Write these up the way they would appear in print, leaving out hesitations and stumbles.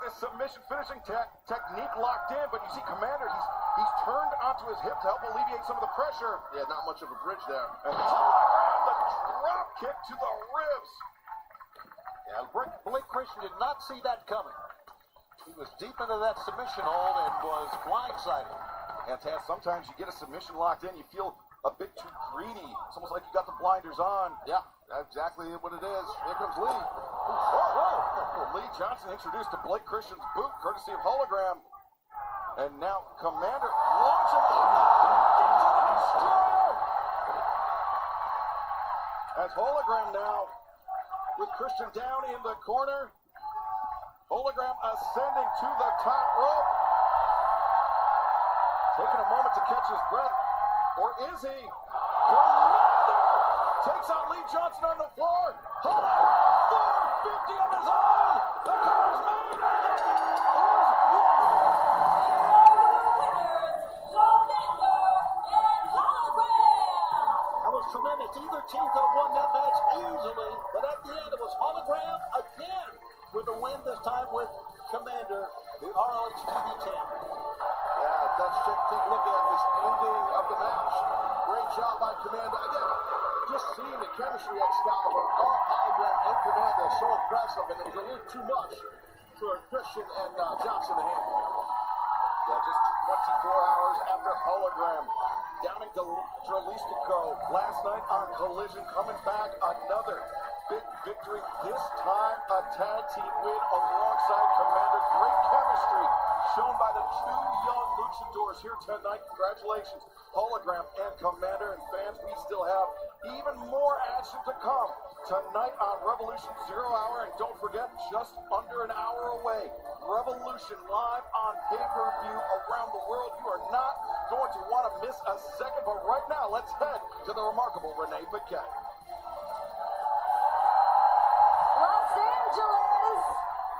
got this submission finishing technique locked in, but you see Commander, he's turned onto his hip to help alleviate some of the pressure. Yeah, not much of a bridge there. And the drop kick to the ribs. Yeah, Blake Christian did not see that coming. He was deep into that submission hold and was blindsided. And Taz, sometimes you get a submission locked in, you feel a bit too greedy. It's almost like you got the blinders on. Yeah, that's exactly what it is. Here comes Lee. Whoa. Lee Johnson introduced to Blake Christian's boot, courtesy of Hologram. And now Commander launching as Hologram now with Christian down in the corner. Hologram ascending to the top rope. Taking a moment to catch his breath. Or is he? Commander takes out Lee Johnson on the floor. 450 of his own. The cover's made. That was tremendous. Either team could have won that match easily, but at the end it was Hologram again with the win, this time with Commander, the ROH TV champ. Yeah, let's take a look at this ending of the match. Great job by Commander. Again, just seeing the chemistry at Excalibur, Hologram and Commander so impressive, and it was a little too much for Christian and Johnson to handle. Yeah, just 24 hours after Hologram downing Jalisco last night on Collision, coming back another big victory. This time a tag team win alongside Commander. Great chemistry shown by the two young luchadors here tonight. Congratulations, Hologram and Commander. And fans, we still have even more action to come tonight on Revolution 0 Hour. And don't forget, just under an hour away, Revolution live on pay-per-view around the world. You are not going to want to miss a second. But right now, let's head to the remarkable Renee Paquette. Los Angeles!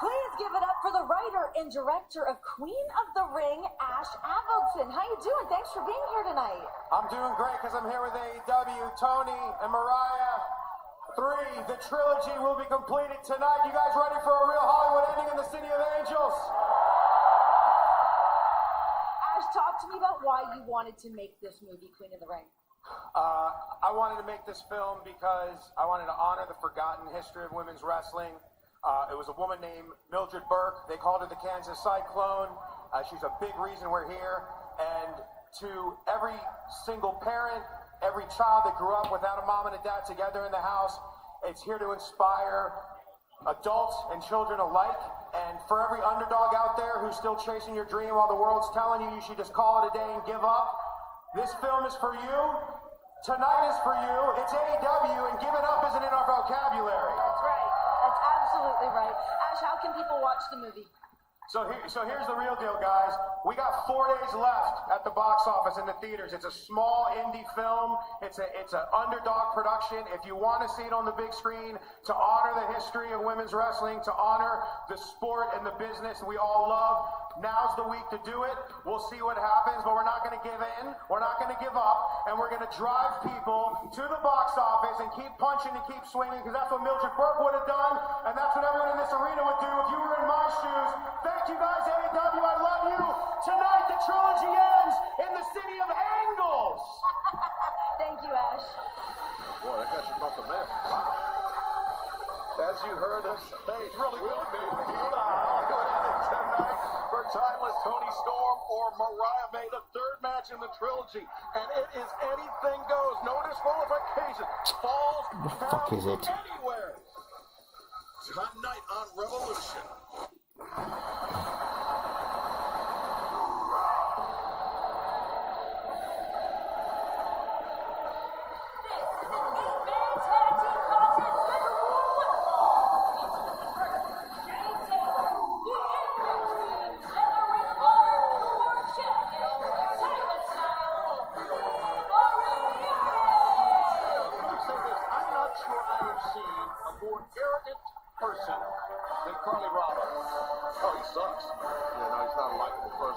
Please give it up for the writer and director of Queen of the Ring, Ash Avildsen. How you doing? Thanks for being here tonight. I'm doing great because I'm here with AEW. Tony and Mariah. 3, the trilogy will be completed tonight. You guys ready for a real Hollywood ending in the City of Angels? Ash, talk to me about why you wanted to make this movie, Queen of the Ring. I wanted to make this film because I wanted to honor the forgotten history of women's wrestling. It was a woman named Mildred Burke. They called her the Kansas Cyclone. She's a big reason we're here. And to every single parent, every child that grew up without a mom and a dad together in the house, it's here to inspire adults and children alike. And for every underdog out there who's still chasing your dream while the world's telling you should just call it a day and give up, this film is for you. Tonight is for you. It's AEW, and give it up isn't in our vocabulary. That's right. That's absolutely right. Ash, how can people watch the movie? So here's the real deal, guys. We got 4 days left at the box office in the theaters. It's a small indie film. It's an underdog production. If you want to see it on the big screen, to honor the history of women's wrestling, to honor the sport and the business we all love, now's the week to do it. We'll see what happens, but we're not going to give in. We're not going to give up, and we're going to drive people to the box office and keep punching and keep swinging, because that's what Mildred Burke would have done, and that's what everyone in this arena would do if you were in my shoes. Thank you guys, AEW. I love you. Tonight, the trilogy ends in the City of Angles. Thank you, Ash. Boy, that got you bumping there. As you heard us say, it really will be tonight for Timeless Tony Storm or Mariah May, the third match in the trilogy. And it is anything goes. No disqualification. Falls down anywhere. Tonight on Revolution.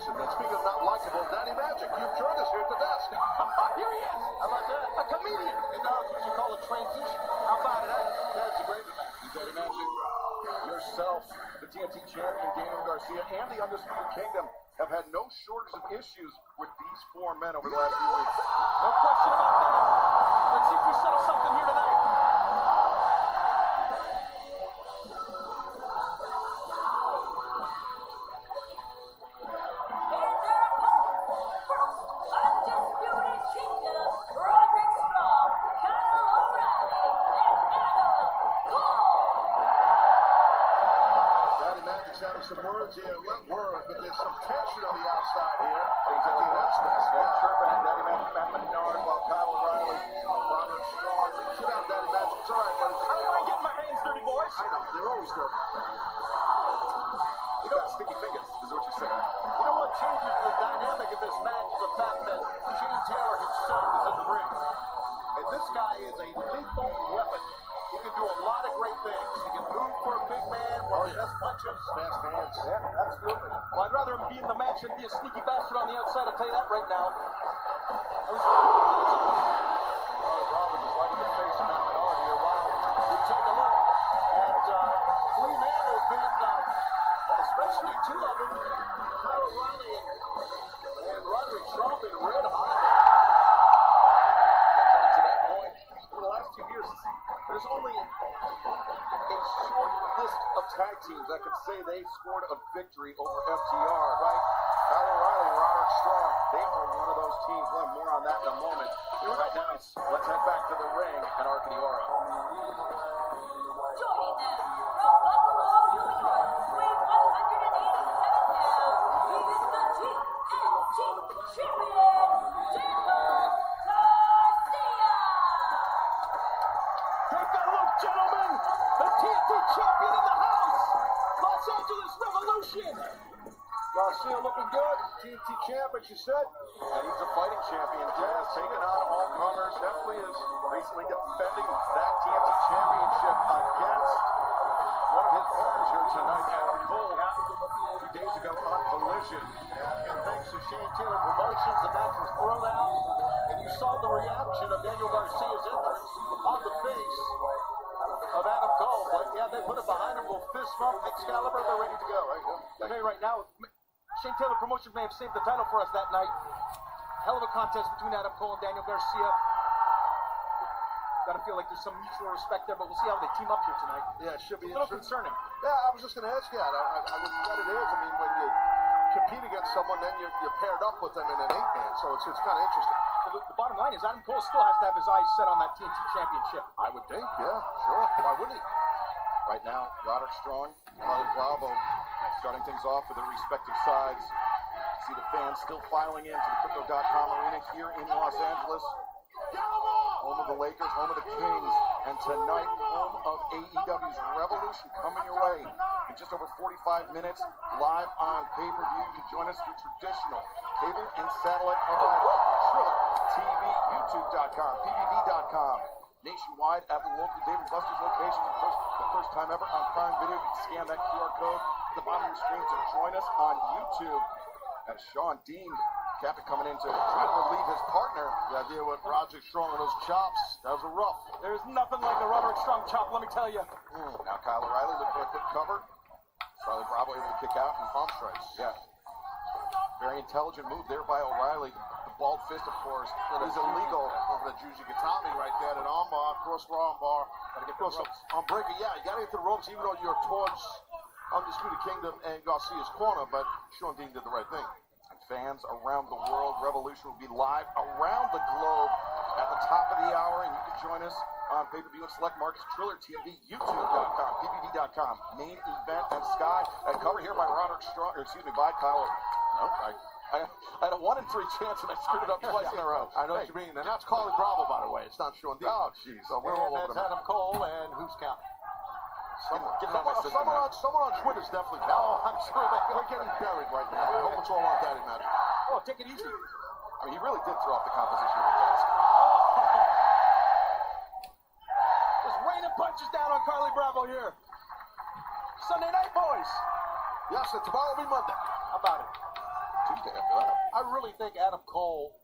And speaking of not likable, Danny Magic, you've joined us here at the desk. Here he is. How about that? A comedian. And now it's what you call a transition. How about it? That's a great. Danny Magic, yourself, the TNT champion Daniel Garcia, and the Undisputed Kingdom have had no shortage of issues with these four men over the last few weeks. No question about that. Let's see if we settle something here tonight. Undisputed Kingdom, Roderick Strong, Kyle O'Reilly, and Adam Cole. Daddy Magic's having some words here. What word? But there's some tension on the outside here. He's at the announcements. Chirping at Daddy Magic Matt Menard while Kyle O'Reilly, Roderick Strong. Sit down, Daddy Magic. It's all right, buddy. I don't mind getting my hands dirty, boys. I know. They're always dirty. You got sticky fingers, is what you're saying. You know what changes the dynamic of this match is the fact that Shane Taylor himself is in the ring. And this guy is a lethal weapon. He can do a lot of great things. He can move for a big man, one of the best punches. Fast hands. Yeah, absolutely. Well, I'd rather him be in the match than be a sneaky bastard on the outside. I'll tell you that right now. Roberts is lighting the face of Matt Menard here. Wow. We take a look at three men who've been, especially two of them, Kyle O'Reilly and Roderick Strong, been red hot. To that point, for the last 2 years, there's only a short list of tag teams that can say they scored a victory over FTR, right? Kyle O'Reilly and Roderick Strong, they are one of those teams. We'll have more on that in a moment. Right now, let's head back to the ring at Arcadiora. Joining them from Buffalo, New York, weighing 187 pounds, he is the TNT champion, Daniel Garcia. Take a look, gentlemen! The TNT champion in the house! Los Angeles Revolution! Garcia looking good. TNT champ, as you said. And he's a fighting champion. Jazz taking on all comers. Definitely is recently defending that TNT championship against one of his partners here tonight, Adam Cole. 2 days ago on Collision. And thanks to Shane Taylor Promotions, the match was thrown out. And you saw the reaction of Daniel Garcia's entrance on the face of Adam Cole. But yeah, they put it behind him. Will fist bump, Excalibur, they're ready to go. I'll tell you right now, Shane Taylor Promotions may have saved the title for us that night. Hell of a contest between Adam Cole and Daniel Garcia. Gotta feel like there's some mutual respect there, but we'll see how they team up here tonight. Yeah, it should be A little interesting. concerning. Yeah, I was just going to ask you that. I would bet it is. I mean, when you compete against someone, then you're paired up with them in an 8-man, so it's kind of interesting. The bottom line is Adam Cole still has to have his eyes set on that TNT championship. I would think, yeah, sure. Why wouldn't he? Right now, Roderick Strong, Carly Bravo starting things off for their respective sides. See the fans still filing into the Crypto.com arena here in Los Angeles. Home of the Lakers, home of the Kings, and tonight, home of AEW's Revolution coming your way in just over 45 minutes, live on pay-per-view. You join us through traditional cable and satellite provider, Triller TV, YouTube.com, PBV.com, nationwide at the local Dave & Buster's locations. The first time ever on Prime Video. You can scan that QR code at the bottom of your screen to join us on YouTube. As Sean Dean, captain, coming in to try to relieve his partner. The idea with Roderick Strong and those chops, that was a rough. There's nothing like a Roderick Strong chop, let me tell you. Now Kyle O'Reilly looking for a quick cover. Charlie Bravo able to kick out and palm strikes. Yeah. Very intelligent move there by O'Reilly. The bald fist, of course, is illegal. Over the Juji Gatami right there, that armbar, cross armbar. Gotta get the ropes. On breaker, yeah, you gotta get to the ropes, even though you're towards Undisputed Kingdom and Garcia's corner, but Sean Dean did the right thing. And fans around the world, Revolution will be live around the globe at the top of the hour, and you can join us on pay-per-view and select markets, Triller TV, YouTube.com, PBV.com, main event and Sky, and covered here by Roderick Strong, by Kyle. No, I had a 1 in 3 chance, and I screwed it up twice in a row. I know what you mean, and that's Carly Bravo, by the way. It's not Sean Dean. Oh, jeez. So we're all over That's the map. Adam Cole, and who's counting? Someone on Twitter's definitely counting. I'm sure We're getting buried right now. I hope it's all on Daddy Magic. Oh, take it easy. I mean, he really did throw off the composition of the desk. Just raining punches down on Carly Bravo here. Sunday night, boys. Yes, and tomorrow will be Monday. How about it? Tuesday after that. I really think Adam Cole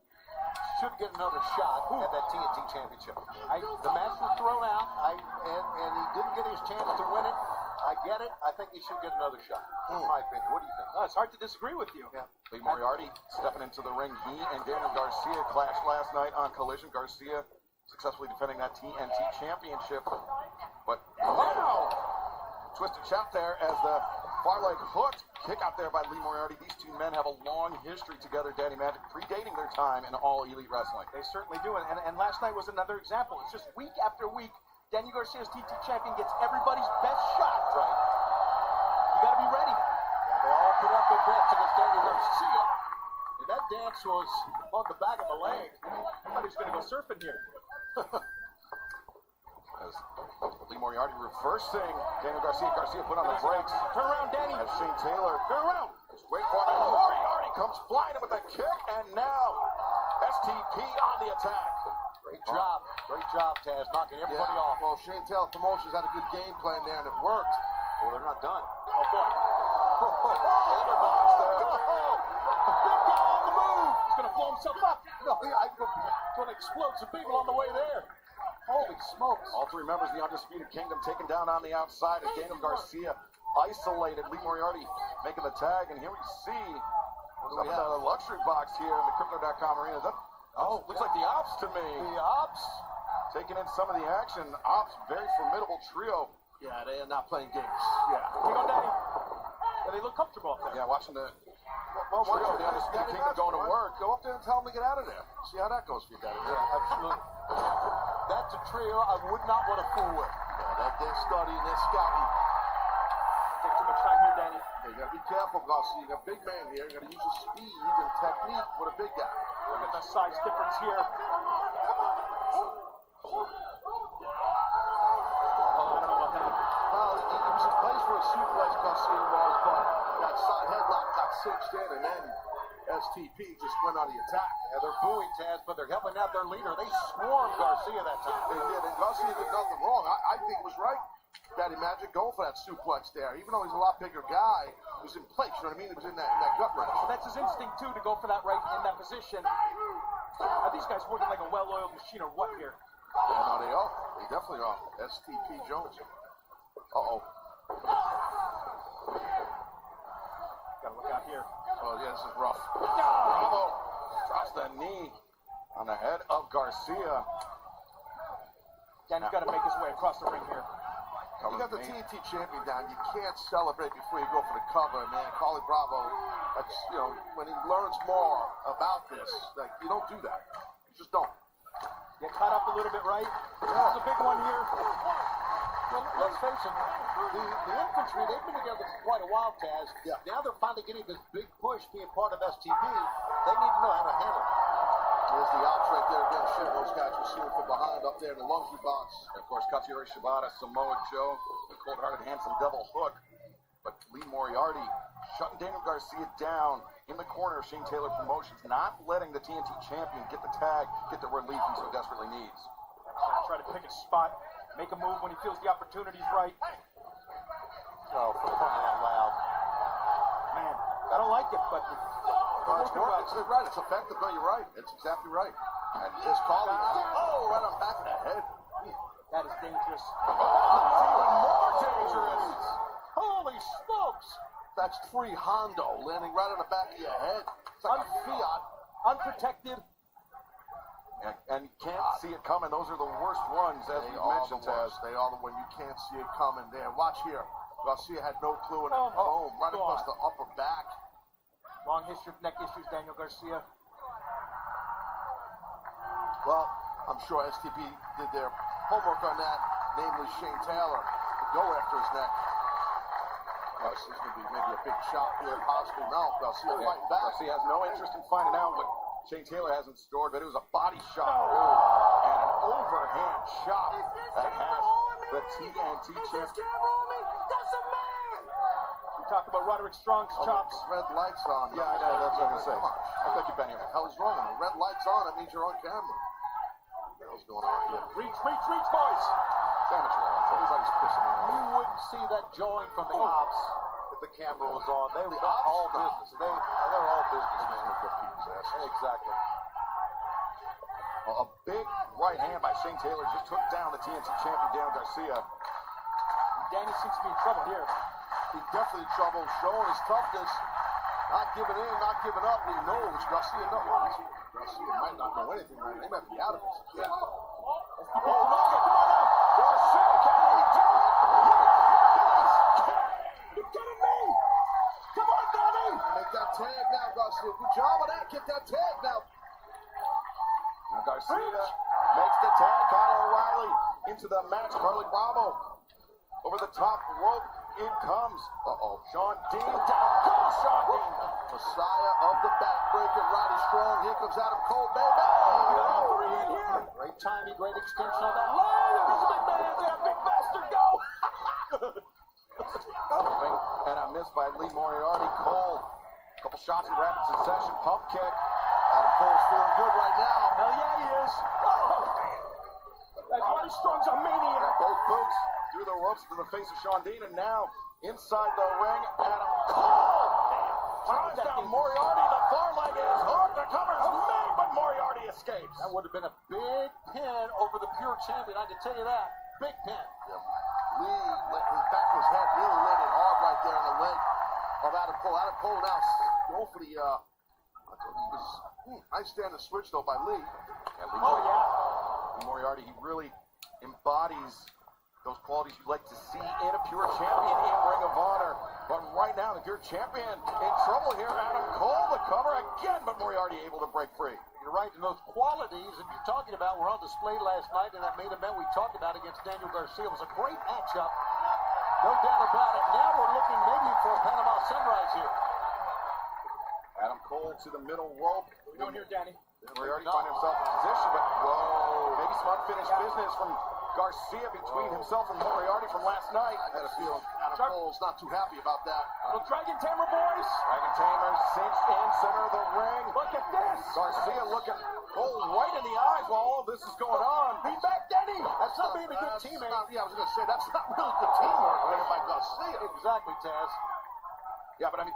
should get another shot at that TNT championship. The match was thrown out, and he didn't get his chance to win it. I get it. I think he should get another shot. That's my opinion. What do you think? It's hard to disagree with you. Yeah. Lee Moriarty stepping into the ring. He and Daniel Garcia clashed last night on Collision. Garcia successfully defending that TNT championship. But wow! Twisted chop there as the far leg hooked. Kick out there by Lee Moriarty. These two men have a long history together, Danny Magic, predating their time in All Elite Wrestling. They certainly do. And last night was another example. It's just week after week, Daniel Garcia's TNT champion gets everybody's best shot. Right. You got to be ready. They all put up their bets against Daniel Garcia. And that dance was on the back of the leg. Somebody's going to go surfing here. As Lee Moriarty reversing Daniel Garcia. Garcia put on the brakes. Turn around, Danny. As Shane Taylor, turn around. Just wait for it. Moriarty comes flying in with a kick, and now STP on the attack. Great job. Great job, Taz, knocking everybody off. Well, Shane Taylor Promotions had a good game plan there, and it worked. Well, they're not done. Oh, boy. Elderbox there. Big guy on the move. He's going to blow himself up. No, I'm going to explode some people on the way there. Holy smokes. All three members of the Undisputed Kingdom taken down on the outside as Daniel Garcia isolated. Lee Moriarty making the tag, and here we see something out of the luxury box here in the Crypto.com arena. Looks like the Ops to me. The Ops. Taking in some of the action. Ops, very formidable trio. Yeah, they are not playing games. Yeah. Here you go, Danny. Yeah, they look comfortable up there. Yeah, watching the Well, trio of the Undisputed Kingdom going to work. Go up there and tell them to get out of there. See how that goes for you, Daddy. Yeah, absolutely. That's a trio I would not want to fool with. Yeah, they're studying, they're scouting. Take too much time here, Danny. You gotta be careful, Garcia. You got a big man here. You gotta use your speed and technique with a big guy. Look at the size difference here. Well, he was in place for a suplex, Garcia was, but that side headlock got cinched in, and then STP just went on the attack. Yeah, they're booing Taz, but they're helping out their leader. They swarmed Garcia that time. They did, and Garcia did nothing wrong. I think it was right. Daddy Magic going for that suplex there. Even though he's a lot bigger guy, he was in place, you know what I mean? He was in that gut wrench. So that's his instinct, too, to go for that right in that position. Are these guys working like a well-oiled machine or what here? Yeah, no, they are. They definitely are. STP Jones. Uh-oh. Gotta look out here. Oh, yeah, this is rough. Bravo drops the knee on the head of Garcia. Danny's got to make his way across the ring here. You got the TNT champion down. You can't celebrate before you go for the cover, man. Carly Bravo, that's, you know, when he learns more about this, like, you don't do that. You just don't. Get caught up a little bit, right? This is a big one here. Well, let's face it, the infantry, they've been together for quite a while, Taz. Yeah. Now they're finally getting this big push being part of STP. They need to know how to handle it. There's the ops right there again. Shit, those guys were seeing from behind up there in the monkey box. Of course, Katsuyori Shibata, Samoa Joe, the cold-hearted handsome double hook. But Lee Moriarty shutting Daniel Garcia down in the corner of Shane Taylor Promotions, not letting the TNT champion get the tag, get the relief he so desperately needs. Try to pick a spot, make a move when he feels the opportunity's right. Oh, for crying out loud. Man, I don't like it, but It's working. It's right. It's effective. No, you're right. It's exactly right. And this Carly, oh, right on the back of the head. that is dangerous. Even more dangerous. Holy smokes! That's free Hondo landing right on the back of your head. It's like a Fiat. Unprotected. And you can't see it coming. Those are the worst ones, as They you are mentioned, the ones. Taz. They are the one you can't see it coming there. Watch here. Garcia had no clue, and Oh, boom, right go across on. the upper back. Long history of neck issues, Daniel Garcia. Well, I'm sure STP did their homework on that, namely Shane Taylor, to go after his neck. This is going to be maybe a big shot here, possibly. No, Garcia fighting back. Garcia has no interest in finding out what Shane Taylor hasn't stored, but it was a body shot and an overhand shot that has the TNT champion. We talked about Roderick Strong's chops. Red lights on. Yeah, I know, that's what I was going to say. Come on. I thought you'd been here. What the hell is wrong with me? Red lights on, that means you're on camera. What the hell's going on here? Reach, boys. It's amateur hour. Everybody's pissing me off. You wouldn't see that joint from the ops if the camera was on. They were ops? all business. They're all business, man. Good people's ass. Exactly. Well, a big right hand by Shane Taylor just took down the TNT champion, Daniel Garcia. Danny seems to be in trouble here. He's definitely in trouble, showing his toughness, not giving in, not giving up. We knows Garcia knows. Garcia might not know anything right now. He might be out of this. Yeah. Come on now. Garcia, can he do it? You're kidding me? Come on, Danny. Make that tag now, Garcia. Good job on that. Get that tag now. Now Garcia makes the tag. Kyle O'Reilly into the match. Carly Bravo over the top rope. In comes. Sean Dean. Down goes Sean Dean. Messiah of the backbreaker. Roddy Strong. Here comes Adam Cole, baby. Great timing, great extension on that line. There's a big man there. Big bastard, go. And a miss by Lee Moriarty. Cole. Couple shots in rapid succession. Pump kick. Adam Cole's feeling good right now. Hell yeah, he is. Oh, that Roddy Strong's a maniac. Both boots through the ropes to the face of Sean Dean. And now inside the ring, Adam Cole. Drives down Moriarty. The far leg is hooked. The cover's made, but Moriarty escapes. That would have been a big pin over the pure champion, I can tell you that. Big pin. Lee, his back of his head really landed hard right there on the leg of Adam Cole. Adam Cole now going for the, I thought he was, nice stand and switch though by Lee. Lee Moriarty, he really embodies those qualities you like to see in a pure champion in Ring of Honor. But right now, the pure champion in trouble here. Adam Cole, the cover again, but Moriarty able to break free. You're right, and those qualities that you're talking about were on display last night in that main event we talked about against Daniel Garcia. It was a great matchup, no doubt about it. Now we're looking maybe for a Panama Sunrise here. Adam Cole to the middle rope. What are we doing here, Danny? Moriarty finding himself in position, but whoa, maybe some unfinished business from Garcia between himself and Moriarty from last night. I had a feeling Adam Cole's not too happy about that. Little Dragon Tamer, boys. Dragon Tamer cinched in center of the ring. Look at this. Garcia looking Cole right in the eyes while all of this is going on. Be back, Danny. That's not being a good teammate. Yeah, I was going to say, that's not really good teamwork right by Garcia. Exactly, Taz. Yeah, but I mean,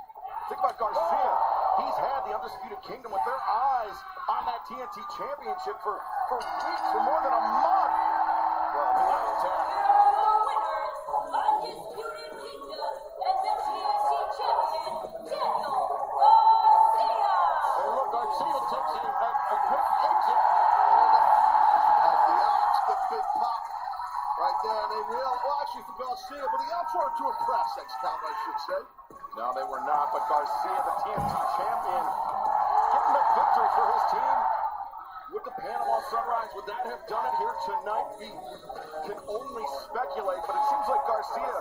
think about Garcia. He's had the Undisputed Kingdom with their eyes on that TNT Championship for weeks, for more than a month. Well, that's Taz. Undisputed Kingdom and the TNT champion, Daniel Garcia. Hey, look, Garcia takes a quick exit. As the odds get big pop right there, and they well, actually for Garcia, but the odds weren't too impressed, ex-count, I should say. No, they were not, but Garcia, the TNT champion, getting the victory for his team. Would the Panama Sunrise, would that have done it here tonight? We can only speculate, but it seems like Garcia,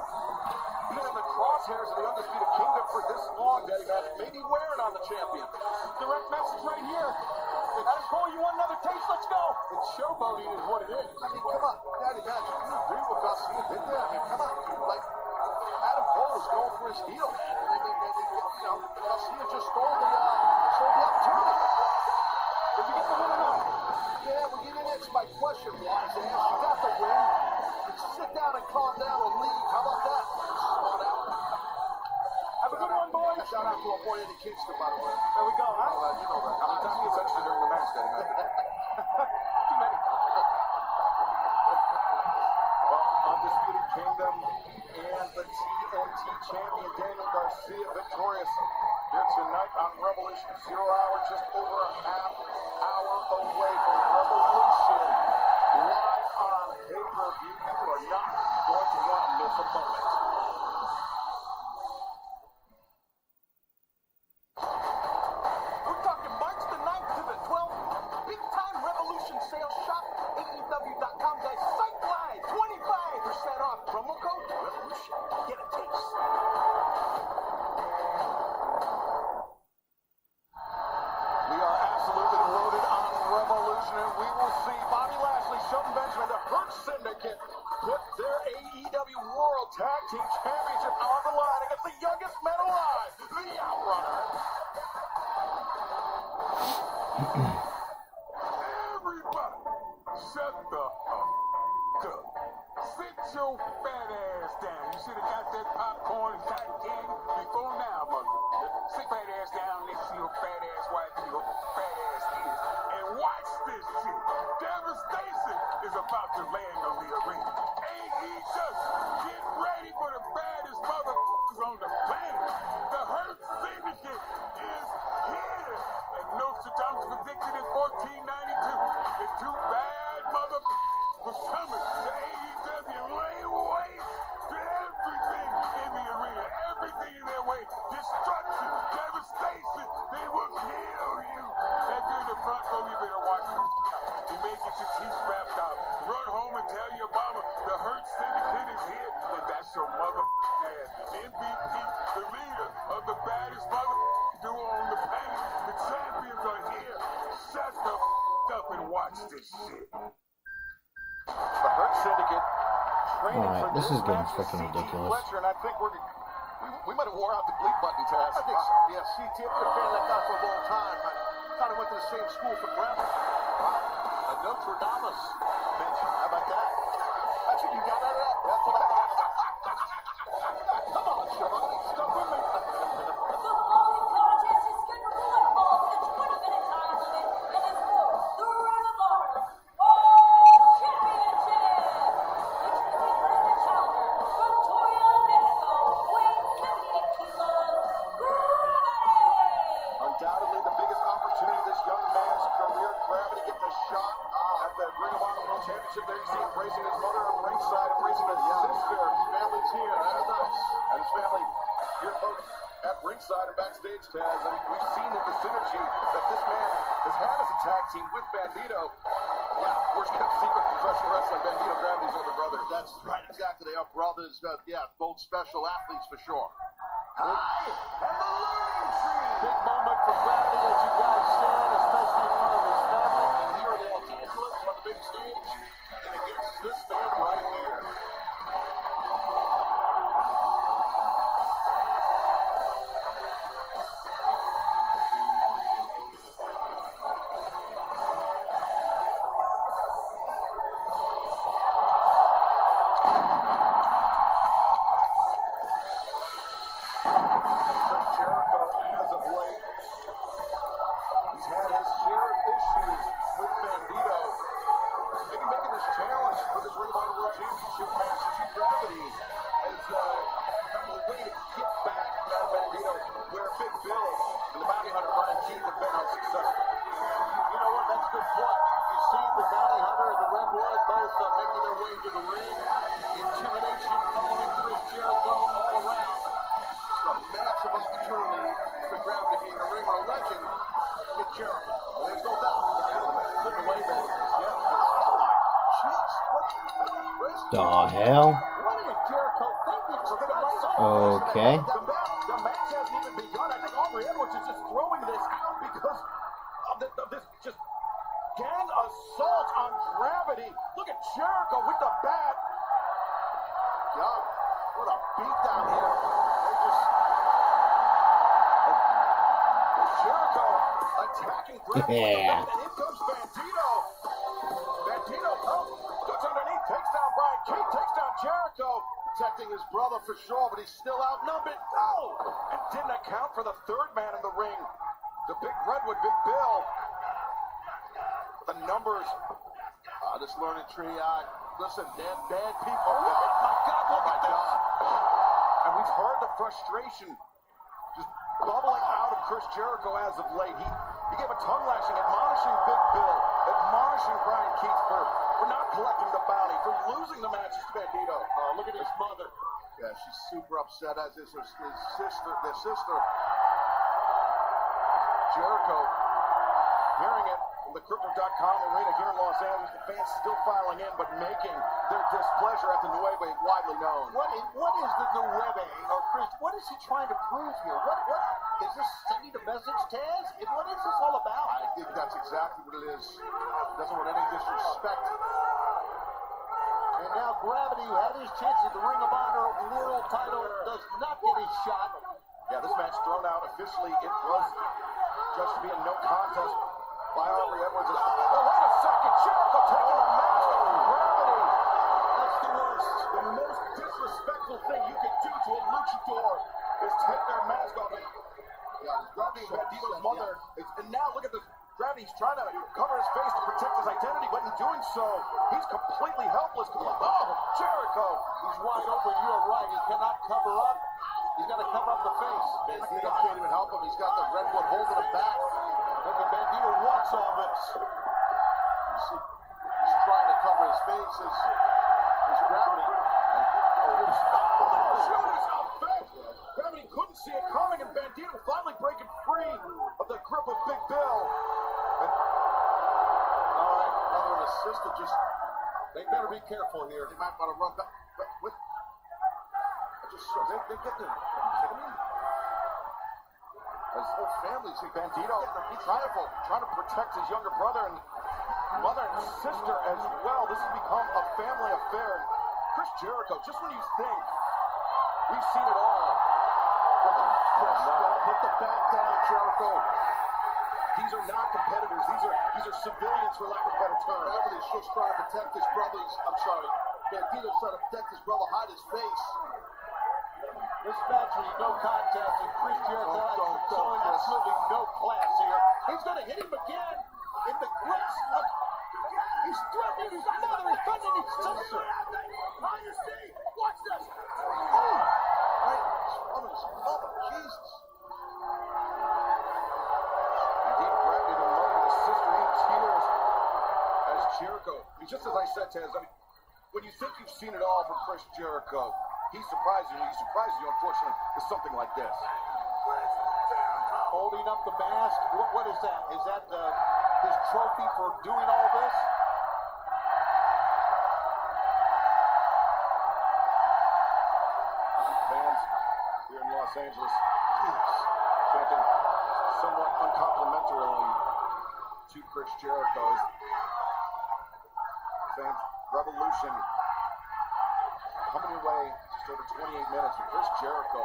being in the crosshairs of the Undisputed Kingdom for this long, that he may be wearing on the champion. Direct message right here. Adam Cole, you want another taste? Let's go. It's showboating is what it is. I mean, come on, Daddy, man, you agree with Garcia, didn't you? I mean, come on, like, Adam Cole was going for his heel, man. You know, Garcia just stole the opportunity. Did you get the win or not? Yeah, well, you didn't answer my question, Wise. You got the win. Sit down and calm down and leave. How about that? Smart out. Have a good one, boys. Shout out to our boy Eddie Kingston, by the way. There we go, huh? You know that. How many times was extra during the match, Daddy? Too many. Well, Undisputed Kingdom and the TNT champion Daniel Garcia victorious here tonight on Revolution. 0 hour, just over a half hour away from Revolution. Live on pay-per-view. You are not going to want to miss a moment. We're talking March the 9th to the 12th. Big time Revolution sales shop. AEW.com, guys. Site wide. 25% off. Promo code Revolution. Get a taste. We are absolutely loaded on Revolution, and we will see Bobby Lashley, Shelton Benjamin, the Hurt Syndicate put their AEW World Tag Team Championship on the line against the youngest men alive, the Outrunner. Everybody, shut the fuck up. Sit your fat ass down. You should have got that popcorn and cotton candy before now, mother. Sit fat ass down next to your fat ass wife and your fat ass kids and watch this shit. Devastation is about to land on the arena. AEW, get ready coming to AEW. Lay waste to everything in the arena. Everything in their way. Destruction, devastation. They will kill you. And if you're in the front row, you better watch this. You may get your teeth snapped out. Run home and tell your mama the Hurt Syndicate is here, and that's your mother ass. MVP, the leader of the baddest mother duo on the planet. The champions are here. Shut the up and watch this shit. The Hurt Syndicate training Alright, for this is getting match with freaking CT ridiculous. Fletcher, and I think we might have wore out the bleep button, Taz. I think so. Yeah, CT, I've been a fan of that guy for a long time. I kind of went to the same school for grammar. A Notre Dame mention. How about that? That's what you got out of that? That's what I got. Come on, Shivani, stop with me. The following contest is scheduled for one fall with a 20-minute time limit and is for the Ring of Honor Championship. Introducing first the challenger from Torreon, Mexico, weighing 78 kilos, Gravity. Undoubtedly the biggest opportunity of this young man's career. Gravity getting a shot at the Ring of Honor World Championship. There you see embracing his mother on ringside, embracing his sister. His family's here. That's nice. And his family here both at ringside and backstage, Taz. I mean, we've seen the synergy that this man has had as a tag team with Bandito. Yeah, we're kept secret in professional wrestling. Bandito, Gravity's older brother. That's right. Exactly. They are brothers. Yeah, both special athletes for sure. And the learning tree. Big moment for Gravity, as you guys said, especially in front of his family. And here in Los Angeles on the big stage. And against this man right here. Jericho, as of late, he's had his share of issues with Bandito. Maybe making this challenge for this Ring of Honor World Championship match to Gravity as a way to get back at Bandito, where Big Bill and the bounty hunter Brian Keith have been unsuccessful. You know what? That's a good point. You see the bounty hunter and the Redwood both making their way to the ring. Intimidation following Chris Jericho all around. A massive opportunity for Gravity being a ring or a legend. Get Jericho. There's no doubt. Put away there. Jeez, what? The hell? What is Jericho thinking? Okay. The match hasn't even begun. I think Aubrey Edwards is just throwing this out because of this just gang assault on Gravity. Look at Jericho with the bat. Yeah, what a beatdown here. They just Jericho attacking Gravity. Yeah. And in comes Bandito. Bandito ducks underneath, takes down Brian Keith, takes down Jericho. protecting his brother for sure, but he's still outnumbered. No! And didn't account for the third man in the ring. The big Redwood, Big Bill. The numbers. This learning tree, listen, they're bad people. Oh my God, look at this. God. And we've heard the frustration just bubbling out of Chris Jericho as of late. He gave a tongue lashing, admonishing Big Bill, admonishing Brian Keith for not collecting the bounty, for losing the matches to Bandito. Look at his mother. Yeah, she's super upset, as is his sister, their sister. Jericho hearing it from the Crypto.com arena here in Los Angeles. The fans still filing in, but making their displeasure at the Nueve widely known. What is the Nueve, or Chris, what is he trying to prove here? What is this sending a message, Taz? What is this all about? I think that's exactly what it is. Doesn't want any disrespect. And now Gravity, who had his chance at the Ring of Honor World title, does not get his shot. Yeah, this match thrown out officially. It was judged to be a no contest by Aubrey Edwards. Oh, wait a second. Jericho taking a mask off Gravity. That's the worst. The most disrespectful thing you can do to a luchador is take their mask off. Yeah, Gravity, Bandito's mother. And now look at this. Gravity's trying to cover his face to protect his identity, but in doing so, he's completely helpless. Oh, Jericho. He's wide open. You are right. He cannot cover up. He's got to cover up the face. Bandito can't even help him. He's got the Redwood holding him back. Look at Bandito wants all this. He's trying to cover his his face is Gravity. Shoulders out back. Gravity couldn't see it coming, and Bandito finally breaking free of the grip of Big Bill. And, All right, brother and his sister just, they better be careful here. They might want to run back. But with, they're getting him. Are you kidding me? his whole family's in Bandito trying to protect his younger brother and mother and sister as well. This has become a family affair. Chris Jericho, just when you think we've seen it all. Put the back down, Jericho. These are not competitors. These are civilians, for lack of a better term. Gravity's just trying to protect his brother's. I'm sorry. Bandito's trying to protect his brother, hide his face. This match was no contest, and Chris Jericho showing absolutely no class here. He's going to hit him again in the grips of. He's threatening his mother. He's threatening his sister. On your seat. Watch this. Right in front of his mother. Jesus. Indeed, Gravity, the mother, the sister, in tears as Jericho. I mean, just as I said, Taz, I mean, when you think you've seen it all from Chris Jericho, he's surprising you. He surprises you, unfortunately, with something like this. Holding up the mask. What is that? Is that his trophy for doing all this? Fans here in Los Angeles chanting somewhat uncomplimentarily to Chris Jericho's fans. Revolution coming your way just over 28 minutes with Chris Jericho.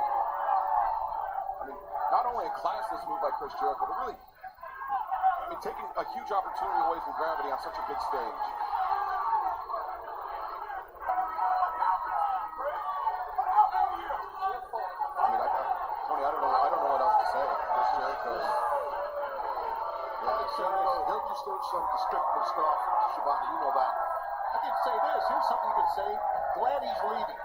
I mean, not only a classless move by Chris Jericho, but really, I mean, taking a huge opportunity away from Gravity on such a big stage. I mean, Tony, I don't know what else to say. Chris Jericho. Yeah, Jericho, he'll just do some despicable stuff. Shivani, you know that. I can say this. Here's something you can say. Glad he's leaving.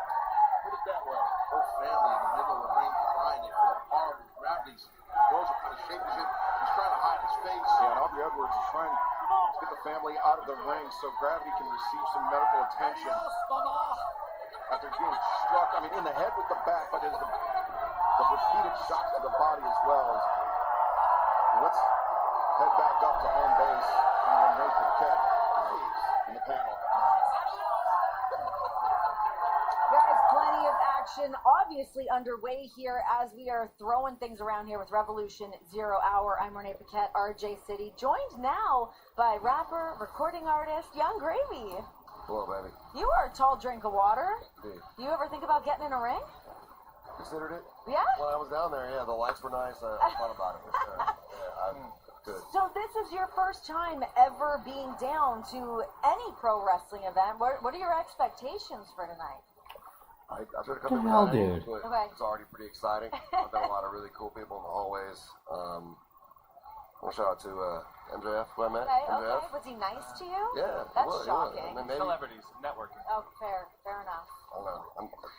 Put it that way. Whole family in the middle of the ring crying. They feel horrible. Gravity's throws him kind of shakes him. He's trying to hide his face. Yeah, and Aubrey Edwards is trying to get the family out of the ring so Gravity can receive some medical attention after being struck, I mean, in the head with the bat, but there's the repeated shots to the body as well. Let's head back up to home base and Renee Paquette in the panel. Guys, plenty of action obviously underway here as we are throwing things around here with Revolution 0 Hour. I'm Renee Paquette, RJ City, joined now by rapper, recording artist, Young Gravy. Hello, baby. You are a tall drink of water. Indeed. Do you ever think about getting in a ring? Considered it? Yeah? When I was down there, yeah, the lights were nice. I thought about it. I'm good. So this is your first time ever being down to any pro wrestling event. What are your expectations for tonight? I tried to come The in hell, tonight, dude? but Okay. it's already pretty exciting. I've got a lot of really cool people in the hallways. I want to shout out to MJF, who I met. Okay, MJF. okay. Was he nice to you? Yeah, That's he was. shocking. I mean, maybe, Celebrities, networking. Oh, fair enough. I don't know.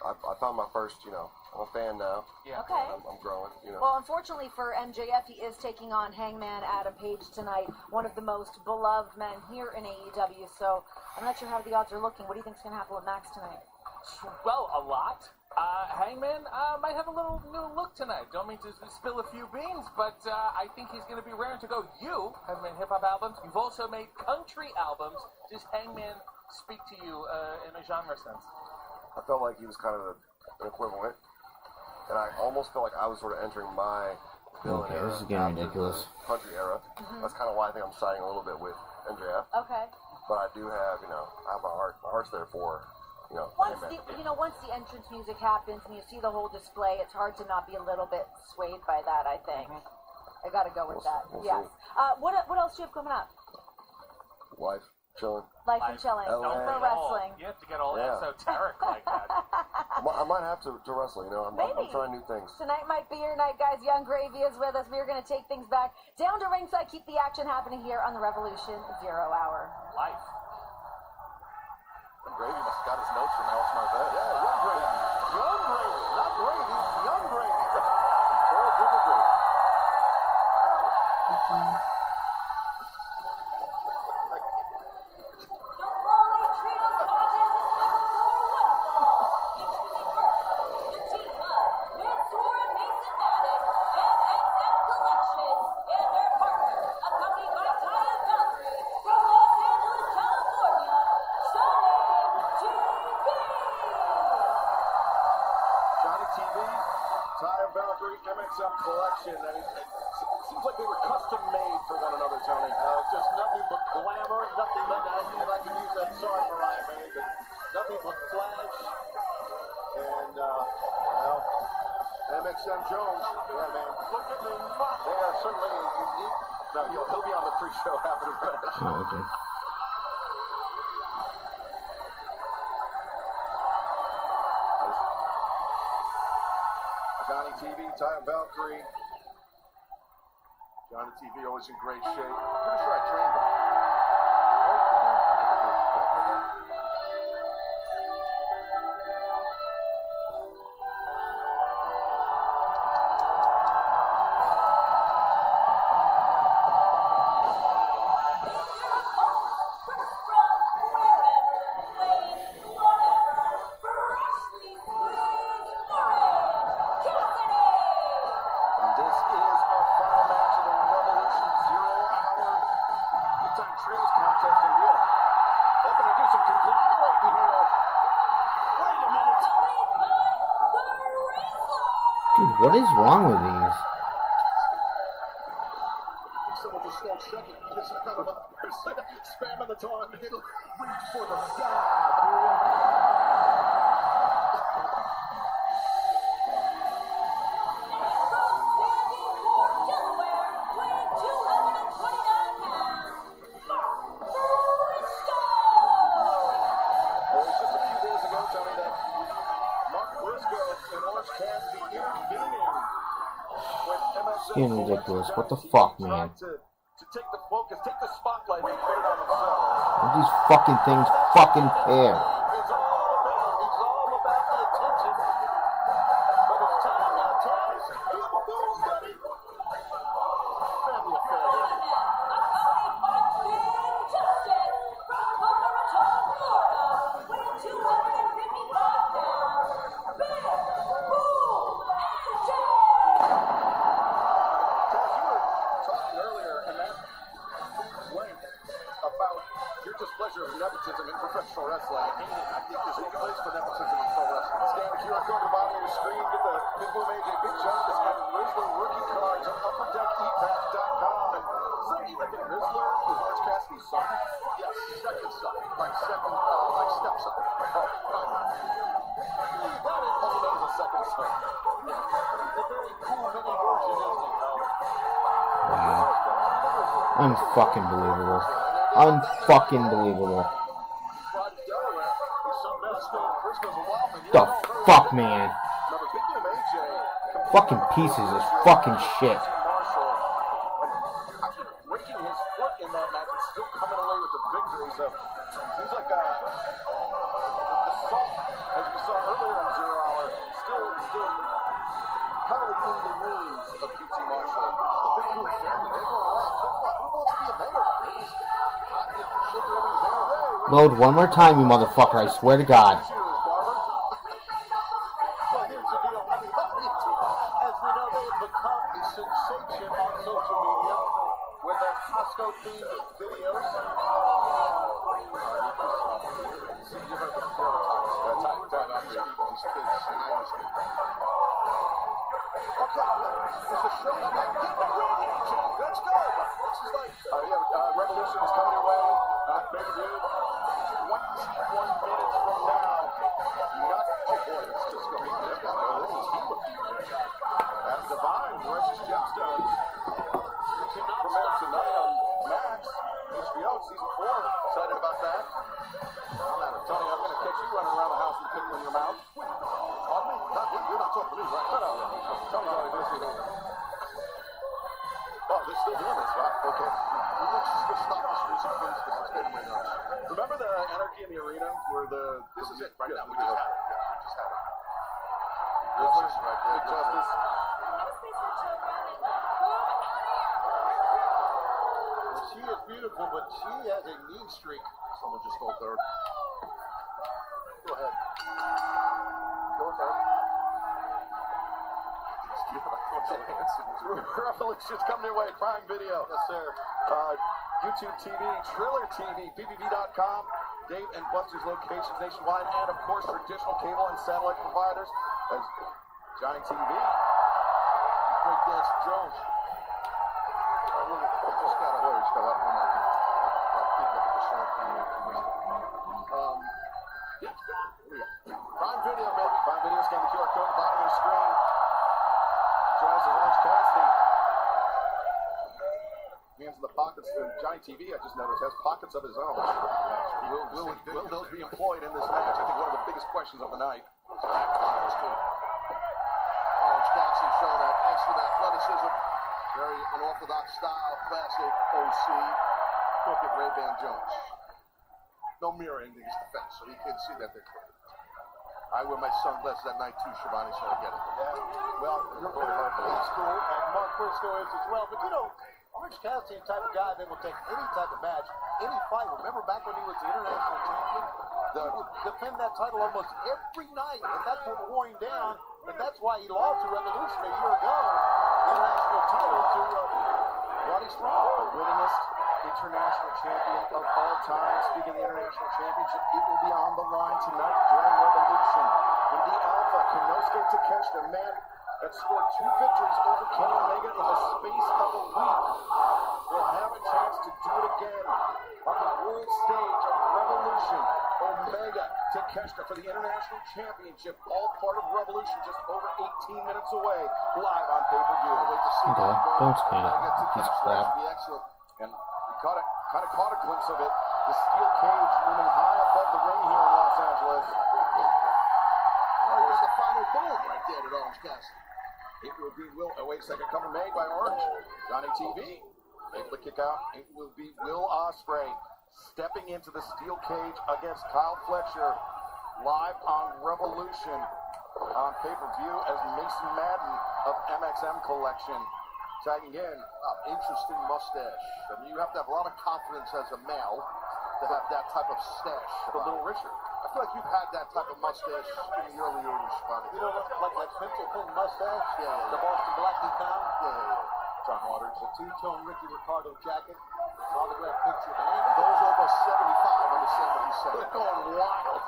I found my first, I'm a fan now. Yeah. Okay. I'm growing, Well, unfortunately for MJF, he is taking on Hangman Adam Page tonight, one of the most beloved men here in AEW. So I'm not sure how the odds are looking. What do you think is going to happen with Max tonight? Well, a lot. Hangman might have a little new look tonight. Don't mean to spill a few beans, but I think he's going to be raring to go. You have made hip-hop albums. You've also made country albums. Does Hangman speak to you in a genre sense? I felt like he was kind of an equivalent, and I almost felt like I was sort of entering my villain Okay, era this is getting after ridiculous. the country era. That's kind of why I think I'm siding a little bit with MJF. Okay. But I do have, I have my heart's there for, Once Hangman. once the entrance music happens and you see the whole display, it's hard to not be a little bit swayed by that, I think. I got to go with that. We'll Yes. see. What else do you have coming up? Life, chilling. Life and chilling. LA. For wrestling. You have to get all Yeah. esoteric like that. I might have to wrestle, I'm Maybe. trying new things. Tonight might be your night, guys. Young Gravy is with us. We're going to take things back down to ringside, keep the action happening here on the Revolution 0 Hour. Life. Gravy must have got his notes from Alex Marvez. Yeah, Young Gravy. Young Gravy, not Gravy, Young Gravy. Or Junior Gravy. The Foley Trio collection. I mean, it seems like they were custom made for one another, Tony. Just nothing but glamour, nothing but, and I can use that song Mariah made, but nothing but flash. And, well, MXM Jones, yeah, man. Look at the mark. They are certainly unique. No, he'll be on the pre-show after the match. Oh, okay. Johnny TV, Ty Valkyrie. Johnny TV always in great shape. Pretty sure I trained him. Dude, what is wrong with these? Someone just stole second. Just kind of spamming the taunt. Reach for the side, Getting ridiculous. What the fuck, man? To take the focus, take the spotlight and put it on themselves. These fucking things fucking pair. It's all about the attention. But it's time now, Taz. Boom, buddy. Family affair here. Displeasure of nepotism in professional wrestling. I hate it. I think there's no place for nepotism in pro wrestling. Scan the QR code at the bottom of your screen. Get the Big Boom AJ Big Justice and Rizzler rookie cards on UpperDeckEpack.com. And some even think Rizzler is Orange Cassidy's son. Yes, second son. Like stepson. Oh, that is also known as a second son. A very cool mini version, isn't it? Wow. Unfucking believable. Unfucking believable. The fuck, man. Fucking pieces of fucking shit. Raking his foot in that match and still coming away with the victory. So seems like the salt, as we saw earlier in 0 Hour, still heavily in the wounds of PT Marshall. The Big Boom family, they're going around. Who wants to be a mayor? Load one more time, you motherfucker, I swear to God. Well, here's the deal. As we know, they have become a sensation on social media with their Costco-themed videos. Let's go. This is like, Revolution is coming your way. Pay-per-view. 21 minutes from now. Not, oh boy, it's just going to be this is Hero. That's Divine versus Gemstones. Premieres tonight on Max. HBO season 4. Excited about that. Tony, I'm going to catch you running around the house with a pickle in your mouth. Pardon me? You're not talking to me, right? No. Tony's already listening. Oh, they're still doing this, right? Okay. Remember the Anarchy in the Arena where this is it right now. We just had it. Yeah, we just had it. Rizzler, right there. Big Justice. She is beautiful, but she has a mean streak. Someone just stole third. Go ahead. Revolution's coming your way. Prime Video. Yes, sir. YouTube TV, Triller TV, BBB.com, Dave and Buster's locations nationwide, and of course traditional cable and satellite providers. As Johnny TV Breakdance Jones. Just got a hurry. Just got a lot of homework. People at the show. Yeah. Prime Video, baby. Prime Video scan the QR code at the bottom of your screen. Joins us, Orange Cassidy. Hands in the pockets. Johnny TV, I just noticed, has pockets of his own. Will those be employed in this match? I think one of the biggest questions of the night. Orange Cassidy showing that excellent athleticism. Very unorthodox style. Classic OC. Look at Ray-Ban Jones. No mirror in his defense, so he can see that they're clear. I wear my sunglasses at night too, Shivani, so I get it. Yeah. Well, you're old school, and Mark Briscoe is as well. But you know, Orange Cassidy is the type of guy that will take any type of match, any fight. Remember back when he was the international champion? He would defend that title almost every night, and that's what wore him down. And that's why he lost to Revolution a year ago. The international title to Roddy Strong. The winningest international champion of all time. Speaking of the international championship, it will be on the line tonight during Revolution. When the Alpha, Konosuke Takeshita, man that scored 2 victories over Kenny Omega in the space of a week, will have a chance to do it again on the world stage of Revolution. Omega, Takeshita for the international championship, all part of Revolution, just over 18 minutes away, live on pay-per-view. Okay, don't scan it. Piece of crap. And we kind of caught a glimpse of it. The steel cage looming high above the ring here in Los Angeles. Oh, there's the final boom right there at Orange Cassidy. It will be Will. Oh, wait a second. Cover made by Orange. Johnny TV. Able to kick out. It will be Will Ospreay stepping into the steel cage against Kyle Fletcher. Live on Revolution on pay-per-view as Mason Madden of MXM Collection tagging in. Interesting mustache. I mean, you have to have a lot of confidence as a male to have that type of stash. For Little Richard. I feel like you've had that type of mustache in the early 80s, Shivani. You know, like that pencil thin mustache? Yeah. The Boston Black he found? Yeah. John Waters. The two-tone Ricky Ricardo jacket. Autograph picture of Andy. Those over 75 understand what he's saying. They're going wild.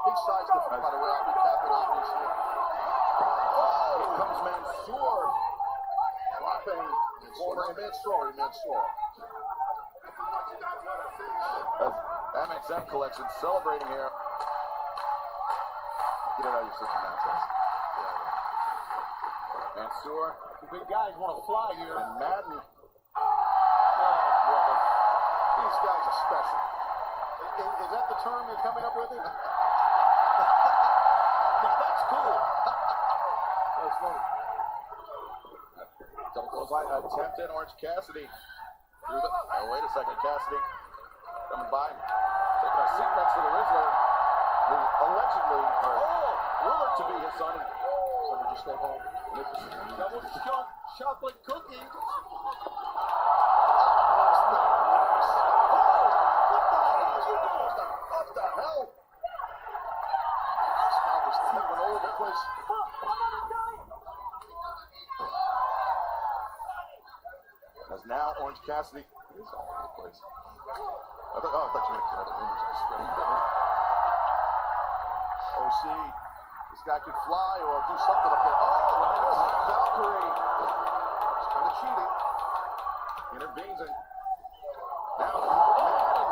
Big size difference, by the way. I'll recap it, obviously. Here comes Mansoor. Dropping former Mansoor. MXM Collection celebrating here. Get it out of your system now, Chris. Mansoor. The big guys want to fly here. And Madden. Oh, brother. These guys are special. Is that the term you're coming up with? Now, that's cool. That's funny. Double clothesline attempted. Orange Cassidy. Through the, oh, wait a second. Cassidy coming by. Taking a seat next to the Rizzler. Who allegedly, or rumored to be his son. So we just stay home. Double chocolate cookie. What the hell? This guy was teaming all over the place. As now Orange Cassidy is all over the place. I thought you meant the rumors of the screen. OC, this guy could fly or do something up there. Oh, Valkyrie. it's kind of cheating. Intervenes and now Madden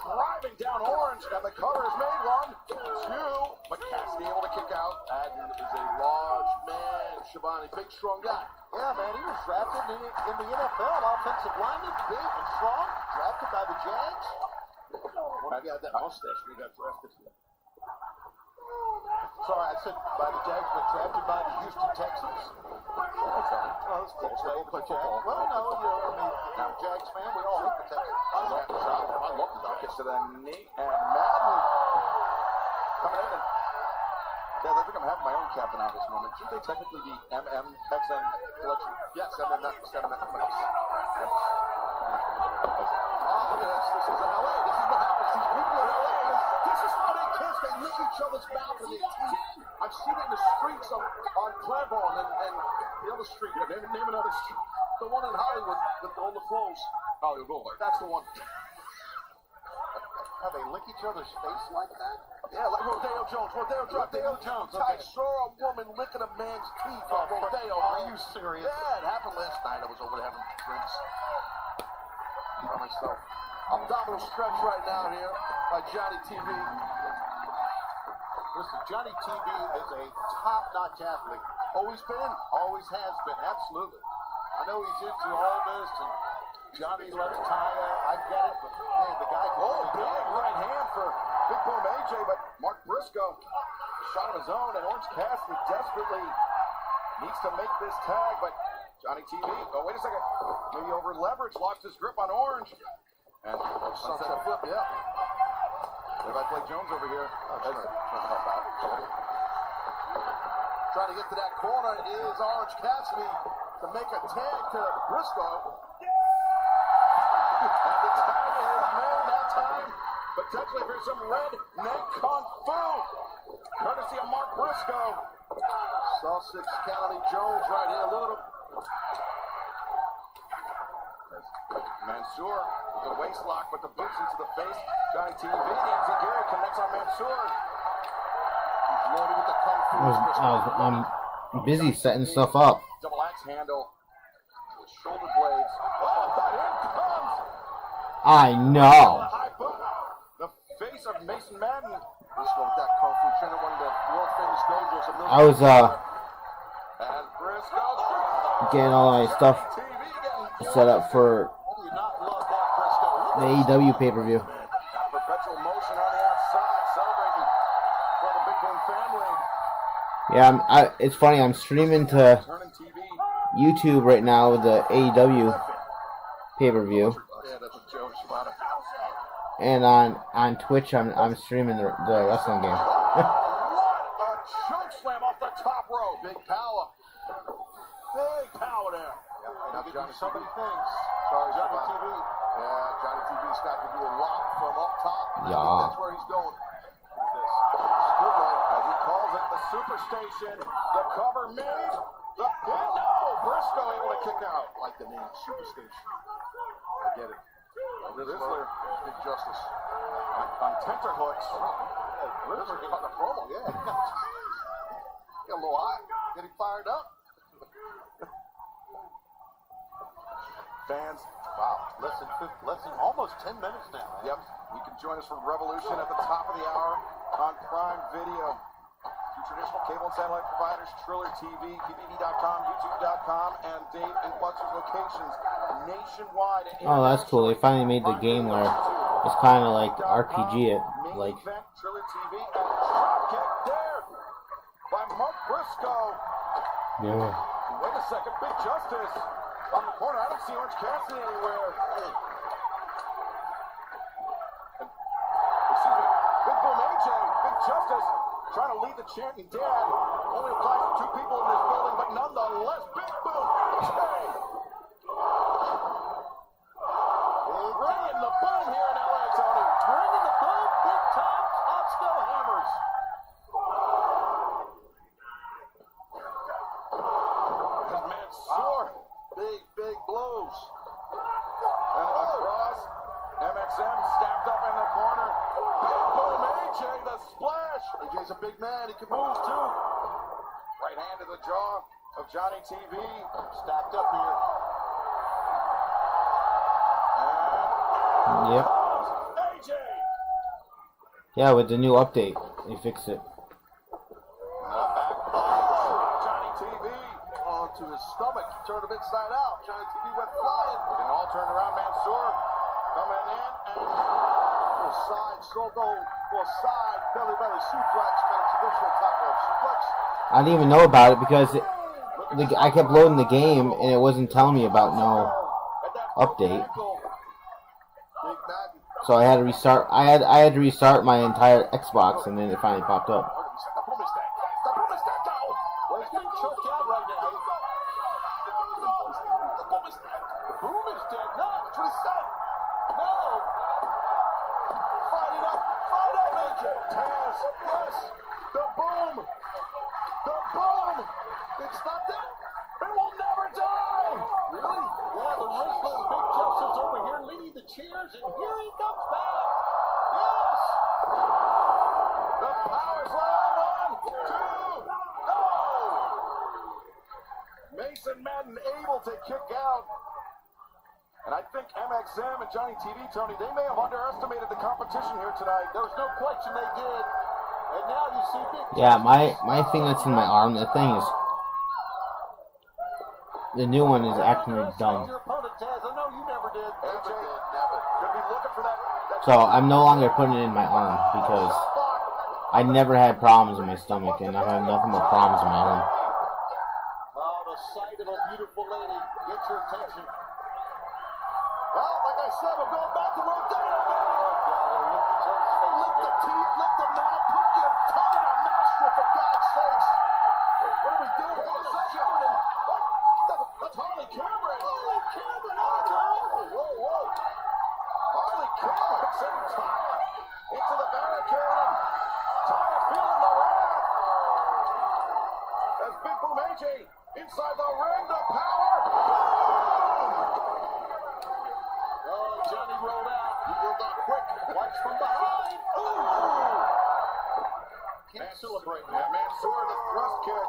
driving down Orange, and the cover is made. 1, 2, but Cassidy able to kick out. Madden is a large man, Shivani, big, strong guy. Yeah, man, he was drafted in the NFL, offensive lineman, big and strong, drafted by the Jags. He had that mustache when he got drafted. Sorry, I said by the Jags, but drafted by the Houston Texans. Oh, it's football. Play football. Well, no, I'm a Jags fan. We all hate the Texans. I love the dunk. Gets to the knee, and Madden coming in. Guys, I think I'm having my own captain on this moment. Should they technically be MXM Collection? Yes, MXM. Oh, yes, this is in LA. This is what happens. These people in LA, this is how they kiss. They lick each other's mouth and their teeth. I've seen it in the streets on Claiborne and the other street. Name another street. The one in Hollywood with all the clothes. Hollywood Boulevard. That's the one. How they lick each other's face like that? Yeah, like Rodeo Jones. Rodeo Jones. I saw a woman licking a man's teeth on Rodeo. Are you serious? Yeah, it happened last night. I was over having drinks by myself. Abdominal stretch right now here by Johnny TV. Listen, Johnny TV is a top-notch athlete. Always been. Always has been, absolutely. I know he's into all this, and Johnny loves Taya. I get it, but man, the guy can Big right hand for Big Boom AJ, but Mark Briscoe, shot of his own, and Orange Cassidy desperately needs to make this tag, but Johnny TV, oh, wait a second, maybe over leverage, lost his grip on Orange, and Sunset flip, yeah. If I play Jones over here, Trying to help out. Trying to get to that corner is Orange Cassidy to make a tag to Briscoe. and the tag is made that time, potentially for some red neck kung fu, courtesy of Mark Briscoe. Sussex County Jones right here, a little. Mansoor with the waist lock, but the boots into the face. Johnny TV, Nancy Gary connects on Mansoor. He's loaded with the kung fu. I'm busy setting stuff up. Double axe handle with shoulder blades. Oh, but in comes I know. high boot. The face of Mason Madden. Briscoe with that kung fu trainer, one of the world famous dojos. I was And Briscoe. getting all my stuff TV getting set up for do you not love that, Briscoe? the AEW pay-per-view. got perpetual motion on the outside, celebrating for the Big Boom family. Yeah, it's funny. I'm streaming to Turning TV. YouTube right now with the AEW pay-per-view, Yeah, that's what Joe Shibata. and on Twitch I'm streaming the wrestling game. What a choke slam off the top rope. Big power. Big power there. Now Johnny So many TV. things. Sorry, Johnny Shibata. TV. Yeah, Johnny TV's got to do a lot from up top. I think Yeah. that's where he's going. This good leg, as he calls it, the superstation. The cover made. The pin. No, Briscoe able to kick out. I like the name Superstation. I get it. Rizzler Big Justice. on tenterhooks. Rizzler cut the promo, yeah. Got a little hot. Getting fired up. Fans, Wow, less than almost 10 minutes now. Man. yep, you can join us for Revolution at the top of the hour on Prime Video. Two traditional cable and satellite providers, Triller TV, PBD.com, YouTube.com, and Dave and Buster's locations nationwide. And Oh, that's cool. They finally made the game where it's kind of like RPG. It like Main event, Triller TV, and drop kick there by Mark Briscoe. yeah. Wait a second, Big Justice on the corner. I don't see Orange Cassidy anywhere. Excuse me, Big Boom AJ, Big Justice trying to lead the chant, and Dad only applies to two people in this building, but nonetheless, Big Boom AJ. Bringing the boom here in LA, Tony. Bringing the boom, big time, Costco hammers. Mansoor, big blows. And across, MXM stacked up in the corner. Big Boom AJ, the splash. AJ's a big man. He can move too. Right hand to the jaw of Johnny TV. Stacked up here. And Yep. AJ. Yeah, with the new update, they fixed it. Back by Johnny TV. Onto his stomach. Turned him inside out. Johnny TV went flying. And all turned around. Mansoor coming in and Little side struggle. Little side belly suplex. Kind of traditional type of suplex. I didn't even know about it because I kept loading the game and it wasn't telling me about no update. Big Madden. So I had to restart. I had to restart my entire Xbox, and then it finally popped up. The boom is dead. The boom is dead now. Well, he's getting choked out right now. The boom is dead. The boom is dead. No, That's what he said. no. Fight it up. Fight up, AJ. Taz, yes, the boom. The boom. It's not dead. It will never die. Really? Yeah, the wrestler, Big Justice over here leading the cheers, and here he comes back. Yes. The Mason Madden able to kick out. And I think MXM and Johnny TV, Tony, they may have underestimated the competition here tonight. There's no question they did. And now you see Big Yeah, my thing that's in my arm, the thing is, the new one is acting dumb. Your opponent, Taz. I know you never did. AJ could be looking for that. So I'm no longer putting it in my arm because I never had problems in my stomach, and I have nothing but problems in my arm. Oh, the sight of a beautiful lady gets your attention. Well, like I said, we're going back to where lick the teeth, lick the mouth, put your tongue in our nostril, for God's sakes. What are we doing? That's Harley Cameron. Harley Cameron, whoa. Harley Cameron sending Taya into the barricade. Taya feeling the wrath. As Big Boom AJ inside the ring, the power. Oh, Johnny rolled out. He rolled out quick. Watch from behind. Ooh. Can't celebrate that. Mansoor, the thrust kick.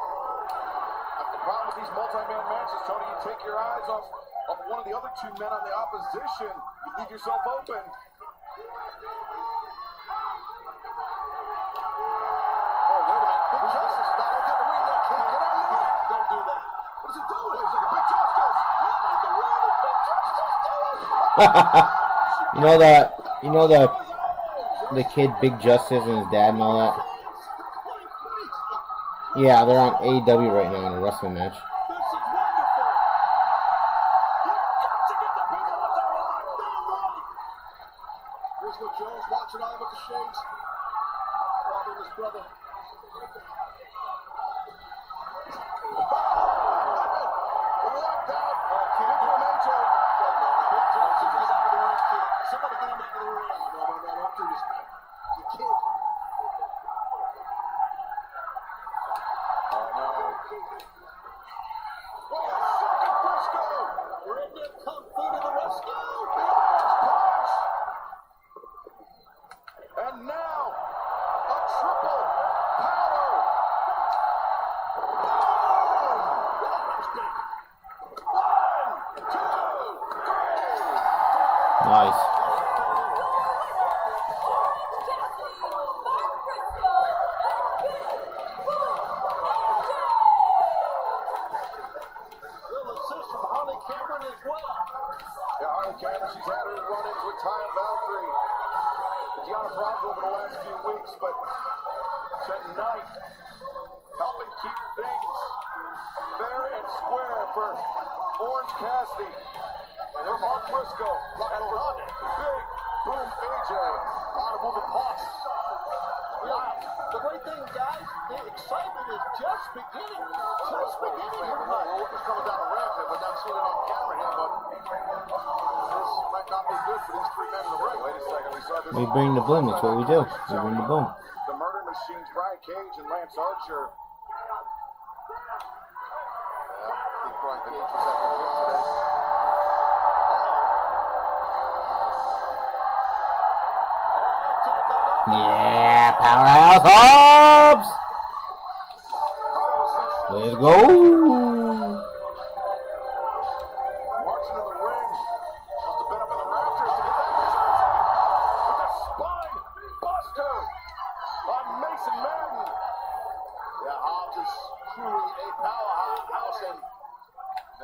That's the problem with these multi-man matches, Tony. You take your eyes off of one of the other two men on the opposition, you leave yourself open. Oh, wait a minute. Big Justice. Now, don't get the ring there, kid. Get out of here. Don't do that. What is he doing? He's like a Big Justice. What in the world is Big Justice doing? You know the kid Big Justice and his dad and all that? Yeah, they're on AEW right now in a wrestling match. This is wonderful. You've got to get the people what they want. Damn right. Briscoe Jones watching on with the shades. Father and his brother. Locked out. Big Boom AJ. Big Johnson, get out of the ring, kid. Somebody get him out of the ring. No, don't do this, man. The kid. Red Kung Fu to the rescue. And now, a triple power. Nice. Little assist from Harley Cameron as well. Yeah, Harley Cameron, she's had her run-ins with Taya Valkyrie, Deanna Bravo over the last few weeks, but tonight, helping keep things fair and square for Orange Cassidy. And there's Mark Briscoe, and for Big Boom AJ. A lot of moving parts. Wow. The great thing, guys, the excitement is just beginning. Just beginning here tonight. Well, we're just coming down the ramp here. We're not seeing it on camera here, but this might not be good for these three men in the ring. Wait a second, we saw this. We bring the boom. That's what we do. We bring the boom. The Murder Machines, Brian Cage and Lance Archer. Yeah, I think Brian Cage was at the gym today. Yeah, Powerhouse Hobbs! Let's go! Marching in the ring. Must have been up in the rafters to get that with a spine buster on Mason Madden. Yeah, Hobbs is truly a powerhouse, and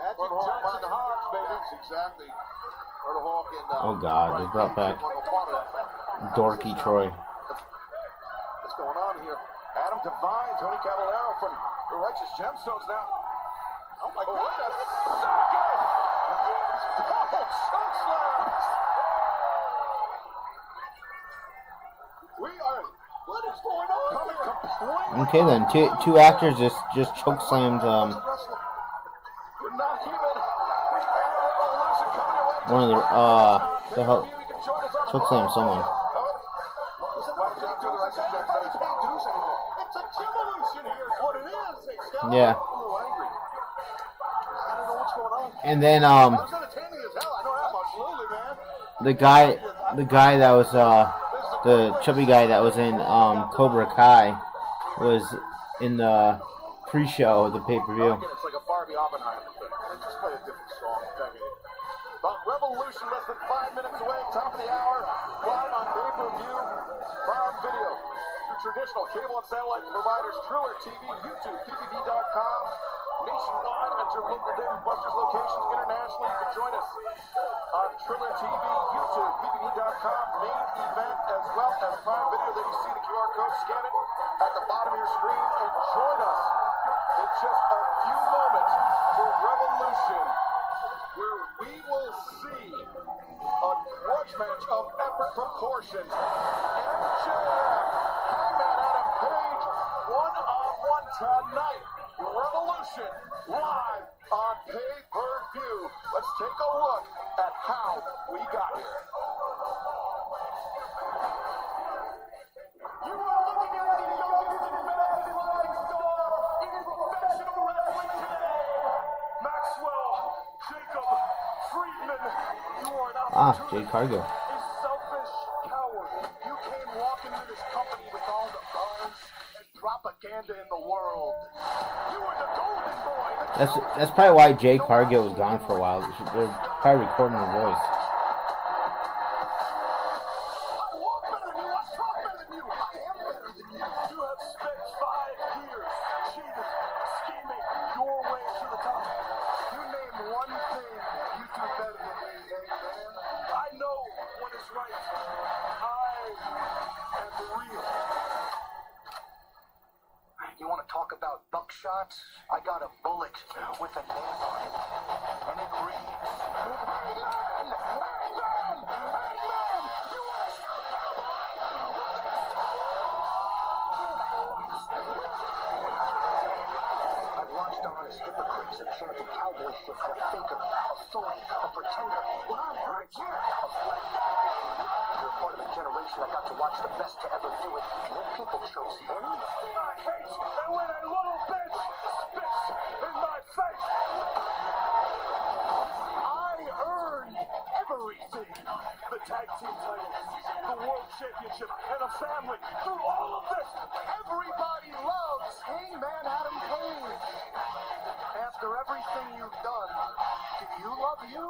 Magic Burt Hawk Johnson behind Hobbs, baby. Yes, exactly. Burt Hawk and Oh, God, they brought back Dorky Troy. What's going on here? Adam Devine, Tony Caballero from the Righteous Gemstones now. Oh, my Wait a goodness. second! Oh, choke slam! We are. What is going on Coming here? completely. Okay then, two actors just choke slammed We're not even. Revolution coming your way. one of the choke slammed someone. It's a Kivolution here is what it is. Hey, Scott. Yeah. A little angry. I don't know what's going on. And then I was entertaining as hell. I know that much. Absolutely, man. the guy that was the chubby guy that was in Cobra Kai was in the pre-show of the pay-per-view. It's like a Barbie Oppenheimer. They just play a different song. But Revolution less than 5 minutes away, top of the hour, live on pay-per-view, Prime Video. Through traditional cable and satellite providers, Triller TV, YouTube, PPV.com, nationwide at your local Dave & Buster's locations. Internationally, you can join us on Triller TV, YouTube, PPV.com, main event, as well as Prime Video. There you see the QR code, scan it at the bottom of your screen, and join us in just a few moments for Revolution, where we will see a grudge match of epic proportions. MJF, Hangman Adam Page, one-on-one tonight. Revolution live on pay-per-view. Let's take a look at how we got here. You are looking at the youngest and best rising star in professional wrestling today. Maxwell Jacob Friedman. You are an opportunity. Jade Cargill. A selfish coward. You came walking into this company with all the buzz and propaganda in the world. You were the golden boy. That's probably why Jade Cargill was gone for a while. They're probably recording her voice. You have spent 5 years cheating, scheming your way to the top. You name one thing you do better than me, man. I know what is right. I am real. You want to talk about buckshots? I got a bullet with a name on it. And it reads, Hangman! Hangman! Hangman! You are I've watched honest hypocrites and chanting cowboy shit for a faker, a phony, a pretender. Well, I'm right here, a flag. You're part of a generation that got to watch the best to ever do it, and then people chose him. I hate and when a little bitch spits in my face. I earned everything. The tag team titles, the world championship, and a family. Through all of this, everybody loves Hangman Adam Page. After everything you've done, do you love you?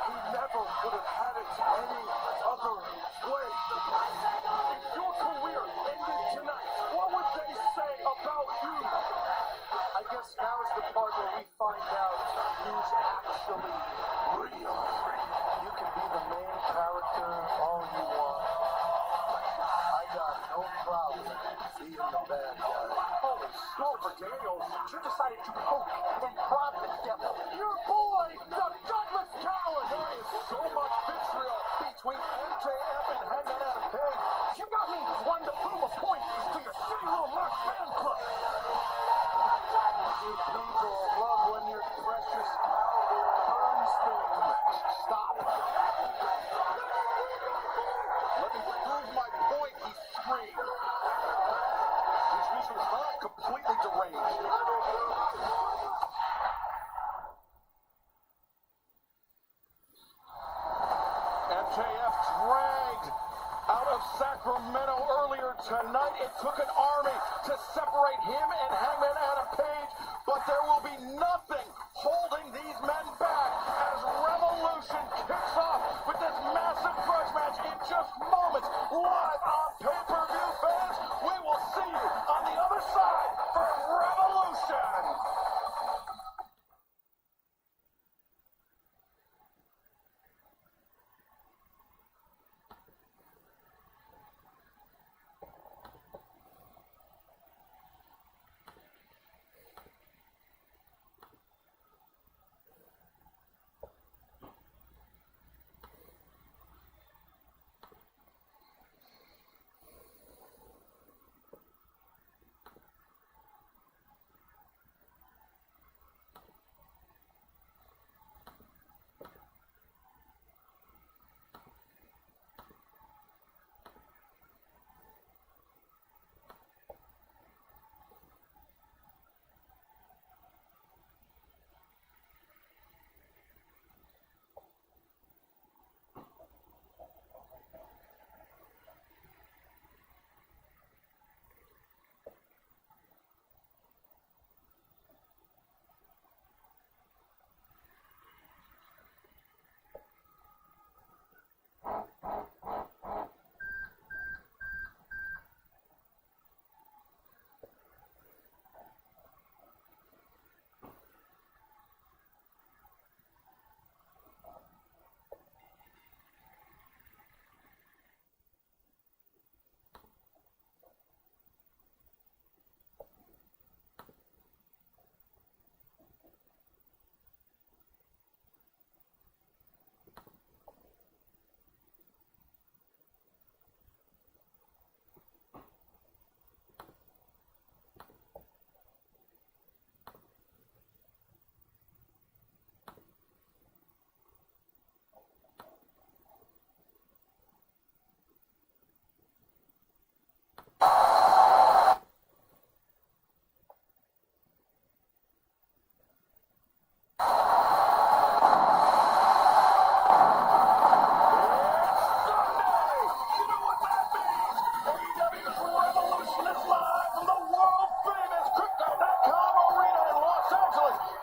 He never would have had it any other way. If your career ended tonight, what would they say about you? I guess now is the part where we find out who's actually real. You can be the main character all you want. I got no problem being the bad guy. Holy smoke, Daniels, you decided to poke and prod the devil. Your boy, the Douglas Coward. There is so much vitriol between MJF and Hangman Adam Page. You got me wanting to prove a point to your shitty little Mark fan club. You people love when your precious cowboy burns things. Stop. Let me prove my point, he screamed. Which means he was not completely deranged. MJF dragged out of Sacramento earlier tonight. It took an army to separate him and Hangman Adam Page, but there will be nothing holding these men back as Revolution kicks off with this massive grudge match in just moments. Live on pay-per-view, fans, we will see you on the other side for Revolution.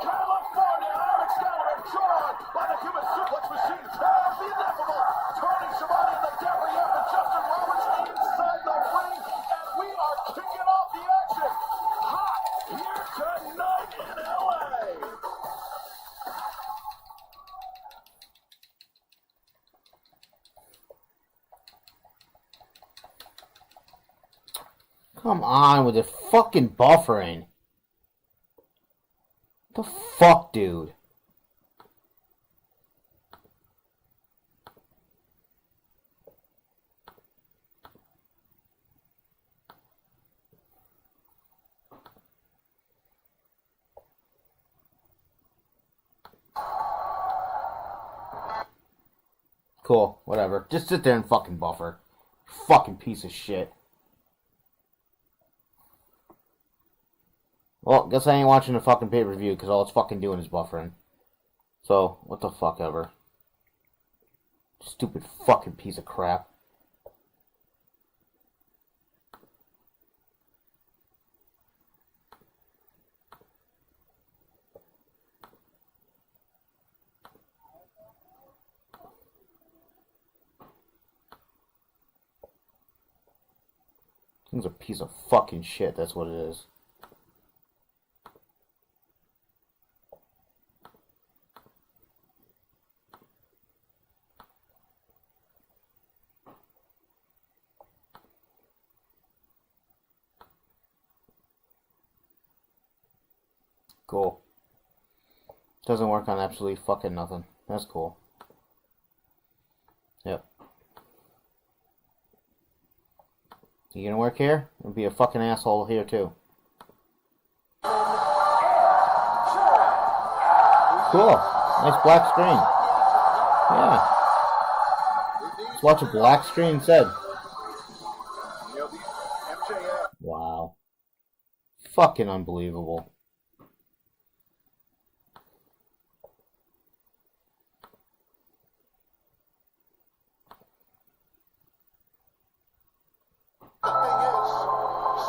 California, Alex Gallagher, drawn by the human suplex machine. Taz, the ineffable. Tony Schiavone and the Dapper Yap and Justin Roberts inside the ring. And we are kicking off the action. Hot here tonight in LA. Come on with the fucking buffering. What the fuck, dude? Cool, whatever. Just sit there and fucking buffer. Fucking piece of shit. Well, guess I ain't watching the fucking pay-per-view because all it's fucking doing is buffering. So, what the fuck ever. Stupid fucking piece of crap. Thing's a piece of fucking shit, that's what it is. Cool. Doesn't work on absolutely fucking nothing. That's cool. Yep. You gonna work here? Or be a fucking asshole here too. Cool. Nice black screen. Yeah. Let's watch a black screen instead. Wow. Fucking unbelievable. The thing is,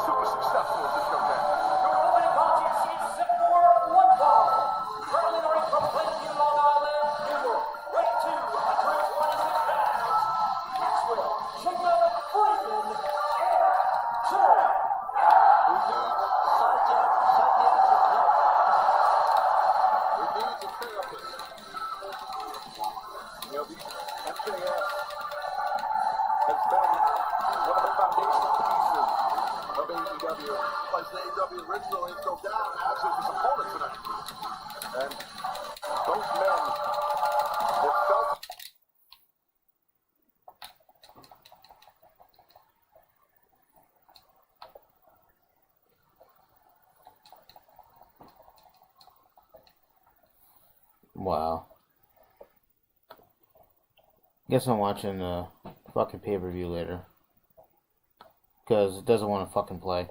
super successful as this young man. Your opening contest is set for one fall. Currently in the ring from Plainview, Long Island, New York. Weight 226 pounds. Maxwell, Jacob Freeman, Air Jordan. Who needs psychiatric help? Who needs a therapist? You know, the MJF has been one of the foundational pieces of AEW. Like the AEW originally go down as his opponent tonight. And those men were felt. Wow. Guess I'm watching the fucking pay-per-view later. Because it doesn't want to fucking play.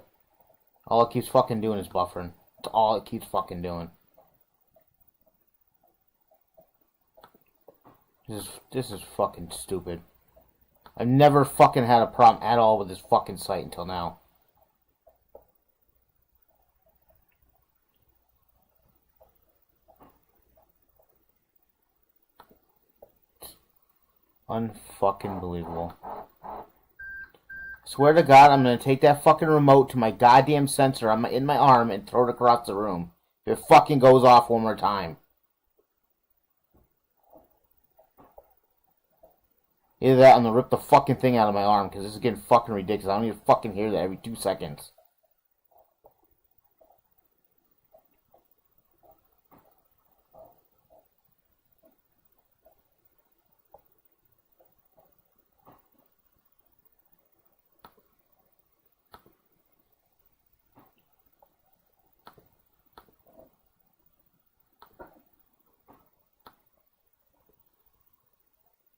All it keeps fucking doing is buffering. That's all it keeps fucking doing. This is fucking stupid. I've never fucking had a problem at all with this fucking site until now. Unfucking believable. Swear to God, I'm gonna take that fucking remote to my goddamn sensor in my arm and throw it across the room. If it fucking goes off one more time. Either that, I'm gonna rip the fucking thing out of my arm because this is getting fucking ridiculous. I don't need to fucking hear that every 2 seconds.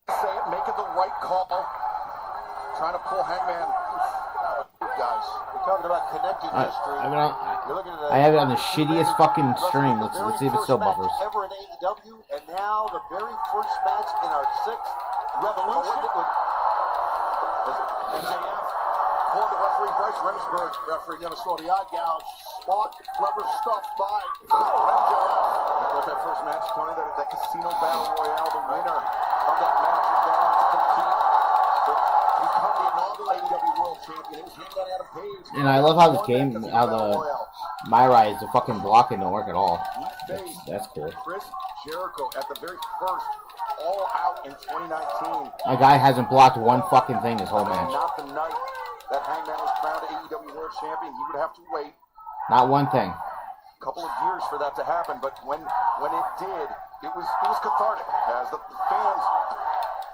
Say it, making the right call. Trying to pull Hangman. Guys, we're talking about connected history. You're looking at I have it on the shittiest fucking stream. Let's see if it still buffers. Ever in AEW, and now the very first match in our 6th Revolution. MJF pulling the referee Bryce Remsburg. Referee never saw the eye gouge. Smart, clever stuff by MJF. With that first match, Tony, that Casino Battle Royale, the winner of that match is going to compete to become the inaugural AEW World Champion. It was Hangman Adam Page. And I love how this game, how the Myra is the fucking blocking don't work at all. That's cool. Chris Jericho at the very first All Out in 2019. A guy hasn't blocked one fucking thing this whole match. Not the night that Hangman was crowned AEW World Champion. He would have to wait Not one thing. a couple of years for that to happen, but when it did, it was cathartic. As the fans,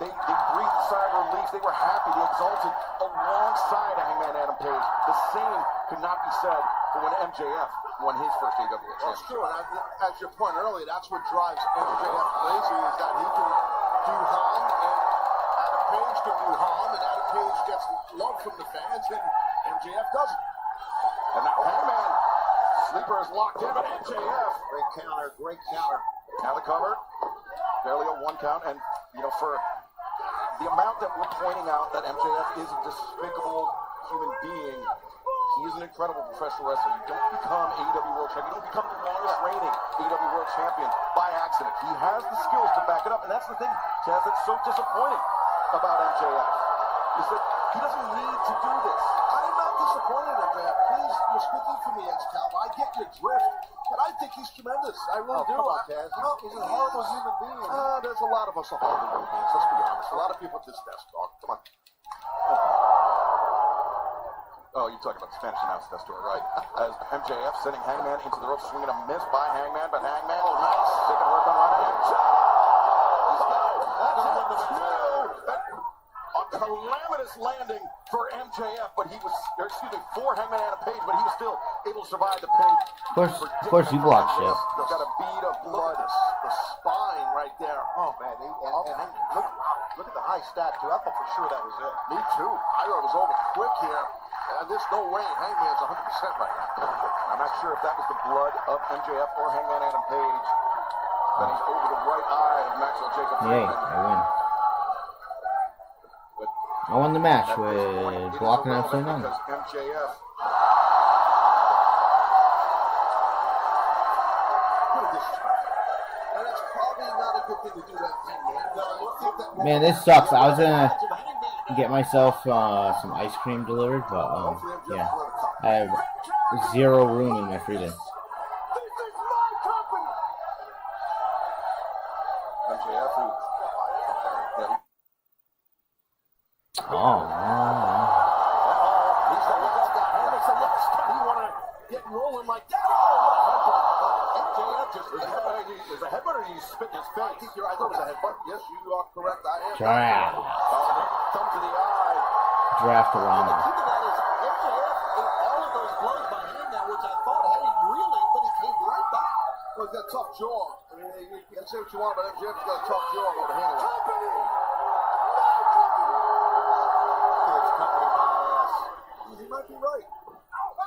they breathed a sigh of relief. They were happy. They exulted alongside Hangman Adam Page. The same could not be said for when MJF won his first AEW World That's Championship. true, and as your point earlier, that's what drives MJF crazy, is that he can do harm, and Adam Page can do harm, and Adam Page gets love from the fans, and MJF doesn't. And now Hangman, sleeper is locked in, but MJF, Great counter, great counter. now the cover, barely a 1 count, and for the amount that we're pointing out that MJF is a despicable human being, he is an incredible professional wrestler. You don't become AEW World Champion. You don't become the longest reigning AEW World Champion by accident. He has the skills to back it up, and that's the thing, Chaz, that's so disappointing about MJF, is that he doesn't need to do this. I'm not disappointed in that. Please, you're speaking for me, Excalibur. I get your drift, but I think he's tremendous. I really do. Come on, Chaz. He's a horrible human being. There's a lot of us are horrible human beings. Let's be honest. A lot of people at this desk talk. Come on. Oh, you're talking about the Spanish announce that story, right? As MJF sending Hangman into the ropes, swinging a miss by Hangman, but Hangman, oh, nice. Taking work on right hand. A calamitous landing for MJF, but he was, for Hangman Adam Page, but he was still able to survive the pain. Of course you block shit. He's got a bead of blood. The spine right there. Oh, man. And look at the high stat, too. I thought for sure that was it. Me too. I thought it was over quick here. And there's no way Hangman's 100% right now. I'm not sure if that was the blood of MJF or Hangman Adam Page, but he's over the right eye of Maxwell Jacob. Yay, I win. I won the match with blocking absolutely none. Because MJF, Pretty disrespectful. And it's probably not a good thing to do that, Hangman. Man, this sucks. I was gonna get myself some ice cream delivered, but yeah, I have 0 room in my freezer. MJF, who, yeah, He's the one that got him. It's the last time he wanted to get rolling like that. MJF just, is a headbutt or you spit in his face? I think you're right. That was a headbutt. Yes, you are correct. I am. Draft. Thumb to the eye. Draft-a-rama. The key to that is MJF ate all of those blows by Hangman, which I thought had him reeling, but he came right back. Well, he's got a tough jaw. I mean, you can say what you want about MJF. He's got a tough jaw over the handle. It's company my ass. He might be right.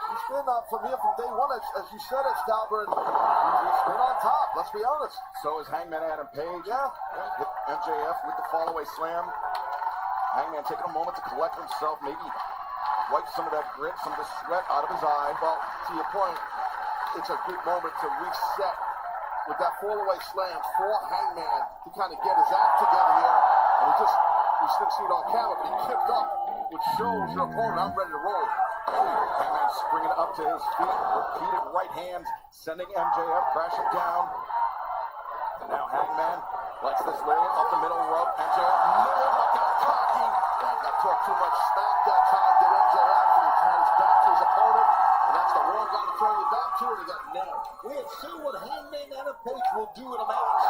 He's been from here from day one, as you said, Excalibur, and he's been on top. Let's be honest. So is Hangman Adam Page. Yeah. With MJF with the fallaway slam. Hangman taking a moment to collect himself, maybe wipe some of that grit, some of the sweat out of his eye. Well, to your point, it's a good moment to reset with that fallaway slam for Hangman to kind of get his act together here. And we still see it on camera, but he kicked up, which shows your opponent, I'm ready to roll. Hangman springing up to his feet, repeated right hands, sending MJF crashing down. And now Hangman likes this way up the middle rope. MJF, cocky. Got talked too much smack that time, did MJF, and he turns back to his opponent. And that's the wrong guy to throw you back to, and he got nailed. We have seen what Hangman Adam Page will do in a match.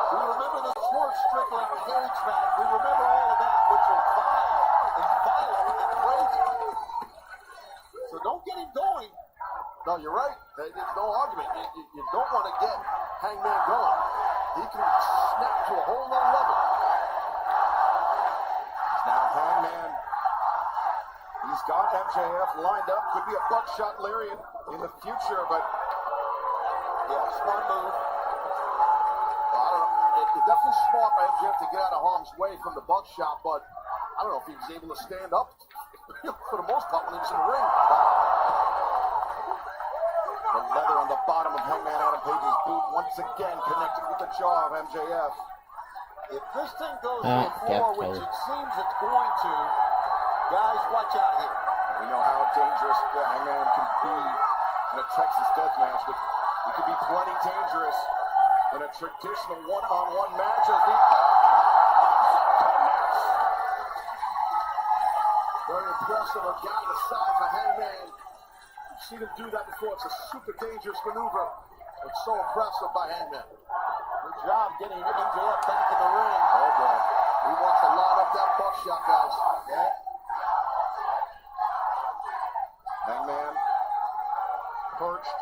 We remember the Swerve Strickland cage match. We remember all of that, which was vile and violent and crazy. So don't get him going. No, you're right. There's no argument. You don't want to get Hangman going. He can snap to a whole nother level. Now Hangman, he's got MJF lined up. Could be a buckshot lariat in the future, but Yeah, smart move. Well, I don't know. It's definitely smart by MJF to get out of harm's way from the buckshot, but I don't know if he was able to stand up for the most part when he was in the ring. on the bottom of Hangman Adam Page's boot, once again connected with the jaw of MJF. If this thing goes to Ah, a get 4, which killed. it seems it's going to, guys, watch out here. We know how dangerous the Hangman can be in a Texas death match, but he could be plenty dangerous in a traditional one-on-one match as the Very impressive. A guy the size of Hangman. You've seen him do that before. It's a super dangerous maneuver. It's so impressive by Hangman. Good job getting MJF back in the ring. Oh, boy. He wants to line up that buckshot, guys. Yeah. Hangman perched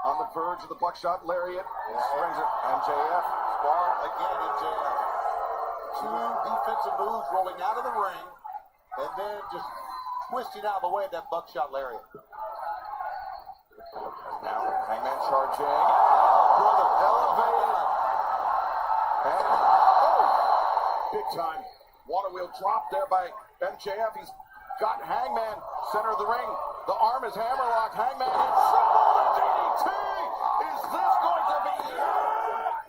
on the verge of the buckshot lariat. And springs it. MJF. Spar again, MJF. 2 defensive moves rolling out of the ring, and then just twisting out of the way of that buckshot lariat. Now Hangman charging. Brother, Elevated. And, oh, big time. Water wheel drop there by MJF. He's got Hangman center of the ring. The arm is hammerlocked. Hangman hits symbol DDT. Is this going to be it?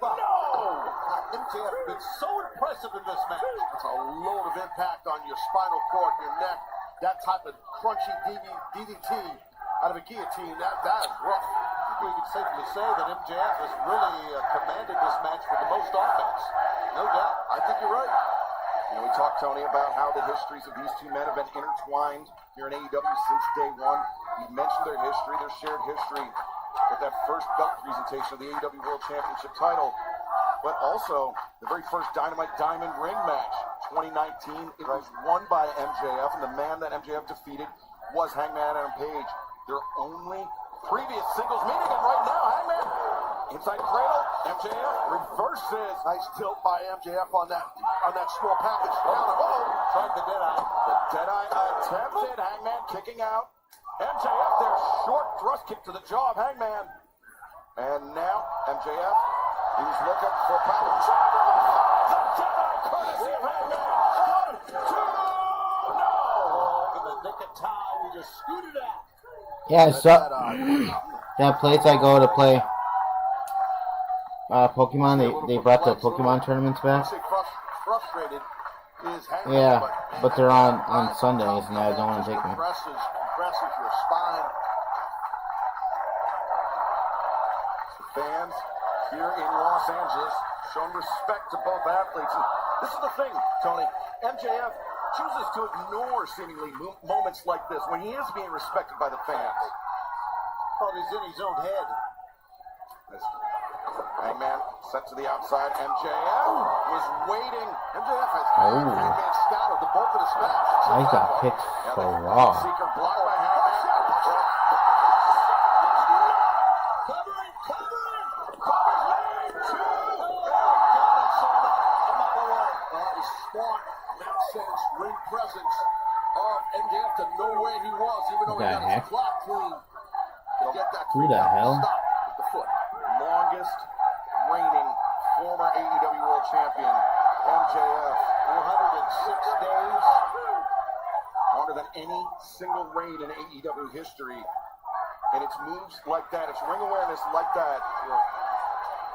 No! MJF has been so impressive in this match. It's a load of impact on your spinal cord, your neck. That type of crunchy DDT out of a guillotine, that is rough. We can safely say that MJF has really commanded this match with the most offense. No doubt. I think you're right. You know, we talked, Tony, about how the histories of these two men have been intertwined here in AEW since day one. You mentioned their history, their shared history with that first belt presentation of the AEW World Championship title, but also the very first Dynamite Diamond ring match, 2019. It was won by MJF, and the man that MJF defeated was Hangman Adam Page. Their only previous singles meeting, and right now, Hangman inside cradle, MJF reverses. Nice tilt by MJF on that small package. Tried the deadeye. The deadeye attempted. Hangman kicking out. MJF there, short thrust kick to the jaw of Hangman. And now MJF, he's looking for power. The deadeye courtesy of Hangman. 1, 2, no! In the nick of time, he just scooted out. Yeah, so that place I go to play Pokemon, they brought the Pokemon tournaments back. Frustrated is Hangman, Yeah, but they're on Sundays, and I don't want to take them. Compresses your spine. Fans here in Los Angeles showing respect to both athletes. And this is the thing, Tony. MJF chooses to ignore seemingly moments like this when he is being respected by the fans. Thought he's in his own head. Hangman set to the outside. MJF was waiting. MJF has Oh. Hangman scattered the bulk of this match. I got picked Yeah, for the Raw. Seeker blocked by Hangman. Covering! That was smart. That sense ring presence of MJF to know where he was, even though he The got his heck? clock clean. To get that Who the hell? stop with the foot. Longest reigning former AEW World Champion, MJF. 406 days. Longer than any single reign in AEW history. And it's moves like that, it's ring awareness like that.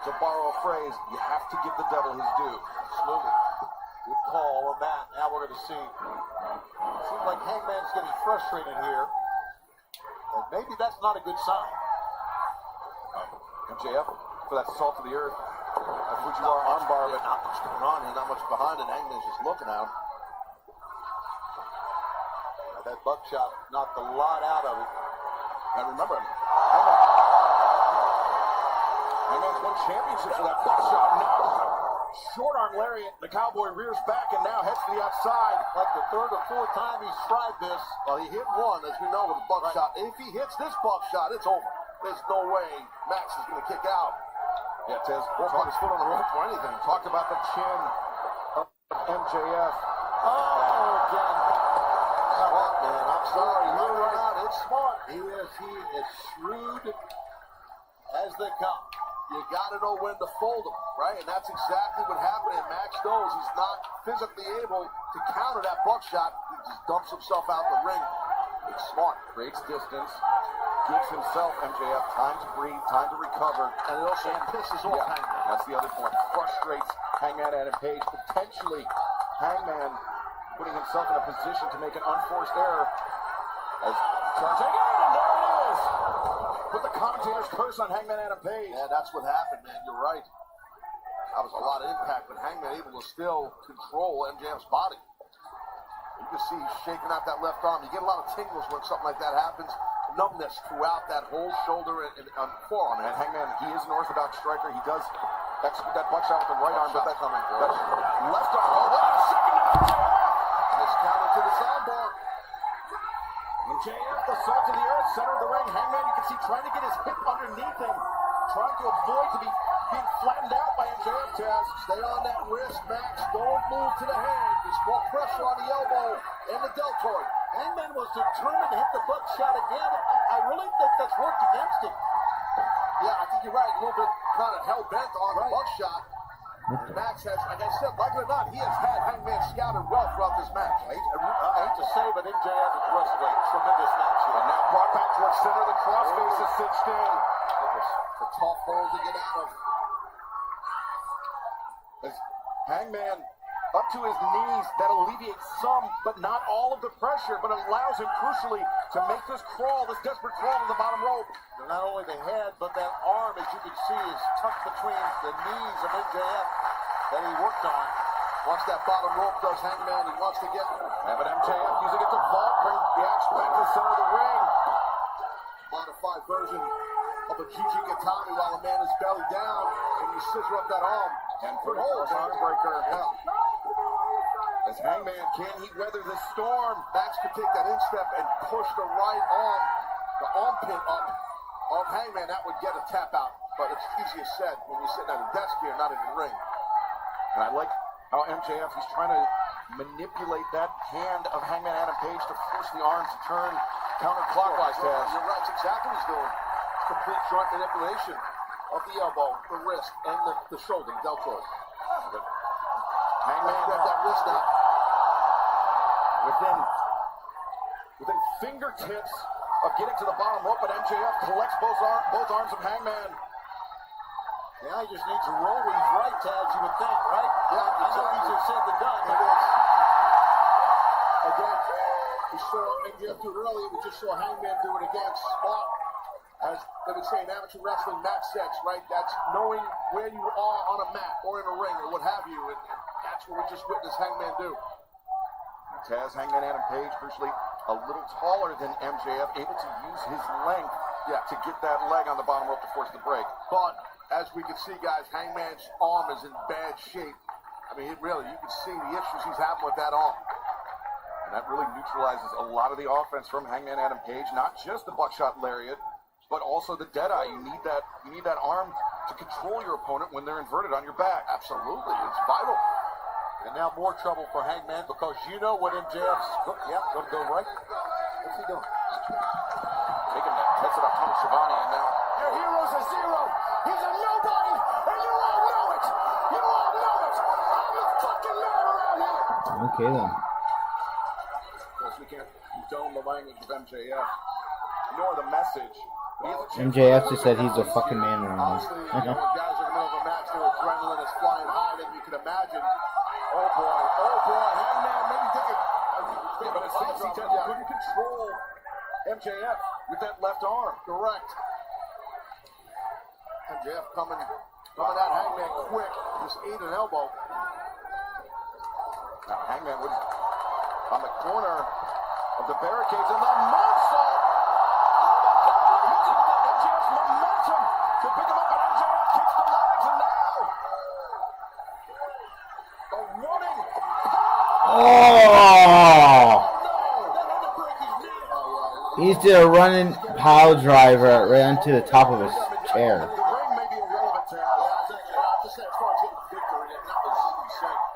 To borrow a phrase, you have to give the devil his due. Absolutely. Good call on that. Now we're going to see. Seems like Hangman's getting frustrated here. And maybe that's not a good sign. MJF for that salt to the earth. That Fujiwara armbar, but Not much going on here, not much behind it. Hangman's just looking at him. Now that buckshot knocked a lot out of it. and remember, Hangman's won championships with that buckshot. Now, short arm lariat. The Cowboy rears back and now heads to the outside. Like the third or fourth time he's tried this. Well, he hit one, as we know, with a buckshot. If he hits this buckshot, it's over. There's no way Max is going to kick out. Yeah, Tez, Won't put his foot on the rope for anything. talk about the chin of MJF. Oh, again. Smart, man. I'm sorry. You're You're right. right. It's smart. He is shrewd as they come. You got to know when to fold him, right? And that's exactly what happened. And Max knows he's not physically able to counter that buckshot. He just dumps himself out the ring. It's smart. Creates distance. gives himself, MJF, time to breathe, time to recover. And it also pisses off Hangman. That's the other point. Frustrates Hangman Adam Page. Potentially, Hangman putting himself in a position to make an unforced error. As charging in, and there it is. Put the commentator's curse on Hangman Adam Page. Yeah, that's what happened, man. You're right. That was a lot of impact, but Hangman able to still control MJF's body. You can see he's shaking out that left arm. You get a lot of tingles when something like that happens. Numbness throughout that whole shoulder and forearm. And Hangman, he is an orthodox striker. He does execute that buckshot with the right arm, but that's coming. Left arm. Oh, what a second to MJF. Nice counter to the soundbar. MJF, the salt of the earth, center of the ring. Hangman, you can see trying to get his hip underneath him, trying to avoid being flattened out by MJF. Taz, Stay on that wrist, Max. Don't move to the hand. There's more pressure on the elbow and the deltoid. Hangman was determined to hit the buckshot again. I really think that's worked against him. Yeah, I think you're right. A little bit kind of hell-bent on the buckshot. Max has, like I said, like it or not, he has had Hangman scouted well throughout this match. I hate to say, but MJF is wrestling a tremendous match here. and now brought back towards center. The crossface is cinched in. It was a tough hole to get out of. As Hangman up to his knees, that alleviates some, but not all of the pressure, but allows him crucially to make this crawl, this desperate crawl to the bottom rope. And not only the head, but that arm, as you can see, is tucked between the knees of MJF that he worked on. Once that bottom rope does Hangman, he wants to get. Yeah, but MJF using it to vault, bring the action back to the center of the ring. Modified version of a Gigi Gatami while a man is belly down and you scissor up that arm. And for arm breaker. Yeah. As Hangman, can he weather the storm? Max could take that instep and push the right arm, the armpit up of Hangman. That would get a tap out. But it's easier said when you're sitting at a desk here, not in the ring. And I like how MJF is trying to manipulate that hand of Hangman Adam Page to force the arm to turn counterclockwise. You're right. That's exactly what he's doing. It's complete joint manipulation of the elbow, the wrist, and the shoulder, the deltoid. Hangman Grab that wrist now. within fingertips of getting to the bottom rope, but MJF collects both arms of Hangman. Now he just needs to roll with his right, Taz, you would think, right? Yeah, I know easier said than done. It is. Again, we saw MJF do it earlier. We just saw Hangman do it again. Smart. As they would say in amateur wrestling, match sense, right? That's knowing where you are on a mat or in a ring or what have you. And that's what we just witnessed Hangman do. Taz, Hangman Adam Page, crucially a little taller than MJF, able to use his length to get that leg on the bottom rope to force the break. But as we can see, guys, Hangman's arm is in bad shape. I mean, you can see the issues he's having with that arm. And that really neutralizes a lot of the offense from Hangman Adam Page, not just the buckshot lariat, but also the deadeye. You need that arm to control your opponent when they're inverted on your back. Absolutely, it's vital. And now more trouble for Hangman because you know what MJF's going to go right. What's he doing? Taking that heads it up Tony Schiavone, and now Your hero's a zero. He's a nobody, and you all know it. You all know it. I'm the fucking man around here. Okay then. of course we can't condone the language of MJF, nor the message. MJF just said he's a fucking man around Honestly, when guys are in the middle of a match, their adrenaline is flying higher than you can imagine. Oh boy, Hangman maybe taking. Yeah, but it seems he couldn't control MJF with that left arm. Correct. MJF coming at Hangman quick. Just ate an elbow. Now Hangman was on the corner of the barricades, and the moonsault. Using MJF's momentum to pick him up, and MJF kicks the legs, and now a running. Oh! He's did a running pile driver right onto the top of his chair. The ring may be irrelevant to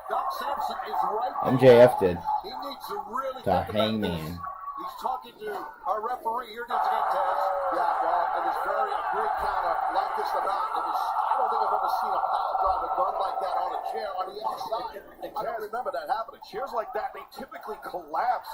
Doc Sampson is right. MJF did. He needs to really The think about Hangman. this. He's talking to our referee. Here goes again, Taz. Yeah, well, it was a great counter, like this or not. I don't think I've ever seen a pile driver done like that on a chair on the outside. I don't remember that happening. chairs like that, they typically collapse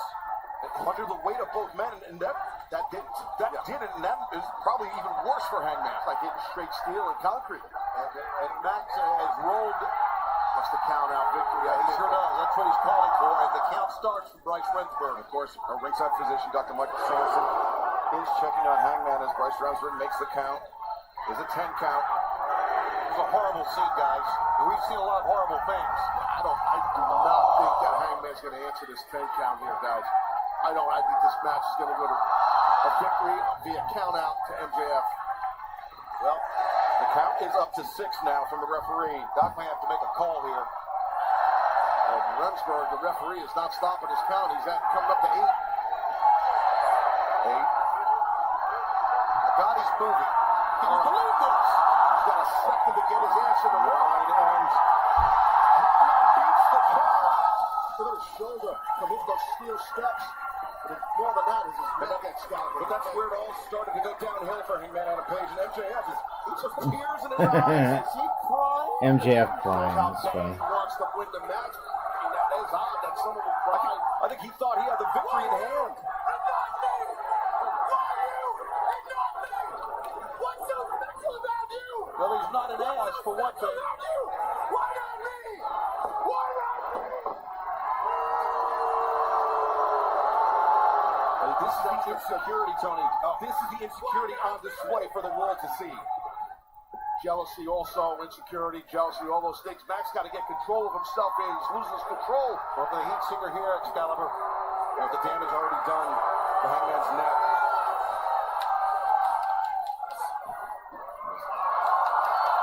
under the weight of both men, and that That did it, and that is probably even worse for Hangman. It's like hitting straight steel and concrete. And Max has rolled. That's the count out victory. Yeah, he sure does. That's what he's calling for. And the count starts from Bryce Remsburg. Of course, our ringside physician, Dr. Michael Sanderson, is checking on Hangman as Bryce Remsburg makes the count. There's a 10 count. It was a horrible scene, guys. And we've seen a lot of horrible things. I do not think that Hangman's going to answer this 10 count here, guys. I think this match is going to go to a victory via count out to MJF. Well, the count is up to 6 now from the referee. Doc may have to make a call here. And Remsburg, the referee, is not stopping his count. He's coming up to 8. 8. My God, he's moving. Can you believe this? He's got a second to get his ass in the ring. And Hangman beats the count. Look at his shoulder from those steel steps. But more than that is his neck Excalibur. But that's where it all started to go downhill for Hangman Adam Page. And MJF is just tears in his eyes. Is he crying? MJF crying. How That's bad funny. he wants to win the match. I mean, that is odd that someone would cry. I think he thought he had the victory in hand. What's so special about you? Well, he's not an ass for one thing. Why not me? Why not me? This is the insecurity, Tony. This is the insecurity on display for the world to see. Jealousy also, insecurity, jealousy, all those things. Max got to get control of himself here. He's losing his control. Well, the heat singer here, Excalibur. The damage already done to Hangman's neck.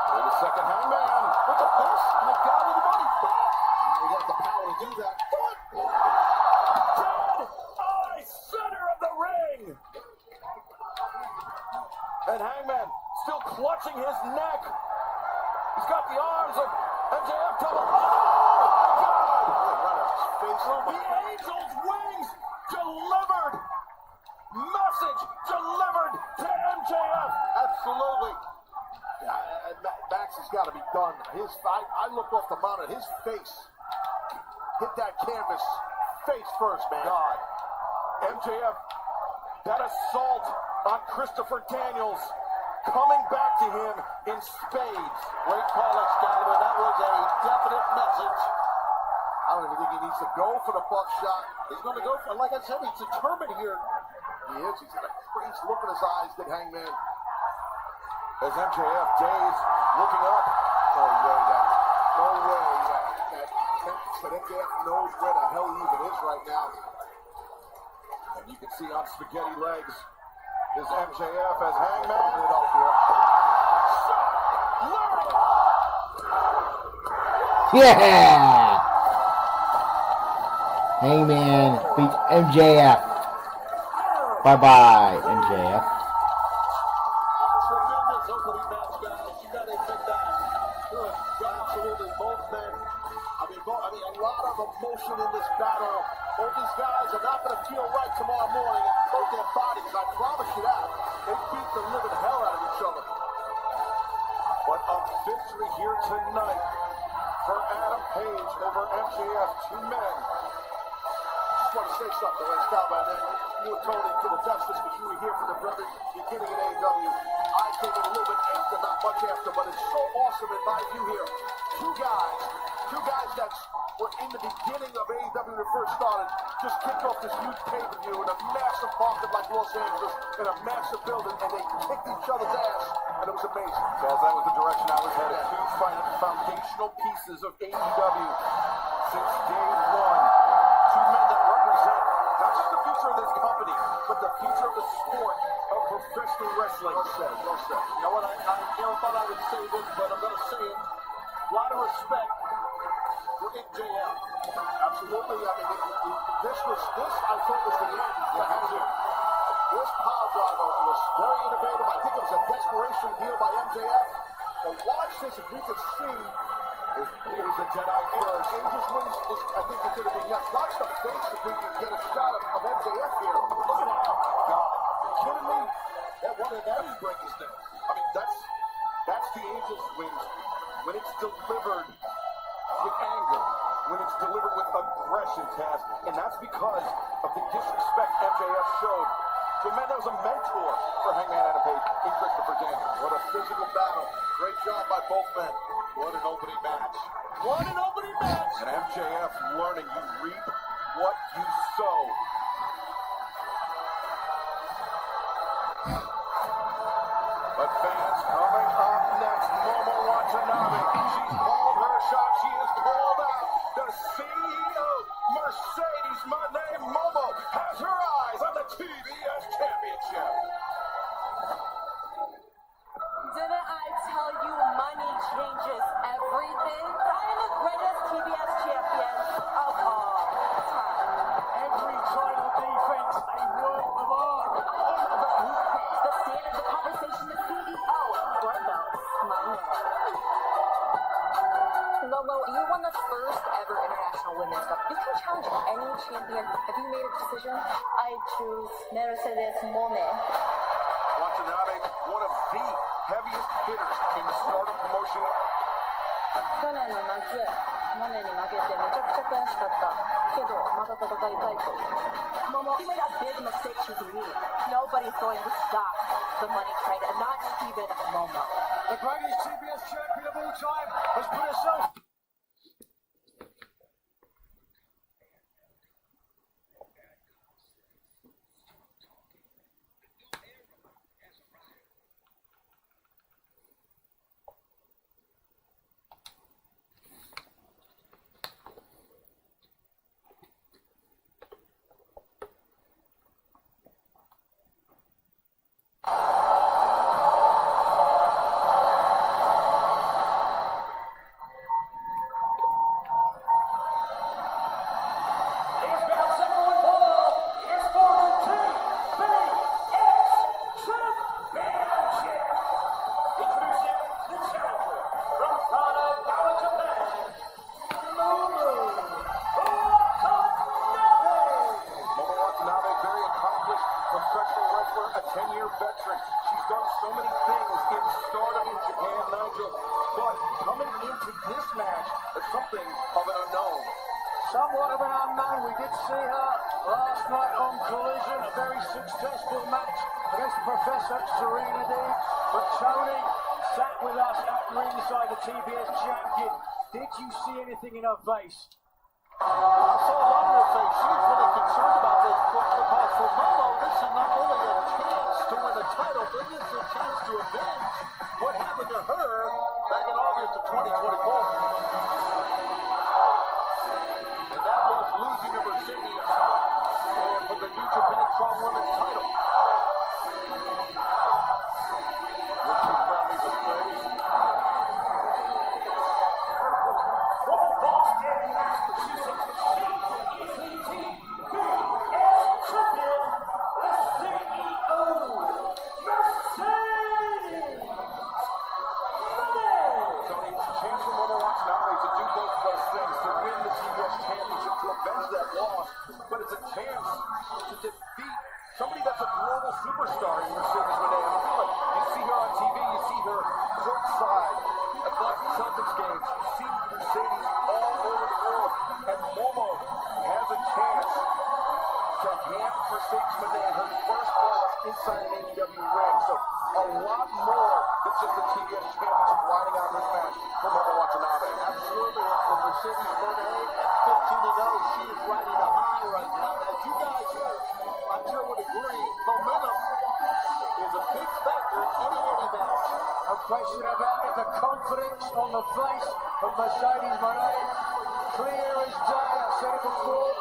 Wait a second, Hangman. What the fuck? My God, with the money. He got the power to do that. Center of the ring. And Hangman still clutching his neck. He's got the arms of MJF double. Oh, my God. The Angel's wings delivered. Message delivered to MJF. Absolutely. Max has got to be done. I looked off the monitor. His face hit that canvas face first, man. God. MJF, that assault on Christopher Daniels coming back to him in spades. Great call, Excalibur. That was a definite message. I don't even think he needs to go for the buckshot. He's going to go for it. Like I said, he's determined here. He is. He's got a crazy look in his eyes, that Hangman. As MJF dazed, looking up. No way that MJF knows where the hell he even is right now. And you can see on spaghetti legs is MJF as Hangman. It up here. Yeah! Hangman beats MJF. Bye-bye, MJF. Tremendous opening match, guys. You got to admit that. Good. Absolutely, both men. I mean, a lot of emotion in this battle. Both these guys are not going to feel right tomorrow morning in both their bodies. I promise you that. They beat the living hell out of each other. But a victory here tonight for Adam Page over MJF. 2 men. Just want to say something, Excalibur. You and Tony could attest this because you were here from the very beginning at AEW. I came in a little bit after, not much after, but it's so awesome in my view here. Two guys that were in the beginning of AEW when it first started, just kicked off this huge pay-per-view in a massive market like Los Angeles, in a massive building, and they kicked each other's ass, and it was amazing. Because that was the direction I was headed. 2 foundational pieces of AEW since day 1. 2 men that represent not just the future of this company, but the future of the sport of professional wrestling. Well said, well said. You know what? I never thought I would say this, but I'm going to say it. A lot of respect for MJF. Absolutely. I mean, this I thought was the end. This power driver was very innovative. I think it was a desperation deal by MJF. But watch this, if we could see, It was a Jedi first. Angels wins, I think it could have been yes. Watch the face if we can get a shot of MJF here. Oh, God. You kidding me? That one of that is break his neck. I mean, that's the Angels wins when it's delivered with anger, when it's delivered with aggression, Taz. And that's because of the disrespect MJF showed So Mendo's a mentor for Hangman Adam Page and Christopher Daniels. What a physical battle. Great job by both men. What an opening match. What an opening match. And MJF learning you reap what you sow. But fans coming up next, Momo Watanabe. She's called her shot. She is called out. The CEO, Mercedes Moné Momo, has her eyes on the TBS Championship. Didn't I tell you money changes everything? I am the greatest TBS champion of all time. Every title defense, a work of art. I am the blueprint, the standard, the conversation, the CEO. Doorbells, my man. Momo, you won the first ever International Women's Cup. You can challenge any champion. Have you made a decision? I choose Mercedes Moné. Watanabe, one of the heaviest hitters in the Stardom promotion. 去年の夏、モネに負けてめちゃくちゃ悔しかったけどまた戦いたいと。Momo, you made a big mistake choosing me. Nobody's going to stop the money train, and not even Momo. The greatest TBS champion of all time has put herself. Professional wrestler, a 10-year veteran. She's done so many things in Stardom in Japan, Nigel. But coming into this match, it's something of an unknown. Somewhat of an unknown. We did see her last night on Collision, a very successful match against Professor Serena Deeb. But Tony sat with us at ringside, the TBS champion. Did you see anything in her face? I saw a lot of her face. She's really concerned about this because for Momo, this is not only a chance to win a title, but this is a chance to avenge what happened to her back in August of 2024. And that was losing to Mercedes for the New Japan Strong Women's title. Which is probably the place. But it's a chance to defeat somebody that's a global superstar in Mercedes Moné. You see her on TV, you see her courtside at Boston Celtics games, you see Mercedes all over the world, and Momo has a chance to hand Mercedes Moné her first loss inside an AEW ring. So a lot more than just the TBS Championship riding out this match for Momo Watanabe. Absolutely, for Mercedes Moné at 15-0, she is riding a high right now. As you guys, I'm sure would agree, momentum is a big factor in any match. No question about it. The confidence on the face of Mercedes Moné, clear as day. I said it before.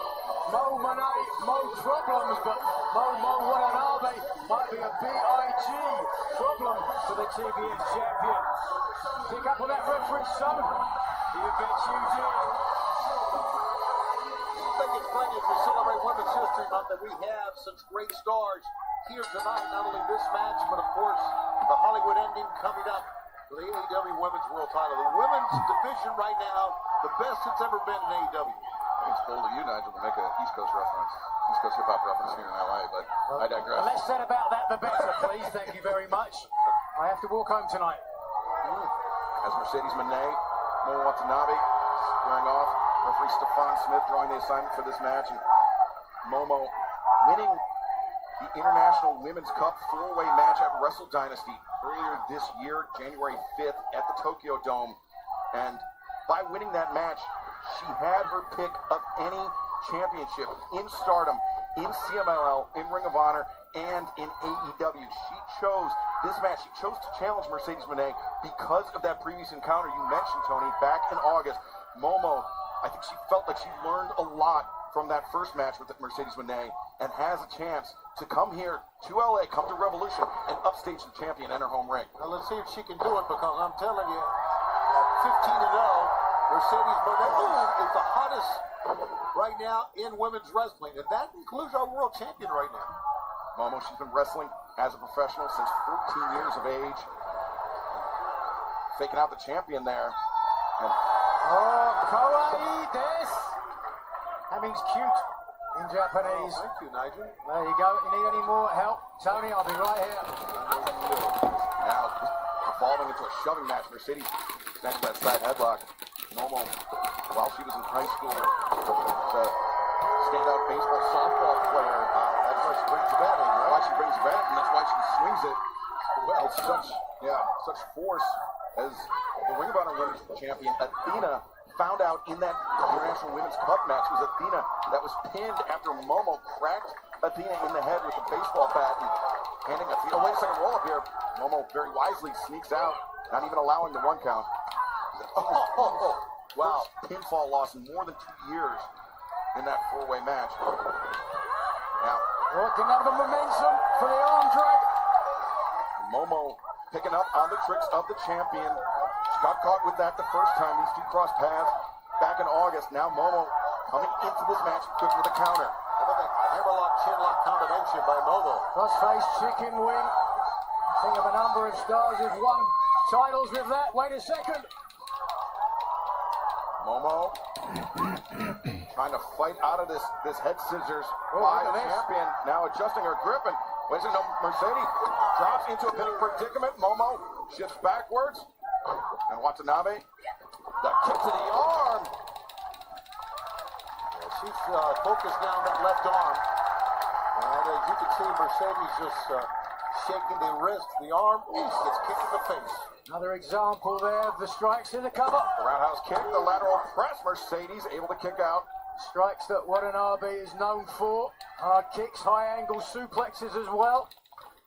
Mo Moné, Mo problems, but Mo Watanabe might be a big problem for the TBS champion. Pick up on that reference, son. You bet you did. I think it's great as we celebrate Women's History Month that we have such great stars here tonight. Not only this match, but of course the Hollywood ending coming up for the AEW Women's World Title. The women's division right now, the best it's ever been in AEW. It's bold of you, Nigel, to make an East Coast reference, East Coast hip-hop reference here in LA, but I digress. The less said about that, the better, please. Thank you very much. I have to walk home tonight. As Mercedes Moné, Mo Watanabe squaring off. Referee Stefan Smith drawing the assignment for this match. And Momo winning the International Women's Cup 4-way match at Wrestle Dynasty earlier this year, January 5th at the Tokyo Dome. And by winning that match, she had her pick of any championship in Stardom, in CMLL, in Ring of Honor, and in AEW. She chose this match. She chose to challenge Mercedes Moné because of that previous encounter you mentioned, Tony, back in August. Momo, I think she felt like she learned a lot from that first match with Mercedes Moné and has a chance to come here to LA, come to Revolution, and upstage the champion in her home ring. Now let's see if she can do it, because I'm telling you, at 15-0, Mercedes Moné is the hottest right now in women's wrestling, and that includes our world champion right now. Momo, she's been wrestling as a professional since 14 years of age. Faking out the champion there. And kawaii desu. That means cute in Japanese. Oh, thank you, Nigel. There you go. You need any more help? Tony, I'll be right here. now evolving into a shoving match. Mercedes next to that side headlock. Momo, while she was in high school, was a standout baseball softball player. That's why she brings the bat in, right? Why she brings the bat, and that's why she swings it with such force. As the Ring of Honor Women's Champion, Athena found out in that International Women's Cup match. It was Athena that was pinned after Momo cracked Athena in the head with a baseball bat and handing Athena, wait a second, roll up here. Momo very wisely sneaks out, not even allowing the 1 count. Wow, pinfall loss in more than 2 years in that 4-way match. Now, working out the momentum for the arm drag. Momo picking up on the tricks of the champion. She got caught with that the first time. These two crossed paths back in August. Now Momo coming into this match quick with a counter. How about that hammerlock, chinlock combination by Momo? Crossface chicken wing. Think of a number of stars who've won titles with that. Wait a second. Momo trying to fight out of this head scissors by the champion. Now adjusting her grip, and wait a second, Mercedes drops into a pinning predicament. Momo shifts backwards, and Watanabe, the kick to the arm. Yeah, she's focused now on that left arm, and as you can see, Mercedes just shaking the wrist. The arm gets kicked in the face. Another example there of the strikes in the cover. The roundhouse kick, the lateral press. Mercedes able to kick out. Strikes that Watanabe is known for. Hard kicks, high angle suplexes as well.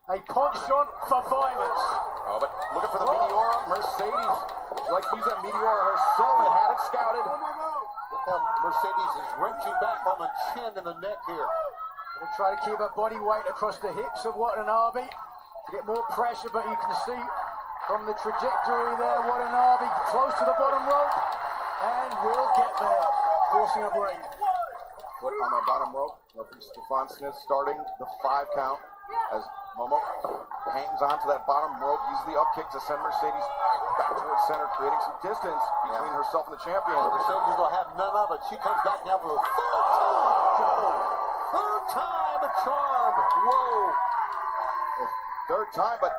A penchant for violence. Oh, but looking for the Meteora. Mercedes, she likes to use that Meteora herself and had it scouted. Look how Mercedes is wrenching back on the chin and the neck here. Gonna try to keep her body weight across the hips of Watanabe to get more pressure, but you can see from the trajectory there, Watanabe close to the bottom rope, and will get there, forcing a break. Foot on the bottom rope. Referee Stefan Smith starting the 5 count as Momo hangs on to that bottom rope, uses the up kick to send Mercedes back towards center, creating some distance between herself and the champion. Mercedes will have none of it. She comes back now for the third time a charm. Whoa. Third time, but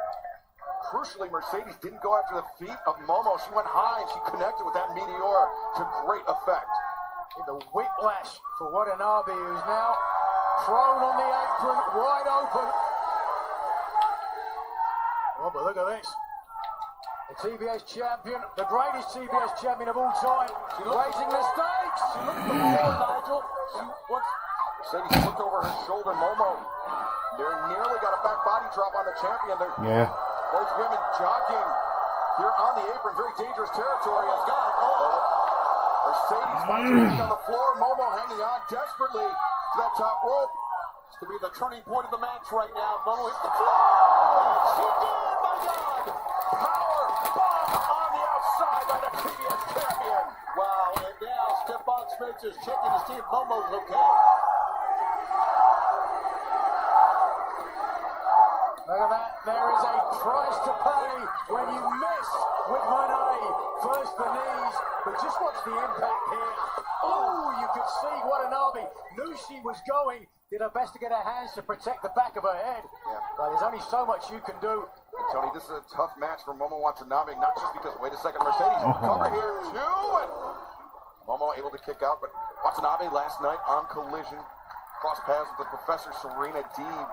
crucially, Mercedes didn't go after the feet of Momo. She went high and she connected with that Meteor to great effect. In the whiplash for Watanabe, who's now prone on the apron, wide open. Oh, but look at this. The TBS champion, the greatest TBS champion of all time, raising the stakes. She looked at the floor, Nigel. Mercedes looked over her shoulder. Momo nearly got a back body drop on the champion. Yeah. Both women jogging here on the apron. Very dangerous territory. Has got Mercedes finds on the floor. Momo hanging on desperately to that top rope. This could be the turning point of the match right now. Momo hits the floor. She did, my God. Power bomb on the outside by the TBS champion. Wow, and now Stefan Smith is checking to see if Momo's okay. Look at that. There is a price to pay when you miss with Monet. First the knees, but just watch the impact here. Oh, you could see Watanabe knew she was going. Did her best to get her hands to protect the back of her head. Yeah. But there's only so much you can do. And Tony, this is a tough match for Momo Watanabe, not just because, wait a second, Mercedes cover here too. And Momo able to kick out, but Watanabe last night on Collision crossed paths with the Professor Serena Deeb.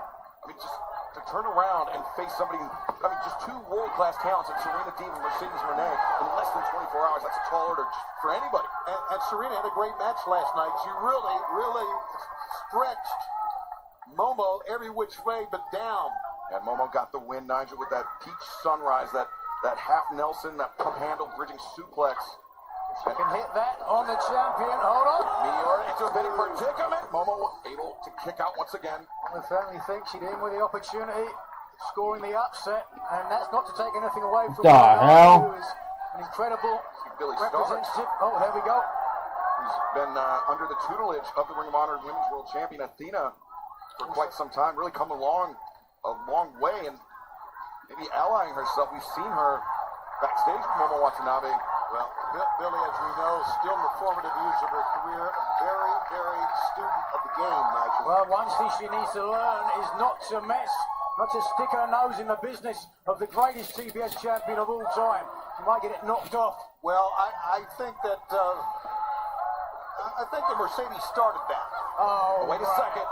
I mean, just to turn around and face somebody, I mean, just two world-class talents in Serena Deeb and Mercedes Moné in less than 24 hours. That's a tall order for anybody. And Serena had a great match last night. She really, really stretched Momo every which way but down. And Momo got the win, Nigel, with that peach sunrise, that half Nelson, that pump handle bridging suplex. She can hit that on the champion. Hold on. Meteor into a bidding predicament. Momo able to kick out once again. I certainly think she'd in with the opportunity, scoring the upset, and that's not to take anything away from The hell? who is an incredible Billy Stark. representative. Oh, there we go. He's been under the tutelage of the Ring of Honor Women's World Champion Athena for quite some time. Really come along a long way and maybe allying herself. We've seen her backstage with Momo Watanabe. Well, Billy, as we know, still in the formative years of her career, a very, very student of the game, Nigel. Well, one thing she needs to learn is not to mess, not to stick her nose in the business of the greatest TBS champion of all time. She might get it knocked off. Well, I think that Mercedes started that. Oh, Wait a second.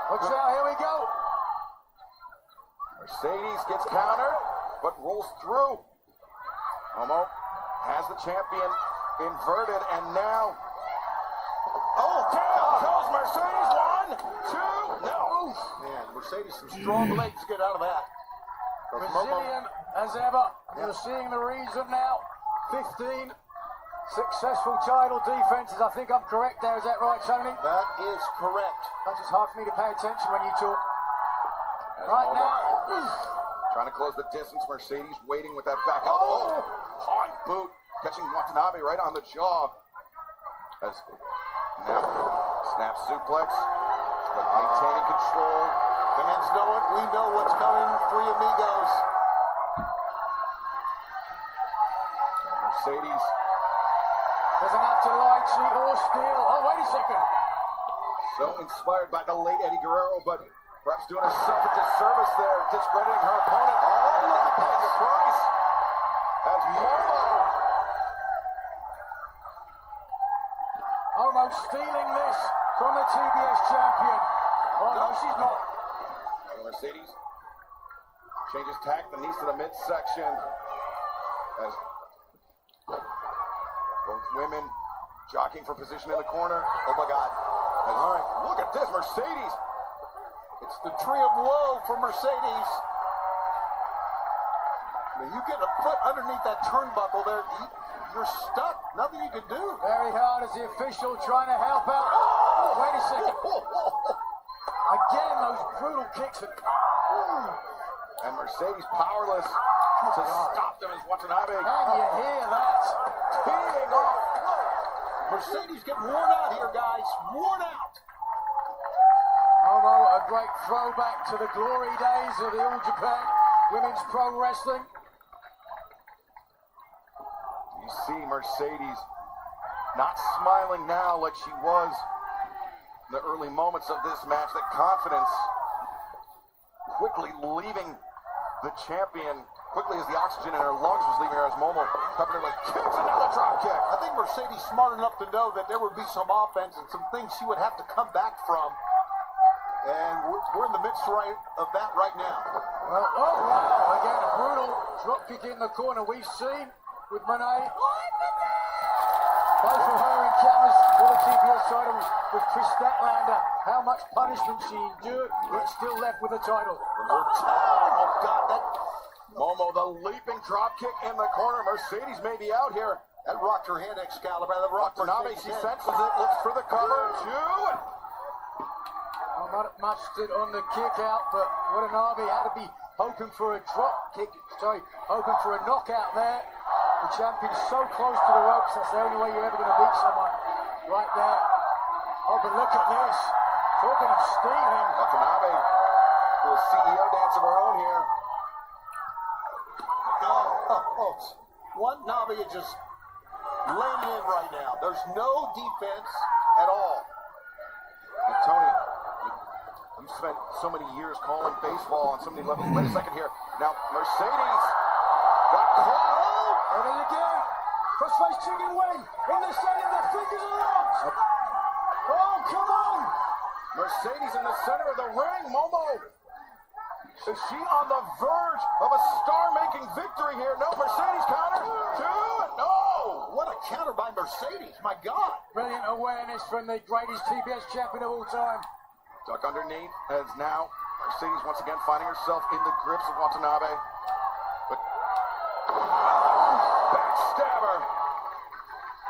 Watch out, here we go. Mercedes gets countered, but rolls through. Momo has the champion inverted, and now... Oh, down goes Mercedes. 1, 2, no. Man, Mercedes, some strong legs to get out of that. Brazilian as ever. You're seeing the reason now. 15 successful title defenses. I think I'm correct there. Is that right, Tony? That is correct. That's just hard for me to pay attention when you talk. And Right Momo now. trying to close the distance. Mercedes waiting with that back elbow. Oh, hard boot. Catching Watanabe right on the jaw. As now, snap suplex. But maintaining control. Fans know it. We know what's coming. Three amigos. Mercedes. Doesn't have to lie, cheat, or steal. Oh, wait a second. So inspired by the late Eddie Guerrero, but perhaps doing herself a disservice there, discrediting her opponent. Oh, look at paying the price. As Momo stealing this from the TBS champion. Oh, no, she's not. Mercedes changes tack, the knees to the midsection. As both women jockeying for position in the corner. Oh my God. All right, look at this, Mercedes. It's the tree of woe for Mercedes. I mean, you get a foot underneath that turnbuckle there, you're stuck. Nothing you can do. Very hard as the official trying to help out. Oh, wait a second. Again, those brutal kicks. And Mercedes powerless to stop them as Watanabe. Can you hear that? Teeing off. Mercedes getting worn out here, guys. Worn out. Momo, a great throwback to the glory days of the All Japan Women's Pro Wrestling. You see Mercedes not smiling now like she was in the early moments of this match. That confidence quickly leaving the champion, quickly as the oxygen in her lungs was leaving her, as Momo covered her with kicks and now the drop kick. I think Mercedes smart enough to know that there would be some offense and some things she would have to come back from. And we're in the midst of that right now. Well, oh wow, again a brutal drop kick in the corner we've seen with Moné. Both of her encounters for the TBS title with Chris Statlander. How much punishment she endured, but still left with the title. Oh God, that Momo, the leaping drop kick in the corner. Mercedes may be out here. that rocked her head, Excalibur. That rocked her Watanabe, face she head. senses it, looks for the cover. Two. Not much did on the kick out, but Watanabe had to be hoping for a drop kick. Sorry, hoping for a knockout there. The champion's so close to the ropes, that's the only way you're ever going to beat someone. Right there. Oh, but look at this. Talking of stealing. Watanabe, little CEO dance of her own here. Watanabe is just laying in right now. There's no defense at all. And Tony, you spent so many years calling baseball on so many levels. Wait a second here. Now, Mercedes got caught. And then again. Crossface chicken wing. In the center, the fingers are locked. Oh, come on. Mercedes in the center of the ring. Momo. Is she on the verge of a star-making victory here? No, Mercedes counter. 2. No. What a counter by Mercedes. My God. Brilliant awareness from the greatest TBS champion of all time. Duck underneath as now Mercedes once again finding herself in the grips of Watanabe. But backstabber.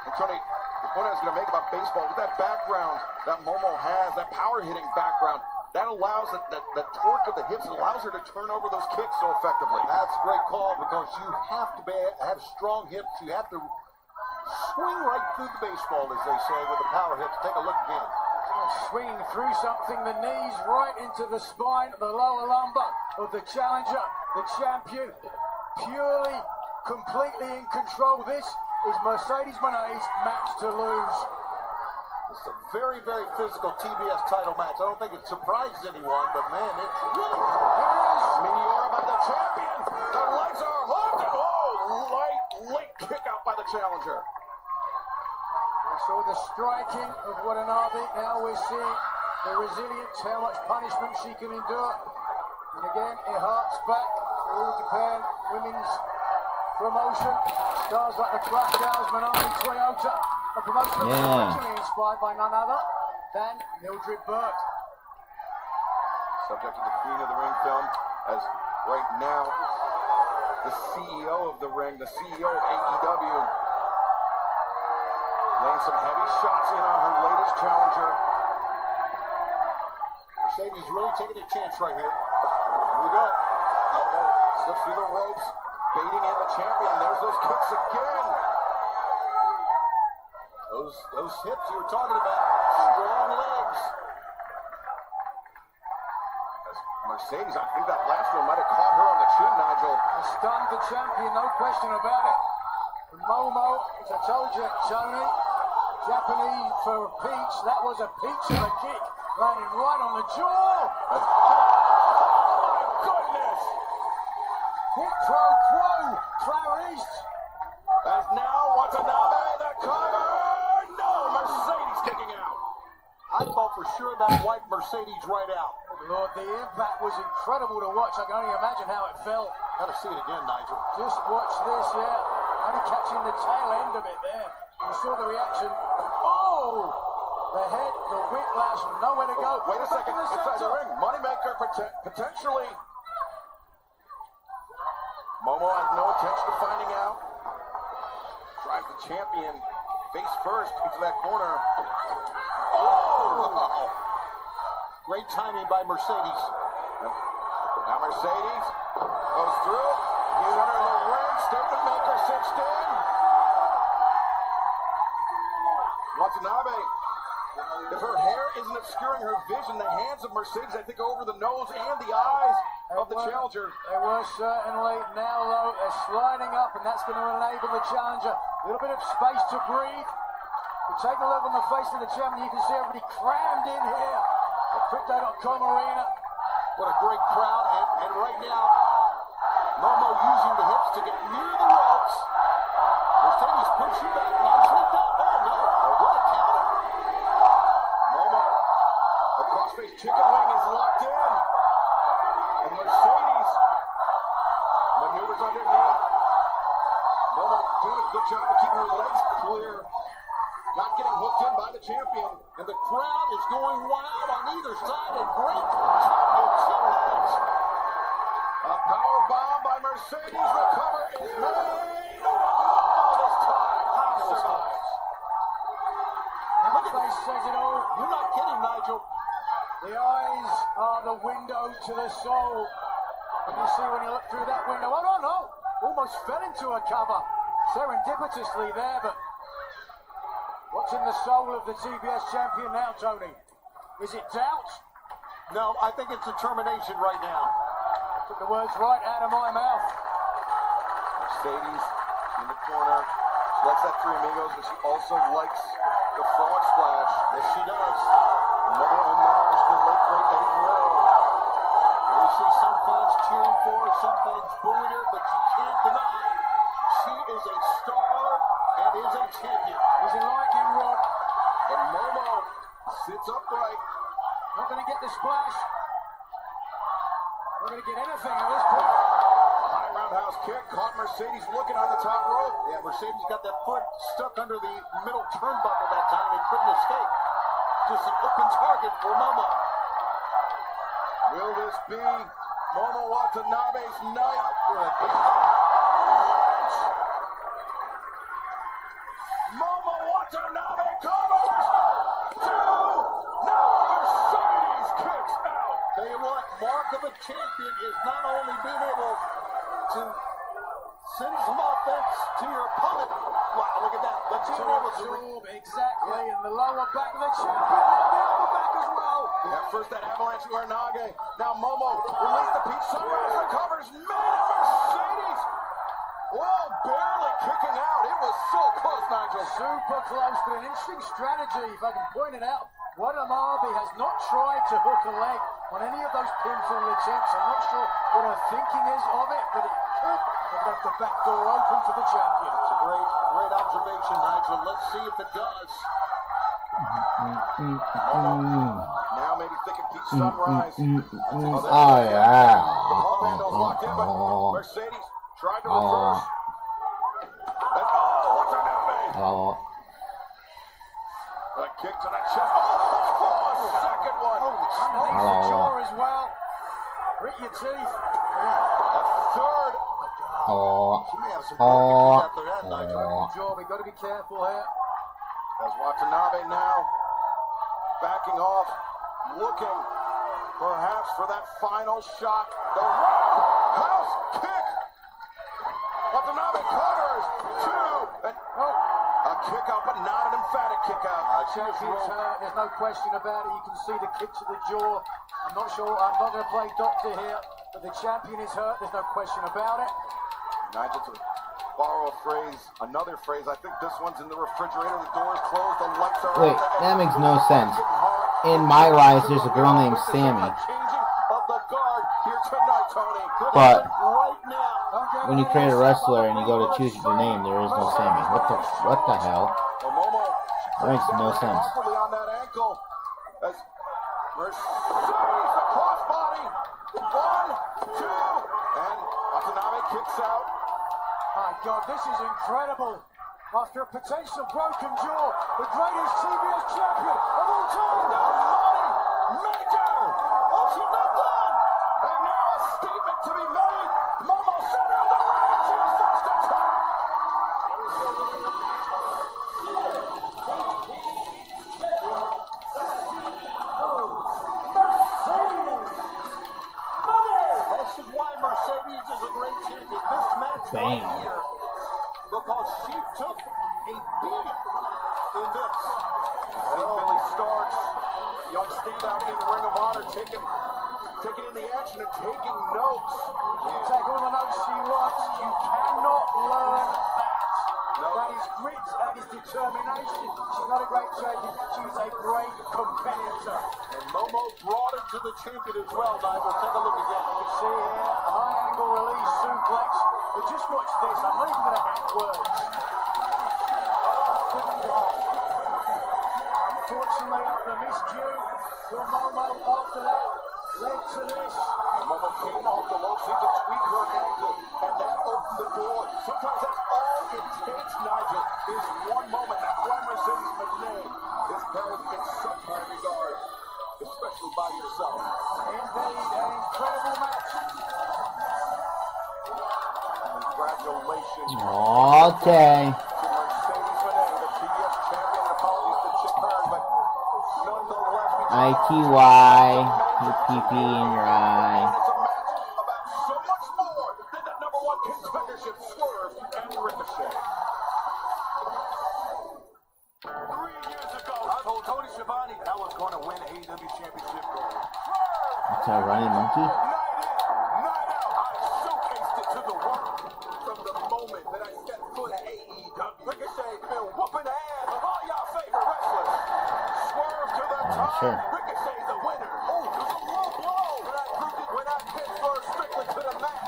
And Tony, the point I was going to make about baseball, with that background that Momo has, that power-hitting background, that allows that torque of the hips, it allows her to turn over those kicks so effectively. That's a great call because you have to have strong hips. You have to swing right through the baseball, as they say, with the power hips. Take a look again. Swinging through something, the knees right into the spine, the lower lumbar of the challenger, the champion, purely, completely in control. This is Mercedes Moné's match to lose. It's a very, very physical TBS title match. I don't think it surprised anyone, but man, it's really... Meteora by the champion. The legs are hooked. Oh, late kick out by the challenger. We saw the striking of Watanabe. Now we're seeing the resilience, how much punishment she can endure. And again, it harks back to All Japan Women's promotion. Stars like the Crash Gals, Manami Toyota. A promotion that was originally inspired by none other than Mildred Burke. Subject to the Queen of the Ring film, as right now, the CEO of the ring, the CEO of AEW, laying some heavy shots in on her latest challenger. Mercedes really taking a chance right here. Here we go. Elbow slips through the ropes, baiting in the champion. There's those kicks again. Those hips you were talking about, strong legs. As Mercedes, I think that last one might have caught her on the chin, Nigel. Stunned the champion, no question about it. And Momo, as I told you, Tony, Japanese for a peach. That was a peach of a kick, landing right on the jaw. Oh my goodness! Hit pro quo, Flower East. As now Watanabe, the cover. No, Mercedes kicking out. I thought for sure that wiped Mercedes right out. Lord, the impact was incredible to watch. I can only imagine how it felt. Gotta see it again, Nigel. Just watch this, yeah. Only catching the tail end of it there. You saw the reaction. Oh! The head, the whiplash, nowhere to go. Wait a second, inside the ring. Moneymaker potentially. Momo has no intention of finding out. Drives the champion face first into that corner. Oh! Great timing by Mercedes. Now Mercedes goes through. Center of the ring. Statement maker cinched in. Watanabe. If her hair isn't obscuring her vision, the hands of Mercedes, I think, go over the nose and the eyes of the challenger. They were certainly. Now, though, they're sliding up, and that's going to enable the challenger a little bit of space to breathe. But take a look on the face of the champion. You can see everybody crammed in here at Crypto.com Arena. What a great crowd. And right now, Momo using the hips to get near the ropes. Mercedes pushing back nicely down. Oh, no. What a counter. Momo, the crossface chicken wing is locked in. And Mercedes maneuvers underneath. Momo doing a good job of keeping her legs clear. Not getting hooked in by the champion. And the crowd is going wild on either side. And great championship match. A power bomb by Mercedes. The cover is made. Oh, this time. This time. Look at face says it all. You're not kidding, Nigel. The eyes are the window to the soul. And you see when you look through that window, oh no, almost fell into a cover. Serendipitously there, but what's in the soul of the TBS champion now, Tony? Is it doubt? No, I think it's determination right now. Took the words right out of my mouth. Mercedes in the corner. She likes that Three Amigos, but she also likes the frog splash. Yes, she does. Another homage to the late great Eddie Guerrero. You see some fans cheering for her, some fans booing her, but you can't deny she is a star and is a champion. Is it like him, Rod? And Momo sits upright. Not going to get the splash. Not going to get anything at this point. High roundhouse kick, caught Mercedes looking on the top rope. Yeah, Mercedes got that foot stuck under the middle turnbuckle that time. He couldn't escape. Just an open target for Momo. Will this be Momo Watanabe's night? Momo Watanabe covers! 2! Now Mercedes kicks out! Tell you what, mark of a champion is not only being able to send some offense to your opponent. Wow, look at that. But being able to Absorb exactly in the lower back of the champion, and the upper back as well. Yeah, first that avalanche Uranage. Now Momo released the Pete Sunrise, recovers. Man, Mercedes! Oh, barely kicking out. It was so close, Nigel. Super close, but an interesting strategy, if I can point it out. Watanabe has not tried to hook a leg on any of those pinfall attempts. I'm not sure what her thinking is of it, but it could have left the back door open for the champion. It's a great observation, Nigel. Let's see if it does. Now maybe thinking Pete Sunrise. Oh, yeah. The ball handle's locked in, but Mercedes tried to reverse. And Watanabe! Oh. A kick to the chest. Oh, a second one. Underneath the jaw as well. Grit your teeth. A third. Oh. She may have some Oh. after that, Nigel. Oh. Jaw, we've got to be careful here. As Watanabe now backing off, looking perhaps for that final shot. The roundhouse kick. Watanabe covers. 2. And a kick out, but not an emphatic kick out. Champion's hurt, there's no question about it. You can see the kick to the jaw. I'm not going to play doctor here, but the champion is hurt. There's no question about it. Nigel, to borrow a phrase, another phrase, I think this one's in the refrigerator. The door's closed, the lights are Wait, out. that makes no sense. In my eyes, there's a girl named Sammy. Changing of the guard here tonight, Tony. But Right now. when you create a wrestler and you go to choose your name, there is no Sammy. What the hell? Momo That makes no sense. awkwardly on that ankle as Mercedes the crossbody. 1, 2, and Watanabe kicks out. My God, this is incredible. After a potential broken jaw, the greatest TBS champion of all time. Major! Oh, she's not done! And now a statement to be made. Momo center of the ring. It's his first attack. This is why Mercedes is a great champion. This match right here, because she took a beating in this. And Billy Starks, young standout in the Ring of Honor, taking in the action and taking notes. You take all the notes she wants. You cannot learn that. That is grit, that is determination. She's not a great champion. She's a great competitor. And Momo brought it to the champion as well, Nigel. Take a look again. You see here, a high angle release suplex. But just watch this. I'm not even going to add words. Unfortunately, the miscue for Momo after that led to this. Momo came off the low, seemed to tweak her ankle, and that opened the door. Sometimes that's all it takes, Nigel, is one moment. That's why Mercedes McNay is held in such high regard, especially by yourself. Indeed, an incredible match. Congratulations Okay. to Mercedes McNay, the TBS champion. Apologies to Chip Hearn, but nonetheless, we ITY. Your PP in your eye. it's a match about so much more than that number one contendership, Swerve and Ricochet. 3 years ago, I told Tony Schiavone I was going to win the AEW championship gold. It's a running monkey. Night in, night out, I showcased it to the world. From the moment that I stepped foot at AEW, Ricochet been whooping the ass of all y'all favorite wrestlers. Swerve to the Oh, top. sure. Ricochet's the winner. Oh, it was a low blow. When I pinned Swerve strictly to the mat.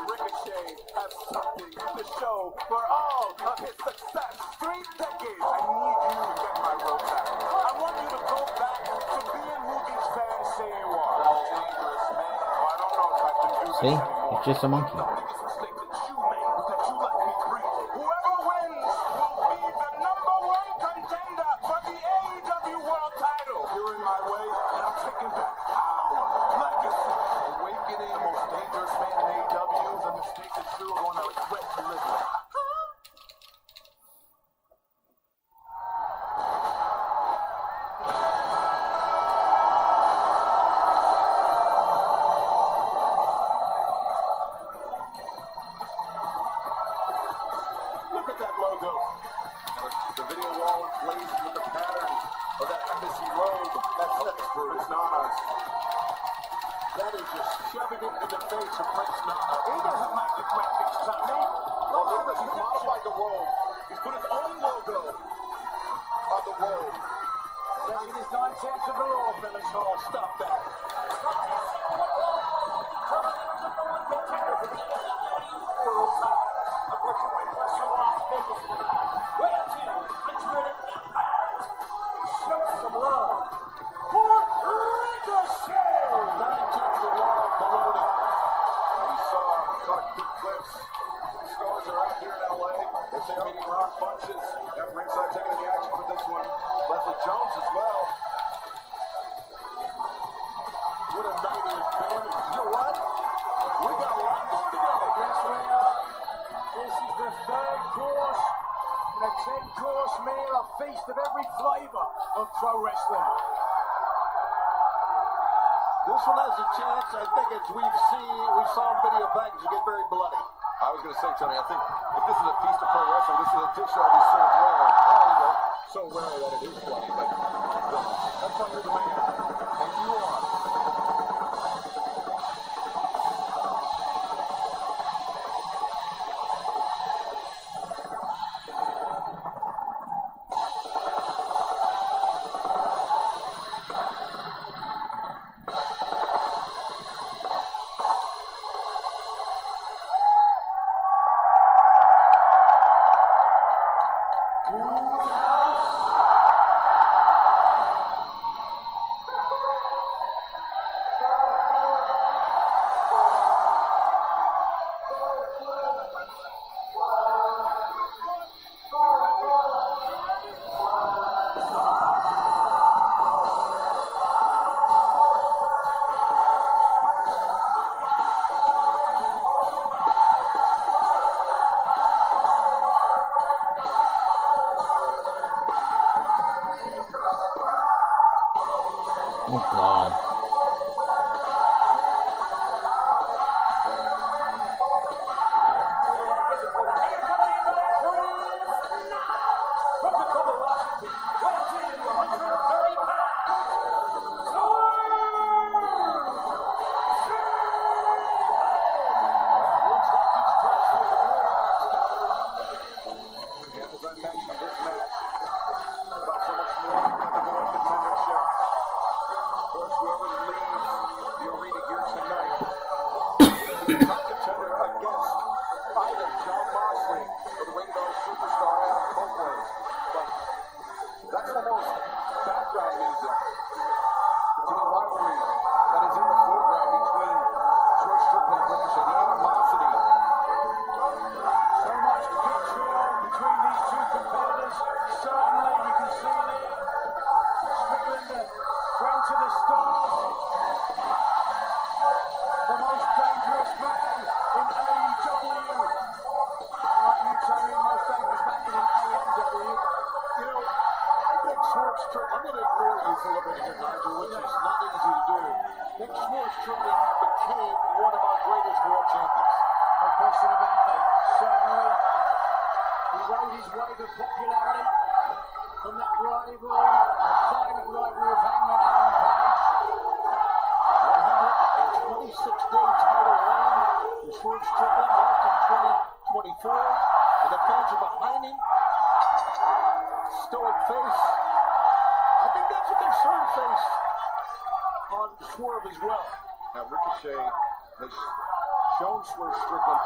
Ricochet has something to show for all of his success. 3 decades. I need you to get my road back. I want you to go back to See? It's just a monkey. Biggest mistake that you made was that you let me breathe. Whoever wins will be the #1 contender for the AEW World Title. You're in my way, and I'm taking back our legacy. Awakening the most dangerous man in AEW is a mistake that you are going to regret to live with. Look at that logo. The video wall emblazoned with the pattern of that embassy robe. That's Prince Nana's. That is just shoving it in the face of Prince Nana. He doesn't like the graphics, Tommy. Well, look, he's modified the robe. He's put his own logo on the robe. Taking his 9 cents of the law, fellas. Oh, stop that. Show some love for Ricochet. 9 times the law of baloney. We saw big clips. Stars are out here in LA. They're taking rock punches. That ringside taking the action for this one. Leslie Jones as well. What a night it has been. You know what? We got a lot more to go. Yes, we are. This is the 3rd course in a 10-course meal, a feast of every flavor of pro wrestling. This one has a chance. I think as we saw in video package, to get very bloody. I was going to say, Tony, I think if this is a feast of pro wrestling, this is a dish that will be served rare. Oh, you know, so rare that it is bloody. But that's why you're the man. And you are. Oh God.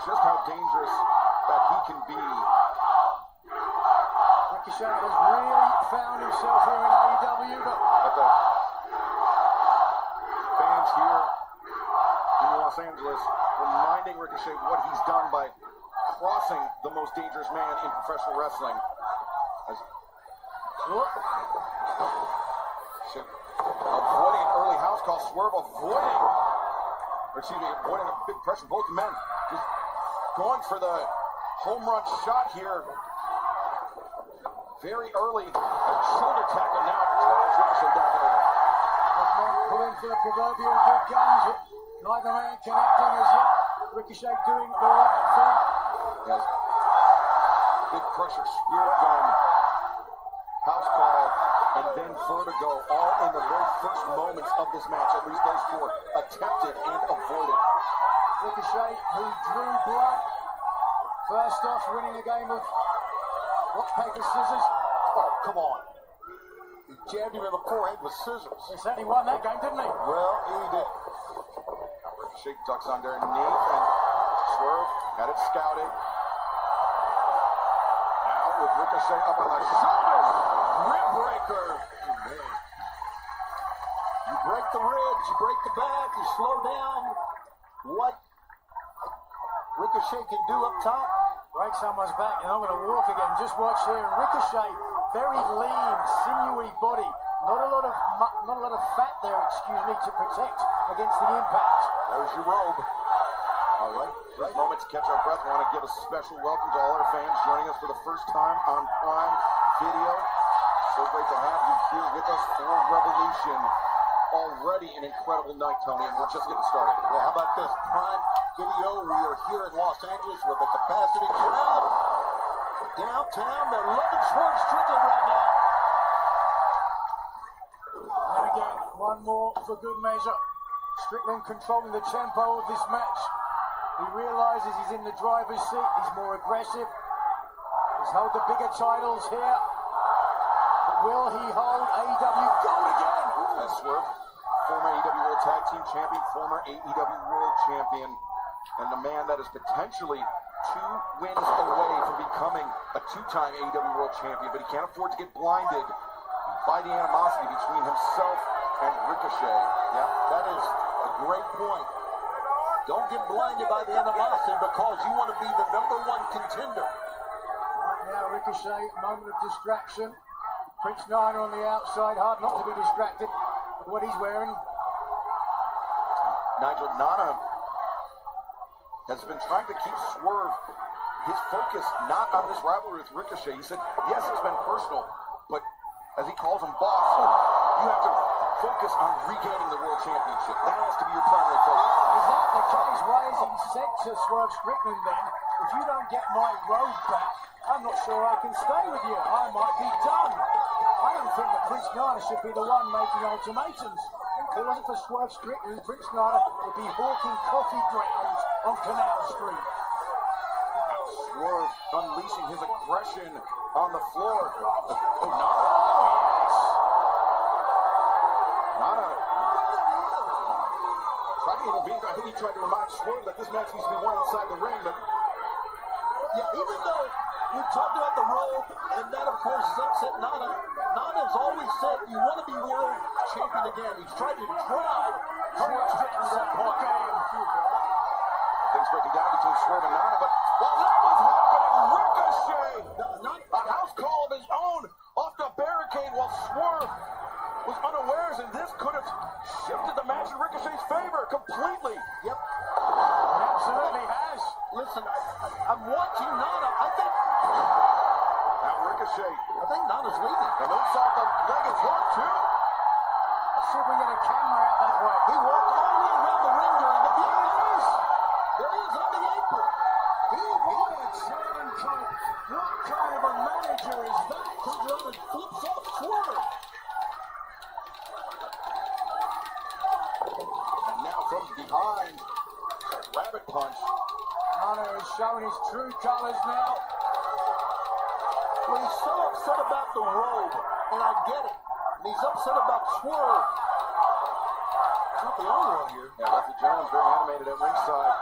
Just how dangerous that he can be. Ricochet has really found himself here in AEW, but the fans here in Los Angeles reminding Ricochet what he's done by crossing the most dangerous man in professional wrestling. Avoiding an early house call. Swerve avoiding a big pressure. Both men just going for the home run shot here. Very early. Shoulder tackle now drives Ricochet down to earth. Pulling for the proverbial big guns. Neither man connecting as yet. Ricochet doing the right thing. Yes. Big pressure spirit gun. House call. And then vertigo. All in the very first moments of this match. At least those four attempted and avoided. Ricochet, who drew blood. First off, winning a game of rock, paper, scissors. Oh, come on. He jabbed him in the forehead with scissors. He certainly won that game, didn't he? Well, he did. Ricochet ducks underneath and Swerve had it scouted. Now with Ricochet up on the shoulders. Rib breaker. You break the ribs, you break the back, you slow down. What Ricochet can do up top. Break someone's back, and I'm going to walk again. Just watch here. And Ricochet, very lean, sinewy body. Not a lot of fat there, excuse me, to protect against the impact. There's your robe. All right. This moment to catch our breath. I want to give a special welcome to all our fans joining us for the first time on Prime Video. So great to have you here with us for Revolution. Already an incredible night, Tony, and we're just getting started. Well, how about this? Prime Video. We are here in Los Angeles with a capacity crowd. Downtown, they're loving Swerve Strickland right now. And again, one more for good measure. Strickland controlling the tempo of this match. He realizes he's in the driver's seat. He's more aggressive. He's held the bigger titles here. But will he hold AEW gold again? That's Swerve, former AEW World Tag Team Champion, former AEW World Champion, and the man that is potentially 2 wins away from becoming a 2-time AEW World Champion, but he can't afford to get blinded by the animosity between himself and Ricochet. Yeah, that is a great point. Don't get blinded by the animosity because you want to be the #1 contender. Right now, Ricochet, moment of distraction. Prince Nana on the outside, hard not to be distracted with what he's wearing. Nigel Nana has been trying to keep Swerve, his focus not on this rivalry with Ricochet. He said, yes, it's been personal, but as he calls him boss, you have to focus on regaining the World Championship. That has to be your primary focus. Is that the case? Why has he said to Swerve Strickland then, if you don't get my road back, I'm not sure I can stay with you. I might be done. I don't think that Prince Nana should be the one making ultimatums. If it wasn't for Swerve Strickland, Prince Nana would be hawking coffee grounds on Canal Street. Swerve unleashing his aggression on the floor. Oh, Nana. Nana tried to intervene. I think he tried to remind Swerve that this match needs to be won inside the ring, but Yeah, even though we talked about the robe, and that, of course, has upset Nana. Nana's always said you want to be world champion again. He's tried to drive Swerve Strickland to that point. things breaking down between Swerve and Nana, but while that was happening, Ricochet, a house call of his own, off the barricade while Swerve was unawares, and this could have shifted the match in Ricochet's favor completely. Yep. It absolutely has. Listen, I'm watching Nana. I think Ricochet, Nana's leaving. and inside the leg is hooked too. Let's see if we get a camera out that way. He walked all the way around the ring during the beat. There he is on the apron. What a turncoat. What kind of a manager is that? Comes around and flips off Swerve. And now from behind, rabbit punch. Nana is showing his true colors now. Well, he's so upset about the robe, and I get it. And he's upset about Swerve. He's not the only one here. Yeah, Leslie Jones very animated at ringside.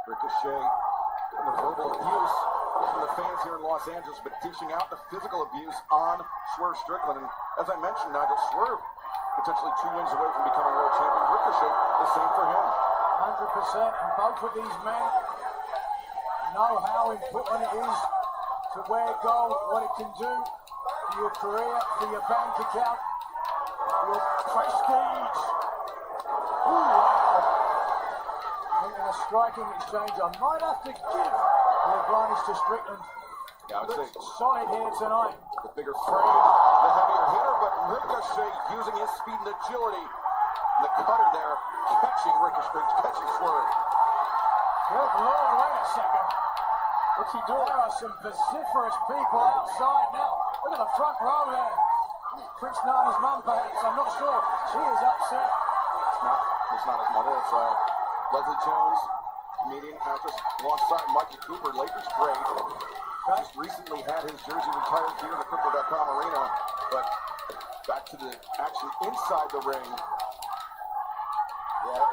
Ricochet, and the verbal abuse from the fans here in Los Angeles have been dishing out the physical abuse on Swerve Strickland. And as I mentioned, Nigel, Swerve potentially 2 wins away from becoming world champion. Ricochet, the same for him. 100%. And both of these men know how important it is to wear gold, what it can do for your career, for your bank account, your prestige. Ooh, wow. In a striking exchange, I might have to give the advantage to Strickland. Yeah, I would say Solid here tonight. the bigger frame, the heavier hitter, but Ricochet using his speed and agility. And the cutter there, catching Ricochet, catching Swerve. Good Lord, wait a second. What's he doing? There are some vociferous people outside now. Look at the front row there. Prince Nana's mum, perhaps. I'm not sure. She is upset. It's not his mother, it's Leslie Jones, comedian, actress, alongside Mikey Cooper, Lakers great. Just recently had his jersey retired here in the Crypto.com arena, but back to the action inside the ring. Yeah,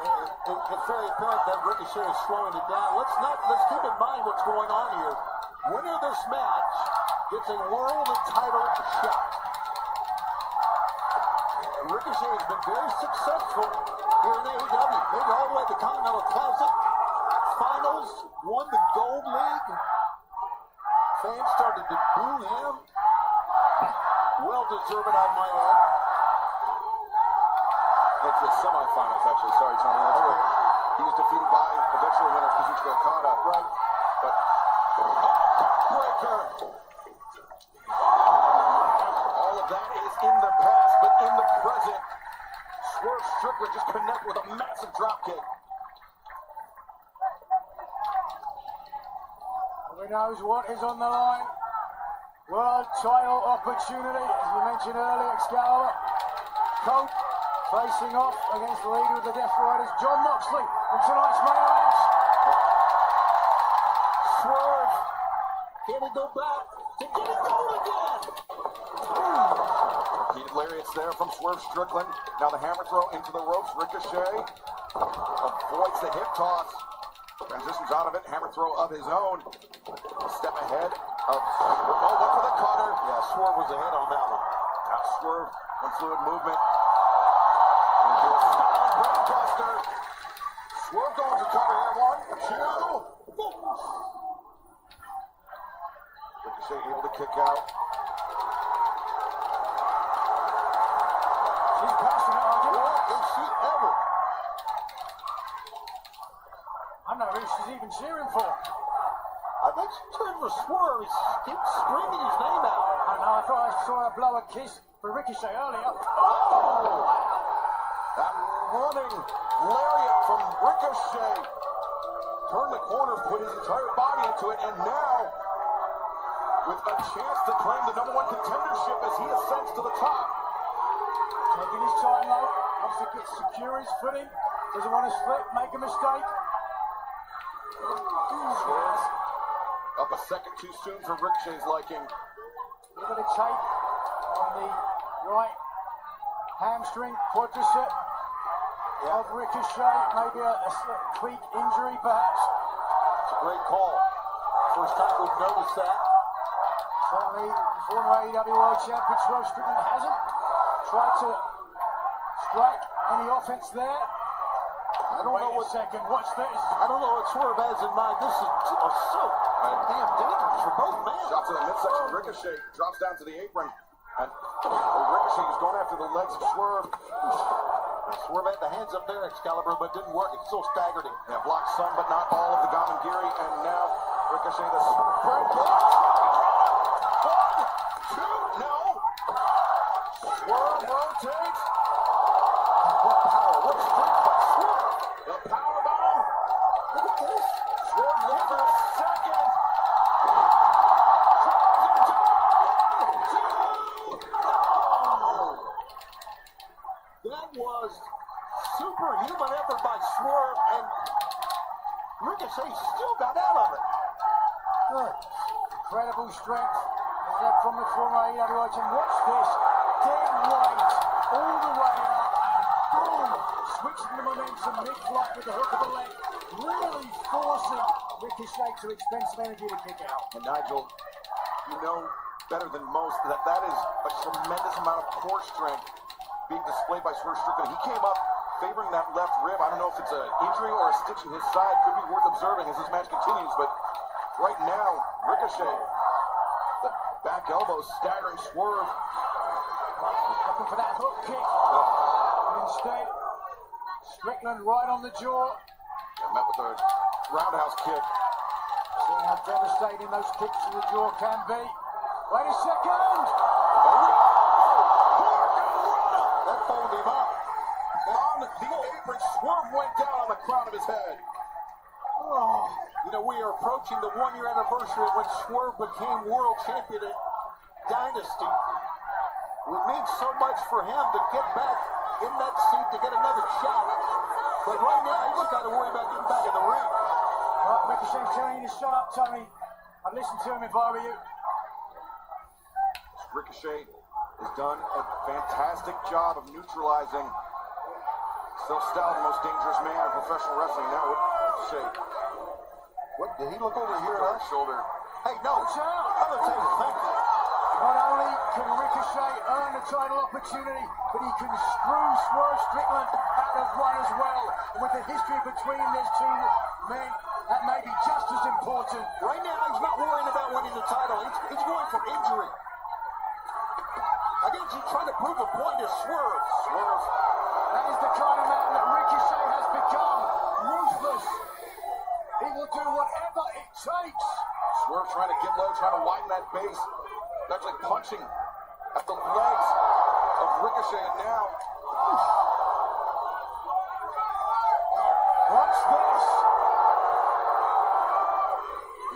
it's very apparent that Ricochet is slowing it down. Let's keep in mind what's going on here. Winner of this match gets a world title shot. And Ricochet has been very successful here in AEW. Made it all the way to the Continental Classic Finals, won the Gold League. Fans started to boo him. Well deserved on my end. That's the semifinals, actually. Sorry, Tony. That's right. He was defeated by eventual winner Kazuchika Okada. Right. But breaker. All of that is in the past, but in the present, Swerve Strickland just connected with a massive dropkick. Who knows what is on the line? World title opportunity, as you mentioned earlier, Excalibur. Cope facing off against the leader of the Death Riders, John Moxley, in tonight's main event. Swerve, can he go back to get it going again? Repeated lariats there from Swerve Strickland. Now the hammer throw into the ropes. Ricochet avoids the hip toss. Transitions out of it. Hammer throw of his own. A step ahead of went for the cutter. Yeah, Swerve was ahead on that one. Now Swerve on fluid movement. Into a styling brainbuster. Swerve going to cover here. 1, 2. Ricochet able to kick out. She's passionate, aren't you? What is she ever? I know who she's even cheering for. I think she's cheering for Swerve. He keeps screaming his name out. I know, I thought I saw her blow a kiss for Ricochet earlier. Oh! That running lariat from Ricochet. Turned the corner, put his entire body into it, and now with a chance to claim the #1 contendership as he ascends to the top. Taking his time though, wants to get secure his footing, doesn't want to slip, make a mistake. Swerve up a second too soon for Ricochet's liking. A little bit of tape on the right hamstring quadricep of Ricochet, maybe a tweak injury perhaps. It's a great call. First time we've noticed that. Certainly, former AEW World Champion Swerve Strickland hasn't tried to strike any offense there. I don't know what second. Watch this. I don't know what Swerve has in mind. This is so damn dangerous for both men. Shot to the midsection. Ricochet drops down to the apron. And Ricochet is going after the legs of Swerve. Swerve had the hands up there, Excalibur, but didn't work. It still staggered him. Yeah, blocked some, but not all of the Gamangiri. And now Ricochet, the spring block. 1, 2, no. Swerve rotates. What power, what strength by Swerve. The power bomb. Look at this. Swerve looking for a second. That was superhuman effort by Swerve, and Ricochet still got out of it. Good. Incredible strength. Is that from the former AEW World Champion? Watch this. Dead right. All the way up. Boom. Switching the momentum mid-flight with the hook of the leg. Really forcing Ricochet to expend some energy to kick out. And Nigel, you know better than most that that is a tremendous amount of core strength being displayed by Swerve Strickland. He came up favoring that left rib. I don't know if it's an injury or a stitch in his side. Could be worth observing as this match continues. But right now, Ricochet, the back elbow staggering Swerve. Looking for that hook kick. And instead, Strickland right on the jaw. Met with a roundhouse kick. Seeing how devastating those kicks to the jaw can be. Wait a second. That folded him up. And on the apron, Swerve went down on the crown of his head. Oh, you know, we are approaching the 1-year anniversary when Swerve became world champion at Dynasty. It would mean so much for him to get back in that seat to get another shot. But right now, he's just got to worry about getting back in the ring. Well, Ricochet's telling you to shut up, Tony. I'd listen to him if I were you. Ricochet has done a fantastic job of neutralizing self-styled the most dangerous man in professional wrestling. Now with Ricochet. What, did he look over here at us? Shoulder. Hey, no, other table, thank you. Not only can Ricochet earn a title opportunity, but he can screw Swerve Strickland out of one as well. And with the history between these two men, that may be just as important. Right now, he's not worrying about winning the title. He's going from injury. I guess he's trying to prove a point to Swerve. Swerve. That is the kind of man that Ricochet has become. Ruthless. He will do whatever it takes. Swerve trying to get low, trying to widen that base. Actually punching at the legs of Ricochet, and now. Watch this.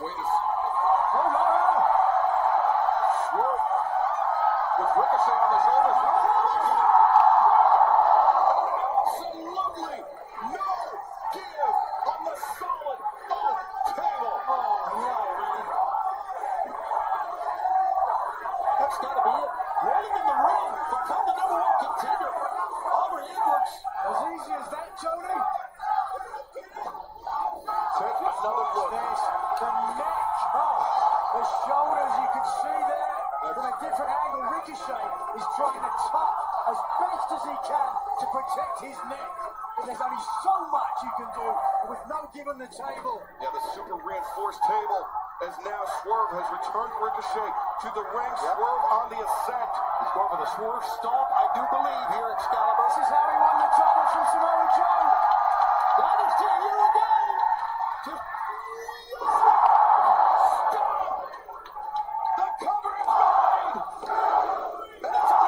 Wait a Oh no! Swerve with Ricochet on the shoulders. Absolutely no give on the solid oak table. Oh, no, man. That's got to be it. Rolling in the ring, become the #1 contender. Aubrey Edwards. As easy as that, Tony. Take another look. There's the neck. Oh, the shoulders you can see there. From a different angle, Ricochet is trying to tuck as best as he can to protect his neck. But there's only so much you can do with no give on the table. Yeah, the super reinforced table as now Swerve has returned Ricochet to the ring. Swerve on the ascent. He's going for the Swerve stomp, I do believe, here at Excalibur. This is how he won the title from Samoa Joe. Dynasty, here again. Just Stop! The cover is made! And it's a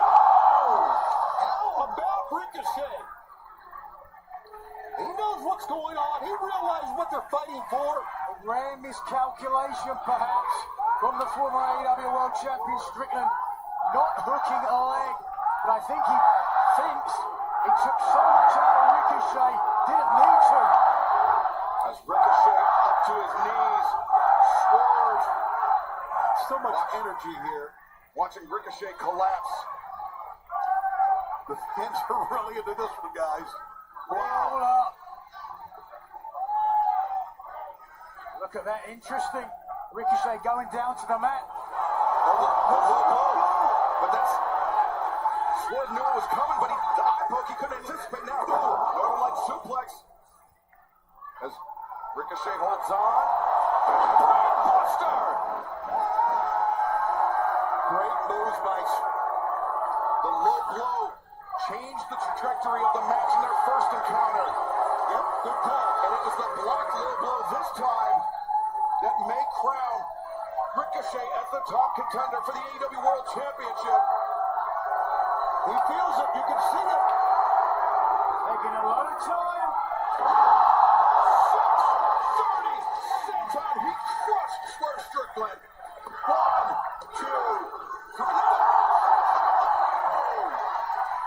how about Ricochet? He knows what's going on. He realizes what they're fighting for. A rare miscalculation, perhaps, from the former AEW World Champion Strickland, not hooking a leg. But I think he thinks he took so much out of Ricochet, didn't need to. as Ricochet up to his knees. Swerve. So much energy here. Watching Ricochet collapse. The fans are really into this one, guys. Roll up. Look at that, interesting. Ricochet going down to the mat. But that's Swerve knew it was coming, but the eye poke he couldn't anticipate now. Northern Light suplex. As Ricochet holds on. Brainbuster! Great moves by the low blow. Changed the trajectory of the match in their first encounter. Yep, good call. And it was the blocked low blow this time that may crown Ricochet as the top contender for the AEW World Championship. He feels it. You can see it. Taking a lot of time. 6:30 time. He crushed Swerve Strickland. 1, 2, 3.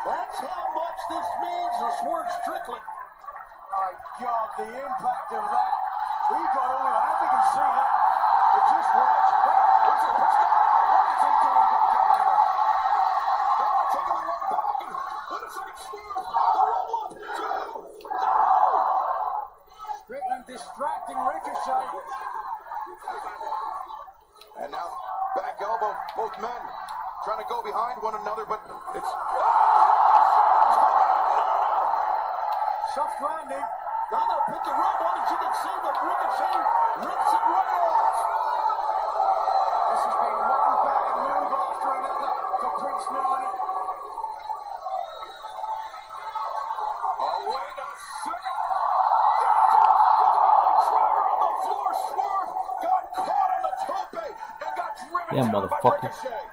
That's how much this means to Swerve Strickland. My God, the impact of that. He got all in. I don't think you can see that. But just watch. What is he doing back there? Taking the run back. What a second Swerve. The roll up. 2. Strickland distracting Ricochet. Ricochet. And now, back elbow, both men trying to go behind one another, but it's... Soft landing. Nana picked the rope on, and you can see that Ricochet rips it right off. This has been one bad move after another for Prince Nana. Oh, wait a second! Driver on the floor, swerve, got caught on the tope, and got driven Yeah, down by motherfucker. Ricochet.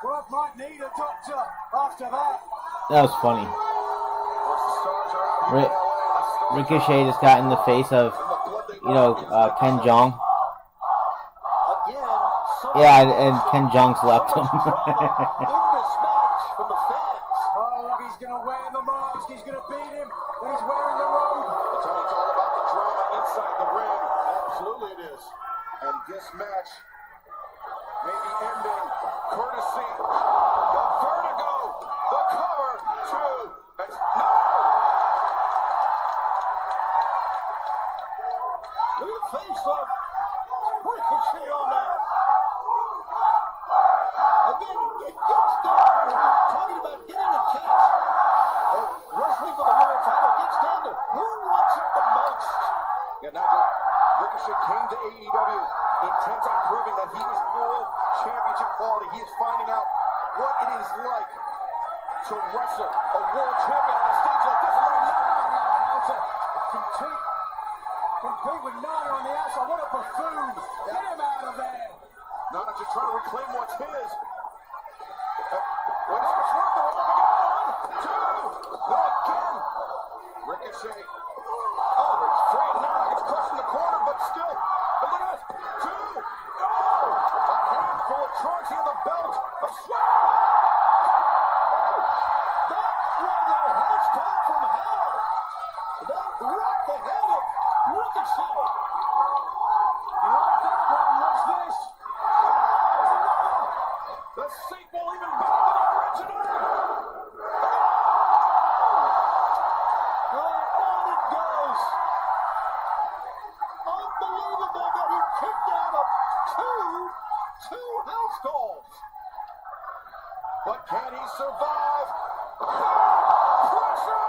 Swerve might need a doctor after that. That was funny. Once the stars are out here in LA, the stars Ricochet just got in the face of, Ken Jong. Again, Yeah, and Ken Jong's left him. in this match from the fans. Oh, look, he's going to wear the mask. He's going to beat him. And he's wearing the robe. It's all about the drama inside the ring. Absolutely it is. And this match may be ending courtesy the Vertigo, the cover to... No! Look at the face of Ricochet on that. Again, it gets down. Talking about getting a catch. Wrestling for the world title gets down to who wants it the most. Yeah, Nigel, Ricochet came to AEW intent on proving that he was world championship quality. He is finding out what it is like to wrestle a world champion on a stage like this right now. Compete with Nana on the outside. What a buffoon. Get him out of there. Nana just trying to reclaim what's his. What is this worth? One, two. No, again. Ricochet. Oh, it's free. Nana gets crushed in the corner, but still. But look at this. Two. Oh, a handful of trunks here, the belt. A swing. That was a hashtag from hell. That rocked the head of Ricochet. You like that one? What's this? The sequel even better than the original. Oh, on it goes. Unbelievable that he kicked out of two house calls. But can he survive? Pressure!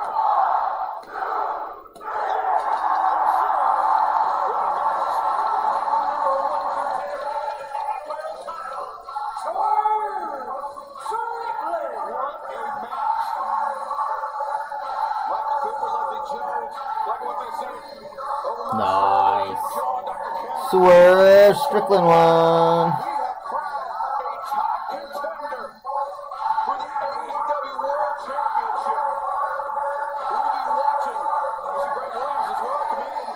Nice. Swerve Strickland won. We have crowned a top contender for the AEW World Championship. We will be watching. You see Greg Williams as well, comedian.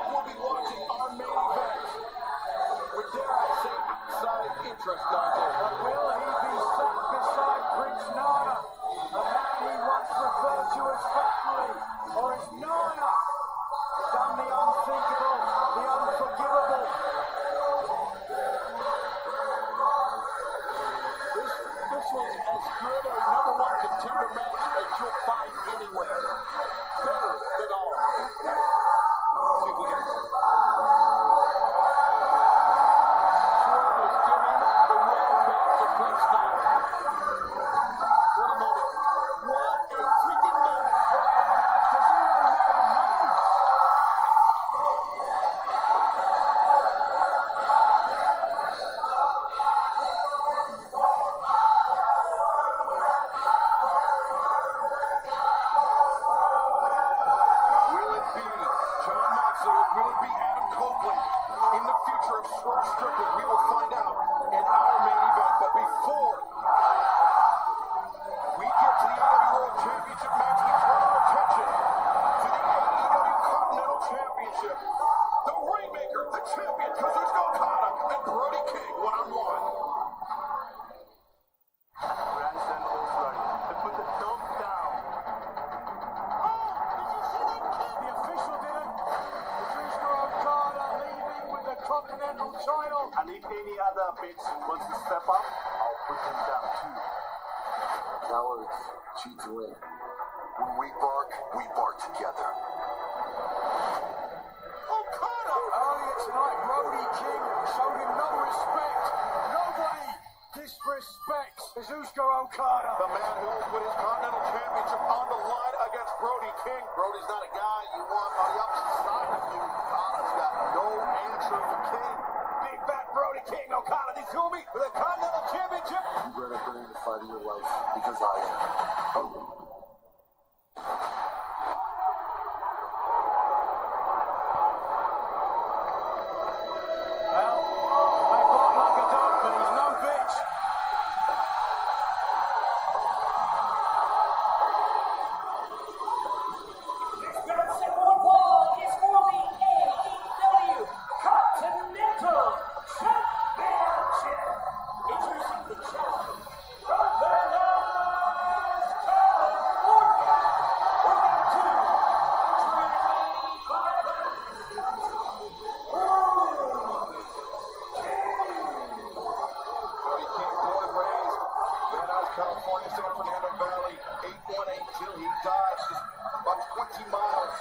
We'll be watching our main event with, dare I say, outside interest, Dante. But will he be sat beside Prince Nana, a man he once referred to as family? Or is Nana done the unthinkable, the unforgivable? This was as good a number one contender match as you'll find anywhere. Better than all. See if we can. Swerve is giving the road back to Prince Nana. What a moment. What a freaking moment. Does he even have a name? Will it be John Moxley? Will it be Adam Copeland? In the future of Swerve Strickland, we will find out in our main event. But before we get to the AEW World Championship match, we turn our attention to the AEW Continental Championship. The Rainmaker, the champion, Kazuchika Okada, and Brody King, one-on-one. Grandstand holds right. They put the thumb down. The official did it. Kazuchika Okada leaving with the Continental title. And if any other bitch wants to step up, I'll put them down too. Cowards cheat to win. When we bark together. Earlier tonight, Brody King showed him no respect. Nobody disrespects Kazuchika Okada. The man who will put his Continental Championship on the line against Brody King. Brody's not a guy you want on the opposite side of you. Okada's got no answer for King. Big fat Brody King, Okada, the Kumi for the Continental Championship. You better put in the fight of your life because I am. California, San Fernando Valley, 818 till he dies, just about 20 miles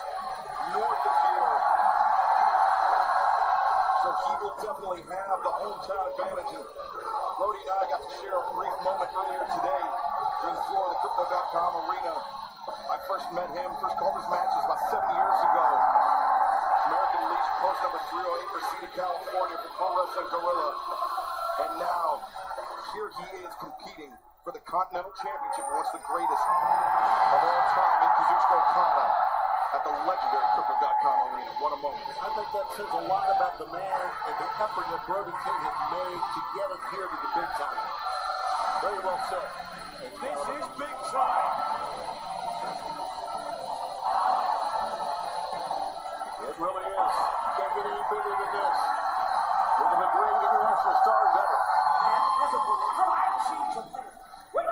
north of here. So he will definitely have the hometown advantage. And Brody and I got to share a brief moment earlier today during the floor of the Crypto.com arena. I first met him, first called his matches about 7 years ago. American Leash, post number 308 for Cedar, California for Pro Wrestling Gorilla. And now, here he is competing for the Continental Championship, once the greatest of all time in Kazuchika Okada at the legendary Crypto.com arena. What a moment. I think that says a lot about the man and the effort that Brody King has made to get us here to the big time. Very well said. This is big time. It really is. Can't get any bigger than this. One of the great international stars ever. And visible from Japan. Weight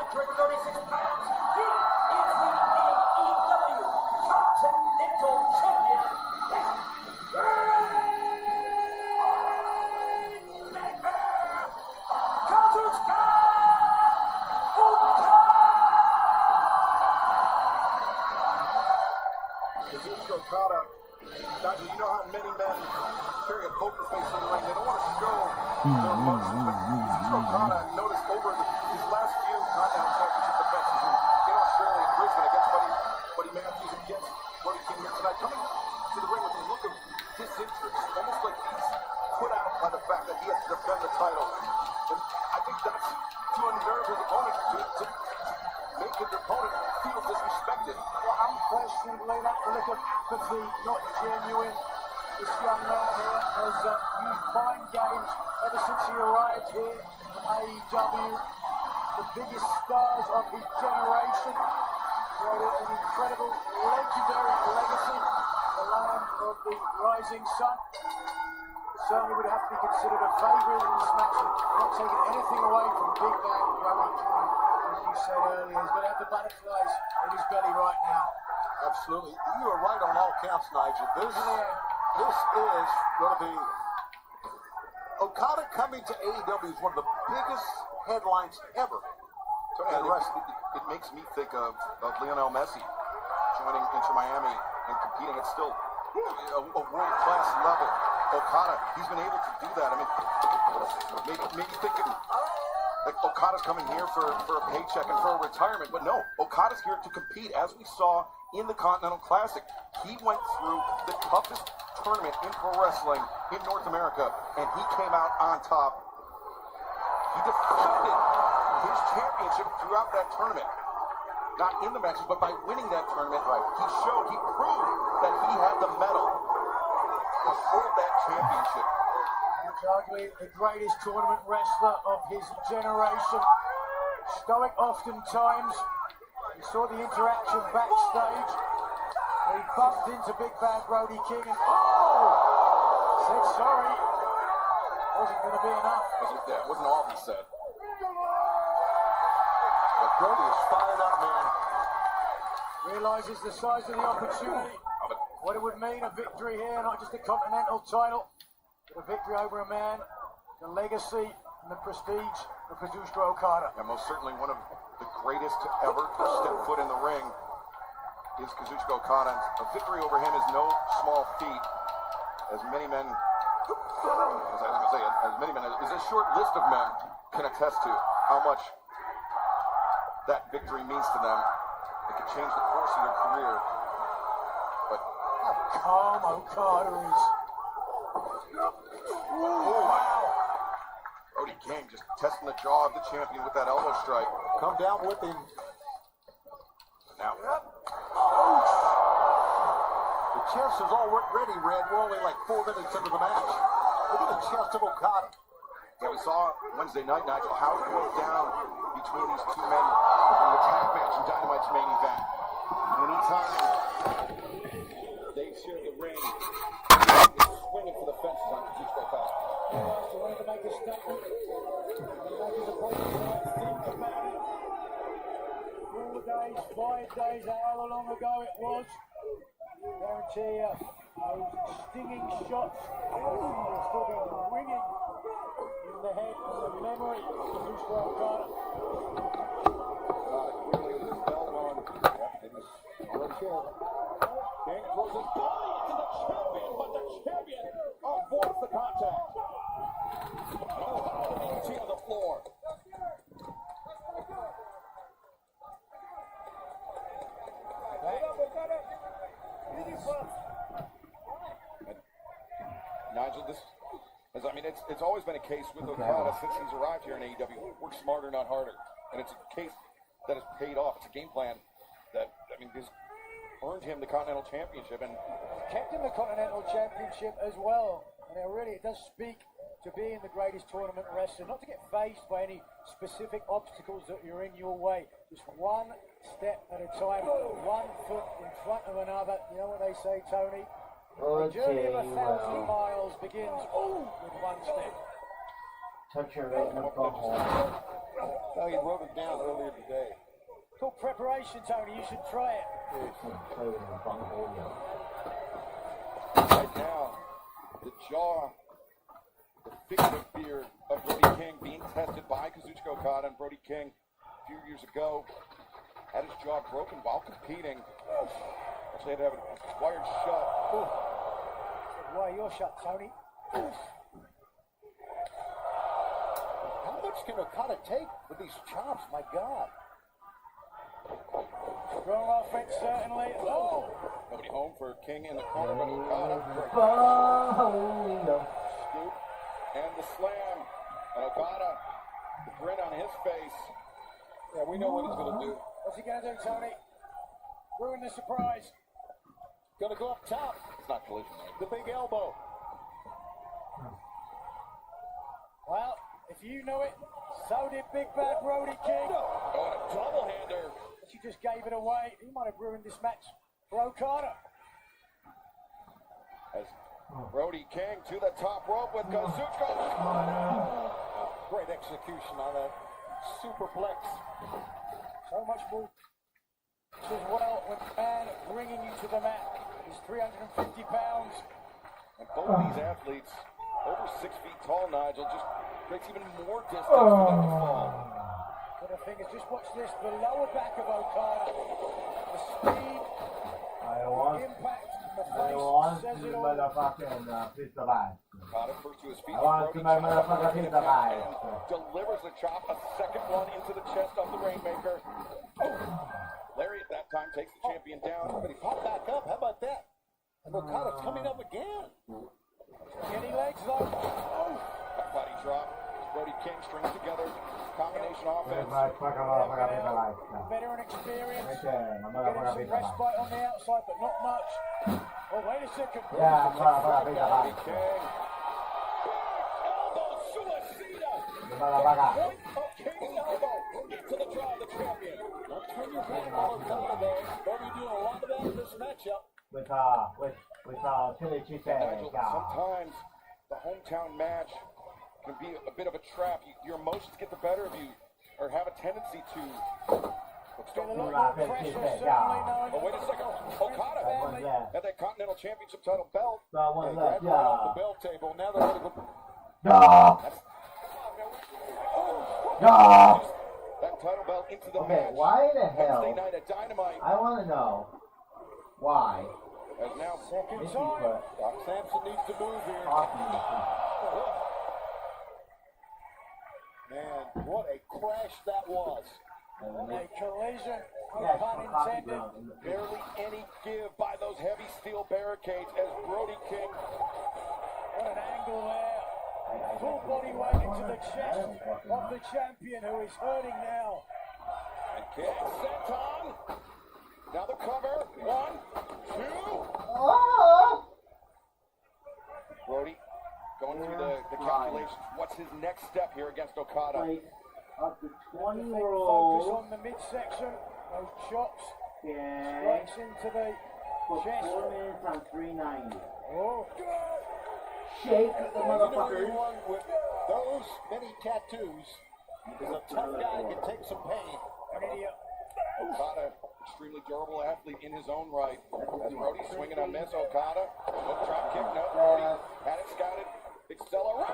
236 pounds. He is the AEW Continental Champion. Kazuchika Okada. Kazuchika Okada, Nigel, you know how many men carry a poker face in the ring. They don't want to show their emotions. But Kazuchika Okada, noticed over his last few Continental Championship defenses in Australia and Brisbane against Buddy Matthews and against Brody King here tonight, coming to the ring with a look of disinterest, almost like he's put out by the fact that he has to defend the title. And I think that's to unnerve his opponent, to make his opponent feel disrespected. Well, unquestionably, that's a look of fatigue, not genuine. This young man here has used mind games ever since he arrived here at AEW. The biggest stars of his generation. Created an incredible, legendary legacy. The land of the rising sun. Certainly would have to be considered a favourite in this match. Not taking anything away from Big Man Brody King. As you said earlier, he's going to have the butterflies in his belly right now. Absolutely. You are right on all counts, Nigel. This is going to be Okada coming to AEW is one of the biggest headlines ever. So, and it makes me think of Lionel Messi joining Inter Miami and competing at still a world-class level. Okada, he's been able to do that. I mean, maybe thinking like Okada's coming here for a paycheck and for a retirement, but no, Okada's here to compete, as we saw in the Continental Classic. He went through the toughest tournament in pro wrestling in North America, and he came out on top. He defended his championship throughout that tournament. Not in the matches, but by winning that tournament, he proved that he had the medal to hold that championship. He's arguably the greatest tournament wrestler of his generation. Stoic oftentimes. You saw the interaction backstage. He bumped into Big Bad Brody King and said sorry. Wasn't going to be enough. Wasn't all he said. But Brody is fired up, man. Realizes the size of the opportunity. What it would mean, a victory here, not just a Continental title. The victory over a man, the legacy and the prestige of Kazuchika Okada. And most certainly one of the greatest to ever step foot in the ring is Kazuchika Okada. A victory over him is no small feat, as many men, as a short list of men can attest to how much that victory means to them. It could change the course of their career. But how calm Okada is. Wow. Brody King just testing the jaw of the champion with that elbow strike. Come down with him. Now, the chest is already red. We're only like 4 minutes into the match. Look at the chest of Okada. Yeah, we saw Wednesday night, Nigel, how it broke down between these two men in the tag match in Dynamite's main event. And anytime they share the ring, it's swinging for the fences on Kazuchika Okada. So wanted to make a statement. Think about it. 4 days, 5 days, however long ago it was. Guarantee you, those stinging shots will still be ringing in the head and the memory of Kazuchika Okada. Clearly with his belt on. Yep, and he's already killed. King throws his body to the champion, but the champion avoids the contact. Oh, DDT on the floor. Nigel, it's always been a case with Okada since he's arrived here in AEW. Work smarter, not harder. And it's a case that has paid off. It's a game plan that, has earned him the Continental Championship. And kept him the Continental Championship as well. And it does speak to being the greatest tournament wrestler. Not to get faced by any specific obstacles that are in your way. Just one step at a time, 1 foot in front of another. You know what they say, Tony? The journey of 1,000 miles begins with 1 step. Touch your right nipple hole. he wrote it down earlier today. It's called preparation, Tony. You should try it. Right now, the jaw, the figurative beard of Brody King being tested by Kazuchika Okada. And Brody King, a few years ago, had his jaw broken while competing. Actually had to have it wired shut. Why you're shut, Tony? How much can Okada take with these chops? My God. Strong offense, certainly. Oh! Nobody home for King in the corner, but Okada. Scoop and the slam. And Okada, the grin on his face. Yeah, we know what he's going to do. What's he going to do, Tony? Ruin the surprise. Gonna go up top. It's not collision, right? The big elbow. Well, if you know it, so did Big Bad Brody King. Oh, and a double-hander. But you just gave it away. He might have ruined this match for Okada. As Brody King to the top rope with Kazuchika. Great execution on that superplex. So much more as well when the man bringing you to the mat is 350 pounds. And both of these athletes, over 6 feet tall, Nigel, just creates even more distance for them to fall. But the thing is, just watch this, the lower back of Okada, the speed, the impact, the face says it all. Okada first to his feet. want to my motherfucker pizza pie. Delivers a chop, a second one into the chest of the Rainmaker. Larry at that time takes the champion down. But he popped back up. How about that? And Okada's coming up again. Any legs though? Oh. Body drop. Brody King strings together. Combination offense. Veteran experience. Getting some respite on the outside, but not much. Oh, wait a second. Brody King. Elbow suicida. Point of King's elbow into the jaw of the champion. Don't turn your back on Okada though. Brody doing a lot of that in this matchup. With chili chicken. Nigel, sometimes the hometown match can be a bit of a trap. Your emotions get the better of you, or have a tendency to. Let's Get a start. lot more pressure, certainly knowing Oh, wait a second. Okada family. had that Continental Championship title belt. One They left, grabbed right off the belt table. Now they're going to go. That title belt into the match. Why the Wednesday hell? night at Dynamite. I want to know why. As now Second Nikki time. put Doc Sampson needs to move here. coffee in Man, what a crash that was. What a collision. No Yes, pun for coffee intended. grounds in the pit. Barely any give by those heavy steel barricades as Brody King. What an angle there. Full body weight into the chest of the champion who is hurting now. And King sent on. Now the cover. 1, 2. Brody going through the calculations. What's his next step here against Okada? Place up to 20 Focus rolls. on the midsection. Those chops. Okay. Strikes into the For chest. 4 minutes on 390. Oh, Shake the You know motherfuckers. anyone with those many tattoos is a tough guy and can take some pain. an idiot. Okada, extremely durable athlete in his own right. As Brody swinging on miss, Okada. Hook drop kick, no. Brody had it scouted. Accelerate.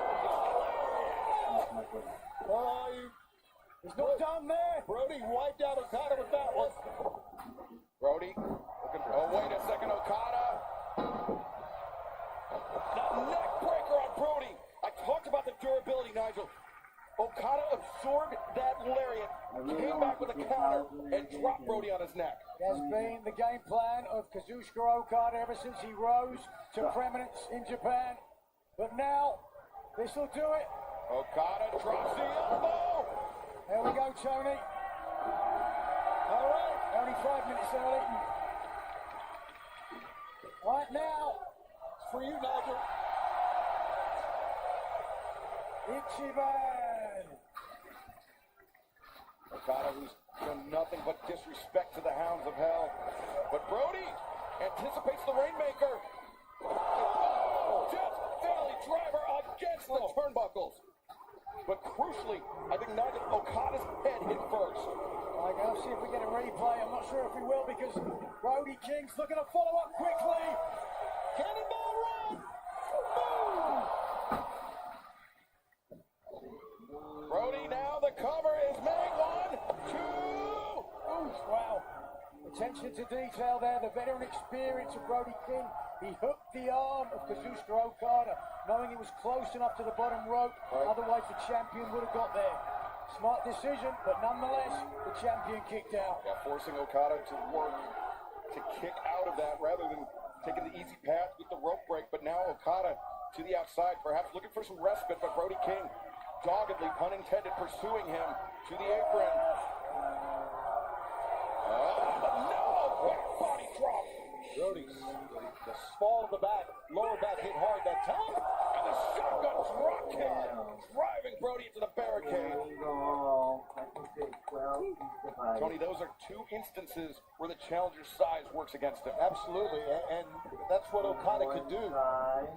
Oh, He's not done there. Brody wiped out Okada with that one. Brody looking. Oh, wait a second, Okada. The neck breaker on Brody. I talked about the durability, Nigel. Okada absorbed that lariat, came back with a counter, and dropped Brody on his neck. It has been the game plan of Kazuchika Okada ever since he rose to preeminence in Japan. But now, this will do it. Okada drops the elbow. There we go, Tony. All right, only 5 minutes early. Right now, It's for you, Nigel. Ichiban. Okada, who's done nothing but disrespect to the hounds of hell. But Brody anticipates the Rainmaker. Oh, just daily driver against the turnbuckles. But crucially, I think Nigel Okada's head hit first. All right, now see if we get a replay. I'm not sure if we will because Brody King's looking to follow up quickly. Cannonball run! Boom! Brody now, the cover is made. 1, 2. Ooh, wow. Attention to detail there. The veteran experience of Brody King. He hooked the arm of Kazuchika Okada, knowing he was close enough to the bottom rope. Otherwise, the champion would have got there. Smart decision, but nonetheless, the champion kicked out. Yeah, forcing Okada to work to kick out of that rather than taking the easy path with the rope break. But now Okada to the outside, perhaps looking for some respite, but Brody King doggedly, pun intended, pursuing him to the apron. No! Body drop. Brody's the small of the back, lower back hit hard that time. And the shotgun drop kick, driving Brody into the barricade. There we go. I think it's 12 device. Tony, those are 2 instances where the challenger's size works against him. Absolutely, and that's what Okada could do.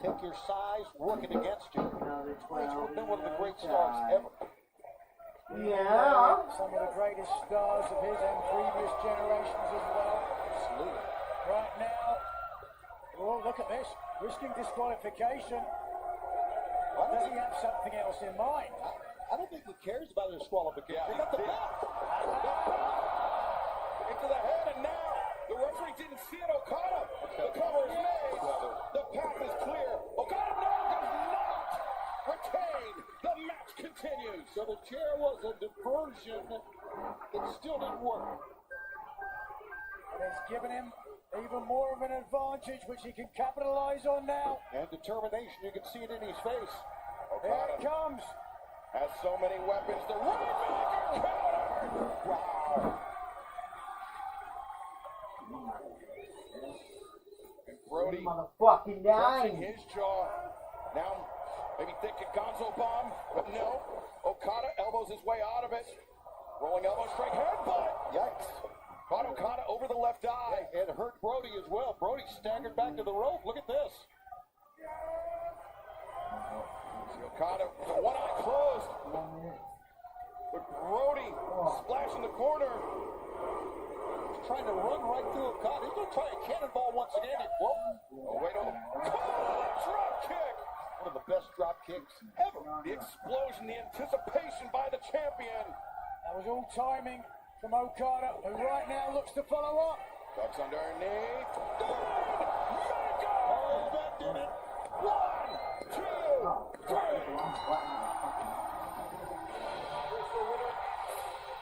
Take your size, work it against you. Another He's 12 been one of the great stars ever. Yeah. Some of the greatest stars of his and previous generations as well. Absolutely. Right now, oh, look at this. Risking disqualification. Does he have something else in mind? I don't think he cares about his disqualification. They got the belt. Into the head, and now the referee didn't see it. Okada, the cover is made. The path is clear. Okada does not retain. The match continues. So the chair was a diversion. It still didn't work. It has given him even more of an advantage, which he can capitalize on now. And determination, you can see it in his face. There it Okada comes. has so many weapons. The Rainmaker counter. Wow. And Brody Motherfucking pressing dying. his jaw. Now, maybe thinking Gonzo bomb, but no. Okada elbows his way out of it. Rolling elbow strike, headbutt. Yikes. Caught Okada over the left eye. And hurt Brody as well. Brody staggered back to the rope. Look at this. See Okada, the one eye closed. But Brody splash in the corner. trying to run right through Okada. He's going to try a cannonball once again. Oh, wait, drop kick. One of the best drop kicks ever. The explosion, the anticipation by the champion. That was all timing from Okada, who right now looks to follow up. Ducks underneath. Oh, that did it. 1, 2, 3. Here's the winner.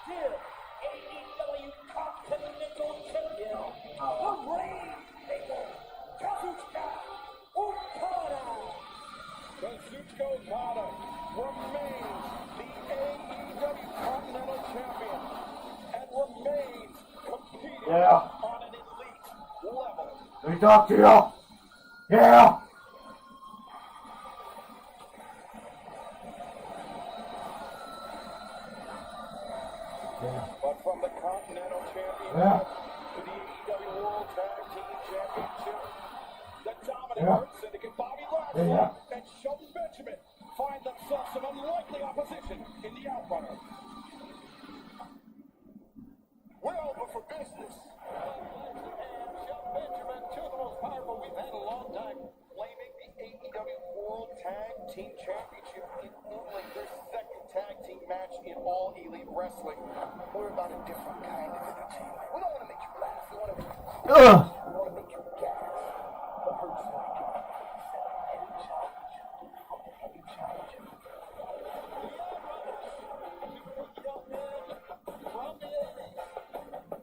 Here, AEW Continental Champion, the Rainmaker, Kazuchika Okada. Kazuchika Okada remains the AEW Continental Champion and remains competing on an elite level. Let me talk to you. Yeah. But from the Continental Championship to the AEW World Tag Team Championship, the dominant Hurt Syndicate, Bobby Lashley and Shelton Benjamin find themselves some unlikely opposition in the Outrunner. We're over for business. And Shelton Benjamin, two of the most powerful we've had in a long time, claiming the AEW World Tag Team Championship in only their second tag team match in all Elite Wrestling. We're about a different kind of entertainment. We don't want to make you laugh. We want to make you cry. We want to make you gas. The Hurt Syndicate set a heavy challenge. A heavy challenge.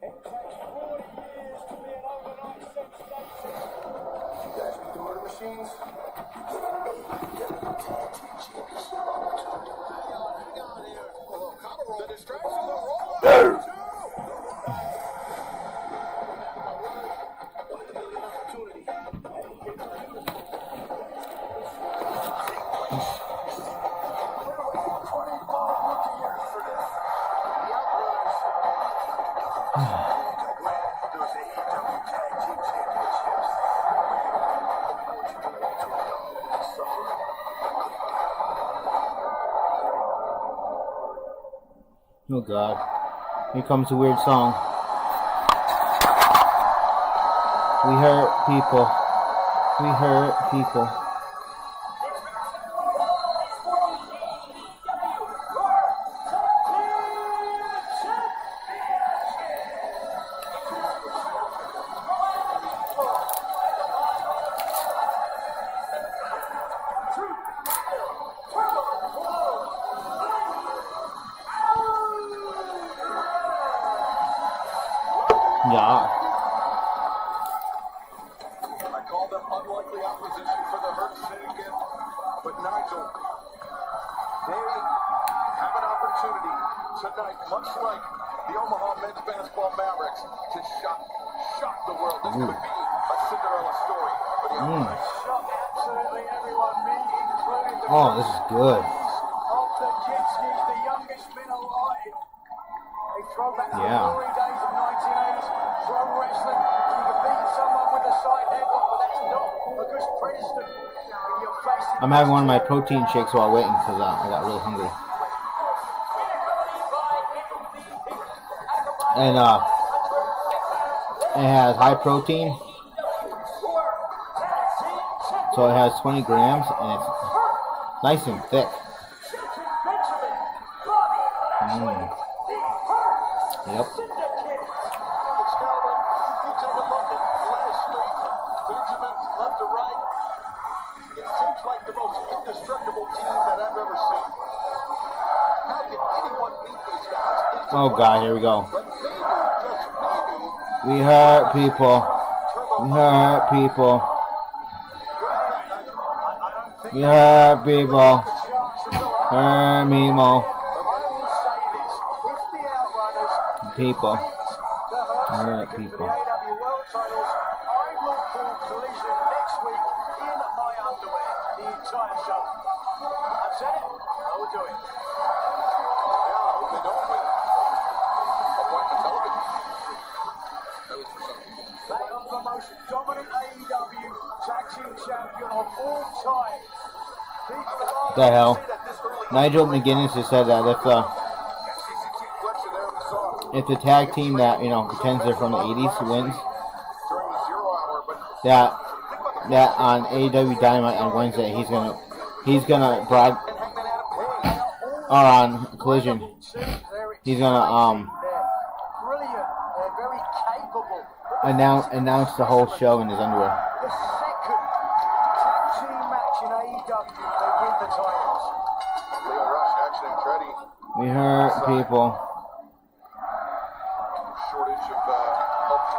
It takes 40 years to be an overnight sensation. You guys beat the Murder Machines? The distraction, the roll. Oh God. Here comes a weird song. We hurt people. We hurt people. Yeah. I call them unlikely opposition for the Hurt Syndicate, but Nigel, they have an opportunity tonight, much like the Omaha men's basketball Mavericks, to shock the world. This could be a Cinderella story. But Shock absolutely everyone, me included. The Oh, this is good. of the Jinskis, the youngest men alive. They throw back to the glory days of 1980s pro wrestling. You can beat someone with a side headlock, but that's not because Preston in your face. I'm having one of my protein shakes while waiting because I got really hungry. And it has high protein. So it has 20 grams and it's nice and thick. Yep. it seems like the most indestructible team that I've ever seen. How can anyone beat these guys? Oh God, here we go. But maybe, just maybe, We hurt people. We hurt people. We hurt people. Hurt people. People. Hurt people. Dominant AEW tag team champion of all time. What the hell? Nigel McGuinness just said that if if the tag team that pretends they're from the '80s wins, during the 0 hour, but that on AEW Dynamite on Wednesday he's gonna brag, or on Collision he's gonna Brilliant. They're very capable. announce the whole show in his underwear. The second tag team match in AEW, they win the titles. Leo Rush, Action Andretti. We hurt people. Shortage of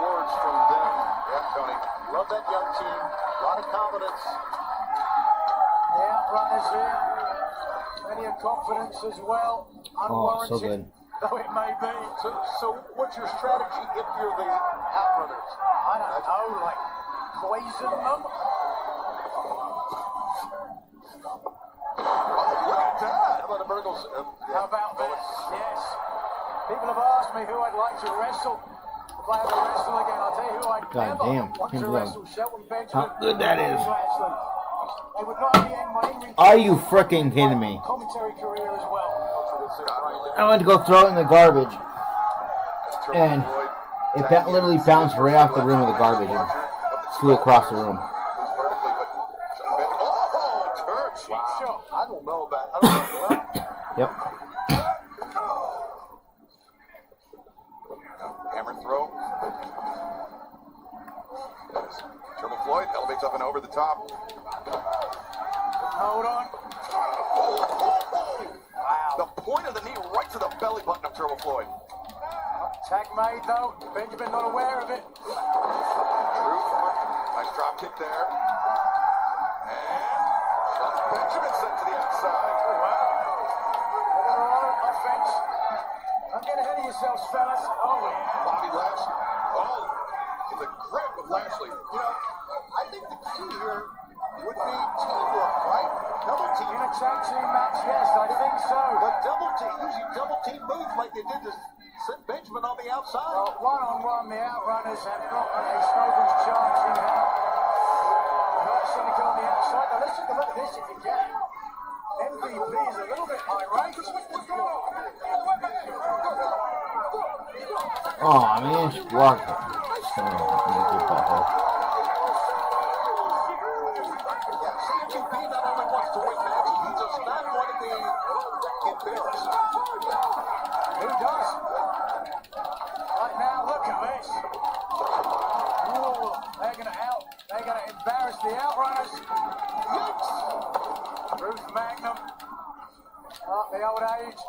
words from them. Yeah, Tony. Love that young team. A lot of confidence. The outrunners here. Plenty of confidence as well. Oh, so Unwarranted, good. though it may be. So what's your strategy if you're the outrunners? I don't know, like poison them. Look at that. How about the Burgles? How about this? Yes. People have asked me who I'd like to wrestle. If I had to wrestle again, I'll tell you who I'd God never damn, want can't to believe wrestle. Shelton Benjamin. how good that is. Lashley. They would not only end my in-ring Are you freaking kidding me? commentary career as well. I went to go throw it in the garbage, and it literally bounced right off the rim of the garbage and flew across the room. Sure. I don't know about. I don't know. Yep. Hammer throw. Triple Floyd elevates up and over the top. Hold on. The point of the knee right to the belly button of Turbo Floyd. Tag made though. Benjamin not aware of it. Truth. Nice drop kick there. And Shelton Benjamin sent to the outside. Offense. Don't get ahead of yourselves, fellas. Oh, yeah. Bobby Lashley. Oh, it's a grip of Lashley. I think the key here would be teamwork, right? Double team. In a tag team match, yes, I think so. But using double team moves like they did to send Benjamin on the outside. Well, one-on-one, the outrunners have got a Snowball's charging out. Seneca on the outside. Now let's take a look at this if you can. MVP is a little bit irate. Oh, I mean, it's blocked. CMGP not only wants to win matches, he does not want to be embarrassed. Who does? Right now, look at this. Ooh, they're gonna embarrass the outrunners. Truth Magnum. Oh, the old age.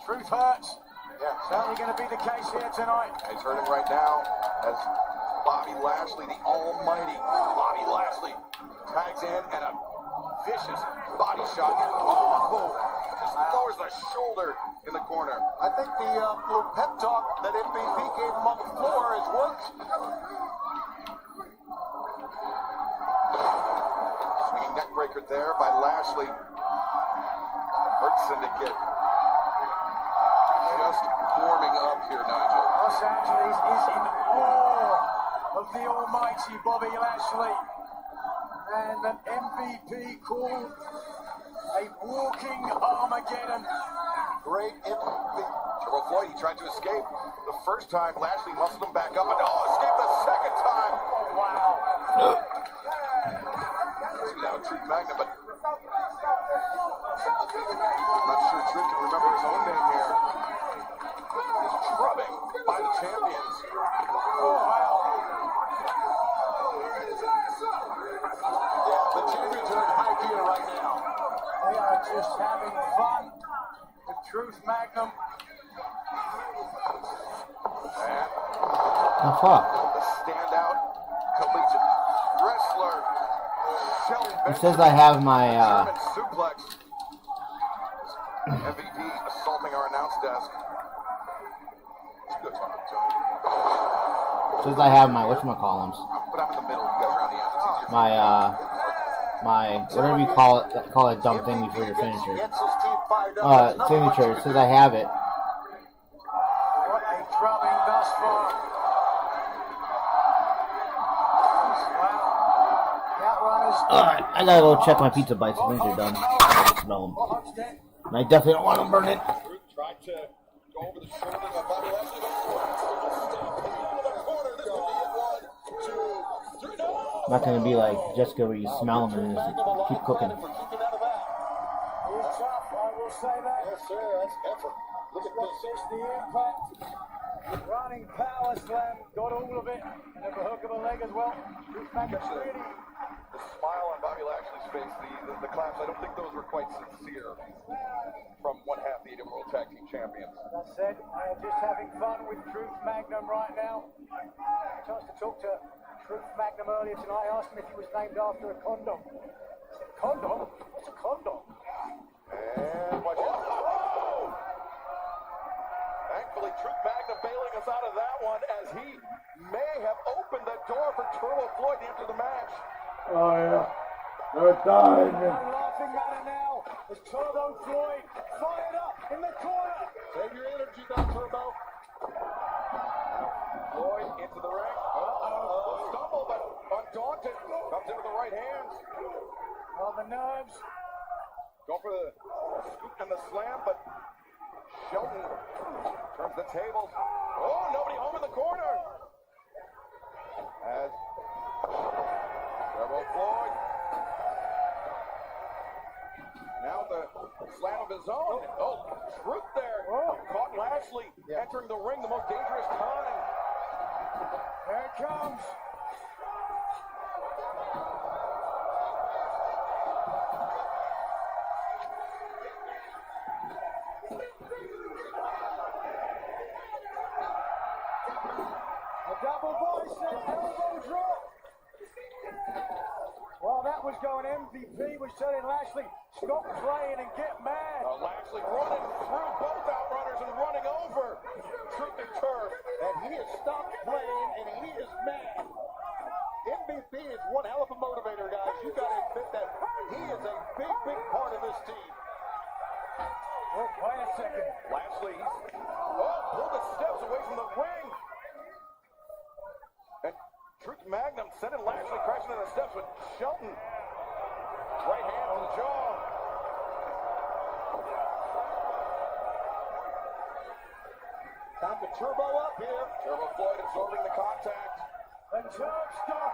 Truth hurts. Yeah. Certainly going to be the case here tonight. He's hurting right now as Bobby Lashley, the almighty Bobby Lashley, tags in and a vicious body shot. Oh, just lowers the shoulder in the corner. I think the little pep talk that MVP gave him on the floor has worked. Swinging neck breaker there by Lashley. Hurt Syndicate. Just warming up here, Nigel. Los Angeles is in awe of the almighty Bobby Lashley. And an MVP called a walking Armageddon. Great MVP. Turbo Floyd, he tried to escape the first time. Lashley muscled him back up, and escaped the second time. Wow. See now Truth Magnum, but I'm not sure Truth can remember his own name here. He's drubbing by the champions. Yeah, the champions are in high gear right now. They are just having fun. The Truth Magnum. And The fuck? the standout collegiate wrestler, Shelton It says I have my, German suplex. MVP assaulting our announce desk. Good talk, Tony. it says I have my, whatchamacallums? But I'm in the middle. You guys are on the end. It's easier. My, whatever you call it dumb thing before your finisher. Gets his team fired up. Signature, it says I have it. What a drubbing thus far. Wow. The outrunners. Alright, I gotta go check my pizza bites. I think they're done. I can smell them. And I definitely don't want them burning. Tried to Go over the shoulder of Bobby Lashley. Into the corner. This could be it. 1, 2, 3. No! Not gonna be like Jessica where you smell them and just keep cooking. He's tough, I will say that. Yes, sir. That's effort. Look at this. Just the impact. Running power slam. Got all of it. And the hook of a leg as well. Truth Magnum really. The smile on Bobby Lashley's face, the claps, I don't think those were quite sincere from one half the AEW World Tag Team Champions. That said, just having fun with Truth Magnum right now. Chance to talk to Truth Magnum earlier tonight. I asked him if he was named after a condom. I said, condom? What's a condom? And watch it. Oh! Thankfully, Truth Magnum bailing us out of that one as he may have opened the door for Turbo Floyd to enter the match. Oh, yeah. They're dying. No laughing matter now. As Turbo Floyd fired up in the corner. Save your energy now, Turbo. Floyd into the ring. Stumble, but undaunted. Comes into the right hands. On the nerves. Going for the scoop and the slam, but Shelton turns the tables. Oh, nobody home in the corner. As Turbo Floyd. Now the slam of his own. Oh, Truth there. Caught Lashley entering the ring, the most dangerous time. There it comes. A double bicep elbow drop. While that was going, MVP was telling Lashley, stop playing and get mad. Lashley running through both outrunners and running over Truth and Turf. And he has stopped playing, and he is mad. MVP is one hell of a motivator, guys. You got to admit that he is a big, big part of this team. Oh, wait a second. Lashley, pulled the steps away from the ring. And Truth Magnum sending Lashley crashing to the steps with Shelton. Right hand to the jaw. Time to turbo up here. Turbo Floyd absorbing the contact. And Turfster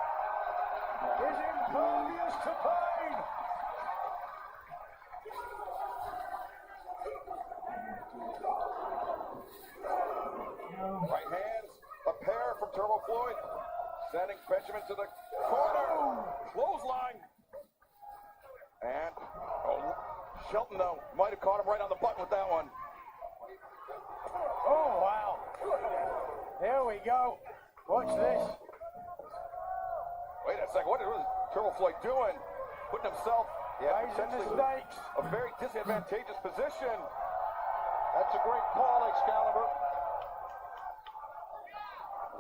is impervious to pain. Right hands, a pair from Turbo Floyd. Sending Benjamin to the corner. Clothesline. And, Shelton, though, might have caught him right on the button with that one. Oh, wow. There we go. Watch this. Wait a second, what is Turbo Floyd doing? Putting himself Raising the stakes. a very disadvantageous position. That's a great call, Excalibur.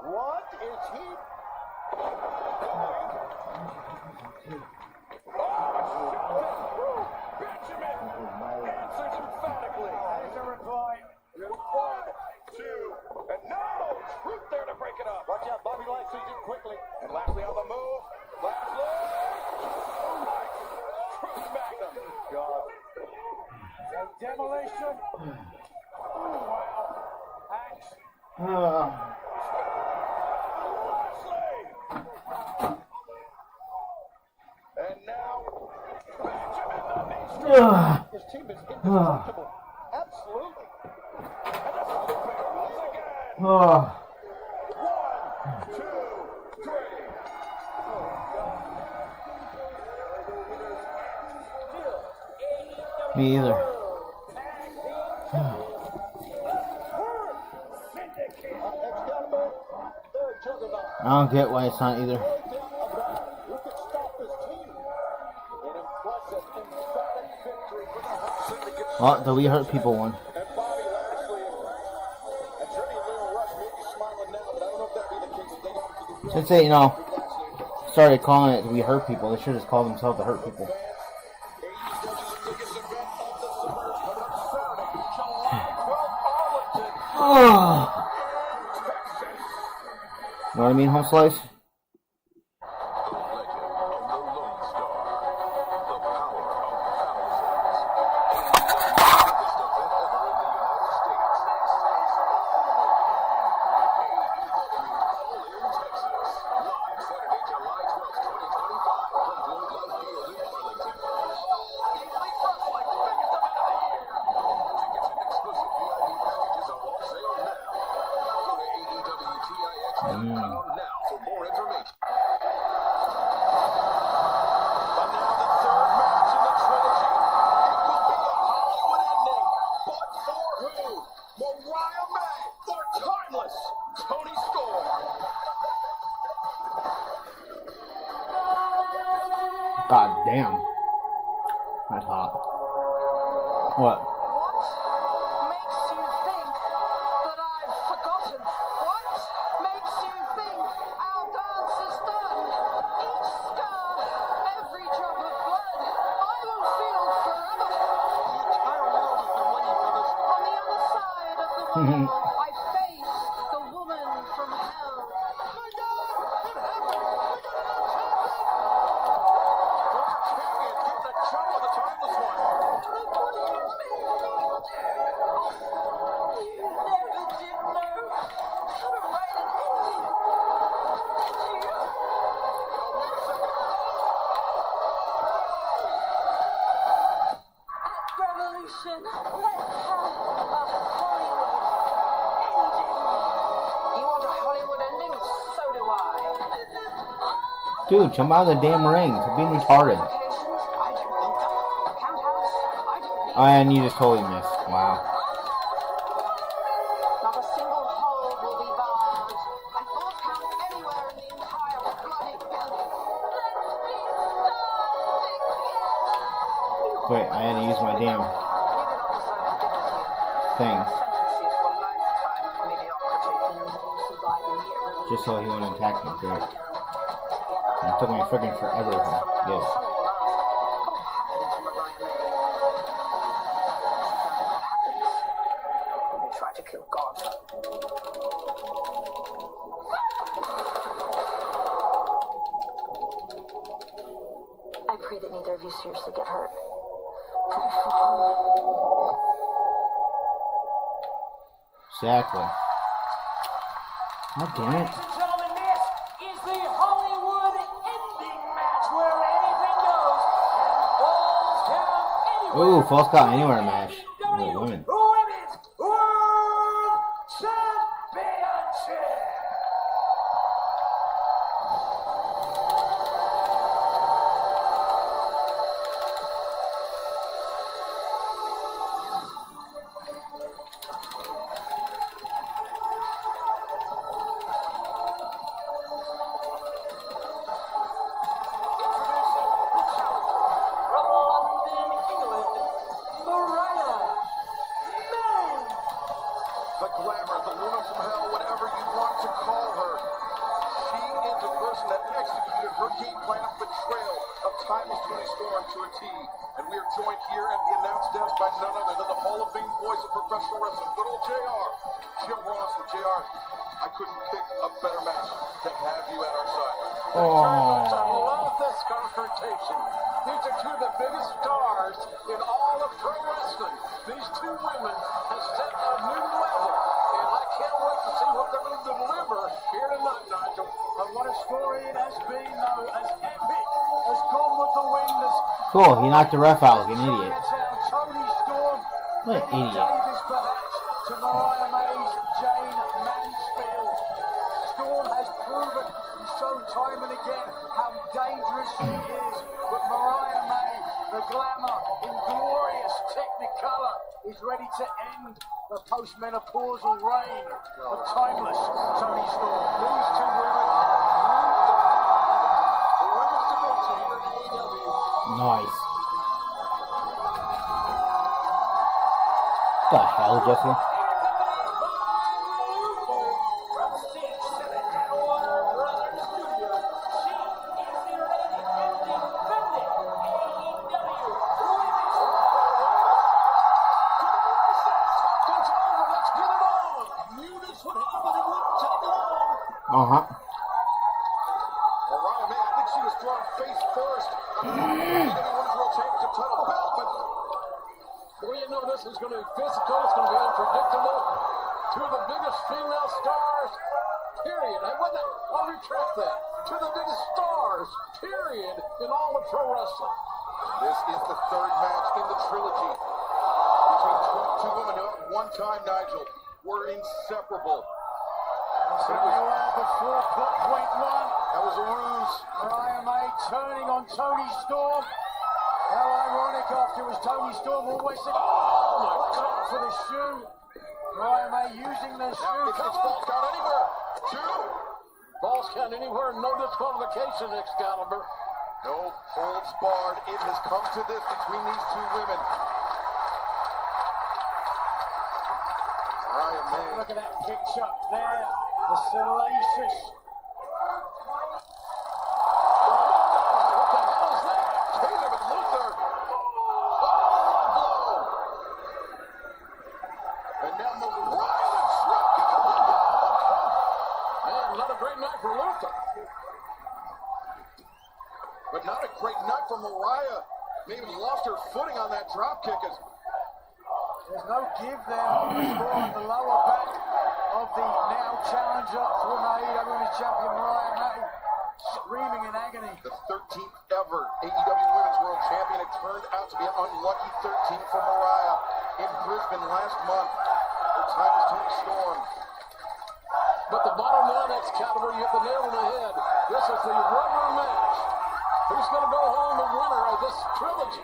What is he Benjamin answers emphatically. There's a reply. 1, 2, and no! Truth there to break it up. Watch out, Bobby Lashley's in quickly. And Lashley on the move. Lashley! Truth Magnum. God. And demolition. Oh, wow. Axe. And now, Benjamin the Beast. His team is indestructible. Absolutely. And this is the fair once again. 哦 1, 2, 3. Me either. Excalibur, they're a juggernaut. I don't get why it's not either. Who could stop this team? An impressive, emphatic victory for the Hot Syndicate. Well, the We Hurt People one. And Bobby Lashley and Journey Lil Rush may be smiling now, but I don't know if that'd be the case if they Since they, started calling it We Hurt People, they should have called themselves the Hurt People. Oh. Know what I mean, Home Slice? God damn. That's hot. What? What makes you think that I've forgotten? What makes you think our dance is done? Each scar, every drop of blood, I will feel forever. The entire world has been waiting for this. On the other side of the world, I face the woman from hell. My God! It happened! We got a new champion! Former champion getting a jump on the timeless one. You never did know how to write an ending. Did you? Oh, wait a second. At Revolution, let's have a Hollywood ending. You want a Hollywood ending? So do I. Dude, jump out of the damn ring. You're being retarded. Locations? I don't need them. Counthouse? I don't need Oh, and you just totally missed. Wow. Not a single hole will be barred. I thought count anywhere in the entire bloody building. Let's be starting together. Wait, I had to use my damn You do not deserve dignity. thing. Sentence you to a lifetime of mediocrity. Surviving the evolution. Just so he wouldn't attack me. Great. It took me freaking forever to get it. Try to kill God. I pray that neither of you seriously get hurt. Exactly. God damn it. Ladies and gentlemen, this is the Hollywood ending match where anything goes and falls count anywhere. Ooh, false count anywhere match. AEW With women. Women's World Championship. From London, England, Mariah May. The glamour, the woman from hell, whatever you want to call her. She is the person that executed her game plan of betrayal of timeless Tony Storm to a T. And we are joined here at the announce desk by none other than the Hall of Fame voice of professional wrestling, good old JR. Jim Ross. And JR, I couldn't pick a better match to have you at our side. I love this confrontation. These are two of the biggest stars in all of pro wrestling. These two women have set a new level, and I can't wait to see what they're going to deliver here tonight, Nigel. And what a story it has been, though, as epic as Gone with the Wind has Cool, he knocked the ref out like an idiot. That's how Tony Storm, What an Eddie idiot. Davis perhaps, to Mariah May's Jane Mansfield. Storm has proven and shown time and again how dangerous she is. But Mariah May, the glamour in glorious technicolor, is ready to end the postmenopausal reign of timeless Tony Storm. These two women the women's division here at AEW. Nice. What the hell, Jesse? From Stage 7 at Warner Brothers Studios, she is the reigning and defending AEW Women's It's over. Let's get it on. Knew this would happen. It wouldn't take long. Uh-huh. Mariah May, I think she was thrown face first. AEW Women's World Championship title belt, but Well, you know this is going to be physical. It's going to be unpredictable. Two of the biggest female stars, period. I'll retract that. Two of the biggest stars, period, in all of pro wrestling. this is the third match in the trilogy between two women who at one time, Nigel, were inseparable. So you are before plot point one. That was a ruse. Mariah May turning on Tony Storm. How ironic after it was Tony Storm always said, oh my God, for the shoe. Mariah May using the Now shoe. it's false count anywhere. Two. Balls count anywhere, no disqualification, Excalibur. No holds barred. It has come to this between these two women. Mariah May. Look at that picture there. The salacious. What the hell is that? Tatum and Luther. Blow. And now Mariah struck. Man, not a great night for Luther. But not a great night for Mariah. Maybe lost her footing on that drop kick. There's no give there on the score on the lower back of the now challenger, former AEW Women's Champion Mariah May, screaming in agony. The 13th ever AEW Women's World Champion. It turned out to be an unlucky 13 for Mariah in Brisbane last month. Her time is Toni Storm. But the bottom line, Excalibur, you hit the nail on the head. This is the rubber match. Who's going to go home the winner of this trilogy?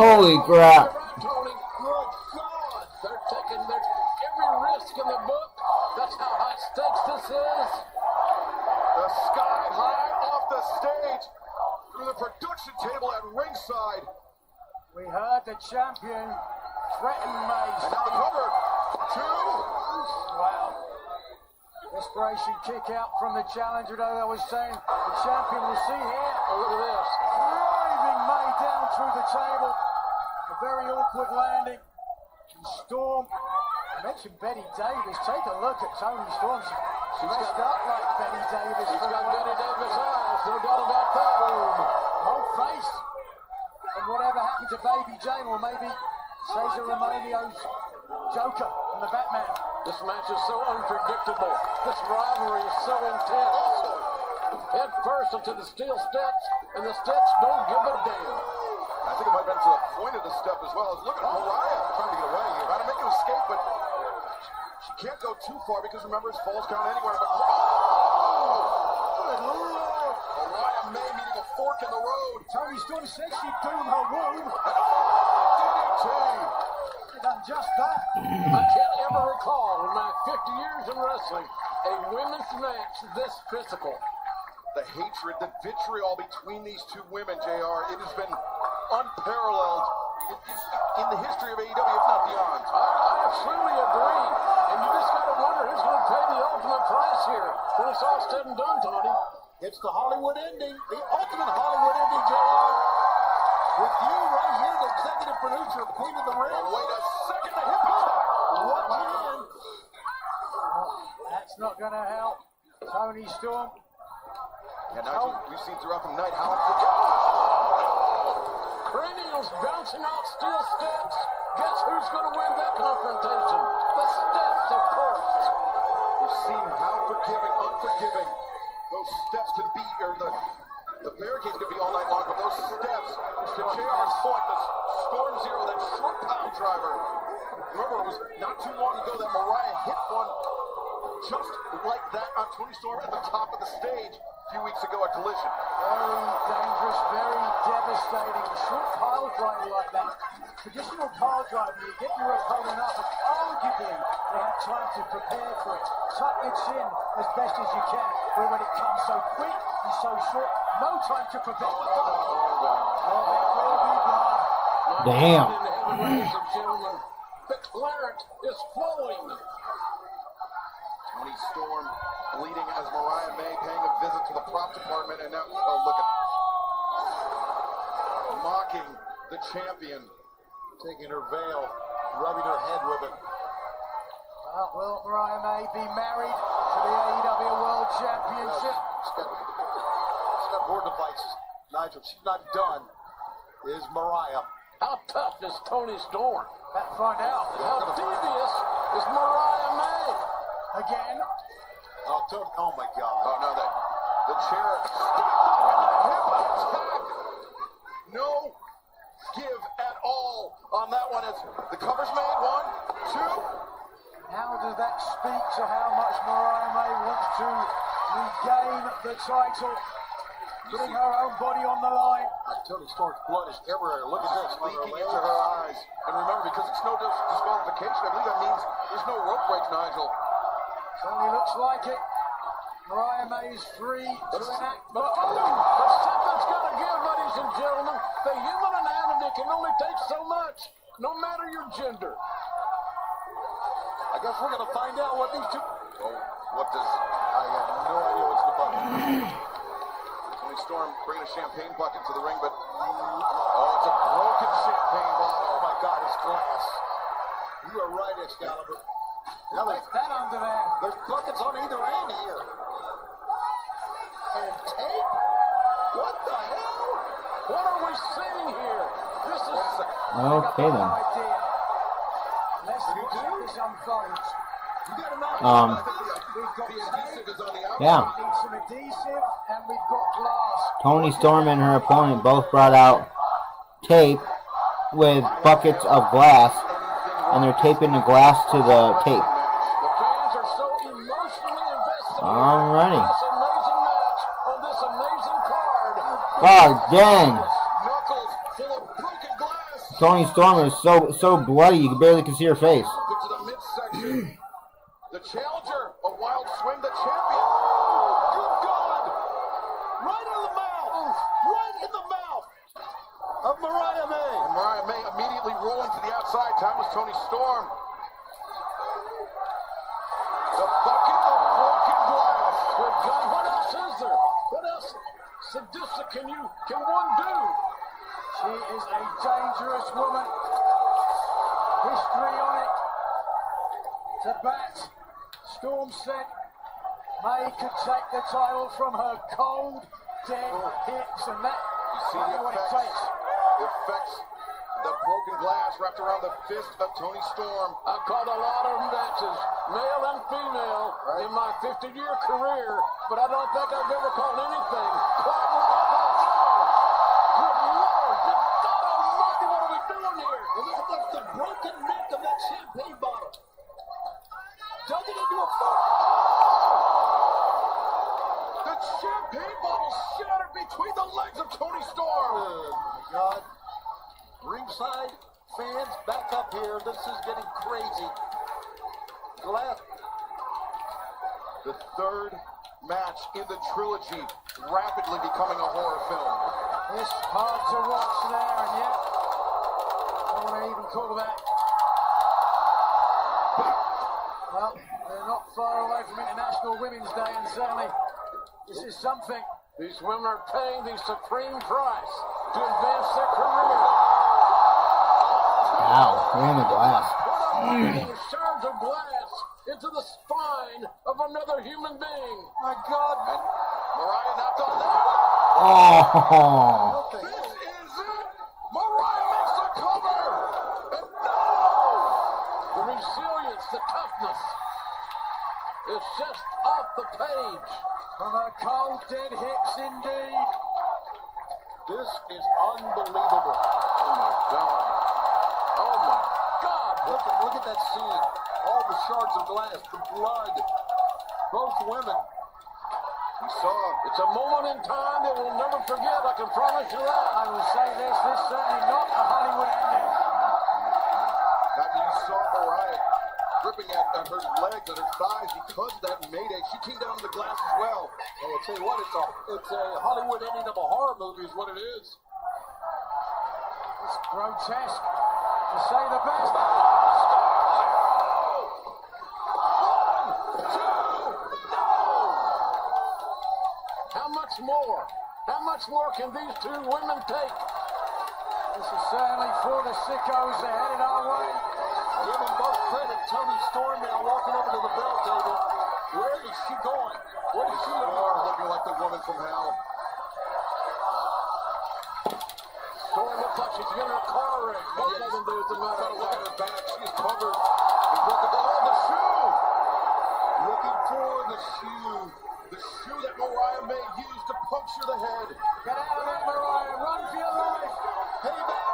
Holy crap. Tony, good God. They're taking every risk in the book. That's how high stakes this is. The sky high off the stage through the production table at ringside. We heard the champion threaten May. And now the cover. 2. Wow. Desperation kick out from the challenger, though I was saying the champion will see here. Oh, look at this. Driving May down through the table. A very awkward landing. And Storm. I mentioned Betty Davis. Take a look at Toni Storm. She's dressed up like Betty Davis. She's got Betty Davis eyes. No doubt about that. Whole face. And whatever happened to Baby Jane, or maybe Cesar Romanio's Joker and the Batman. This match is so unpredictable. This rivalry is so intense. Head first into the steel steps, and the steps don't give a damn. I think it might have been to the point of the step as well. Look at Mariah trying to get away here. Trying to make an escape, but she can't go too far because remember, it's falls count anywhere. But good Lord! Mariah May meeting a fork in the road. Toni Storm said she'd doom her womb. DDT. Done just that. I can't ever recall in my 50 years in wrestling a women's match this physical. The hatred, the vitriol between these two women, JR, it has been unparalleled in the history of AEW, if not beyond. I absolutely agree. And you just got to wonder who's going to pay the ultimate price here when it's all said and done, Tony. It's the Hollywood ending, the ultimate Hollywood ending, JR. With you right here, the executive producer, Queen of the Ring. Oh, wait a second, the hip attack. What man? That's not going to help Toni Storm. And now we've seen throughout the night how Cranials bouncing out steel steps. Guess who's going to win that confrontation? The steps, of course. we've seen how forgiving, unforgiving those steps can be, or the barricades can be all night long, but those steps, to JR's point, the Storm Zero, that short pound driver. Remember, it was not too long ago that Mariah hit one just like that on Toni Storm at the top of the stage a few weeks ago at Collision. Very dangerous, very devastating. A short pile driver like that. Traditional pile driver, you get your opponent up, and arguably they have time to prepare for it. Tuck your chin as best as you can. But when it comes so quick and so short, no time to prepare. Oh, there will be blood. Damn. Ladies and gentlemen, the claret is flowing. Toni Storm bleeding as Mariah May paying a visit to the prop department, and now, oh, look at mocking the champion. Taking her veil, rubbing her head with it. Will Mariah May be married to the AEW World Championship? She's got board devices. Nigel, she's not done. Is Mariah. How tough is Toni Storm? Let's find out. How devious is Mariah May? Again. Oh, Tony, oh my God. Oh, no, the chair. Hip attack. No give at all on that one. It's the cover's made. 1, 2. How does that speak to how much Mariah May wants to regain the title? putting her own body on the line. Tony Storm's blood is everywhere. Look at this, leaking into her eyes. And remember, because it's no disqualification, I believe that means there's no rope break, Nigel. Certainly looks like it. Mariah May's free to enact. But something's got to give, ladies and gentlemen. The human anatomy can only take so much, no matter your gender. I guess we're going to find out what these two... Oh, what does... I have no idea what's in the bucket. Tony Storm bringing a champagne bucket to the ring, but... Oh, it's a broken champagne bottle. Oh, my God, it's glass. You are right, Excalibur. Now there's that under there. There's buckets on either end here. And tape? What the hell? What are we seeing here? This is... Okay then. Let's watch how this unfolds. Yeah. We need some adhesive and we've got glass. Tony Storm and her opponent both brought out tape with buckets of glass, and they're taping the glass to the tape. The fans are so emotionally invested Alrighty. in this amazing match on this amazing card. God dang. Knuckles full of broken glass. Tony Storm is so bloody you barely can see her face. Get to the midsection. The challenger, a wild swing, the champion. Oh, good God! Right in the mouth! Right in the mouth of Mariah May. And Mariah May immediately rolling to the outside. Time was Tony Storm. The bucket of broken glass. Good God, what else is there? What else sadistic can one do? She is a dangerous woman. History on it. To bat. Storm said May could take the title from her cold, dead hips, and that You see might the be what it effects. takes. The effects. The broken glass wrapped around the fist of Tony Storm. I've called a lot of matches, male and female, in my 50-year career, but I don't think I've ever called anything quite like this. Good Lord, good God Almighty, what are we doing here? That's the broken neck of that champagne bottle. Dug it into a The champagne bottle shattered between the legs of Tony Storm. Oh, my God. Ringside fans, back up here. This is getting crazy. Glass. The third match in the trilogy, rapidly becoming a horror film. It's hard to watch there, and yet, I don't want to even call that. Well, they're not far away from International Women's Day, and certainly this is something. These women are paying the supreme price to advance their career. Ow, right in the glass. Putting shards of glass into the spine of another human being. My God. And Mariah knocked on that. Oh. This is it. Mariah makes the cover. And no. The resilience, the toughness is just off the page. From her cold, dead hips, indeed. This is unbelievable. Oh my God. Oh my God. Look at that scene. All the shards of glass, the blood. Both women. You saw. It's a moment in time that we'll never forget. I can promise you that. I will say this is certainly not a Hollywood ending. You saw Mariah gripping at her legs and her thighs because of that mayday. She came down on the glass as well. Well, I'll tell you what, it's a Hollywood ending of a horror movie is what it is. It's grotesque, to say the best. How much more? How much more can these two women take? This is certainly for the sickos. They're headed our way. Give them both credit. Tony Storm now walking over to the bell table. Where is she going? What is she looking like the woman from hell? Storm looks like she's getting a car wreck. Both of them do, as a matter of Look at fact. her back. She's covered in broken glass. Oh, the shoe! Looking for the shoe. The shoe that Mariah May used to puncture the head. Get out of there, Mariah. Run for your life. Payback.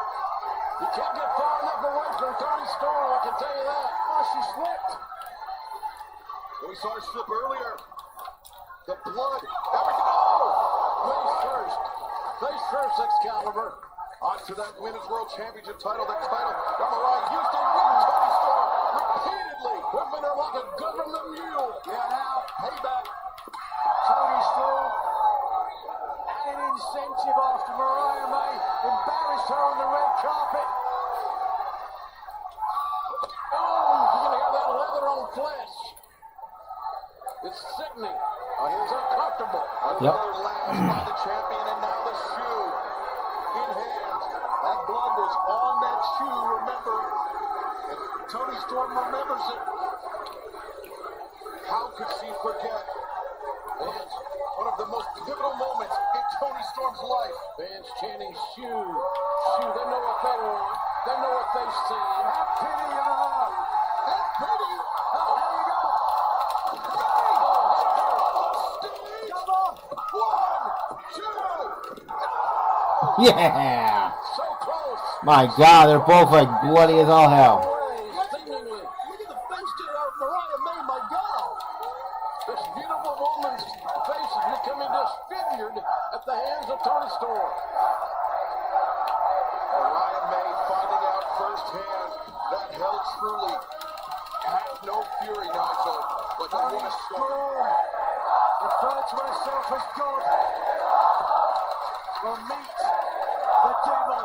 You can't get far enough away from Tony Storm, I can tell you that. Oh, she slipped. We saw her slip earlier. The blood. Everything. Oh! Face first. Excalibur. On to that Women's World Championship title. That title, Mariah used to win Toni Storm repeatedly. Women are like a government mule. Yeah, now, Payback. Toni Storm added incentive after Mariah May embarrassed her on the red carpet. Oh, you're going to hear that leather on flesh. It's sickening. It's uncomfortable. Another last by the champion, and now the shoe in hand. That blood was on that shoe, remember. And Toni Storm remembers it. How could she forget? Fans, one of the most pivotal moments in Toni Storm's life. Fans chanting shoe, shoe. They know what they want. They know what they've seen. Have pity on her. Have pity. Oh, there you go. Come on. 1, 2. Yeah. So close. My God, they're both like bloody as all hell. Seemingly. Look at the face to Mariah May, my God. This beautiful woman's face is becoming disfigured at the hands of Toni Storm. Mariah May finding out firsthand that hell truly has no fury, Nigel, but the Toni woman's Storm referred to herself as God. Will meet the devil.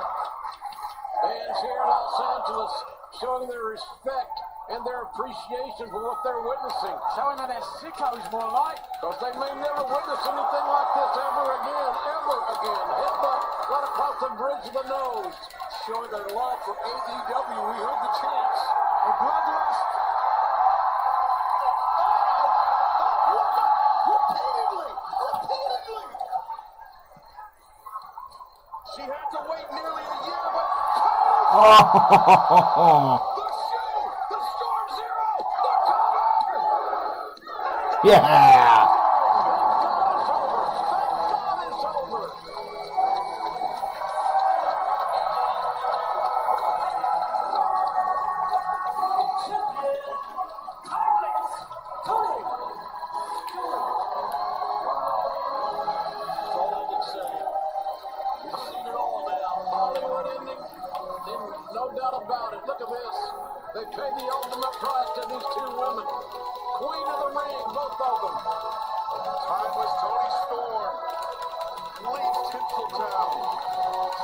Fans here in Los Angeles showing their respect and their appreciation for what they're witnessing. Showing that they're sickos more like. Because they may never witness anything like this ever again. Headbutt right across the bridge of the nose. Showing their love for AEW. We heard the chants. A bloodlust. Repeatedly! She had to wait nearly a year, but Oh. the shoe! The Storm Zero! The cover! Yeah. Thank God it's over! That's all I can say. You've seen it all now. Hollywood ending, no doubt about it. Look at this. They paid the ultimate price to these two women. Queen of the ring, both of them. Timeless Toni Storm leaves Tinseltown,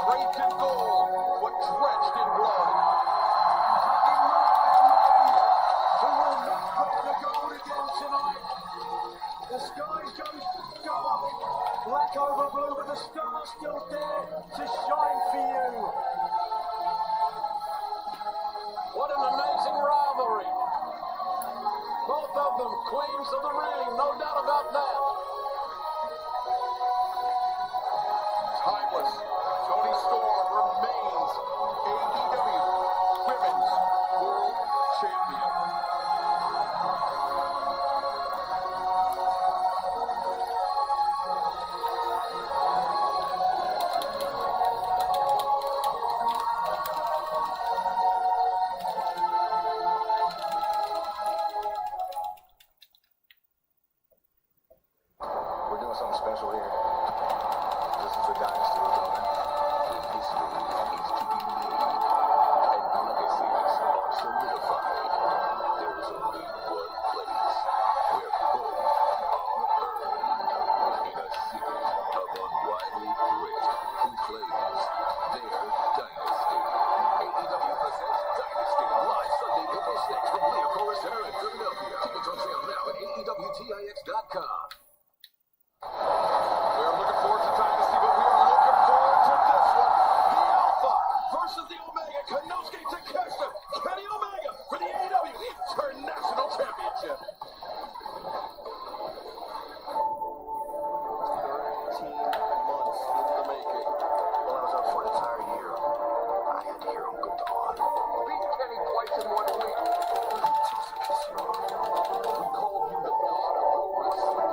draped in gold, but drenched in blood. Who will not wear the gold again tonight? The sky's going dark, black over blue, but the star's still there to shine for you. What an amazing rivalry. Both of them queens of the ring, no doubt about that. Timeless. Toni Storm remains AEW Women's World Champion. We're doing something special here. This is the dynasty we're building. The history is to be made, and legacies are solidified. There is only one place where both are earned. In a city of unrivaled grit who claims their dynasty. AEW presents Dynasty live Sunday, April 6th from Leopolis Center in Philadelphia. Tickets on sale now at AEWTIX.com. We are looking forward to Dynasty, but we are looking forward to this one. The Alpha versus the Omega. Konosuke Takeshita, Kenny Omega for the AEW International Championship. 13 months in the making. Well, I was up for an entire year. I had to hear Uncle Don. Beat Kenny twice in 1 week. We called you the God of Pro Wrestling.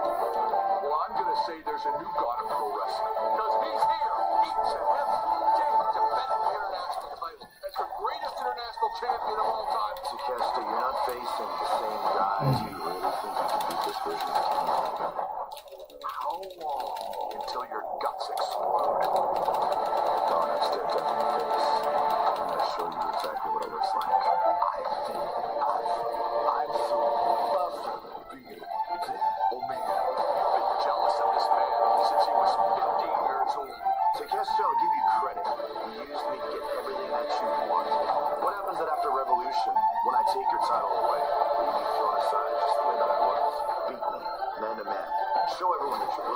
Well, I'm going to say there's a new God of Pro Wrestling. Because he's here. He's a heavyweight defending the international title as the greatest international champion of all time. Takeshita, you're not facing the same guys. You really think you can beat this version of Kenny Omega? How long until your guts explode?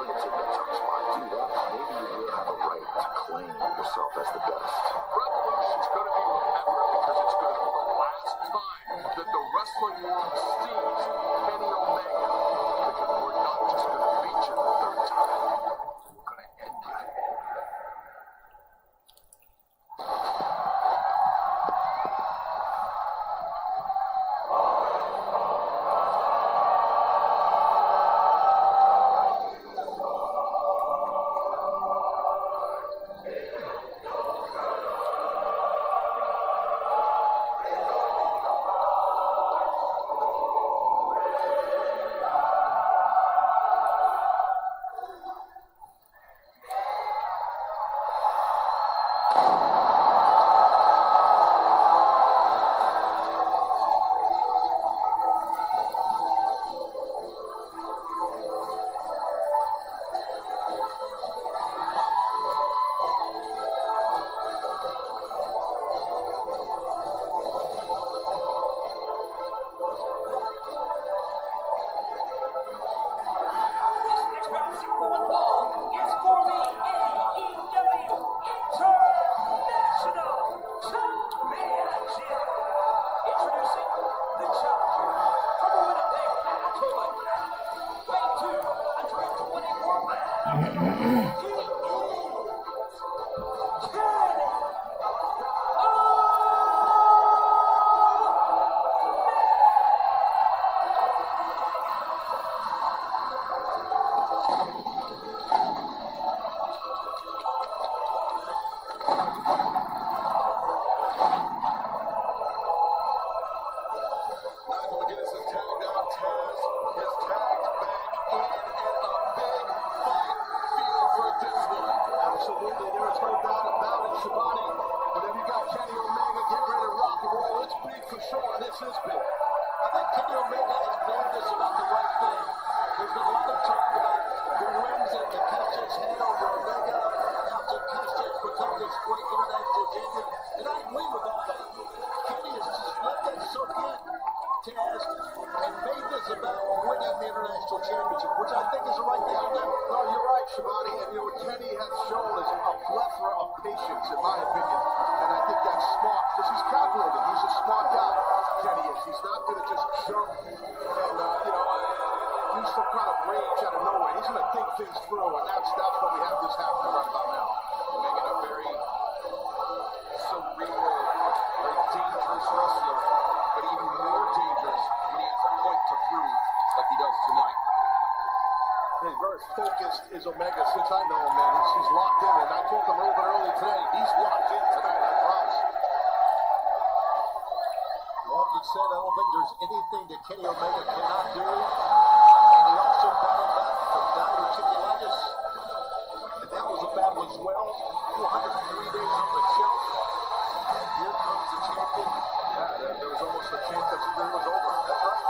it's in that tough spot, too, though. Maybe you will have a right to claim yourself as the best. Revolution's going to be remembered because it's going to be the last time that the wrestling world sees Kenny Omega. Because we're not just going to feature the third time. We're going to end it. Is Omega, since I know him, man, he's locked in, and I told him a little bit earlier today, he's locked in tonight, I promise. I often said I don't think there's anything that Kenny Omega cannot do, and he also battled back from diverticulitis, and that was a battle as well. 203 days on the shelf, and here comes the champion. Yeah, there was almost a chance that spring was over. That's right.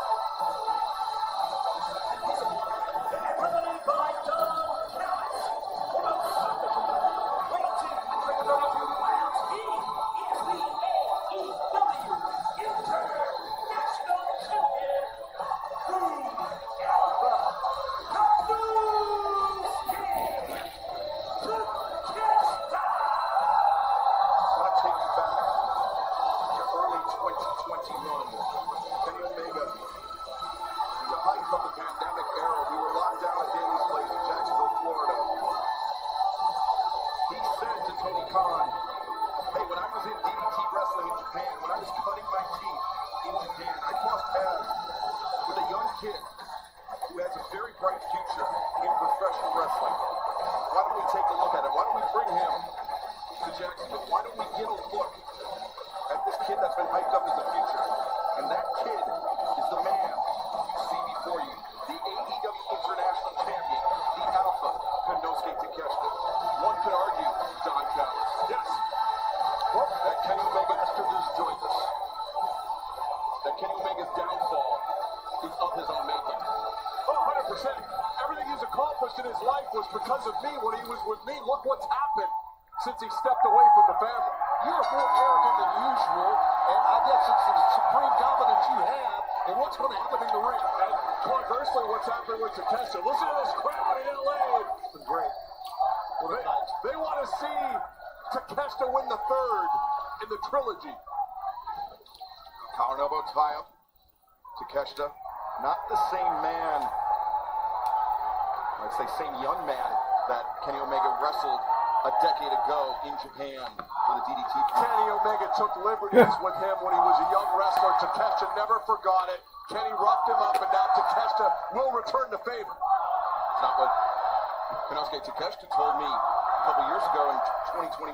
Since he stepped away from the family. You're more arrogant than usual, and I guess it's the supreme confidence you have in what's going to happen in the ring. And conversely, what's happening with Takeshita? Listen to this crowd in LA. It's great. Well, they want to see Takeshita win the third in the trilogy. Collar and elbow tie up. Takeshita, not the same man, I'd say same young man that Kenny Omega wrestled a decade ago in Japan for the DDT. Kenny Omega took liberties with him when he was a young wrestler. Takeshita never forgot it. Kenny roughed him up, and now Takeshita will return the favor. It's not what Konosuke Takeshita told me a couple years ago in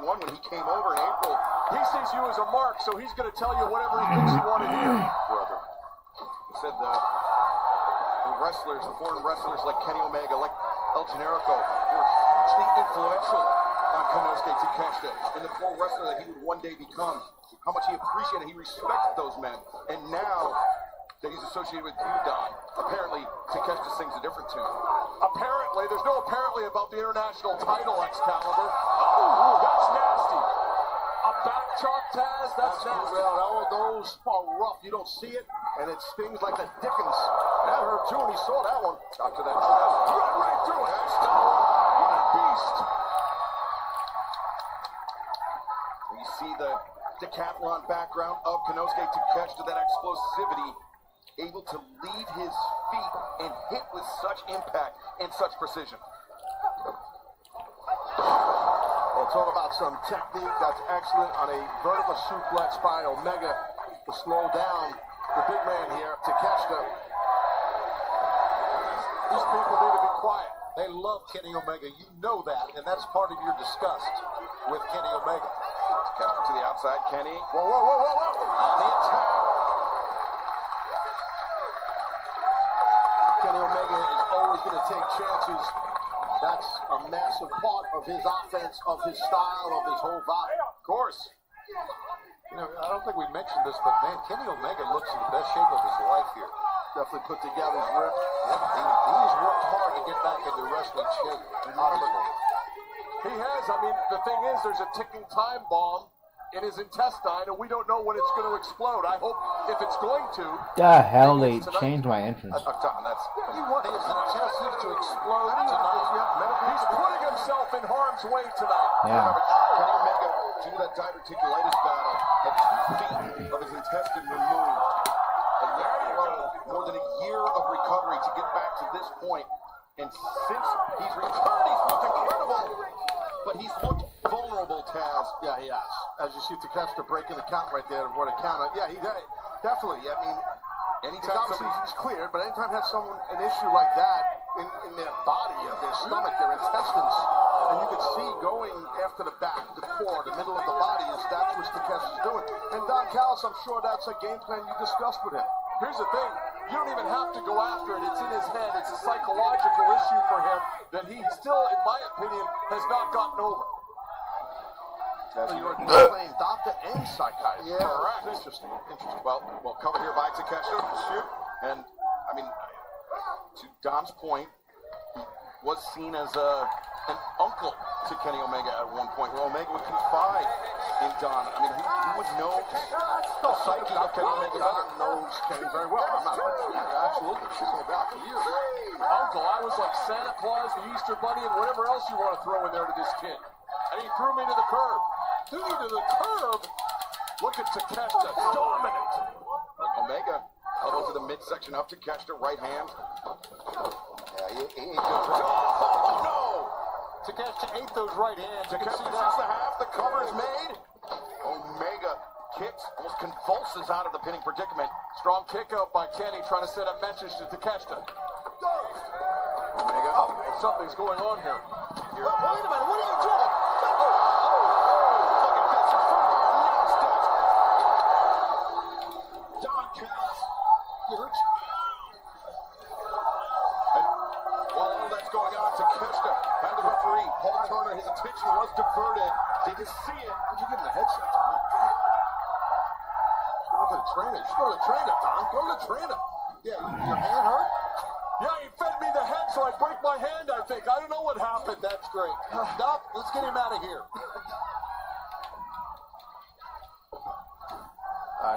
2021 when he came over in April. He sees you as a mark, so he's going to tell you whatever he thinks you want to hear. Brother. He said the wrestlers, the foreign wrestlers like Kenny Omega, like El Generico, were hugely influential on Konosuke Takeshita and the pro wrestler that he would one day become. How much he appreciated, he respected those men. And now that he's associated with you, Don, apparently Takeshita sings a different tune. Apparently, there's no apparently about the international title, Excalibur. Oh, that's nasty. A back chalk, Taz, that's nasty. Well, all of those are rough. You don't see it, and it stings like the dickens. That hurt too, and he saw that one. Talk to that chest. Right through it. What a beast. You see the decathlon background of Konosuke Takeshita, that explosivity, able to leave his feet and hit with such impact and such precision. We'll talk about some technique that's excellent on a vertical suplex by Omega to slow down the big man here, Takeshita. These people need to be quiet. They love Kenny Omega. You know that, and that's part of your disgust with Kenny Omega. Takeshita to the outside, Kenny. Whoa, whoa, whoa, whoa, whoa. The attack. Kenny Omega is always going to take chances. That's a massive part of his offense, of his style, of his whole vibe. Of course. You know, I don't think we mentioned this, but man, Kenny Omega looks in the best shape of his life here. Definitely put together his rip. He's worked hard to get back into wrestling shape. Honestly. He has. I mean, the thing is, there's a ticking time bomb in his intestine, and we don't know when it's going to explode. I hope if it's going to. The hell they changed my entrance. Don, that's... You want his intestines to explode tonight? He's putting himself in harm's way tonight. Yeah. Kenny Omega, due to that diverticulitis battle, had 2 feet of his intestine removed. More than a year of recovery to get back to this point. And since he's returned, he's looked incredible. But he's looked vulnerable, Taz. Yeah, he has. As you see Takeshita breaking the count right there, what a count. Yeah, he definitely. I mean, obviously he's cleared, but anytime you have someone an issue like that in their body, their stomach, their intestines, and you can see going after the back, the core, the middle of the body, that's what Takeshita's doing. And Don Callis, I'm sure that's a game plan you discussed with him. Here's the thing. You don't even have to go after it. It's in his head. It's a psychological issue for him that he still, in my opinion, has not gotten over. So you're playing doctor and psychiatrist. Yeah, correct. Interesting. Well, cover here by Takeshita. Shoot. And, I mean, to Don's point, he was seen as an uncle to Kenny Omega at one point, where Omega would confide in Don. I mean, who would know the psyche of Kenny Omega better? Knows Kenny very well. I'm not absolutely. She's been about for years. Uncle, I was like Santa Claus, the Easter Bunny, and whatever else you want to throw in there to this kid. And he threw me to the curb. Threw me to the curb? Look at Takeshita, dominant. Omega elbow to the midsection up. Takeshita, right hand. Yeah, he ain't good. Oh, no! Takeshita ate those right hands. You can see Takeshita's that. the half. The cover is made. Omega kicks, almost convulses out of the pinning predicament. Strong kick out by Kenny, trying to set up message to Takeshita. Omega. Oh, something's going on here. Wait a minute, what are you doing? Don Callis. While all that's going on, Takeshita and the referee, Paul Turner, his attention was diverted. Did you see it? Did you give him the headset? Go to the trainer. You should go to the trainer, Don. Go to the trainer. Yeah, your hand hurt? Yeah, he fed me the head, so I break my hand, I think. I don't know what happened. That's great. Doc, let's get him out of here.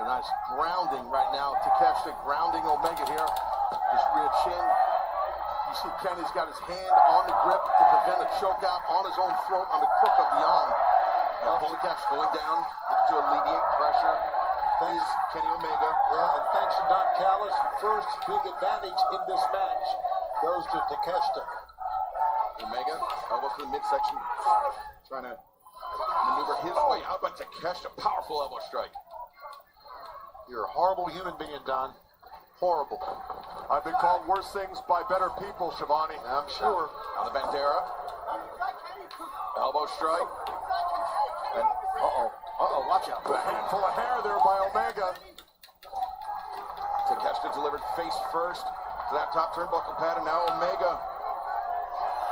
Nice grounding right now. Takeshita grounding Omega here. His rear chin. You see Kenny's got his hand on the grip to prevent a chokeout on his own throat on the crook of the arm. Holy catch going down to alleviate pressure. Thanks, Kenny Omega. Yeah, and thanks to Don Callis, first big advantage in this match goes to Takeshita. Omega, elbow to the midsection, trying to maneuver his way out, but Takeshita, powerful elbow strike. You're a horrible human being, Don. Horrible. I've been called worse things by better people, Shivani. I'm sure. On the Bandera. Elbow strike. And watch out. A handful of hair there by Omega. Takeshita delivered face first to that top turnbuckle pad, and now Omega.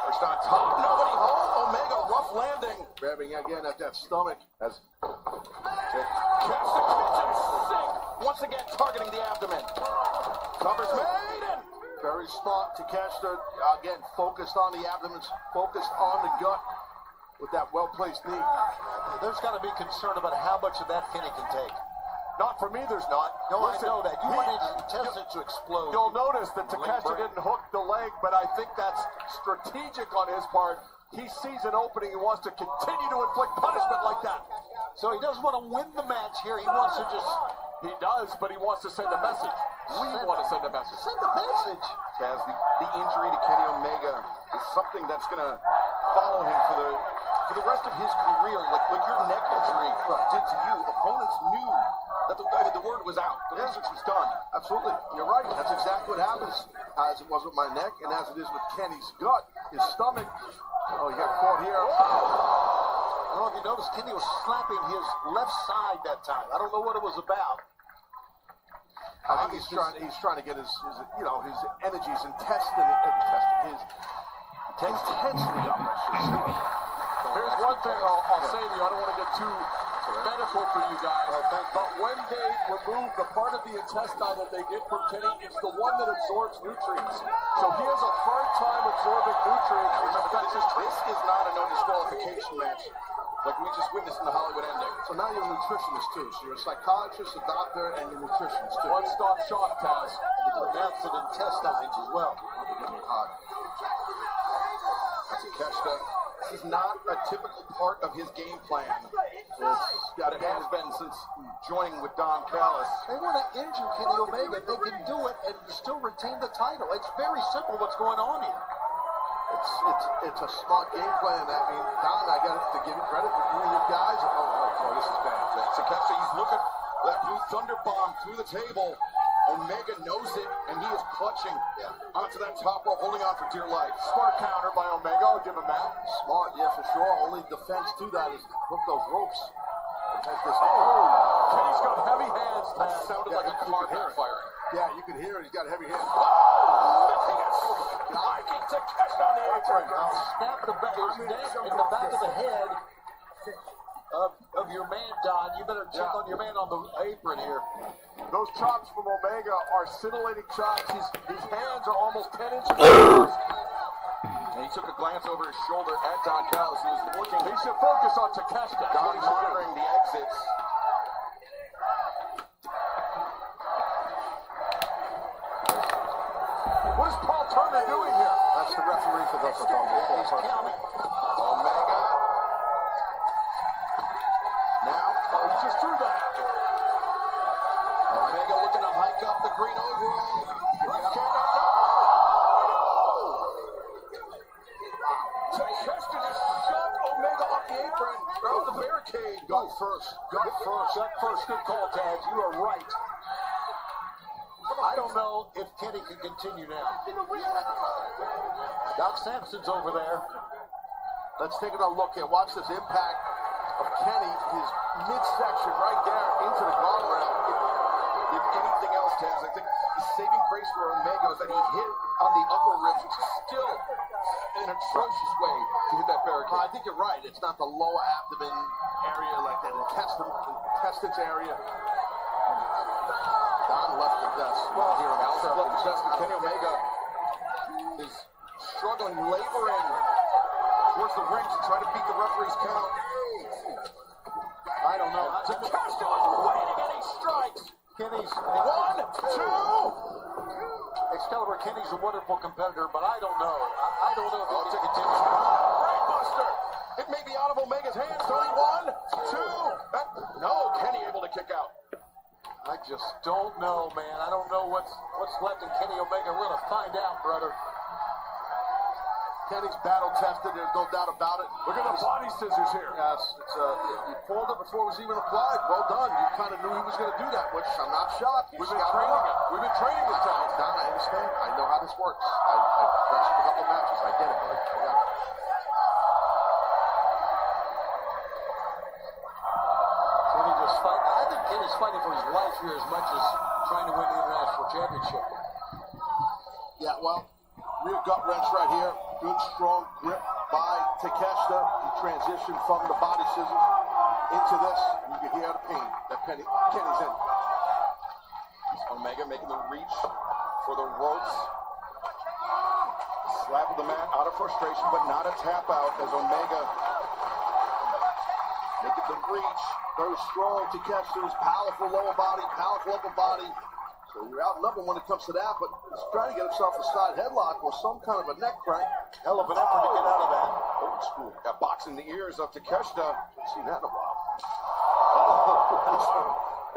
First on top, nobody home. Omega, rough landing. Grabbing again at that stomach. As Takeshita kitchen sink. Once again targeting the abdomen. Covers made and Very smart to catch the, again, focused on the abdomen, focused on the gut with that well-placed knee. There's got to be concern about how much of that Kenny can take. Not for me, there's not. No, listen, I know that. You want his intestines to explode. You'll notice that Takeshita didn't hook the leg, but I think that's strategic on his part. He sees an opening. He wants to continue to inflict punishment like that. So he doesn't want to win the match here. He wants to just... He does, but he wants to send a message. We want to send a message. Send a message. Chaz, the injury to Kenny Omega is something that's going to follow him for the rest of his career. Like your neck injury did to you. Opponents knew that the word was out. The research was done. Absolutely. You're right. That's exactly what happens. As it was with my neck and as it is with Kenny's gut, his stomach. Oh, he got caught here. I don't know if you noticed, Kenny was slapping his left side that time. I don't know what it was about. I think he's trying to get his energy, his intensity up, I should say. Here's one thing I'll say to you. I don't want to get too medical for you guys, but when they remove the part of the intestine that they get from Kenny, it's the one that absorbs nutrients. So he has a hard time absorbing nutrients. This is not a no disqualification match like we just witnessed in the Hollywood ending. So now you're a nutritionist too. So you're a psychologist, a doctor, and you're a nutritionist too. One-stop shop, Taz. And pronounced it intestines as well. That's Takeshita. This is not a typical part of his game plan. It has been since joining with Don Callis. They want to injure Kenny Omega. They can do it and still retain the title. It's very simple what's going on here. It's a smart game plan. I mean, Don, I got to give you credit for doing your guys. Oh, this is bad. Takeshita, he's looking that blue thunder bomb through the table. Omega knows it, and he is clutching onto that top rope, holding on for dear life. Smart counter by Omega. I'll give him that. Smart, yeah, for sure. Only defense to that is hook those ropes. Kenny's got heavy hands. That sounded like a car backfiring. Yeah, you can hear it. He's got heavy hands. Viking Takeshita on the apron. Snap the back of his neck in the back of the head of your man, Don. You better check on your man on the apron here. Those chops from Omega are scintillating chops. His hands are almost 10 inches long. And he took a glance over his shoulder at Don Callis, who was looking. He should focus on Takeshita. Don monitoring the exits. What is Paul Turner doing here? That's the referee for this. He's counting. Omega. Now, He just threw that. Omega looking to hike up the green overall. Takeshita just shoved Omega off the apron. Throw the barricade. Gut first. Gut first. Good call, Taz. You are right. I don't know if Kenny can continue now. Doc Sampson's over there. Let's take a look here. Watch this impact of Kenny, his midsection right there into the guardrail. If anything else, Taz, I think the saving grace for Omega was that he hit on the upper ribs, which is still an atrocious way to hit that barricade. I think you're right. It's not the lower abdomen area, like that intestines area. Don left the desk. Well, here Alice left the chest, and Kenny Omega is struggling, laboring towards the ring to try to beat the referee's count. I don't know. Takeshita waiting, and he strikes. Kenny's 1, 2. Excalibur, Kenny's a wonderful competitor, but I don't know. I don't know if he can continue. Brainbuster. It may be out of Omega's hands. Tony, 1, 2. No, Kenny able to kick out. I just don't know, man. I don't know what's left in Kenny Omega. We're going to find out, brother. Kenny's battle tested, there's no doubt about it. Look at the body scissors here. Yes, you pulled it before it was even applied. Well done. You kind of knew he was going to do that, which I'm not shocked. We've been training this time. Don, I understand. I know how this works. I've wrestled a couple matches. I get it, buddy. I got it. Kenny just fighting. I think Kenny's fighting for his life here as much as trying to win the International Championship. Yeah, well, rear gut wrench right here. Good, strong grip by Takeshita. He transitioned from the body scissors into this. You can hear the pain that Kenny's in. Omega making the reach for the ropes. Slap of the mat out of frustration, but not a tap out as Omega making the reach. Very strong. Takeshita's powerful lower body, powerful upper body. So you're outnumbered when it comes to that, but he's trying to get himself a side headlock or some kind of a neck crank. Hell of an effort to get out of that. Old school. Got boxing the ears of Takeshita. Haven't seen that in a while.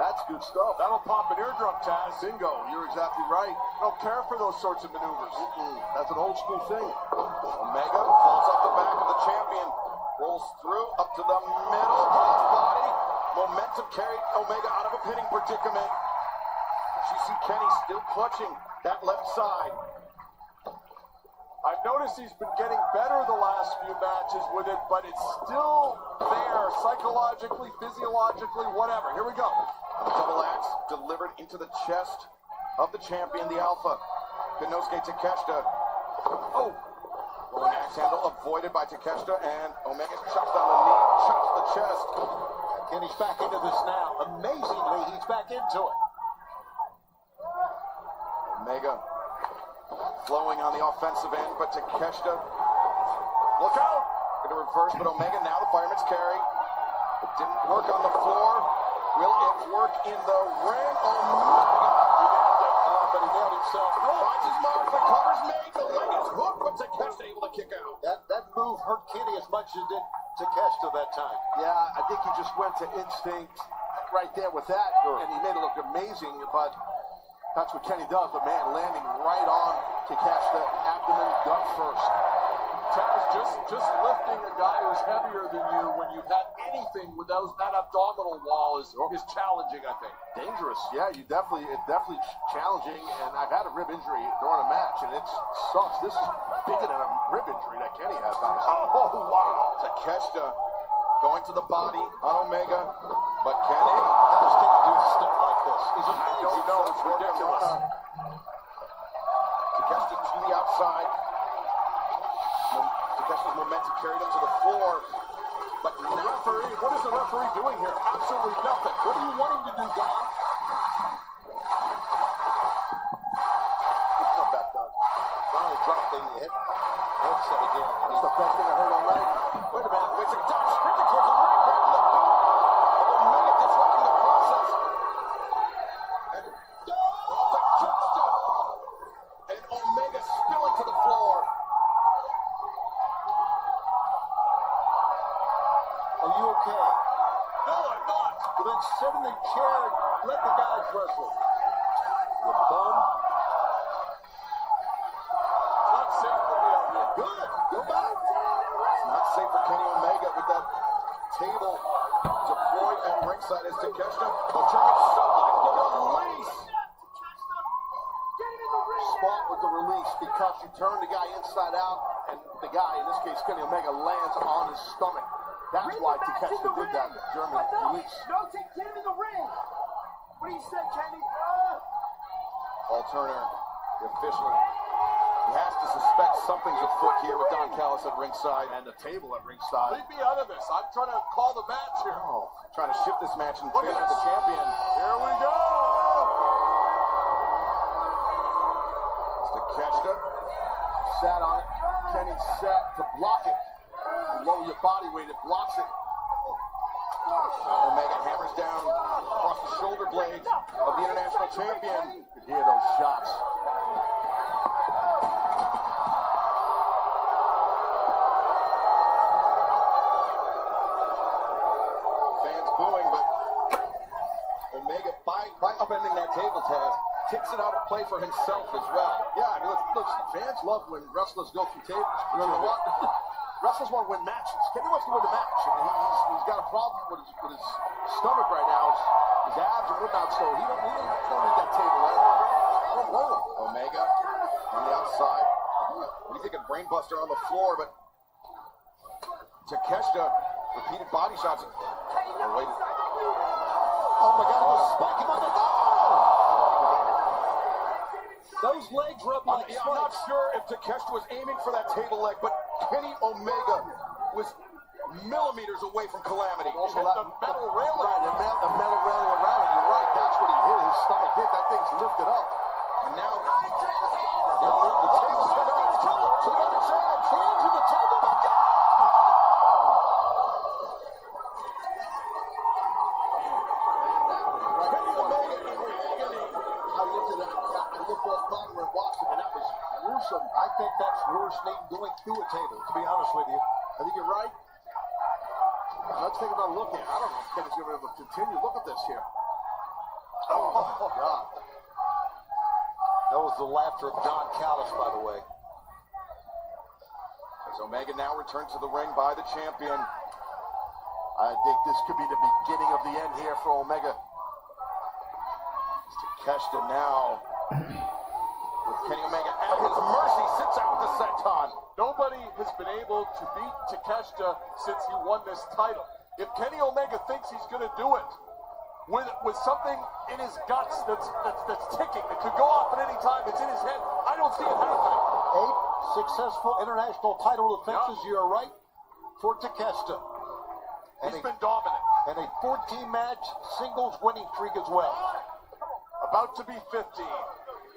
That's good stuff. That'll pop an eardrum, Taz. Bingo. You're exactly right. I don't care for those sorts of maneuvers. That's an old school thing. Omega falls off the back of the champion. Rolls through up to the middle of his body. Momentum carried Omega out of a pinning predicament. You see Kenny still clutching that left side. I've noticed he's been getting better the last few matches with it, but it's still there psychologically, physiologically, whatever. Here we go. A double axe delivered into the chest of the champion, the Alpha. Konosuke Takeshita. Oh! Rolling axe handle avoided by Takeshita, and Omega's chopped on the knee, chops the chest. Kenny's back into this now. Amazingly, he's back into it. Omega flowing on the offensive end, but Takeshita, look out! Going to reverse, but Omega now the fireman's carry. It didn't work on the floor. Will it work in the ring? Omega! He nailed it. But he nailed himself. Finds his mark, the cover's made, the leg is hooked, but Takeshita able to kick out. That move hurt Kenny as much as it did Takeshita that time. Yeah, I think he just went to instinct right there with that, and he made it look amazing, but that's what Kenny does, the man landing right on Takeshita, abdomen, gut first. Taz, just lifting a guy who's heavier than you when you've had anything with that abdominal wall is challenging, I think. Dangerous, yeah, it's definitely challenging, and I've had a rib injury during a match, and it sucks. This is bigger than a rib injury that Kenny has. Oh, wow. Takeshita going to the body on Omega, but Kenny, How does Kenny do stuff like this? He's amazing. I don't know, it's ridiculous. Takeshita to the outside. Takeshita's momentum carried him to the floor, but referee, what is the referee doing here? Absolutely nothing. What do you want him to do, Don? Come back, Doug. Finally dropped the headset again. That's the best thing I heard all night. Wait a minute, wait a second. Don sprinting towards the ring, grabbing the boot of Omega, disrupting the process. And Takeshita. And Omega spilling to the floor. Are you okay? No, I'm not. Well, then sit in the chair and let the guys wrestle. You bum. It's not safe for me out here. Good. Go back. It's not safe for Kenny Omega with that table deployed at ringside as Takeshita. The German suplex, the release. Spot with the release because you turn the guy inside out, and the guy, in this case Kenny Omega, lands on his stomach. That's why Takeshita did that German release. No, take Kenny in the ring. What do you say, Kenny? Paul Turner, the official, he has to suspect something's afoot here with Don Callis at ringside. And the table at ringside. Leave me out of this. I'm trying to call the match here. Oh, trying to shift this match in favor of the champion. Here we go. Takeshita. Sat on it. Kenny set to block it. You lower your body weight, it blocks it. Omega hammers down across the shoulder blades of the international champion. You can hear those shots. table, Taz. Takes it out of play for himself as well. Yeah, I mean, look, fans love when wrestlers go through tables. You know what? Wrestlers want to win matches. Kenny wants to win the match. And he's got a problem with his stomach right now, his abs and whatnot, so he don't need that table there. Don't blame him. Omega on the outside. What do you think of Brainbuster on the floor, but Takeshita, repeated body shots. Oh, wait. Oh my God, just spike him on the Those legs were up like I'm not sure if Takeshita was aiming for that table leg, but Kenny Omega was millimeters away from calamity. Also, Hit the metal railing. Right, the metal railing around it. You're right. That's what he hit. His stomach hit. That thing's lifted up. And now the table's turned around. To the other side. Hands to the table. Kenny Omega in agony. I looked at that. I looked off camera and watched it, and that was gruesome. I think that's worse than going through a table, to be honest with you. I think you're right. Let's take another look at it. I don't know if Kenny's going to be able to continue. Look at this here. Oh, God. That was the laughter of Don Callis, by the way. As Omega now returns to the ring by the champion. I think this could be the beginning of the end here for Omega. Takeshita now with Kenny Omega at his mercy, sits out with the senton. Nobody has been able to beat Takeshita since he won this title. If Kenny Omega thinks he's going to do it with something in his guts that's ticking, that could go off at any time, it's in his head, I don't see it happening. 8 successful international title defenses, you're right, for Takeshita. He's been dominant. And a 14-match singles winning streak as well. About to be 15.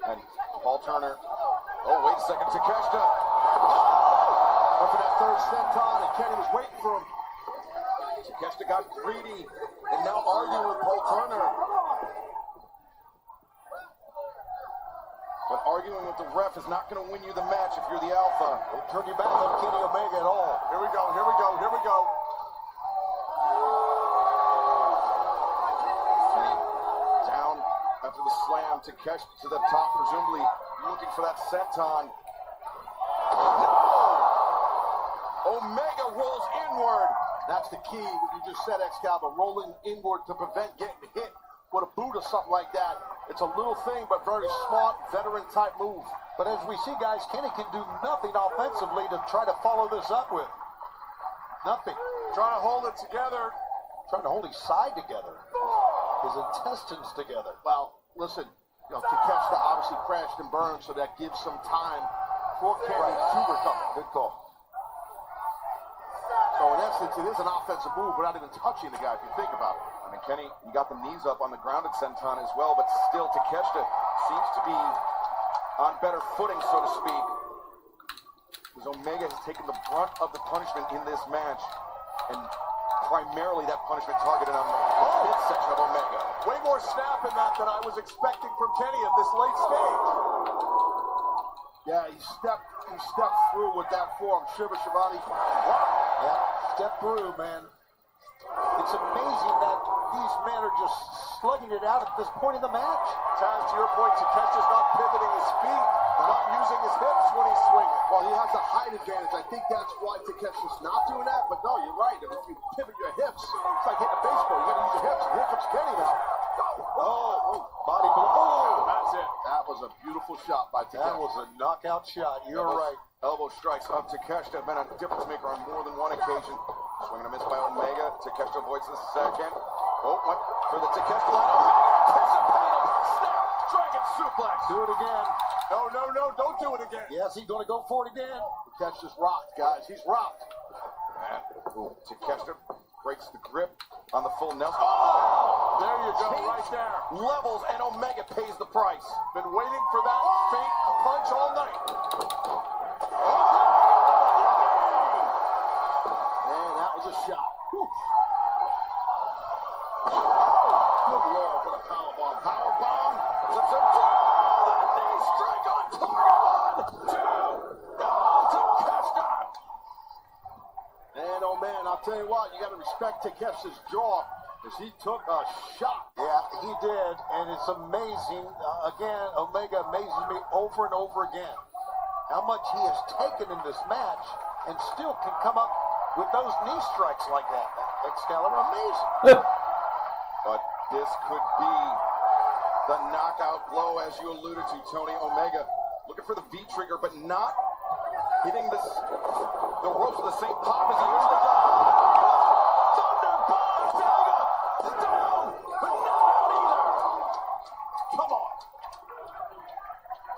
And Paul Turner. Oh, wait a second. Takeshita. Went for that third senton, and Kenny was waiting for him. Takeshita got greedy and now arguing with Paul Turner. But arguing with the ref is not going to win you the match if you're the alpha. Won't turn you back on Kenny Omega at all. Here we go, here we go, here we go. Kenny down after the slam. Takeshita to the top, presumably looking for that senton. No! Omega rolls inward. That's the key, what you just said, Excalibur, rolling inward to prevent getting hit with a boot or something like that. It's a little thing, but very smart, veteran-type move. But as we see, guys, Kenny can do nothing offensively to try to follow this up with. Nothing. Trying to hold it together. Trying to hold his side together. His intestines together. Well, listen, Takeshita obviously crashed and burned, so that gives some time for Kenny to recover. Good call. So in essence, it is an offensive move without even touching the guy, if you think about it. I mean, Kenny, he got the knees up on the grounded senton as well, but still Takeshita seems to be on better footing, so to speak. Because Omega has taken the brunt of the punishment in this match, and primarily that punishment targeted on the midsection of Omega. Way more snap in that than I was expecting from Kenny at this late stage. Yeah, he stepped through with that form. Shiva Shivani. Wow. Yeah, step through, man. It's amazing that these men are just slugging it out at this point in the match. Taz, to your point, Takeshita's not pivoting his feet, not using his hips when he's swinging. Well, he has a height advantage. I think that's why Takeshita's not doing that. But no, you're right. If you pivot your hips, it's like hitting a baseball. You got to use your hips. And here comes Kenny now. Oh, body blow. Oh, That's it. That was a beautiful shot by Takeshita. That was a knockout shot. You're right. Elbow strikes of Takeshita have been a difference maker on more than one occasion. Swing and a miss by Omega. Takeshita avoids the second. Oh, went for the Takeshita line. Anticipating. Snap. Dragon suplex. Do it again. No, don't do it again. Yes, he's going to go for it again. Takeshita's rocked, guys. He's rocked. And Takeshita breaks the grip on the full Nelson. Oh! There you go, Change right there. levels, and Omega pays the price. Been waiting for that faint punch all night. Man, that was a shot. Whew. Good Lord, what a powerbomb. Powerbomb. Flips him. The knee strike on target. 1, 2. Oh, Takeshita. And oh man, I'll tell you what, you got to respect Takeshita's jaw as he took a shot Yeah, he did, and it's amazing. Again, Omega amazes me over and over again. How much he has taken in this match and still can come up with those knee strikes like that. Excalibur, amazing. But this could be the knockout blow, as you alluded to, Tony. Omega looking for the V-trigger, but not hitting the ropes with the same pop as he usually does. Thunderbomb! Omega! Down! But not out either! Come on!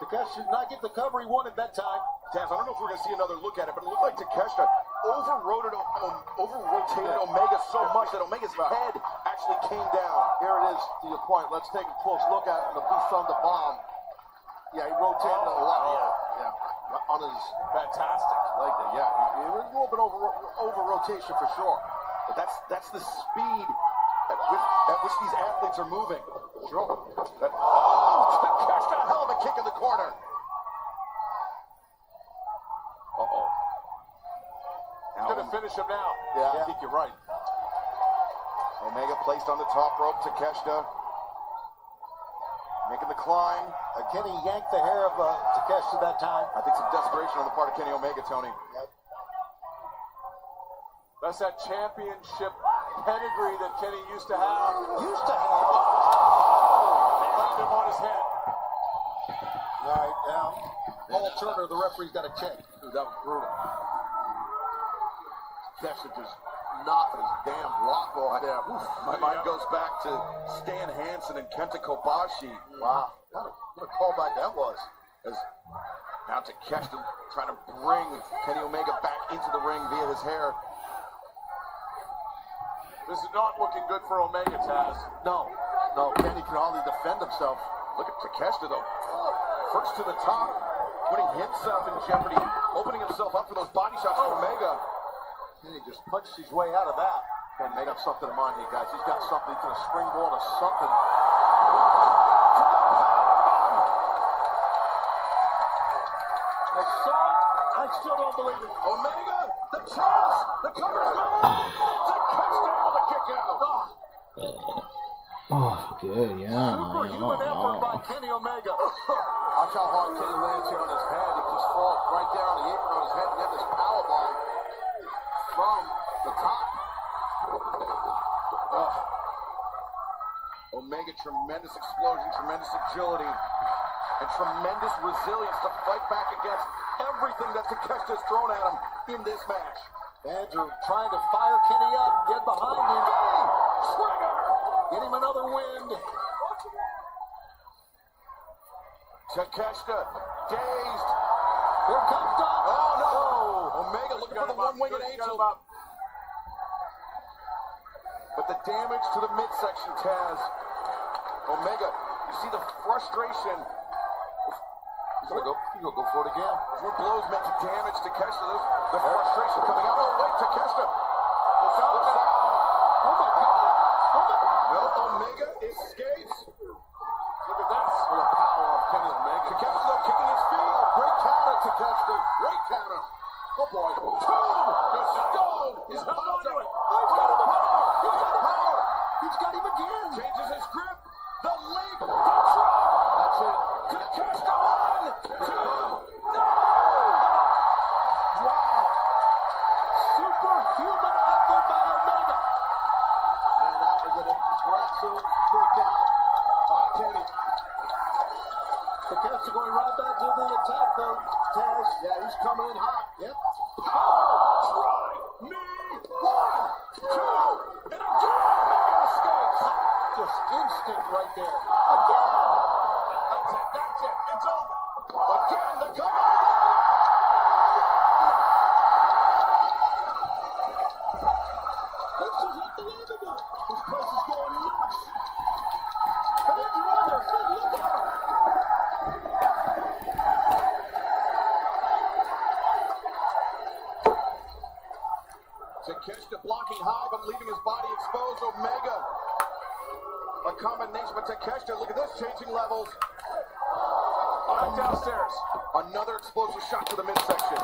Takeshita did not get the cover he wanted that time. Taz, I don't know if we're going to see another look at it, but it looked like Takeshita over-rotated Omega so much that Omega's head actually came down. Here it is, to your point. Let's take a close look at it in the Blue Thunder bomb. Yeah, he rotated a lot. Yeah, on his Fantastic. leg there. Yeah, he was a little bit over rotation for sure. But that's the speed at which these athletes are moving. Sure. Takeshita, hell of a kick in the corner. Uh-oh. He's going to finish him now. Yeah, I think you're right. Omega placed on the top rope. Takeshita making the climb. Kenny yanked the hair of Takeshita that time. I think some desperation on the part of Kenny Omega, Tony. Yep. That's that championship pedigree that Kenny used to have. They landed him on his head. All right, now, Paul Turner, the referee's got a check. Dude, that was brutal. Takeshita just knocking his damn block off there. Oof. My mind goes back to Stan Hansen and Kenta Kobashi. Wow. What a callback that was. As now Takeshita trying to bring Kenny Omega back into the ring via his hair. This is not looking good for Omega, Taz. No, Kenny can hardly defend himself. Look at Takeshita, though. First to the top, putting himself in jeopardy, opening himself up for those body shots for Omega. Kenny just punched his way out of that. And they got something in mind here, guys. He's got something. He's going to springboard or something. I still don't believe it. Omega, the chance, the cover's gone. Takeshita with a kick out. Oh, good, yeah. Superhuman effort by Kenny Omega. Watch how hard Kenny lands here on his head. He just falls right there on the apron on his head and get this power bomb from the top. Omega, tremendous explosion, tremendous agility, and tremendous resilience to fight back against everything that Takeshita's thrown at him in this match. Fans are trying to fire Kenny up, get behind him. Trigger! Get him another wind. Takeshita, dazed. Here comes Doc. Oh, no! Omega looking for the one-winged angel. But the damage to the midsection, Taz. Omega, you see the frustration. He's going to go for it again. More blows meant to damage Takeshita. The frustration coming out. Oh, wait, Takeshita. Oh, my God. No, Omega escapes. Look at this. For the power of Kenny Omega. Takeshita kicking his feet. Great counter, Takeshita. Great counter. Oh, boy. The stone is He's held popped onto up. it. Oh, he's got the power. He's got the power. He's got him again. Changes his grip. The leap. The drop. That's it. Takeshita 1, 2. No! Wow. Superhuman effort by Omega. And that was an impressive kick out by Kenny. Takeshita going right back to the attack, though. Taz. Yeah, he's coming in hot. Yep. Try me. 1, 2. And again, Omega escapes. Just instinct right there. Again. That's it. It's over. Again, the cover. This is unbelievable. This place is going nuts. Fans are on their feet. Look at them. Takeshita blocking high, but leaving his body exposed. Omega. A combination with Takeshita. Look at this, changing levels. Back downstairs. Another explosive shot to the midsection.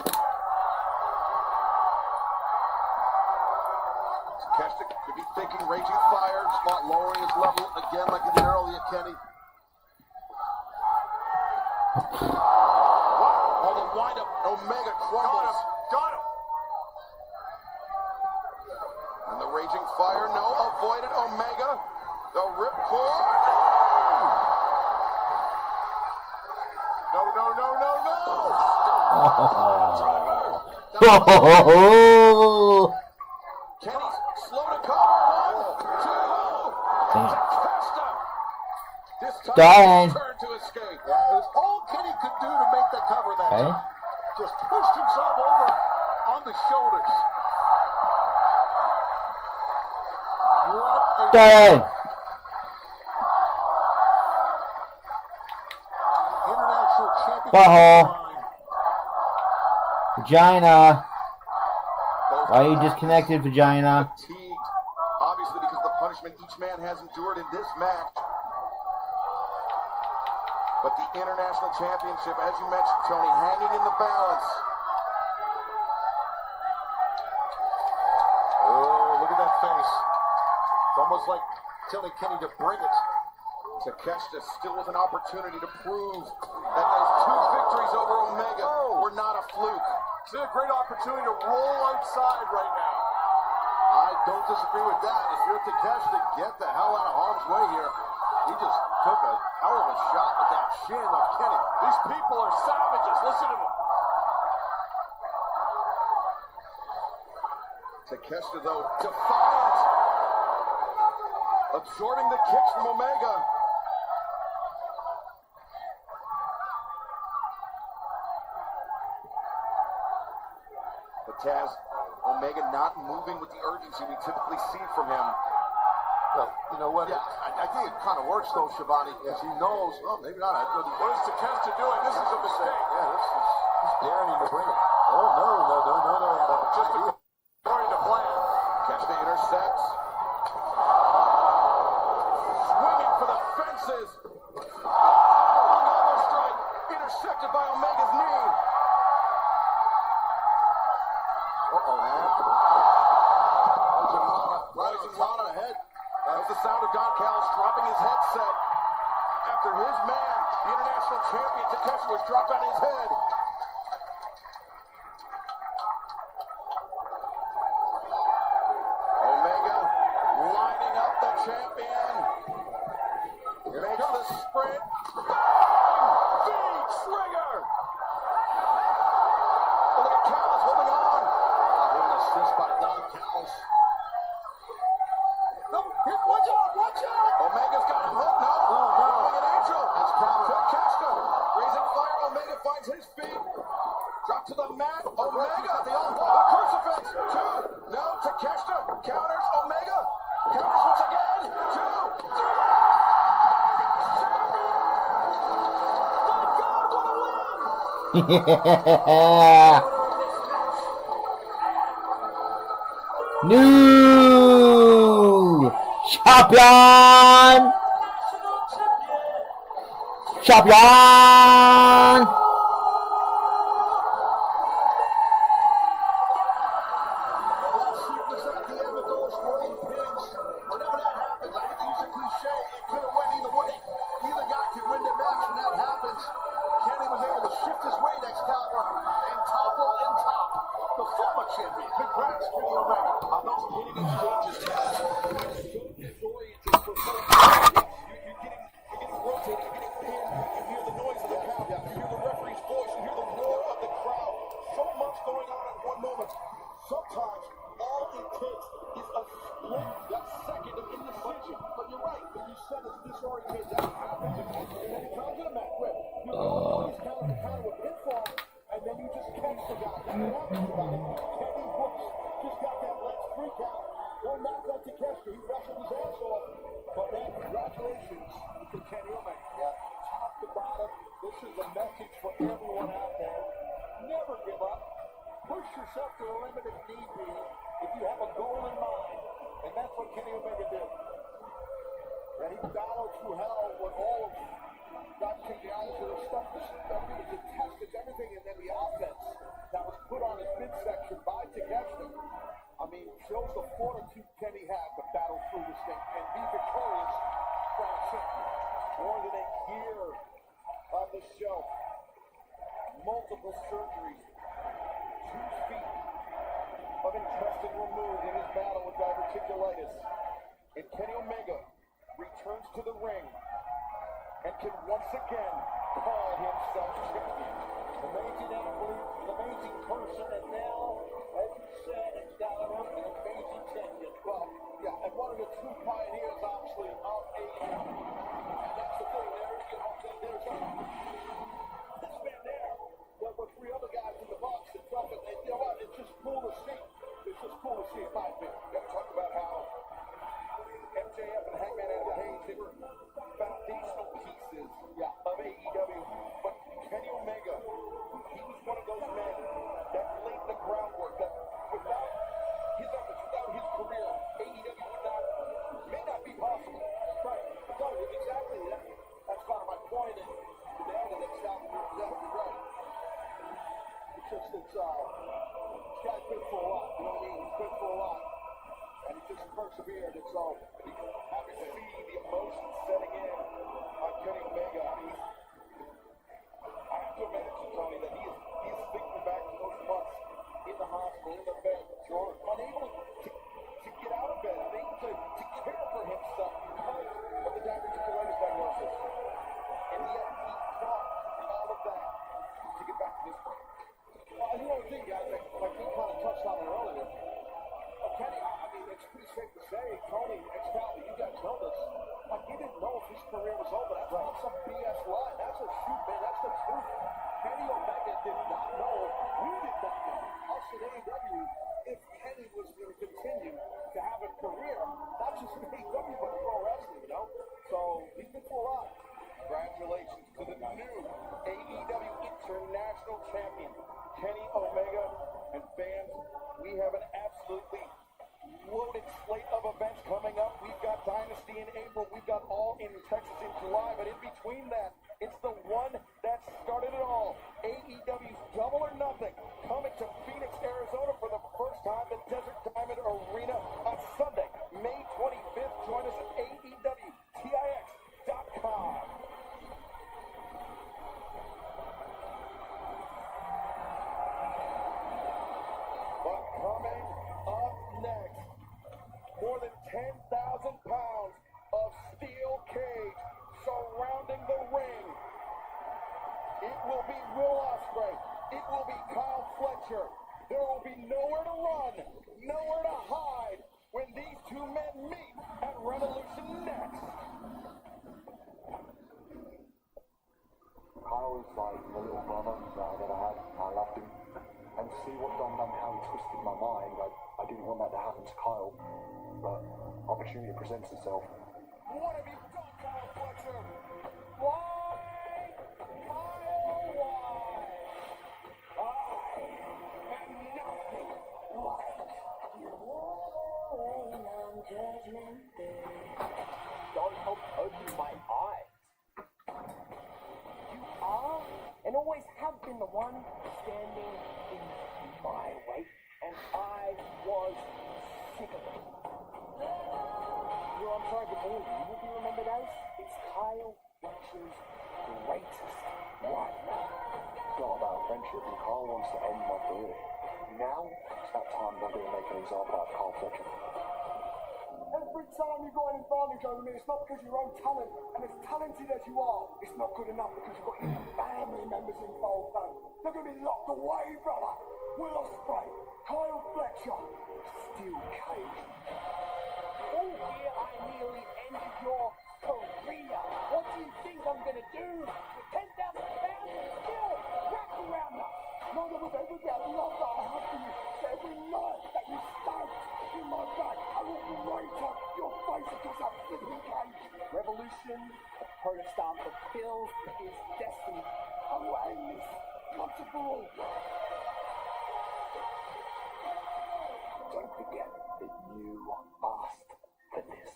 Takeshita Could be thinking raging fire, smart lowering his level again like he did earlier, Kenny. On the windup, Omega crumbles. Got him. And the raging fire, no, avoided Omega. The ripcord. No. Kenny's slow to cover. 1, 2. This time he turned to escape. It was all Kenny could do to make the cover that time. Just pushed himself over on the shoulders. International championship. Vagina. Why are you disconnected, Vagina? Fatigued, obviously because of the punishment each man has endured in this match. But the International Championship, as you mentioned, Tony, hanging in the balance. Oh, look at that face. It's almost like telling Kenny to bring it. Takeshita still with an opportunity to prove that those 2 victories over Omega were not a fluke. It's a great opportunity to roll outside right now. I don't disagree with that. If you're Takeshita, get the hell out of harm's way here. He just took a hell of a shot with that shin of Kenny. These people are savages. Listen to them. Takeshita, though, defiant. Absorbing the kicks from Omega. But Taz, Omega not moving with the urgency we typically see from him. Well, you know what? Yeah, I think it kind of works, though, Shivani, because he knows, oh, maybe not. What is Takeshita doing? This is a mistake. Yeah, he's daring him to bring it. Oh, no. Just according to plan. Takeshita intersects. Swinging for the fences. Elbow strike. Intercepted by Omega's knee. Rising Rana ahead. That was the sound of Don Callis dropping his headset after his man, the international champion Takeshita, was dropped on his head. Omega lining up the champion. Makes the sprint. Big trigger. Look at Callis holding on. What an assist by Don Callis. Watch out! Omega's got him hooked. No. Throwing an angel. That's Callis. Takeshita raising fire. Omega finds his feet. Drop to the mat. Omega. The crucifix. 2. No. Takeshita counters. Omega. Counters once again. 2, 3. New champion! I mean, shows the fortitude Kenny had to battle through this thing and be victorious for our champion. More than a year on the shelf. Multiple surgeries. 2 feet of intestine removed in his battle with diverticulitis. And Kenny Omega returns to the ring and can once again call himself champion. Amazing athlete, an amazing person, and now, as you said, Excalibur, an amazing champion. Well, yeah, and one of the true pioneers, obviously, of AEW. And that's the thing, there's this man there, with 3 other guys in the box that felt that, you know what, it's just cool to see. It's just cool to see, in my opinion. Got to talk about how MJF and Hangman Adam Page, they were foundational pieces of AEW. But Kenny Omega, he was one of those men that laid the groundwork, that without his efforts, without his career, AEW may not be possible. Right. No, exactly. That's kind of my point. And the nailed it. Exactly right. It's just, this guy's been for a lot. You know what I mean? He's been for a lot. And he just persevered. And so, You can see the emotion setting in on Kenny Omega. I mean, I have to imagine, Tony, that he is thinking back to those months in the hospital, in the bed, unable to get out of bed, unable to care for himself because of the diverticulitis diagnosis. And yet he fought all of that to get back to this point. well, and you know the thing, guys, like we kind of touched on it earlier. Kenny, I mean, it's pretty safe to say, Tony, Excalibur, you guys know this. Like, he didn't know if his career was over. That's not some BS line. That's a shoot, man. That's the truth. Kenny Omega did not know. We did not know. Us at AEW, if Kenny was going to continue to have a career, not just in AEW, but pro wrestling, you know? So, he's been for a lot. Congratulations to the new AEW International Champion, Kenny Omega. And fans, we have an absolutely loaded slate of events coming up. We've got Dynasty in April. We've got All in Texas in July. But in between that, it's the one that started it all. AEW's Double or Nothing coming to Phoenix, Arizona for the first time. The Desert Diamond Arena on Sunday, May 25th. Join us at AEWTIX.com. But coming up next, more than 10,000 pounds of steel cage surrounding the ring. It will be Will Ospreay. It will be Kyle Fletcher. There will be nowhere to run, nowhere to hide when these two men meet at Revolution next. Kyle was like my little brother that I never had. I loved him. And to see what Don done, how he twisted my mind, I didn't want that to happen to Kyle. But opportunity presents itself. What have you done, Kyle Fletcher? Why? Kyle, why? I am nothing like you. God help open my eyes. You are, and always have been, the one standing in my way, and I was sick of it. I'm sorry, but all you will be remembered as is Kyle Fletcher's greatest one. It's not about friendship, and Kyle wants to end my career. Now, it's that time that I'm going to make an example out of Kyle Fletcher. Every time you got an advantage over me, it's not because of your own talent, and as talented as you are, it's not good enough because you've got your family members involved, though. They're going to be locked away, brother. Will Ospreay, Kyle Fletcher, steel cage. All year I nearly ended your career. What do you think I'm going to do with 10,000 pounds and still wrapped around us? No one would ever get the love that I have for you. So every night that you stand in my back, I will right up your face against that flipping cage. Revolution, the protestant fulfills his destiny. I will end this once and for all. Don't forget that you asked for this.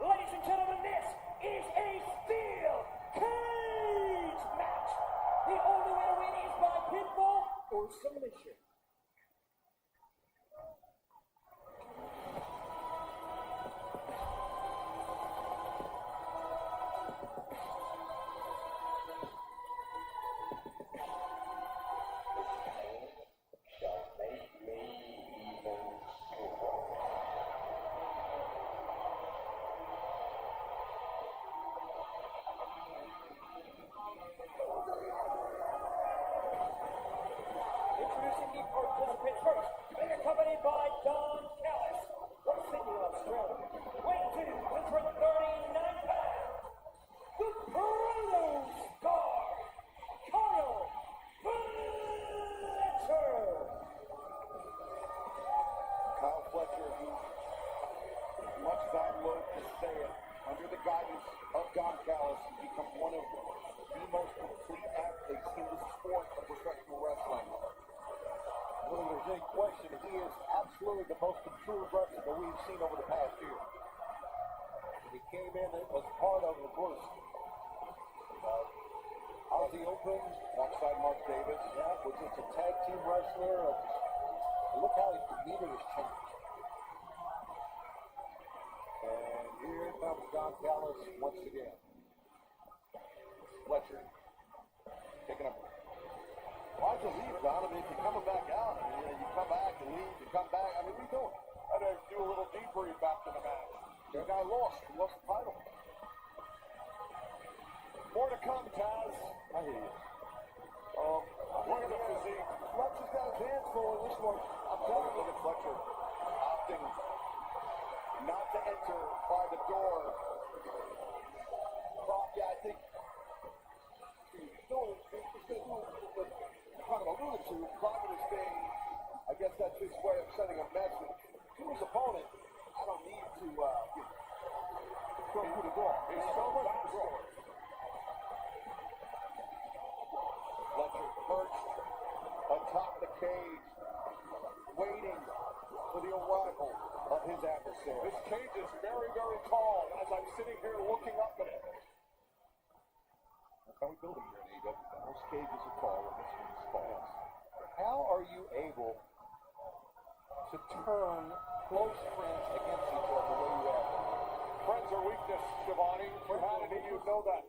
Ladies and gentlemen, this is a steel cage match. The winner is by pinfall or submission. Introducing the participants first, being accompanied by Don Callis from Sydney, Australia. Weight 239 pounds. The Chrono Star, Kyle Fletcher. Kyle Fletcher, who, as much as I'm loath to say it, under the guidance of Don Callis, has become one of the most complete athletes in the sport of professional wrestling. I don't think there's any question he is absolutely the most improved wrestler that we've seen over the past year. When he came in, it was part of, course, Aussie Open, alongside Mark Davis, was just a tag team wrestler. Look how his demeanor has changed. And here comes Don Callis once again. Fletcher taking up. Why'd you leave, Don? I mean, if you're coming back out, you come back, you leave, you come back. I mean, what are you doing? I had to do a little debrief after the match. The guy lost. He lost the title. More to come, Taz. I hear you. Look at the physique. Fletcher's got his hands full in this one. I'm telling you. Look at Fletcher opting not to enter by the door. Well, yeah, I think he's going to kind of alluded to, Robert is saying, I guess that's his way of sending a message to his opponent. I don't need to go through the door. There's so much to the door. Fletcher perched atop the cage, waiting for the arrival of his adversary. This cage is very, very tall as I'm sitting here looking up at it. That's how we build them here in AEW. Most cages are tall, and this one's tall. How are you able to turn close friends against each other the way you have? Friends are weakness, Shivani. From how did you know that?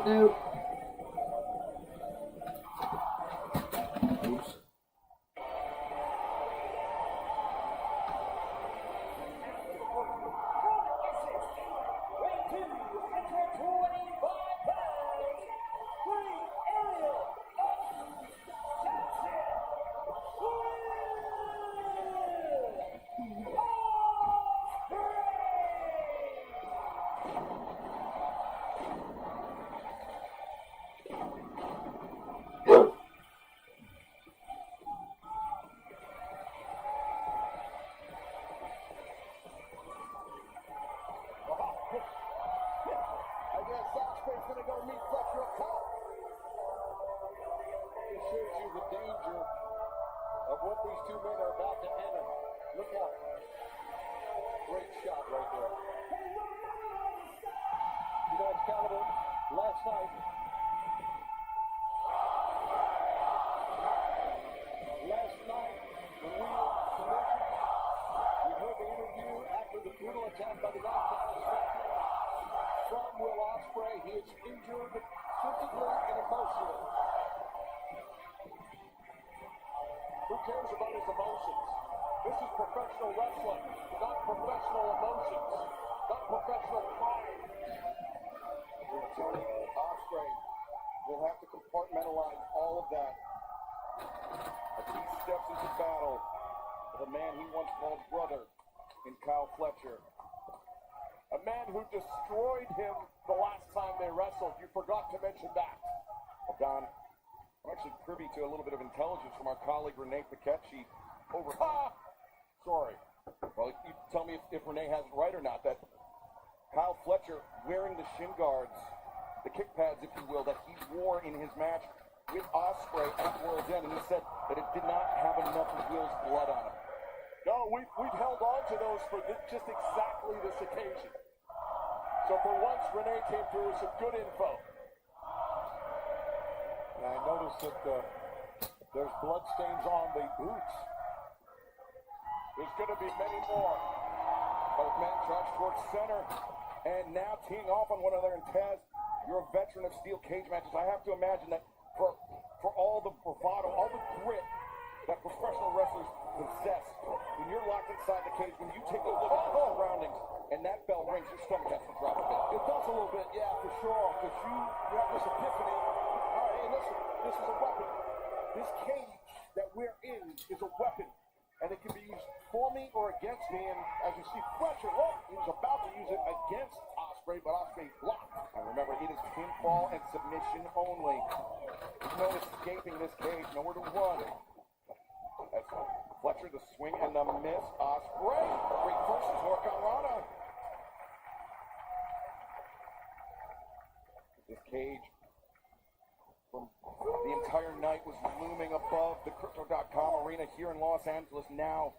Do. Oops. attack by the from Will Ospreay. He is injured physically and emotionally. Who cares about his emotions? This is professional wrestling, not professional emotions, not professional pride. Ospreay will have to compartmentalize all of that as he steps into battle with a man he once called brother in Kyle Fletcher. A man who destroyed him the last time they wrestled. You forgot to mention that. Well, Don, I'm actually privy to a little bit of intelligence from our colleague Renee Paquette. She over... Sorry. Well, you tell me if Renee has it right or not, that Kyle Fletcher wearing the shin guards, the kick pads, if you will, that he wore in his match with Ospreay at World's End, and he said that it did not have enough of Will's blood on it. No, we've held on to those for just exactly this occasion. So for once, Renee came through with some good info. And I noticed that there's blood stains on the boots. There's going to be many more. Both men charge towards center, and now teeing off on one another. And Taz, you're a veteran of steel cage matches. I have to imagine that for all the bravado, all the grit that professional wrestlers possess, when you're locked inside the cage, when you take a look at the surroundings, and that bell rings, your stomach has to drop a bit. It does a little bit, yeah, for sure, because you have this epiphany. All right, hey, listen, this is a weapon. This cage that we're in is a weapon, and it can be used for me or against me. And as you see, Fletcher, he was about to use it against Ospreay, but Ospreay blocked. And remember, it is pinfall and submission only. There's no escaping this cage, nowhere to run. That's Fletcher, the swing and the miss. Ospreay reverses Hurricanrana. This cage from the entire night was looming above the Crypto.com arena here in Los Angeles. Now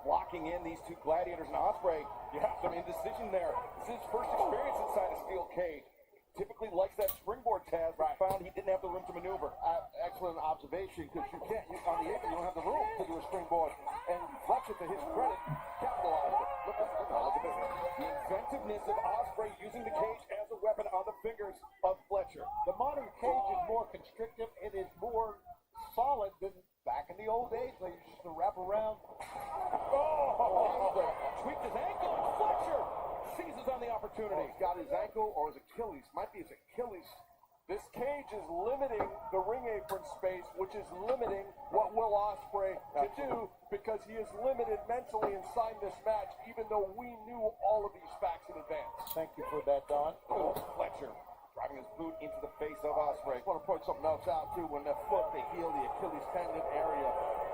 blocking in these two gladiators, and Ospreay, you have some indecision there. This is his first experience inside a steel cage. Typically likes that springboard, Taz, but found he didn't have the room to maneuver. Excellent observation, because you can't, on the apron, you don't have the room to do a springboard. And Fletcher, to his credit, capitalized it. Look at this. The inventiveness of Ospreay using the cage as a weapon on the fingers of Fletcher. The modern cage is more constrictive. It is more solid than back in the old days. They used to wrap around. Tweaked his ankle, and Fletcher seizes on the opportunity. He's got his ankle or his Achilles. Might be his Achilles. This cage is limiting the ring apron space, which is limiting what Will Ospreay can do, because he is limited mentally inside this match, even though we knew all of these facts in advance. Thank you for that, Don. Fletcher driving his boot into the face of Ospreay. I just want to point something else out, too. When the foot, the heel, the Achilles tendon area,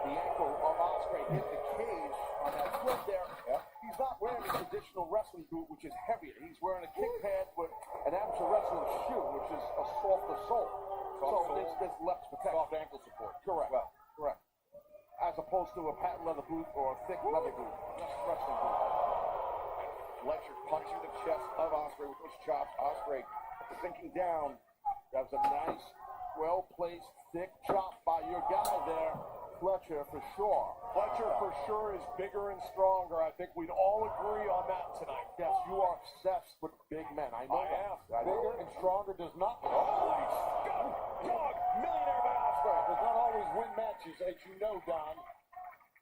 the ankle of Ospreay hit the cage on that foot there. Yep. He's not wearing a traditional wrestling boot, which is heavier. He's wearing a kick pad with an amateur wrestling shoe, which is a softer sole. There's less protection. Soft ankle support. Correct. Well, Correct. As opposed to a patent leather boot or a thick leather boot. Just wrestling boot. Fletcher punching the chest of Ospreay with his chops. Ospreay sinking down. That was a nice, well-placed, thick chop by your guy there. Fletcher, for sure. Fletcher, for sure, is bigger and stronger. I think we'd all agree on that tonight. Yes, you are obsessed with big men. I know that. Bigger and stronger does not... Holy dog! Millionaire by Ospreay. Does not always win matches, as you know, Don.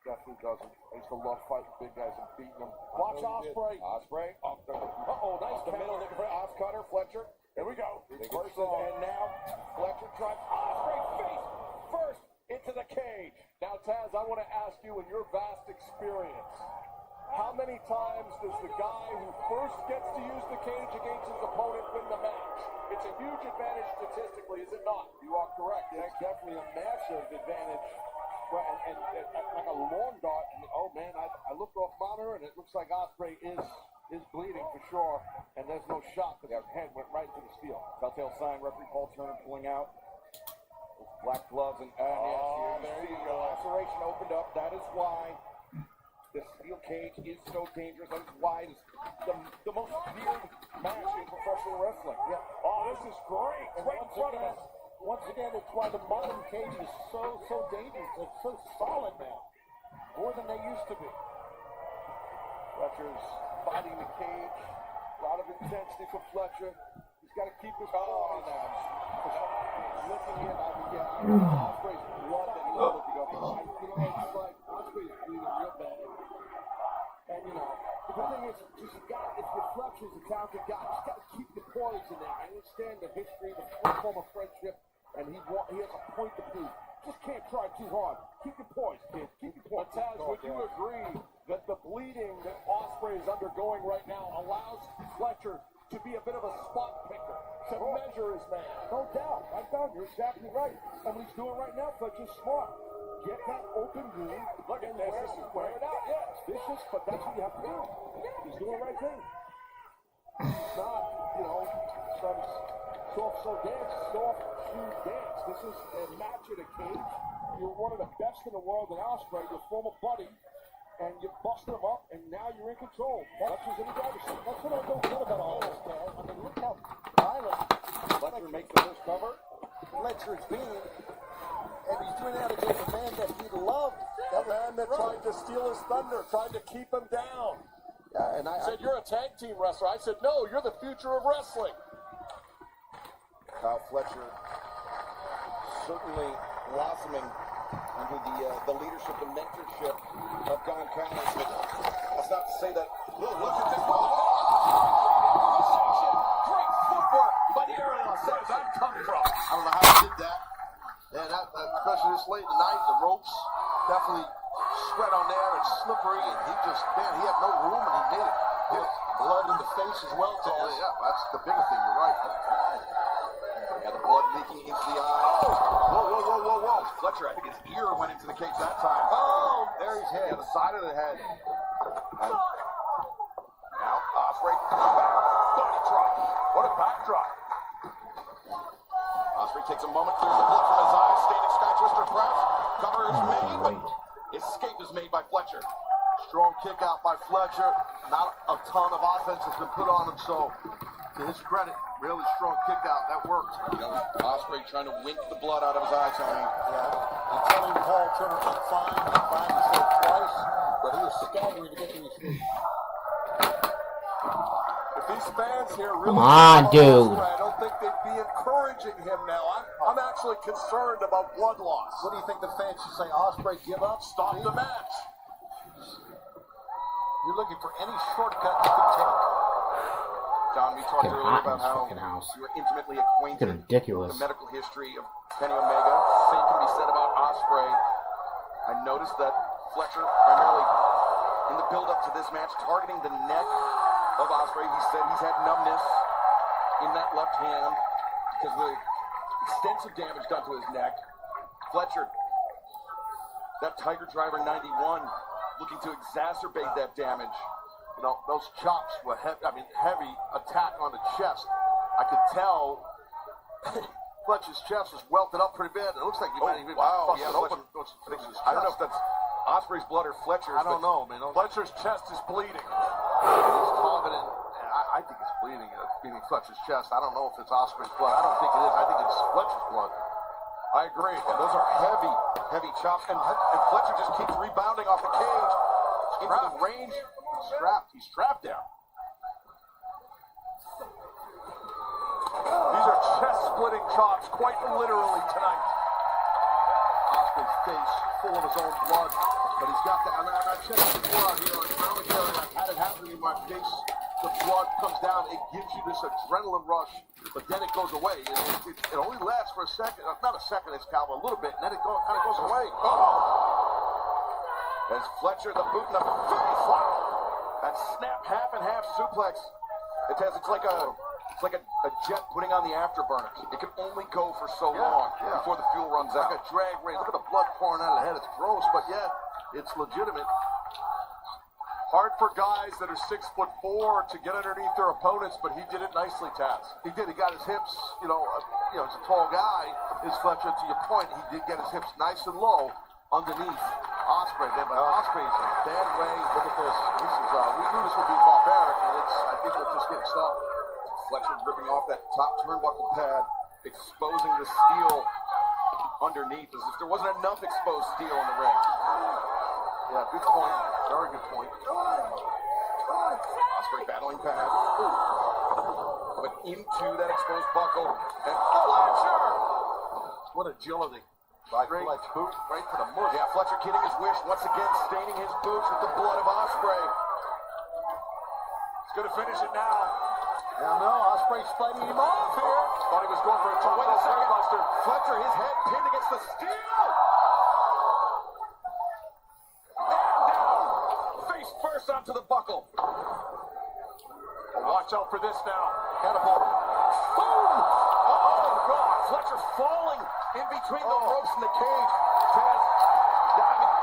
Definitely doesn't. I used to love fighting big guys and beating them. Watch Ospreay. Ospreay. Nice The middle looking for Oscutter. Fletcher. Here we go. Versus, and now Fletcher drives Ospreay face first into the cage. Now, Taz, I want to ask you, in your vast experience, how many times does the guy who first gets to use the cage against his opponent win the match? It's a huge advantage statistically, is it not? You are correct. It's definitely a massive advantage. Well, and like a lawn dart, and oh man, I looked off monitor and it looks like Ospreay is bleeding for sure, and there's no shot because his head went right into the steel. Telltale sign, referee Paul Turner pulling out. Black gloves and yes, there you go. Laceration opened up. That is why the steel cage is so dangerous. That is why it's the most feared match in professional wrestling. Yeah. Oh, this is great. And right in front of us. Once again, it's why the modern cage is so dangerous. It's so solid now. More than they used to be. Fletcher's fighting the cage. A lot of intensity for Fletcher. He's got to keep his on that. Looking in, Ospreay's blood that he's looking up. It's like Ospreay's bleeding real bad. And, the thing is, if your Fletcher's a talented guy, you just got to keep the poise in there. I understand the history, the former friendship, and he has a point to prove. Just can't try too hard. Keep your poise, kid. Keep your poise. But Taz, would you agree that the bleeding that Ospreay is undergoing right now allows Fletcher to be a bit of a spot picker, to measure his man? No doubt. You're exactly right. And what he's doing right now, Fletcher's smart. Get that open wound. Look at this. This is wear it out. Yeah, it's vicious, but that's what you have to do. He's doing the right thing. It's not, some soft shoe dance. This is a match at a cage. You're one of the best in the world in Ospreay, your former buddy, and you busted him up, and now you're in control. Fletcher's in the driver's seat. That's what I don't get about all this, Dad. I mean, look how violent Fletcher makes the first cover. Fletcher's being. And he's doing that against a man that he loved. That man that tried to steal his thunder, tried to keep him down. Yeah, and I said, you're a tag team wrestler. I said, no, you're the future of wrestling. Kyle Fletcher certainly blossoming under the leadership and mentorship of Don Callis. That's not to say that. Look at this. Great footwork by the aerial. Where did that come from? I don't know how he did that. Yeah, especially this late in the night, the ropes definitely spread on there and slippery, and he had no room, and he made it. Blood in the face as well, Taz. Oh, yeah, that's the bigger thing, you're right. Yeah, the blood leaking into the eye. Whoa. Fletcher, I think his ear went into the cage that time. Oh, there he's hit. Yeah, the side of the head. And now, Ospreay, body drop. What a backdrop. Ospreay takes a moment, clears the blood from his eyes, standing sky twister press. Cover is made. Escape is made by Fletcher. Strong kick out by Fletcher. Not a ton of offense has been put on him, so to his credit, really strong kick out. That worked. Ospreay trying to wink the blood out of his eye, Tony. Yeah. And telling Paul Turner, I'm fine to say it twice, but he was staggering to get to his feet. If these fans here really Come on, dude. I don't think they'd be encouraging him now. I'm actually concerned about blood loss. What do you think the fans should say? Ospreay, give up? Stop the match. You're looking for any shortcut you can take. John, we talked Get earlier hot in about this how fucking house. you were intimately acquainted It's ridiculous. with the medical history of Kenny Omega. Same can be said about Ospreay. I noticed that Fletcher, primarily in the build-up to this match, targeting the neck of Ospreay. He said he's had numbness in that left hand because of the extensive damage done to his neck. Fletcher, that Tiger Driver 91, looking to exacerbate that damage. Those chops were heavy attack on the chest. I could tell Fletcher's chest was welted up pretty bad. It looks like he might even bust it open. I don't know if that's Ospreay's blood or Fletcher's. I don't know, man. Fletcher's chest is bleeding. He's confident. I think it's bleeding. It's beating Fletcher's chest. I don't know if it's Ospreay's blood. I don't think it is. I think it's Fletcher's blood. I agree. And those are heavy chops. And Fletcher just keeps rebounding off the cage into the range. He's strapped down. These are chest-splitting chops, quite literally tonight. Ospreay's face full of his own blood, but he's got that. I said it before out here on commentary. I've had it happen in my face. The blood comes down. It gives you this adrenaline rush, but then it goes away. It only lasts for a second. Not a second, it's a little bit, and then it kind of goes away. As Fletcher, the boot in the face. Wow. That snap half and half suplex. It's like a jet putting on the afterburners. It can only go for so long before the fuel runs out. Like a drag race. Look at the blood pouring out of the head. It's gross, but it's legitimate. Hard for guys that are 6'4" to get underneath their opponents, but he did it nicely, Taz. He did. He got his hips. He's a tall guy. Is Fletcher, to your point, he did get his hips nice and low underneath Ospreay. But Ospreay's in a bad way. Look at this. This is we knew this would be barbaric, and I think we're just getting started. Fletcher ripping off that top turnbuckle pad, exposing the steel underneath, as if there wasn't enough exposed steel in the ring. Yeah, good point. Very good point. Ospreay battling pad. But into that exposed buckle. And Fletcher! What agility. By Fletcher. Boot right to the mush. Yeah, Fletcher getting his wish. Once again, staining his boots with the blood of Ospreay. He's going to finish it now. Now, no, Ospreay's fighting him off here. Thought he was going for a top rope brainbuster. Fletcher, his head pinned against the steel. And down. Face first onto the buckle. Watch out for this now. Catapult. Boom! Oh, God. Fletcher falling in between the ropes and the cage. Taz, I mean,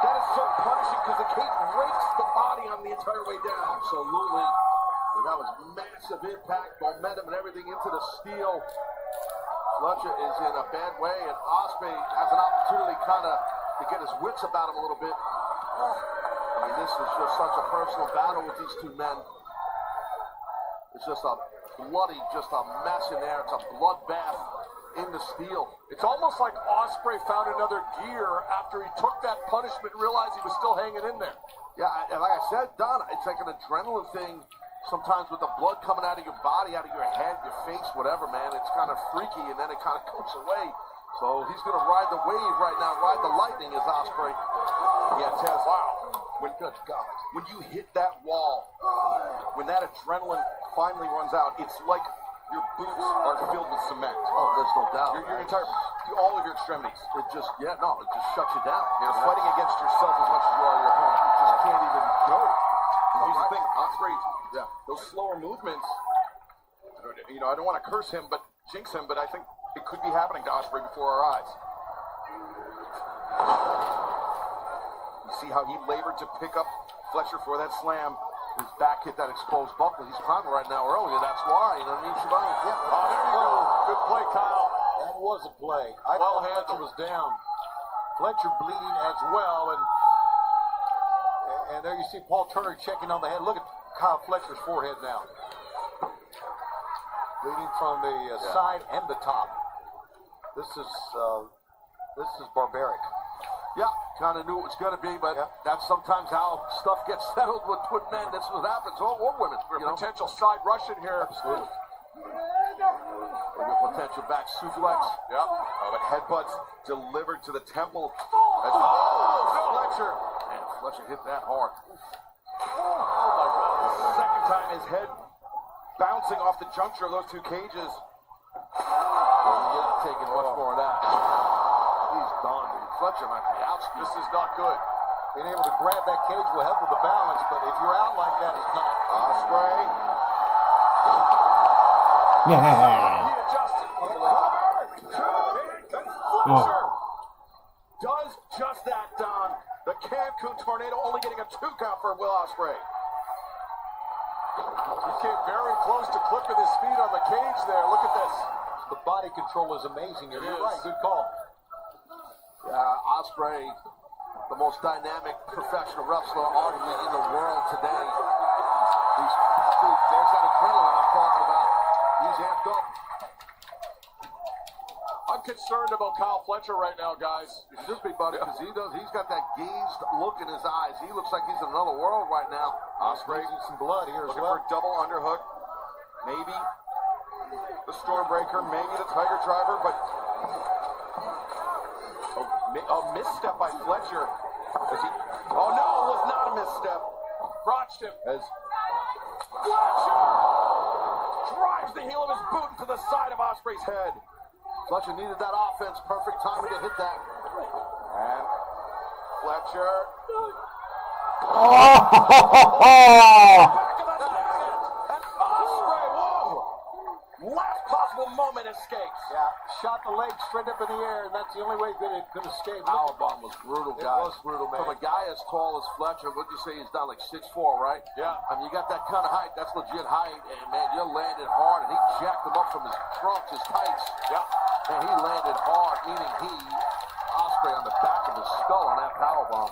that is so punishing because the cage rakes the body on the entire way down. Absolutely. And that was massive impact, momentum, and everything into the steel. Fletcher is in a bad way, and Ospreay has an opportunity to get his wits about him a little bit. I mean, this is just such a personal battle with these two men. It's just a bloody, just a mess in there. It's a bloodbath in the steel. It's almost like Ospreay found another gear after he took that punishment and realized he was still hanging in there. Yeah, and like I said, Don, it's like an adrenaline thing. Sometimes with the blood coming out of your body, out of your head, your face, whatever, man, it's kind of freaky, and then it kind of goes away. So he's going to ride the wave right now, ride the lightning as Ospreay. Yeah, Taz, wow. When you hit that wall, when that adrenaline finally runs out, it's like your boots are filled with cement. Oh, there's no doubt. All of your extremities. It just shuts you down. You're fighting against yourself as much as you are your opponent. You just can't even go. And here's the thing, Ospreay, those slower movements, I don't want to curse him, but jinx him, but I think it could be happening to Ospreay before our eyes. You see how he labored to pick up Fletcher for that slam. His back hit that exposed buckle. He's climbing right now earlier. That's why. You know what I mean, Shabani? Oh, there you go. Good play, Kyle. That was a play. I thought Fletcher was down. Fletcher bleeding as well, and there you see Paul Turner checking on the head. Look at Kyle Fletcher's forehead now. Bleeding from the side and the top. This is barbaric. Yeah, kind of knew it was going to be, but that's sometimes how stuff gets settled with men. That's what happens, or women. Potential side rush in here. Absolutely. Potential back suplex. Yep. But headbutts delivered to the temple. Fletcher. Man, Fletcher hit that hard. The second time his head bouncing off the juncture of those two cages. He's not taking much more of that. He's done. Fletcher might be out. This is not good. Being able to grab that cage will help with the balance, but if you're out like that, it's not. Ospreay. Yeah. He adjusted. Fletcher does just that, Don. The Cancun Tornado only getting a 2 count for Will Ospreay. He came very close to clipping his feet on the cage there. Look at this. The body control is amazing. You're right. Good call. Ospreay, the most dynamic professional wrestler arguably in the world today. There's that adrenaline I'm talking about. He's amped up. I'm concerned about Kyle Fletcher right now, guys. You should be, buddy, because he's got that gazed look in his eyes. He looks like he's in another world right now. Ospreay losing some blood here as looking well. for a double underhook. Maybe the Stormbreaker, maybe the Tiger Driver, but a misstep by Fletcher. Oh no, it was not a misstep. Crotched him. As Fletcher drives the heel of his boot into the side of Ospreay's head. Fletcher needed that offense. Perfect timing to hit that. And Fletcher. Oh! Back of the net. And Ospreay, whoa! Last possible moment escapes. Yeah, shot the leg straight up in the air, and that's the only way that it could escape. Powerbomb was brutal, guys. It was brutal, man. From a guy as tall as Fletcher, what'd you say he's down like 6'4", right? Yeah. I mean, you got that kind of height. That's legit height, and man, you're landing hard, and he jacked him up from his trunks, his tights. Yeah. And he landed hard, meaning Ospreay on the back of his skull on that powerbomb.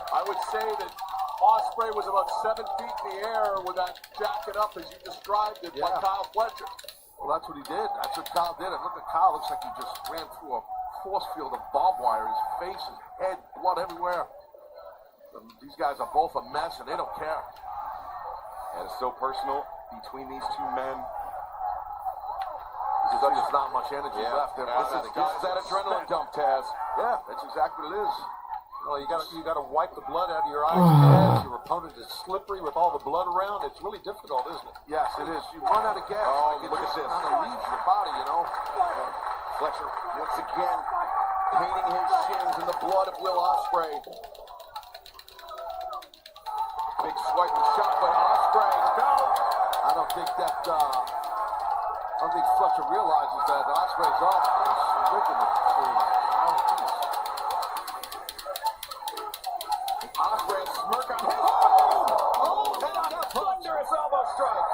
I would say that Ospreay was about 7 feet in the air with that jacket up, as you described it, by Kyle Fletcher. Well, that's what he did. That's what Kyle did. And look at Kyle. Looks like he just ran through a force field of barbed wire. His face, his head, blood everywhere. These guys are both a mess, and they don't care. And it's so personal between these two men. There's not much energy left. This is that adrenaline dump, Taz. Yeah, that's exactly what it is. Well, you got to wipe the blood out of your eyes. Your opponent is slippery with all the blood around. It's really difficult, isn't it? Yes, it is. You run out of gas. Oh, It look at just this. kind of leaves your body, you know. Fletcher once again painting his shins in the blood of Will Ospreay. Big swiping shot by Ospreay. No. I don't think Fletcher realizes that Ospreay's off. He's licking it. Ospreay smirk on him. Oh, and on a thunderous elbow strike.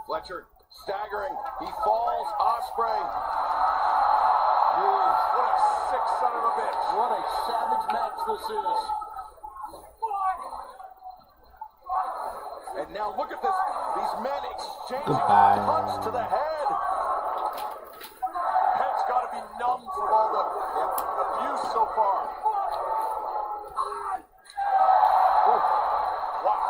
Fletcher staggering. He falls. Ospreay. What a sick son of a bitch. What a savage match this is. And now look at this. These men exchanging Goodbye. punch to the head. Head's got to be numb from all the abuse so far. Wow.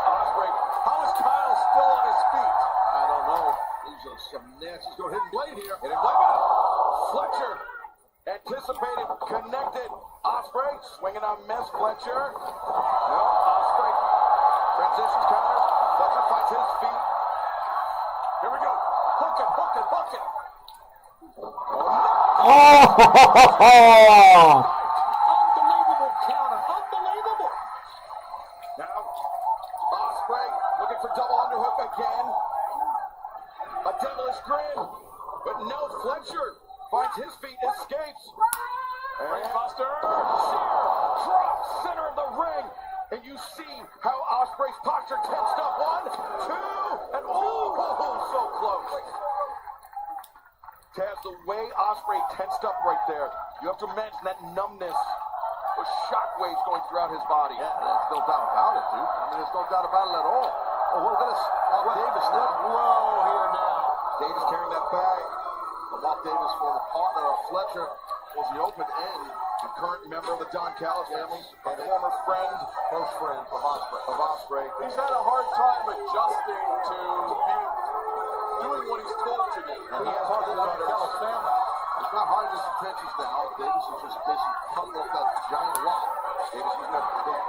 Ospreay. How is Kyle still on his feet? I don't know. These are some nasty hidden blade here. Hidden blade. Fletcher anticipated, connected. Ospreay swinging on miss. Fletcher. No, Ospreay transitions, counters. Fletcher finds his feet. Here we go. Hook it, hook it, hook it. Oh! Unbelievable counter. Unbelievable. Now, Ospreay looking for double underhook again. A devilish grin. But no, Fletcher finds his feet, escapes. Brainbuster. Drop center of the ring. And you see how Ospreay's posture tensed up. 1, 2, and so close. Taz, the way Ospreay tensed up right there, you have to imagine that numbness, those shockwaves going throughout his body. Yeah, there's no doubt about it, dude. I mean, there's no doubt about it at all. Oh, look at this. Davis now. Whoa here now. Davis carrying that bag. Walt Davis, former partner of Fletcher, was the open end. A current member of the Don Callis family, a former friend, Close friend of Ospreay. He's had a hard time adjusting to doing what he's told to do. He has hard to Callis family. It's not hard in the trenches now. Davis is just basically cutting off that giant rock. Davis is not big.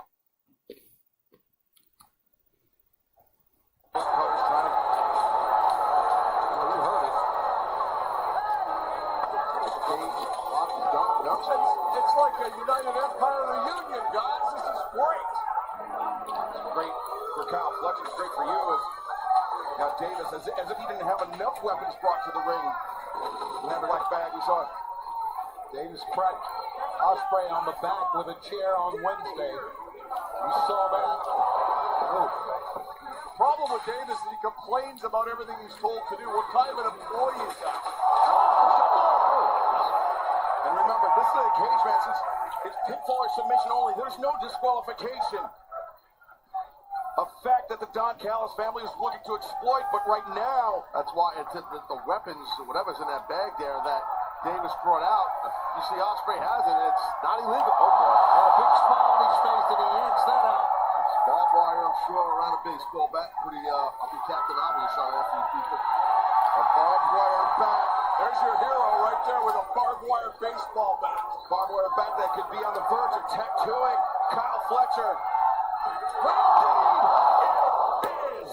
It's like a United Empire reunion, guys. This is great. great for Kyle Fletcher, it's great for you. Now Davis, as if he didn't have enough weapons brought to the ring. Landmark bag, we saw it. Davis cracked Ospreay on the back with a chair on Wednesday. We saw that. Oh. Problem with Davis is he complains about everything he's told to do. What kind of an employee is that? And remember, this is a cage match. It's pinfall or submission only. There's no disqualification. A fact that the Don Callis family is looking to exploit, but right now, that's why the weapons, whatever's in that bag there that Davis brought out, you see Ospreay has it, it's not illegal. Oh boy. And a big smile on his face and he yanks that out. It's barbed wire, I'm sure, around a baseball bat. Pretty Captain Obvious on a few people. A barbed wire bat. There's your hero right there with a barbed wire baseball bat. Barbed wire bat that could be on the verge of tattooing Kyle Fletcher. It is.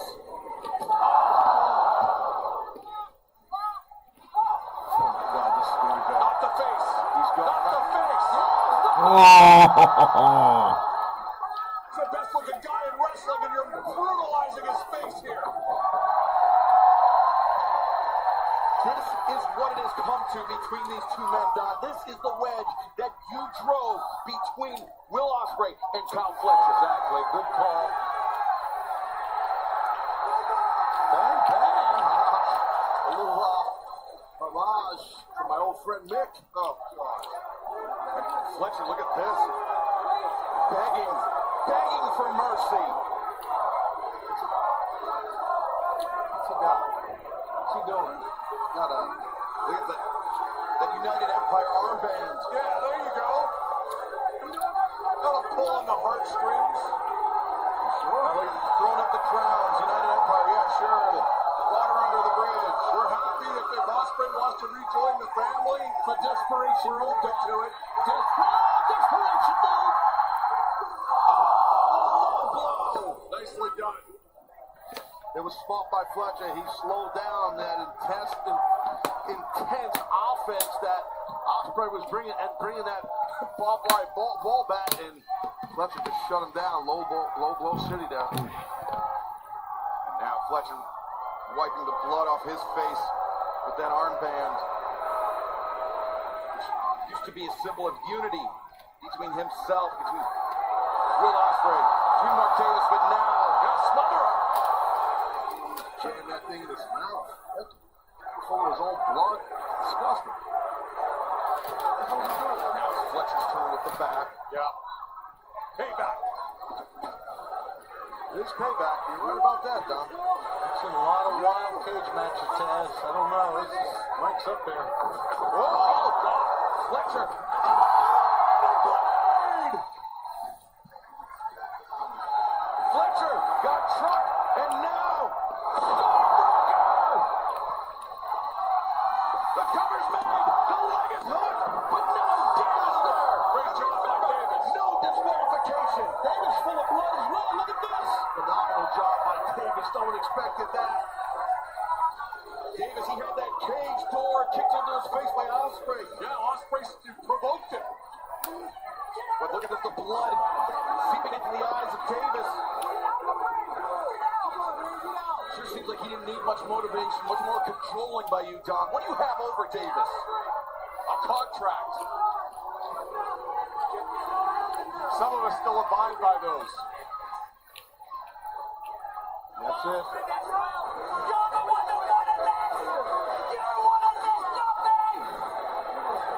Not the face. He's got Not the face. Oh! It's the best looking guy in wrestling and you're brutalizing his face here. This is what it has come to between these two men, Don. This is the wedge that you drove between Will Ospreay and Kyle Fletcher. Exactly. Good call. Bang, bang. a little homage to my old friend Mick. Oh, God. Fletcher, look at this. Begging for mercy. What's he got? What's he doing? Look at that United Empire armband. Yeah, there you go. Got a pull on the heartstrings. Throwing up the crowns. United Empire, yeah, sure. Water under the bridge. We're happy if Ospreay wants to rejoin the family. The desperation move to it. Desperation move. Blow. Nicely done. It was fought by Fletcher. He slowed down that intense offense that Ospreay was bringing that ball back, and Fletcher just shut him down. Low blow city there. And now Fletcher wiping the blood off his face with that armband, which used to be a symbol of unity between himself, between Will Ospreay, between Mark Davis, but now smother him. Jam that thing in his mouth. That's full of his own blood. Disgusting. Now it's Fletcher's turn with the back. Yeah. Payback. It is payback. You're right about that, Don. It's a lot of wild cage matches, Taz. I don't know. This is Mike's up there. Oh, God. Fletcher. Fletcher got trucked, and now the cover's made. The leg is hooked, but no damage there. Great job by Davis. No disqualification. Davis full of blood as well. Look at this. Phenomenal job by Davis. No one expected that. Davis, he had that cage door kicked into his face by Ospreay. Yeah, Ospreay provoked him. But look at this, the blood seeping into the eyes of Davis. Sure seems like he didn't need much motivation, much more controlling by you, Don. What do you have over Davis? A contract. Some of us still abide by those. That's it.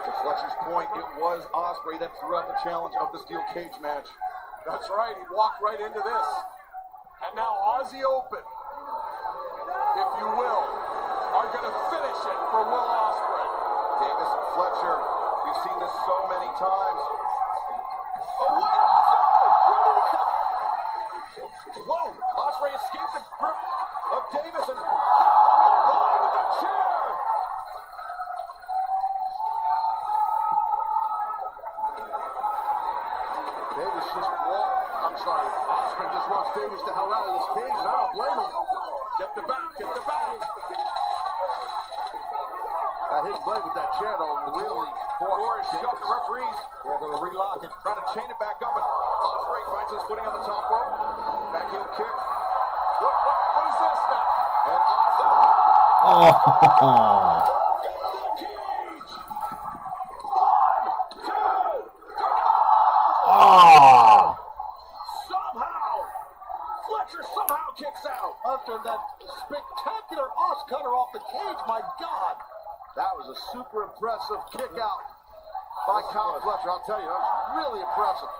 To Fletcher's point, it was Ospreay that threw out the challenge of the steel cage match. That's right. He walked right into this. And now Aussie Open, if you will, are going to finish it for Will Ospreay. Davis and Fletcher, we've seen this so many times. Oh, what? Whoa! Ospreay escaped the grip of Davis and right with the chair. Davis just walked. I'm sorry. Ospreay just wants Davis the hell out of this cage. I don't blame him. Get the back, get the back. His blade with that chair, though, really Door is shut. The referees They're going to relock it, try to chain it back up, and Ospreay finds his footing on the top rope. Back heel kick. What is this now? And Ospreay. Oh. Oh. Somehow, Fletcher somehow kicks out. After that spectacular Os-cutter off the cage, my God. That was a super impressive kick out by Kyle Fletcher. I'll tell you, that was really impressive.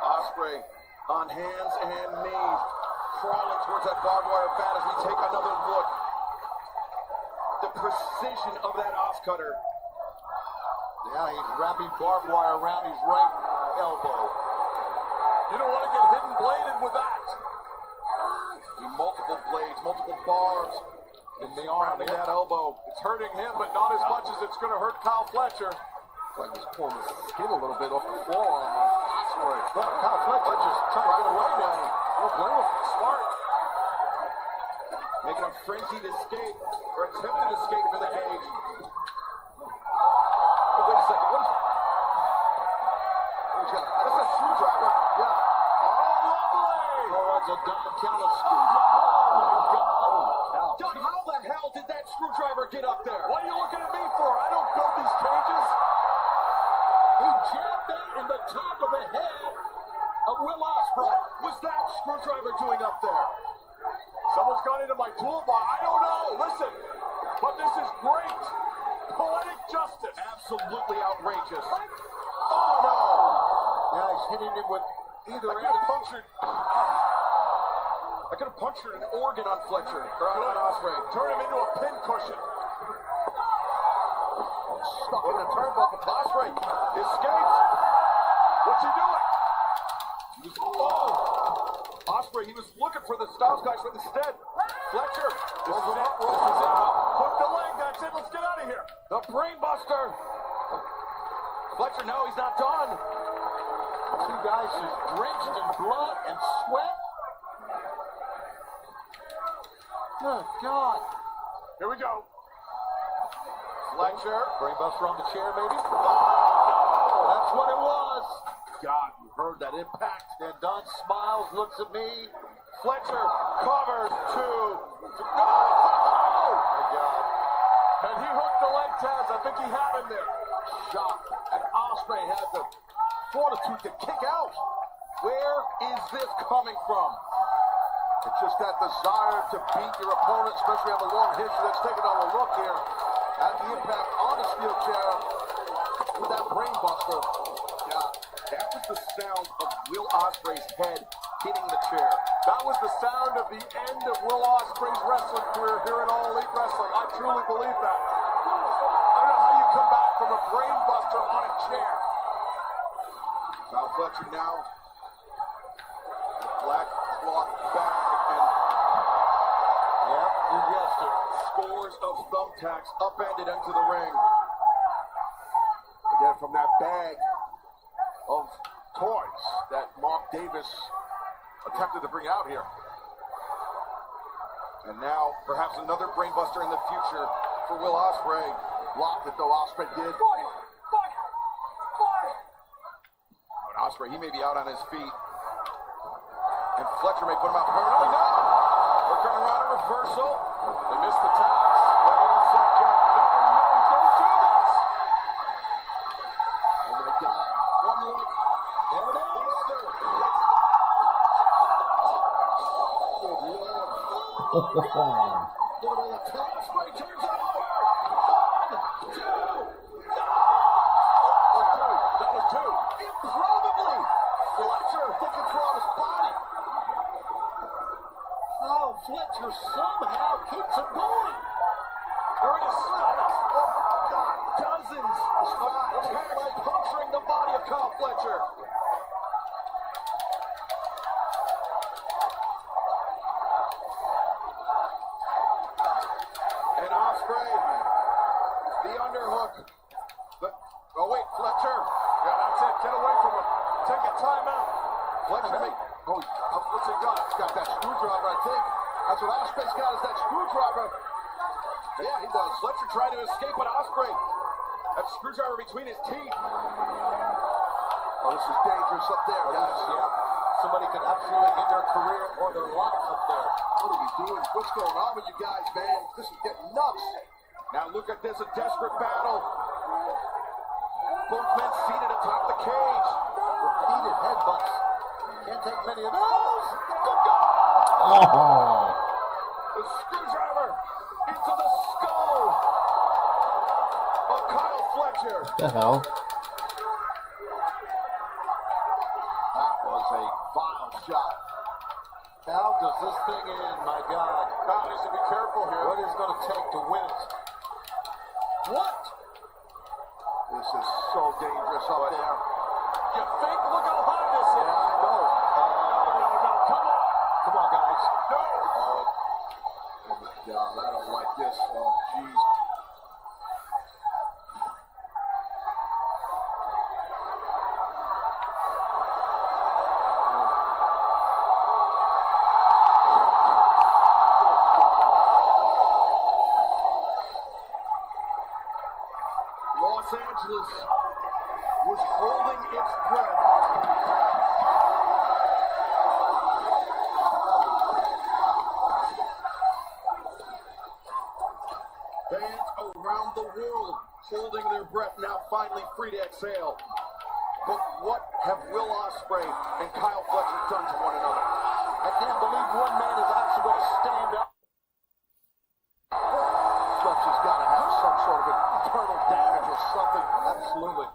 Ospreay on hands and knees, crawling towards that barbed wire bat as we take another look. The precision of that Os-cutter. Yeah, he's wrapping barbed wire around his right elbow. You don't want to get hidden bladed with that. Multiple blades, multiple barbs in the arm in that elbow. It's hurting him, but not as much as it's going to hurt Kyle Fletcher. Like he's pulling his skin a little bit off the floor on Ospreay. Kyle Fletcher just trying to get away now. Don't blame him. Smart. Making a frenzied escape, or attempted escape from the cage. Oh, wait a second. What is that? That's a screwdriver. Yeah. Oh, that's a double count of screwdriver. Oh, my God. Doug, how the hell did that screwdriver get up there? What are you looking at me for? I don't build these cages. He jammed that in the top of the head of Will Ospreay. What's that screwdriver doing up there? Someone's gone into my toolbox. I don't know. Listen, but this is great. Poetic justice. Absolutely outrageous. Oh, no. Yeah, he's hitting him with either I could have punctured. I could have punctured manufactured an organ on Fletcher. On Ospreay. Turn him into a pin cushion. Stuck in the turnbuckle. Ospreay escapes. What's he doing? Ospreay, he was looking for the Styles guys, but instead, Fletcher Rolls him up, rolls him up. Hook the leg, that's it. Let's get out of here. the brainbuster. Fletcher, no, he's not done. Two guys just drenched in blood and sweat. Good God. Here we go. Fletcher. Brainbuster on the chair, maybe. Oh, that's what it was. God, you heard that impact. And Don smiles, looks at me. Fletcher covers two. Oh, my God. And he hooked the leg, Taz. I think he had him there. Shot. And Ospreay had the fortitude to kick out. Where is this coming from? It's just that desire to beat your opponent, especially have a long history. That's taking on a look here at the impact on the steel chair with that brainbuster. God, that was the sound of Will Ospreay's head hitting the chair. That was the sound of the end of Will Ospreay's wrestling career here in All Elite Wrestling. I truly believe that. I don't know how you come back from a brainbuster on a chair. Kyle Fletcher now. The black cloth bag and Yep, you guessed it. scores of thumbtacks upended into the ring. Again, from that bag of toys that Mark Davis attempted to bring out here. And now, perhaps another brainbuster in the future for Will Ospreay. Blocked it though, Ospreay did. And Ospreay, he may be out on his feet. And Fletcher may put him out permanently. No! We're coming around a reversal. They missed the tax. Wait a second. No, don't do this! Oh my God. One look. There it is. Good Lord. Oh, Look at all the tape. Ospreay turns it over. 1, 2. That was two. Improbably. Fletcher thinking throughout his body. Oh, Fletcher somehow keeps it going. There it is. Dozens of attacks puncturing the body of Kyle Fletcher. And Ospreay, the underhook. Oh wait, Fletcher. Yeah, that's it. Get away from him. Take a timeout. Fletcher may. Oh, what's he got? He's got that screwdriver, I think. That's what Ospreay's got, is that screwdriver. Yeah, he does. Fletcher tried to escape, but Ospreay. That screwdriver between his teeth. Oh, this is dangerous up there, guys. Yeah. Somebody could absolutely end their career or their life up there. What are we doing? What's going on with you guys, man? This is getting nuts. Now look at this, a desperate battle. Both men seated atop the cage. Repeated headbutts. Can't take many of those. Good God! oh. The screwdriver into the skull of Kyle Fletcher. The hell? That was a vile shot. How does this thing end, my God? Kyle needs to be careful here. What is it going to take to win it? What? This is so dangerous up there. You think? Look how high this is. Yeah, I know. No, come on. Come on, guys. No! Oh my God, I don't like this. Oh, jeez. Los Angeles was holding its breath. Fans around the world holding their breath, now finally free to exhale. But what have Will Ospreay and Kyle Fletcher done to one another? I can't believe one man is actually going to stand up. Fletcher's got to have some sort of internal damage or something. Absolutely.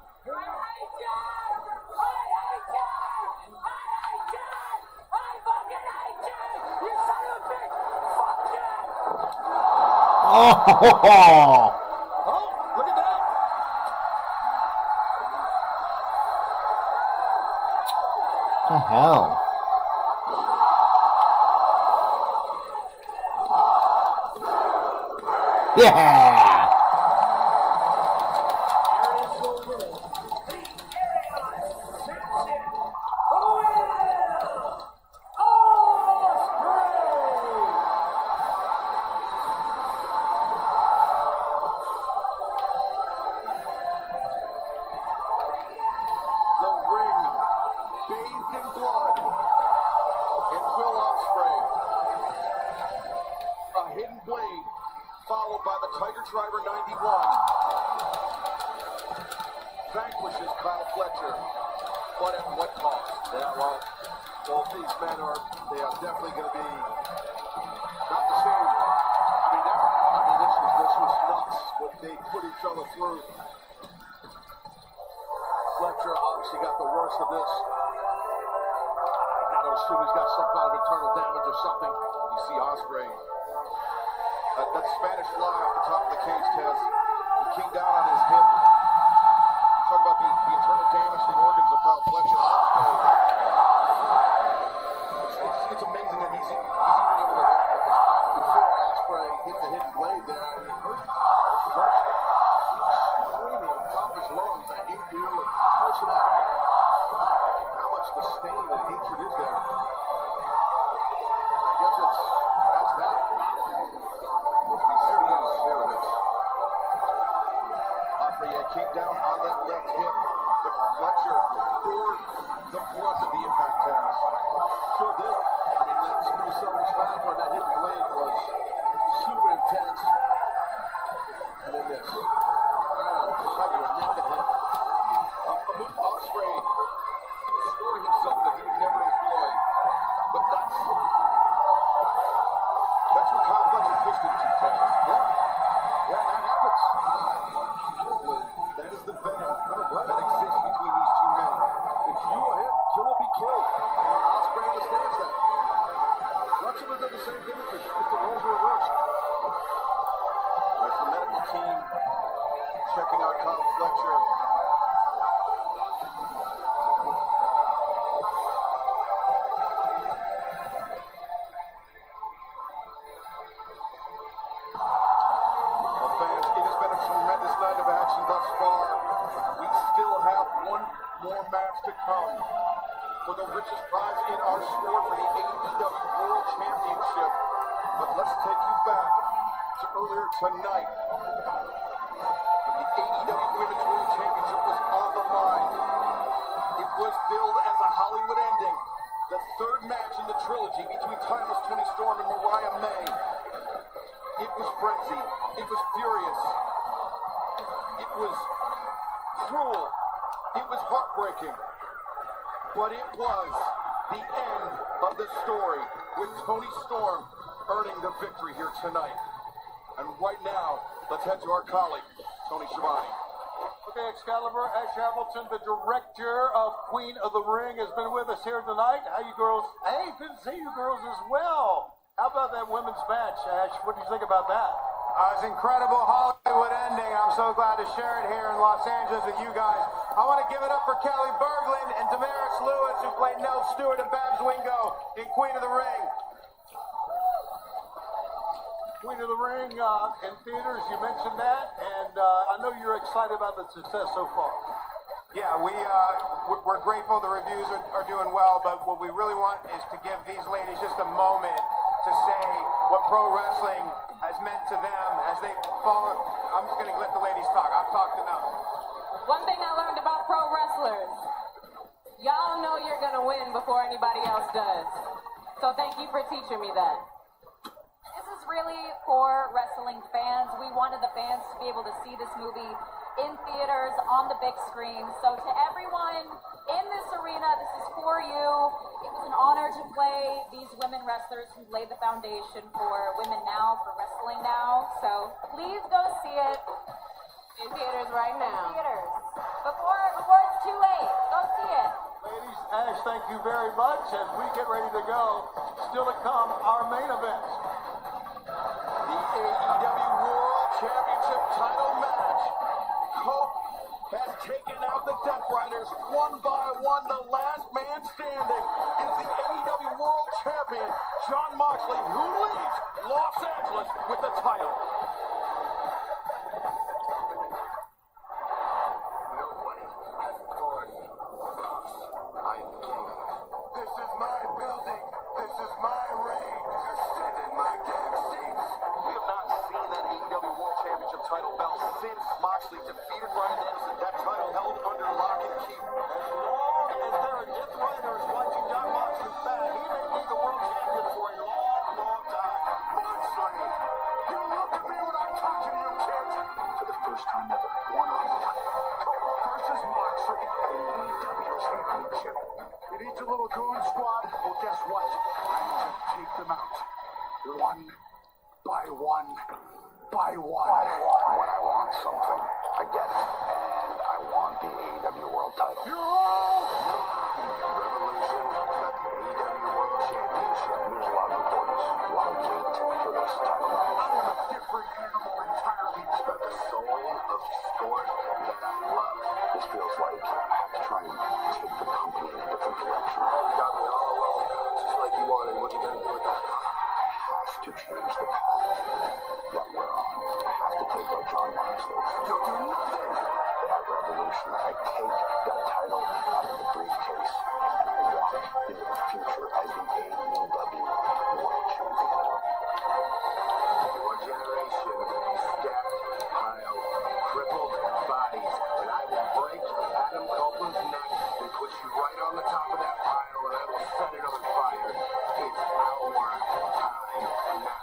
You son of a bitch! Oh! Oh, look at that. What the hell? Yeah! The ring bathed in blood. And Will Ospreay. A hidden blade, followed by the Tiger Driver 91. Vanquishes Kyle Fletcher. But at what cost? Yeah, well, both these men they are definitely going to be not the same. This was nuts what they put each other through. Fletcher obviously got the worst of this. I gotta assume he's got some kind of internal damage or something. You see Ospreay. That Spanish fly off the top of the cage, Tez. He came down on his hip. Talk about the internal damage to the organs of Kyle Fletcher. It's amazing that he's even able to walk before Ospreay hit the hidden blade there. And it hurt Fletcher. Screaming on top of his lungs. I hate you. How much the stain and hatred is there? I guess that's that. There it is. Ospreay came down on that left hip, but Fletcher poured the brunt of the impact test. Sure did. I mean, that smooth surface fast where that hidden blade was super intense. And then this. Ospreay swore himself that he would never employ, but that's what Kyle Fletcher pushed him to. Yeah, that happens. That is the venom that exists between these two men. If you are him, kill or be killed. Ospreay understands that. Fletcher would have done the same thing if the roles were reversed. There's the medical team checking out Kyle Fletcher. For the richest prize in our sport for the AEW World Championship. But let's take you back to earlier tonight. When the AEW Women's World Championship was on the line. It was billed as a Hollywood ending. The third match in the trilogy between Timeless Toni Storm and Mariah May. It was frenzied. It was furious. It was cruel. It was heartbreaking. But it was the end of the story with Toni Storm earning the victory here tonight. And right now, let's head to our colleague, Tony Schiavone. Okay, Excalibur, Ash Hamilton, the director of Queen of the Ring, has been with us here tonight. How you girls? Hey, good to see you girls as well. How about that women's match, Ash? What do you think about that? It's incredible Hollywood ending. I'm so glad to share it here in Los Angeles with you guys. I want to give it up for Kelly Berglund and Damaris Lewis, who played Nell Stewart and Babs Wingo in Queen of the Ring. Queen of the Ring in theaters, you mentioned that, and I know you're excited about the success so far. Yeah, we're grateful the reviews are doing well, but what we really want is to give these ladies just a moment to say what pro wrestling has meant to them as they follow. I'm just going to let the ladies talk. I've talked enough. One thing I learned about pro wrestlers, y'all know you're going to win before anybody else does. So thank you for teaching me that. This is really for wrestling fans. We wanted the fans to be able to see this movie in theaters, on the big screen. So to everyone in this arena, this is for you. It was an honor to play these women wrestlers who laid the foundation for women now, for wrestling now. So please go see it in theaters right now. Theaters. Before it's too late. Go see it. Ladies, Ash, thank you very much. As we get ready to go, still to come, our main event. The AEW Riders, one by one, the last man standing is the AEW World Champion, Jon Moxley, who leaves Los Angeles with the title. Nobody has caused us. I am king. This is my building. This is my reign. Sit in my damn seats. We have not seen that AEW World Championship title belt since Moxley defeated Bryan Danielson. That title held under lock and key. As long as there are Death Riders watching Jon Moxley's back, he may be the world champion for a long, long time. Moxley, you look at me when I'm talking to you, kid. For the first time ever, one-on-one. Cole versus Moxley, AEW Championship. You need your little goon squad? Well, guess what? I'm gonna take them out. One by one by one. When I want something, I get it. And I want the AEW World title. Revolution got the AEW World Championship. There's a lot of importance, a lot of weight for this title. I am a different animal entirely. But the soul of sport that I love. This feels like I have to try and take the company in a different direction. You got me all alone, just like you wanted. What you gonna do with that? I have to change the path that we're on. I have to take out Jon Moxley. You'll do nothing. At Revolution, I take that title out of the briefcase and I walk into the future as the AEW World Champion. Your generation, stacked pile, crippled bodies, and I will break Adam Copeland's neck and put you right on the top of that pile, and I will set it on fire. It's our time now.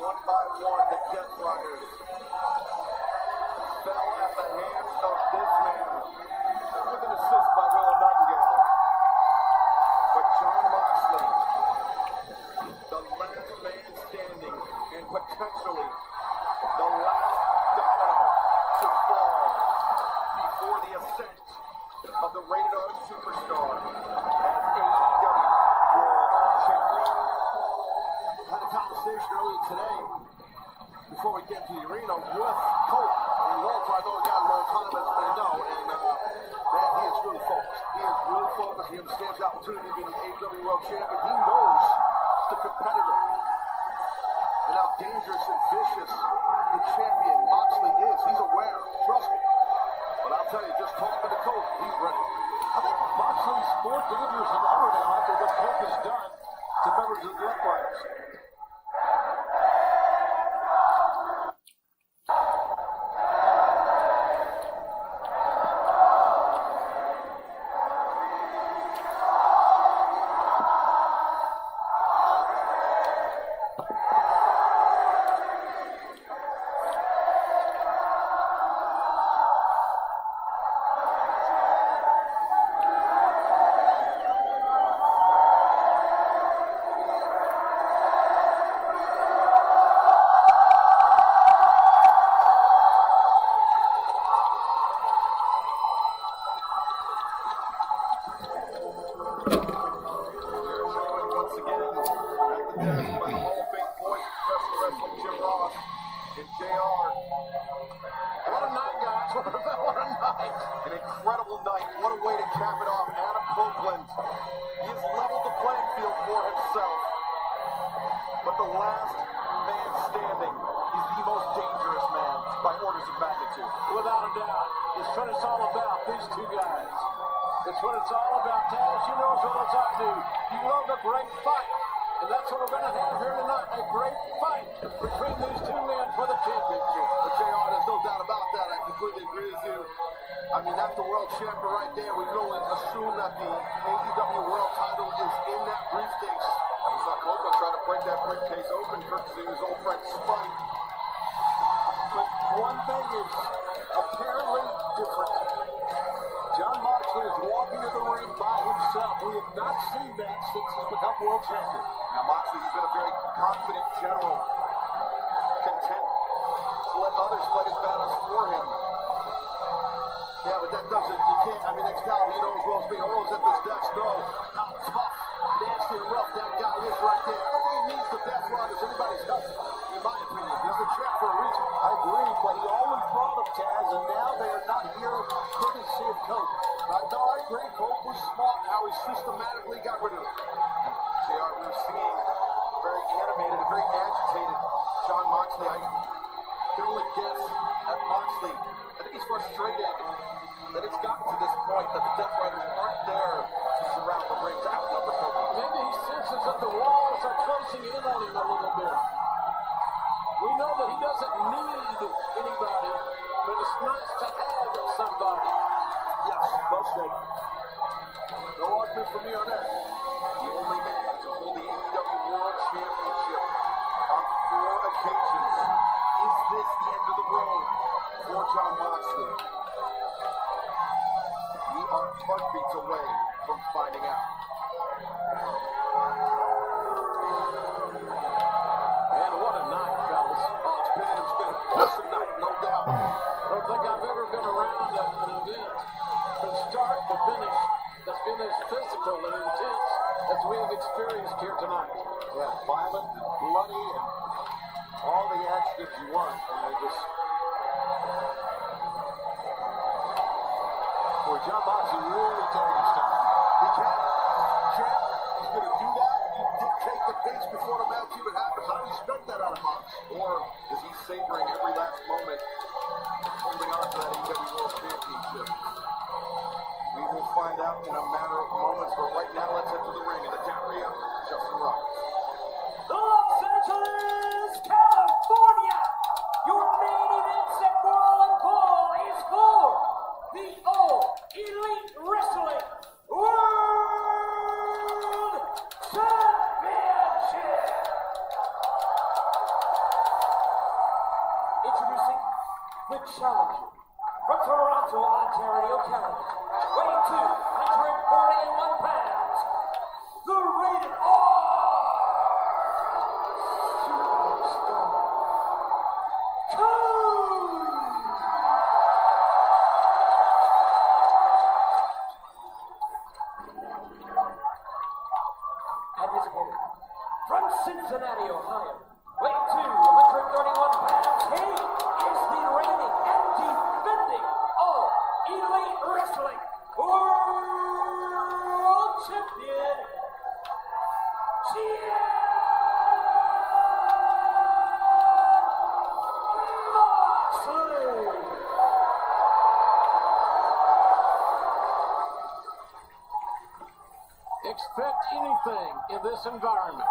One by one, the Death Riders fell at the hands of this man with an assist by Willow Nightingale. But Jon Moxley, the last man standing and potentially the last domino to fall before the ascent of the Rated R Superstar as AEW World Champion. Had a conversation earlier today before we get to the arena with Colt and Walter. I know we got a little time as they know, and man, he is really focused. He is really focused. He understands the opportunity to be the AEW World Champion. He knows the competitor and how dangerous and vicious the champion Moxley is. He's aware. Trust me. But I'll tell you, just talking to Colt, he's ready. I think Moxley's more dangerous than ever now after what Colt has done to members of the Death Riders. An incredible night. What a way to cap it off. Adam Copeland. He has leveled the playing field for himself. But the last man standing is the most dangerous man by orders of magnitude. Without a doubt. It's what it's all about, these two guys. It's what it's all about. Taz, you know what it's up to. You love a great fight. And that's what we're going to have here tonight. A great fight between these two men for the championship. But JR, there's no doubt about that. I completely agree with you. I mean, that's the world champion right there. We can only assume that the AEW world title is in that briefcase. We saw Coco try to break that briefcase open, courtesy of his old friend Spike. But one thing is apparently different. John Moxley is walking to the ring by himself. We have not seen that since he's become world champion. Now, Moxley's been a very confident general, content to let others fight his battles for him. Yeah, but that doesn't, you can't, I mean, Excalibur, you know as well as me, always at this desk, no, how tough, nasty, and rough that guy is right there. I don't think he needs the death run as anybody's help, in my opinion. He's the champ for a reason. I agree, but he always brought him, Taz, and now they are not here courtesy of Coke. No, I agree, Colt was smart how he systematically got rid of him. JR, we're seeing very animated and very agitated John Moxley. I can only guess at Moxley. I think he's frustrated that it's gotten to this point that the Death Riders aren't there to surround the ring, to outnumber Coco. Maybe he senses that the walls are closing in on him a little bit. We know that he doesn't need anybody, but it's nice to have somebody. Yes, well said. No argument for me on that. The only man to hold the AEW World Championship on 4 occasions. Is this the end of the road for John Moxley? We are heartbeats away from finding out. And what a night, fellas. Oh, it's been a awesome night, no doubt. I don't think I've ever been around an event from start to finish that's been as physical and intense as we have experienced here tonight. Yeah, violent and bloody and all the adjectives you want. And they just... Boy, John Moxley really taking his time. He can. Champ, he's going to do that. You dictate the pace before the match even happens. I respect that out of Mox. Or is he savoring every last moment, holding on to that AEW World Championship? We will find out in a matter of moments, but right now let's head to the ring in the Galleria. Justin Roberts. Los Angeles, California. Your main event set for one fall is for the All Elite Wrestling World Championship. Introducing the challenger from Toronto, Ontario, Canada, weighing 241 pounds, the rated R Superstar Code. And his opponent from Cincinnati, Ohio, weighing 231 pounds, he is the reigning and defending All Elite Wrestling World Champion, Moxley. Expect anything in this environment.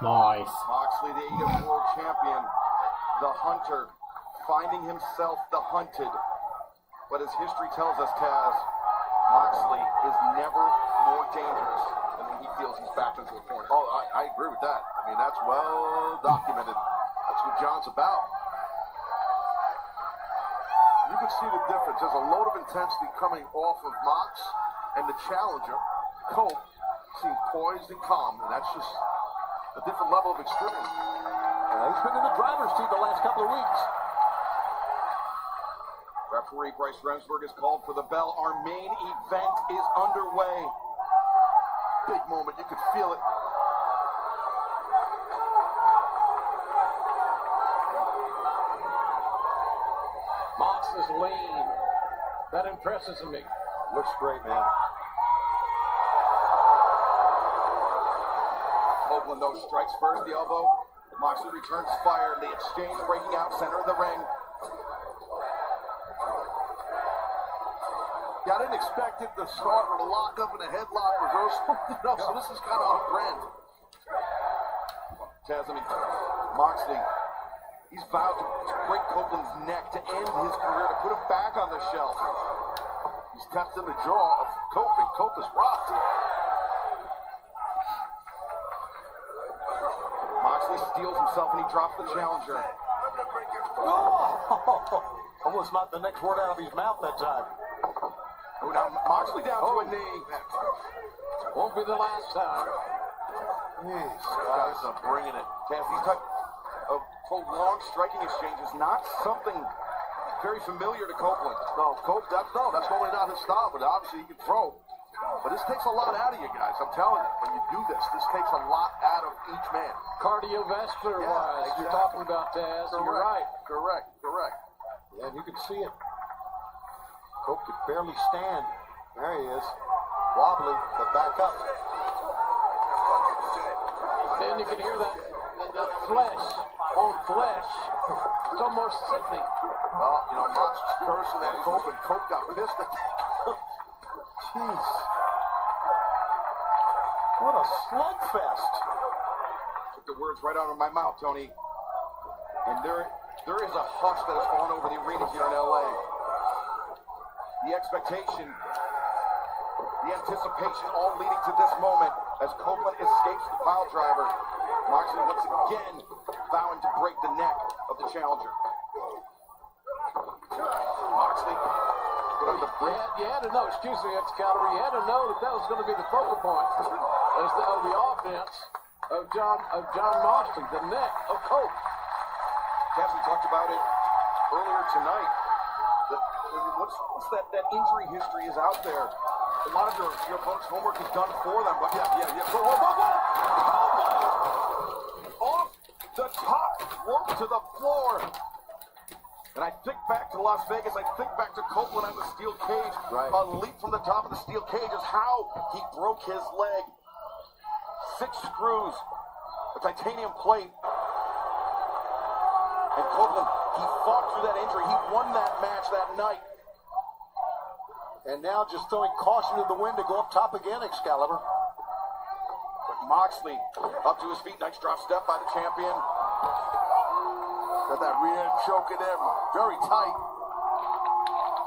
Nice. Moxley, the AEW World Champion, the hunter, finding himself the hunted. But as history tells us, Taz, Moxley is never more dangerous than when he feels he's backed into a corner. Oh, I agree with that. I mean, that's well documented. That's what John's about. You can see the difference. There's a load of intensity coming off of Mox, and the challenger, Cope, seems poised and calm, and that's just a different level of extreme. He's been in the driver's seat the last couple of weeks. Referee Bryce Remsburg has called for the bell. Our main event is underway. Big moment. You could feel it. Mox is lean. That impresses me. Looks great, man. Oakland, though, strikes first, the elbow. Moxley returns fire. The exchange breaking out center of the ring. Yeah, I didn't expect it to start with a lockup and a headlock reversal. So this is kind of off brand. Taz, I mean, Moxley, He's vowed to break Copeland's neck to end his career, to put him back on the shelf. He's testing the jaw of Cope, and Cope is rocked. Moxley steals himself and he drops the challenger. Oh! Almost knocked the next word out of his mouth that time. Oh, now Moxley down to a knee. Won't be the last time. These guys are bringing it. Taz, these type of prolonged striking exchanges, not something very familiar to Copeland. No, Cope, that's normally not his style, but obviously he can throw. But this takes a lot out of you guys, I'm telling you. When you do this takes a lot out of each man. Cardiovascular wise, exactly. you're talking about, Taz. Correct. You're right. Correct. Yeah, and you can see it. Cope could barely stand. There he is. Wobbly, but back up. And you can hear that flesh on flesh. It's almost sickening. Well, Mox cursing at Cope, and Cope got pissed at Jeez. What a slugfest. Took the words right out of my mouth, Tony. And there is a hush that has fallen over the arena here in LA. The expectation, the anticipation, all leading to this moment as Copeland escapes the pile driver. Moxley once again vowing to break the neck of the challenger. Moxley put on the bridge. You had to know, excuse me, Excalibur, you had to know that was going to be the focal point of the offense of John Moxley, the neck of Cope. Cass, we talked about it earlier tonight. What's that injury history is out there. A lot of your folks' homework is done for them, but yeah. Off the top rope to the floor. And I think back to Las Vegas. I think back to Copeland on the steel cage. Right. A leap from the top of the steel cage is how he broke his leg. 6 screws, a titanium plate. And Copeland, he fought through that injury. He won that match that night. And now just throwing caution to the wind to go up top again, Excalibur. But Moxley up to his feet. Nice drop step by the champion. Got that rear end choke in there, very tight.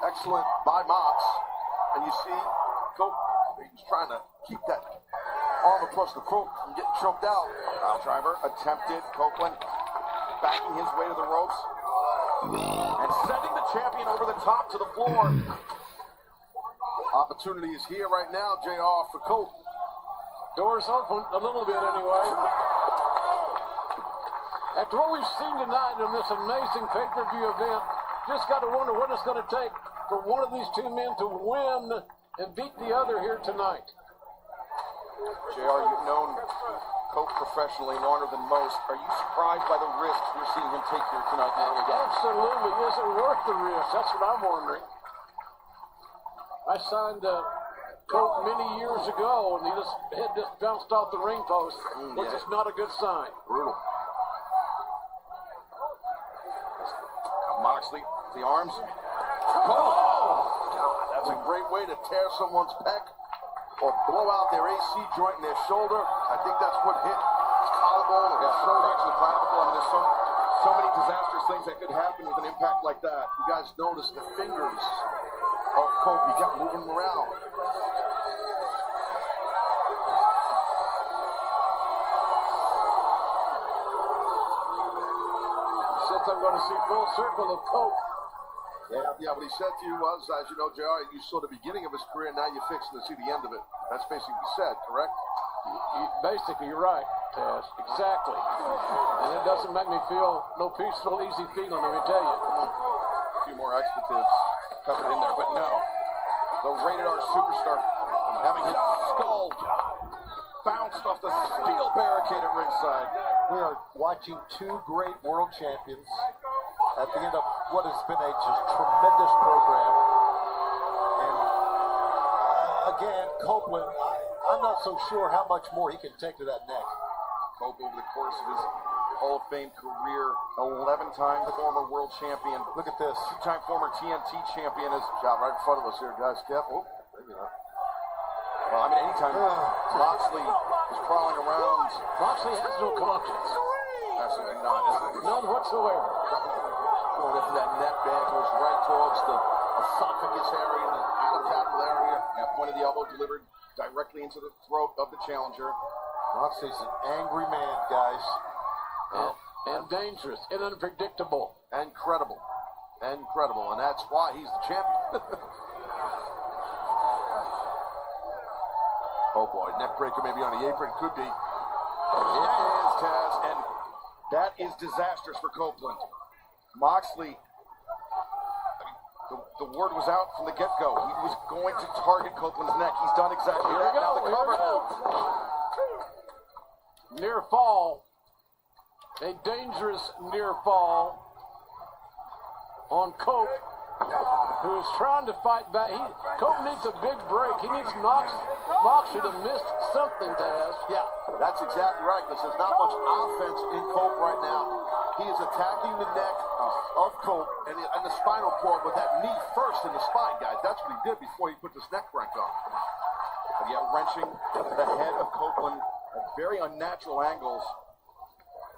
Excellent by Mox. And you see, Cope, he's trying to keep that arm across the throat from getting choked out. Pile driver attempted. Copeland backing his way to the ropes. And sending the champion over the top to the floor. Opportunity is here right now, JR, for Cope. Doors open a little bit anyway. After what we've seen tonight in this amazing pay-per-view event, just got to wonder what it's going to take for one of these two men to win and beat the other here tonight. JR, you've known Cope professionally longer than most. Are you surprised by the risks you're seeing him take here tonight now again? Absolutely. Is it worth the risk? That's what I'm wondering. I signed Cope many years ago, and his head just bounced off the ring post, which is not a good sign. Brutal. Moxley, the arms. That's a great way to tear someone's pec or blow out their AC joint in their shoulder. I think that's what hit his collarbone or his shoulder. Actually, clavicle. I mean, there's so many disastrous things that could happen with an impact like that. You guys notice the fingers of Cope. He kept moving them around. Since I'm going to see full circle of Cope. Yeah, what he said to you was, as you know, JR, you saw the beginning of his career, now you're fixing to see the end of it. That's basically what he said, correct? Basically, you're right, Taz. Exactly. And it doesn't make me feel no peaceful, easy feeling, let me tell you. A few more expletives covered in there, but no. The rated-R superstar having his skull bounced off the steel barricade at ringside. We are watching two great world champions at the end of what has been a just tremendous program. And again, Copeland, I'm not so sure how much more he can take to that neck. Cope, over the course of his Hall of Fame career, 11-time former world champion. Look at this. 2-time former TNT champion is Shot right in front of us here, guys. Careful. Maybe not. well, anytime Moxley is crawling around. Moxley has no conscience. Absolutely not. None whatsoever. Going into that neck band, goes right towards the esophagus area, the adamantable area. At point of the elbow delivered directly into the throat of the challenger. Moxley's an angry man, guys. And dangerous and unpredictable. And credible. And credible. And that's why he's the champion. Oh boy, neck breaker maybe on the apron. Could be. It is, Taz. And that is disastrous for Copeland. Moxley, the word was out from the get-go. He was going to target Copeland's neck. He's done exactly that. Now the cover. Near fall. A dangerous near fall on Cope, who is trying to fight back. Cope needs a big break. He needs Moxley to miss something, Taz. Yeah, that's exactly right, because there's not much offense in Cope right now. He is attacking the neck of Cope and the spinal cord with that knee first in the spine, guys. That's what he did before he put this neck crank on. But yet wrenching the head of Copeland at very unnatural angles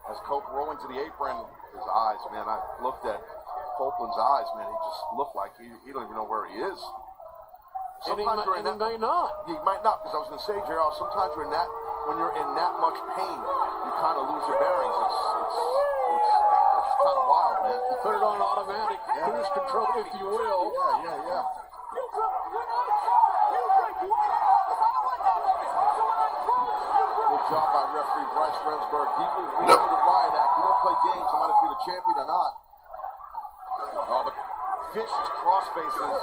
as Cope rolling to the apron. His eyes, man, I looked at Copeland's eyes, man. He just looked like he don't even know where he is. Sometimes he may not. He might not, because I was going to say, JR, sometimes when you're in that much pain, you kind of lose your bearings. It's kind of wild, man. You put it on automatic cruise control, if you will. Yeah. Good job by referee Bryce Remsburg. He knew the riot act. He don't play games no matter if you're the champion or not. Oh, the fished crossfaces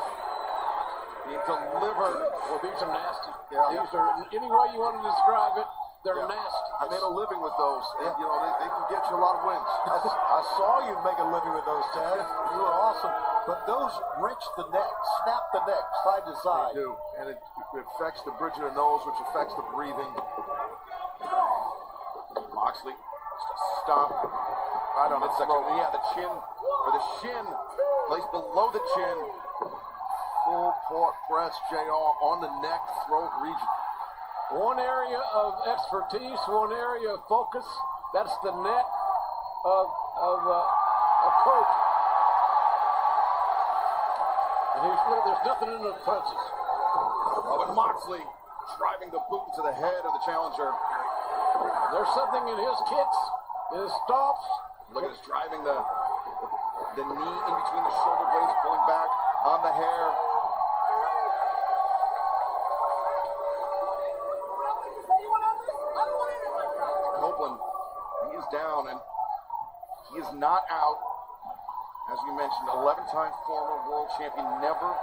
being delivered. Well, these are nasty. Yeah. These are, any way you want to describe it, they're nasty. I made a living with those, and you know they can get you a lot of wins. I saw you make a living with those, Taz. You were awesome. But those wrench the neck, snap the neck, side to side. They do, and it affects the bridge of the nose, which affects the breathing. Moxley, stomp right on the throat. Yeah, the chin, or the shin, placed below the chin. Full court press, JR, on the neck, throat region. One area of expertise, one area of focus. That's the neck of Cope. And there's nothing in those punches. Robin Moxley driving the boot into the head of the challenger. There's something in his kicks, in his stomps. Look at us driving the knee in between the shoulder blades, pulling back on the hair. Copeland, he is down, and he is not out. As we mentioned, 11-time former world champion, never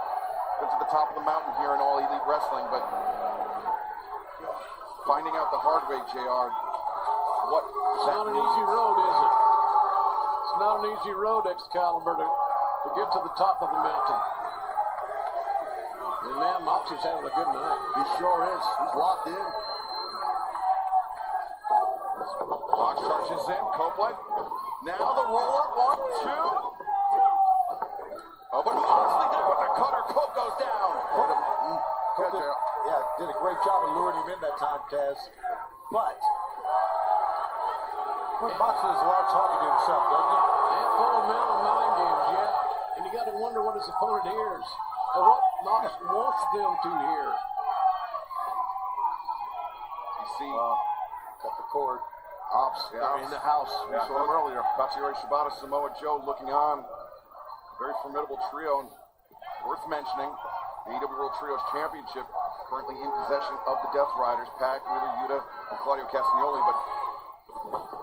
been to the top of the mountain here in All Elite Wrestling, but finding out the hard way, JR, what it's not an easy road, is it? It's not an easy road, Excalibur, to get to the top of the mountain. And man, Moxley's having a good night. He sure is. He's locked in. Mox charges in. Copeland. Now the roller. 1, 2. Oh, but Moxley there with the cutter. Cope goes down. Did a great job of luring him in that time, Taz. But Moxley is a lot talking to himself, doesn't he? Handful of mental mind games, yeah. And you got to wonder what his opponent hears, or what Mox wants them to hear. You see, cut the cord. Ops in the house. We saw him earlier. Katsuyori Shibata, Samoa Joe looking on. Very formidable trio. Worth mentioning, the AEW World Trios Championship currently in possession of the Death Riders, Pac, Wheeler, Yuta, and Claudio Castagnoli. But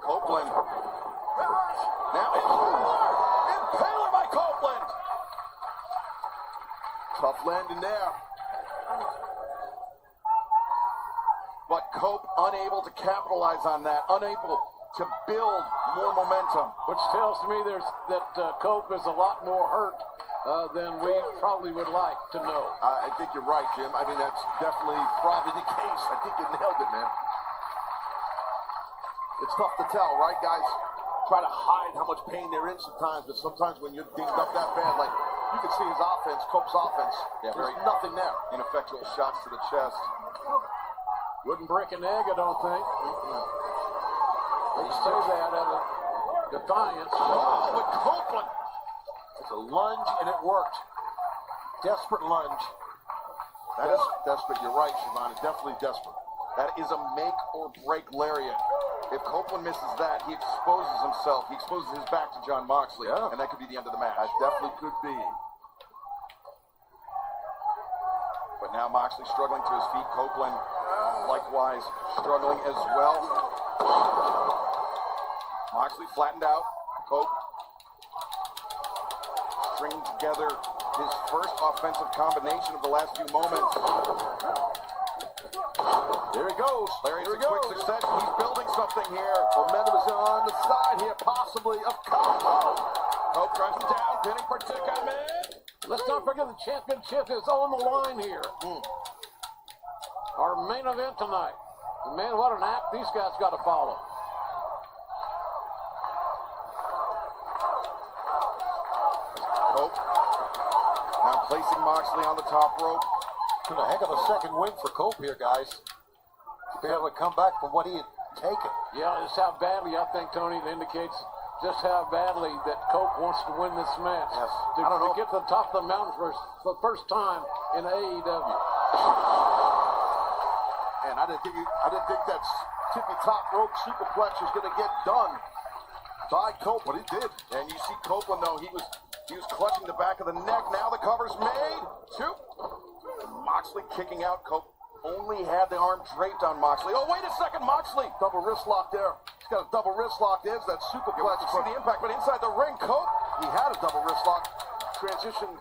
Copeland. Now Impaler by Copeland. Tough landing there. But Cope unable to capitalize on that, unable to build more momentum. Which tells me that Cope is a lot more hurt than we probably would like to know. I think you're right, Jim. I mean, that's definitely probably the case. I think you nailed it, man. It's tough to tell, right, guys? Try to hide how much pain they're in sometimes, but sometimes when you're dinged up that bad, like you can see his offense, Cope's offense. Yeah, there's nothing there. Ineffectual shots to the chest. Wouldn't break an egg, I don't think. They say that of it. defiance. Oh, but Copeland. It's a lunge, and it worked. Desperate lunge. That is desperate. You're right, Siobhan. It's definitely desperate. That is a make or break lariat. If Copeland misses that, he exposes himself. He exposes his back to Jon Moxley, and that could be the end of the match. That definitely could be. But now Moxley struggling to his feet. Copeland likewise struggling as well. Moxley flattened out. Cope stringing together his first offensive combination of the last few moments. There he goes. Lariat's There he in quick goes. succession. He's building something here. Momentum is on the side here, possibly, of Cope. Cope drives him down. Pinning predicament. Let's not forget the championship is on the line here. Our main event tonight. And man, what an act these guys got to follow. Cope now placing Moxley on the top rope. Been a heck of a second win for Cope here, guys. To be able to come back from what he had taken. Yeah, just how badly, I think, Tony, it indicates just how badly that Cope wants to win this match. Yes. To, I don't know. to get to the top of the mountain for the first time in AEW. And I didn't think that tippy top rope superplex was going to get done by Cope, but he did. And you see Copeland, though, he was clutching the back of the neck. Now the cover's made. Two. Moxley kicking out. Cope only had the arm draped on Moxley. Oh, wait a second, Moxley. Double wrist lock there. He's got a double wrist lock. There's that superplex. You see the impact, but inside the ring, Cope. He had a double wrist lock. Transition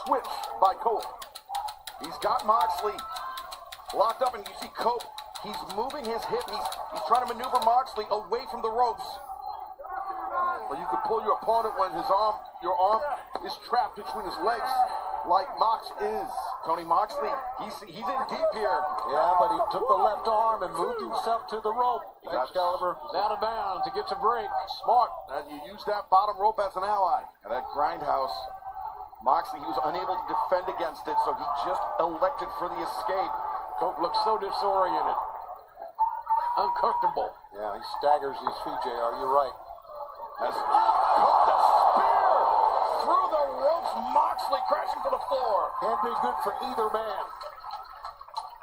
switch by Cope. He's got Moxley locked up, and you see Cope. He's moving his hip. He's trying to maneuver Moxley away from the ropes. Well, you can pull your opponent when your arm is trapped between his legs, like Mox is. Tony Moxley, he's in deep here. Yeah, but he took the left arm and moved himself to the rope. Excalibur He's out of bounds. He gets a break. smart, and you use that bottom rope as an ally. And that grindhouse, Moxley, he was unable to defend against it, so he just elected for the escape. Cope looks so disoriented. Uncomfortable. Yeah, he staggers his feet, JR. You're right. As Cope, the spear through the ropes, Moxley crashing to the floor. Can't be good for either man.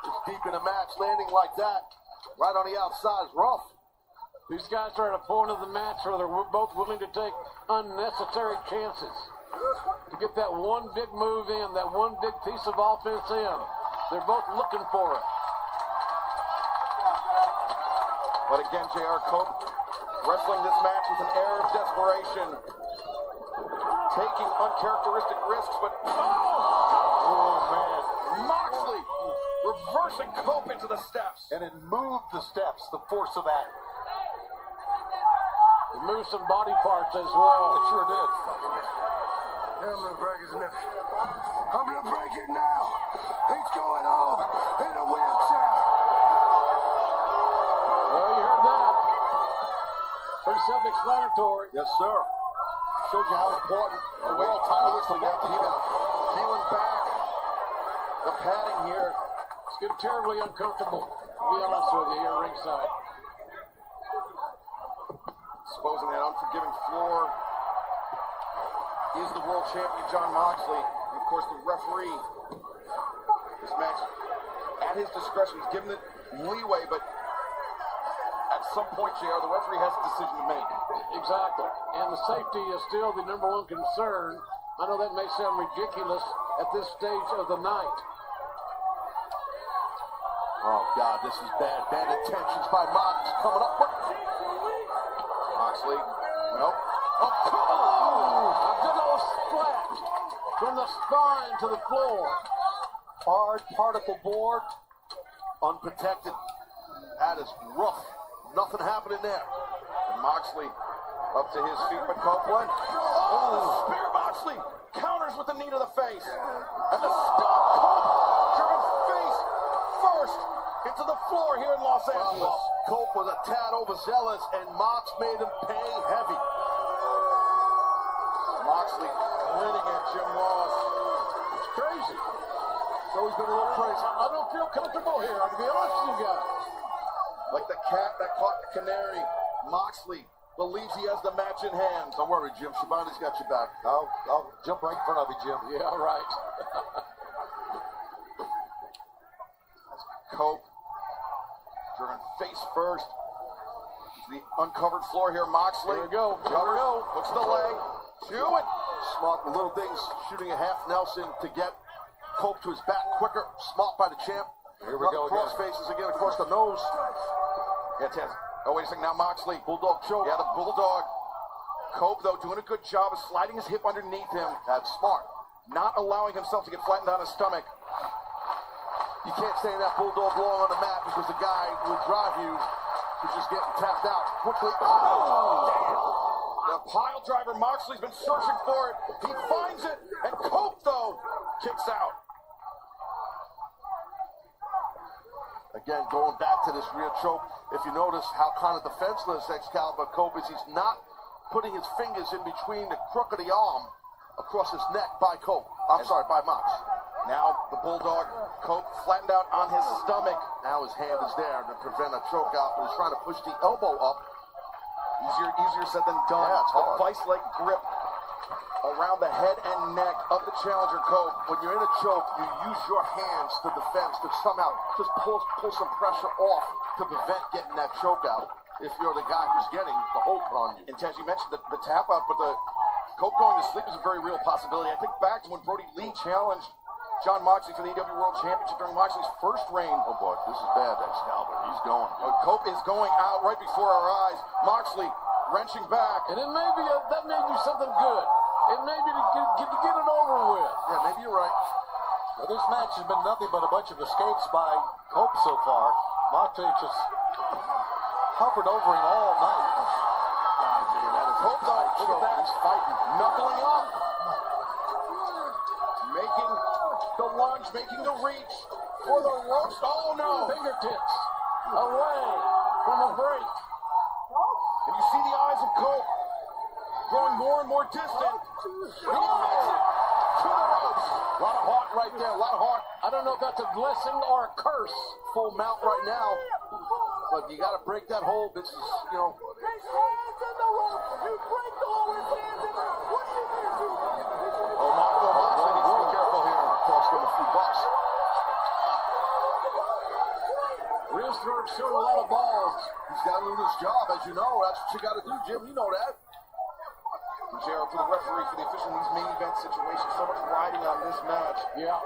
It's deep in a match, landing like that, right on the outside is rough. These guys are at a point of the match where they're both willing to take unnecessary chances to get that one big move in, that one big piece of offense in. They're both looking for it. But again, J.R. Cope wrestling this match with an air of desperation. Taking uncharacteristic risks, but oh man. Moxley reversing Cope into the steps. And it moved the steps, the force of that. It moved some body parts as well. It sure did. I'm gonna break his neck. I'm gonna break it now. He's going home in a wheelchair. Well, you heard that. Pretty self-explanatory. Yes, sir. Shows you how important the world title is to get Peeling back. The padding here. It's getting terribly uncomfortable, to be honest with you, here ringside. Exposing that unforgiving floor is the world champion, Jon Moxley. And of course, the referee. This match, at his discretion, he's given it leeway, but at some point, JR, the referee has a decision to make. Exactly. And the safety is still the number one concern. I know that may sound ridiculous at this stage of the night. Oh, God, this is bad. Bad intentions by Mox coming up. Moxley, nope. A good old splash from the spine to the floor. Hard particle board, unprotected. That is rough. Nothing happening there. And Moxley up to his feet, but Copeland. Oh, spear Moxley counters with the knee to the face. And the stomp, Cope driven face first into the floor here in Los Angeles. Cope was a tad overzealous, and Mox made him pay heavy. Moxley grinning at Jim Ross. It's crazy. So he's been a little crazy. I don't feel comfortable here, to be honest with you guys. Like the cat that caught the canary, Moxley believes he has the match in hand. Don't worry, Jim. Shivani's got your back. I'll jump right in front of you, Jim. Yeah, right. Cope driven face first. The uncovered floor here, Moxley. Here we go. Looks the leg. Two and Smart with little things, shooting a half Nelson to get Cope to his back quicker. Smart by the champ. Here we go Cross again. faces again across the nose. yeah, Taz. Oh, wait a second. Now Moxley. Bulldog choke. Yeah, the Bulldog. Cope, though, doing a good job of sliding his hip underneath him. That's smart. Not allowing himself to get flattened on his stomach. You can't stay in that Bulldog long on the mat because the guy will drive you to just getting tapped out quickly. The pile driver, Moxley's been searching for it. He finds it, and Cope, though, kicks out. Again, going back to this rear choke, if you notice how kind of defenseless Excalibur Cope is, he's not putting his fingers in between the crook of the arm across his neck by Cope. By Mox. Now the Bulldog, Cope flattened out on his stomach. Now his hand is there to prevent a choke out, but he's trying to push the elbow up. Easier said than done. Yeah, it's a hard. vice-like grip around the head and neck of the challenger, Cope. When you're in a choke, you use your hands to defense to somehow just pull some pressure off to prevent getting that choke out. If you're the guy who's getting the hold put on you. And Taz, you mentioned the tap out, but the Cope going to sleep is a very real possibility. I think back to when Brody Lee challenged John Moxley for the AEW World Championship during Moxley's first reign. Oh boy, this is bad, Excalibur. He's going. Cope is going out right before our eyes. Moxley wrenching back. And it may be that may do something good. It may be to get it over with. Yeah, maybe you're right. Well, this match has been nothing but a bunch of escapes by Cope so far. Moxley just hovered over him all night. Cope, though, look at that. He's fighting. Knuckling up. Making the lunge, making the reach for the roast. Oh, no. Fingertips away from a break. And you see the eyes of Cope growing more and more distant. He makes it to the ropes. A lot of heart right there, a lot of heart. I don't know if that's a blessing or a curse. Full mount right now. But you got to break that hold. This is, His hands in the rope. You break the hold. His hands in the rope. What do you do? Moxley needs to be careful here. Cost him a few bucks. Risberg's showing a lot of balls. He's got to do his job, as you know. That's what you got to do, Jim. You know that. Jared, for the referee, for the official in these main event situations, so much riding on this match. Yeah.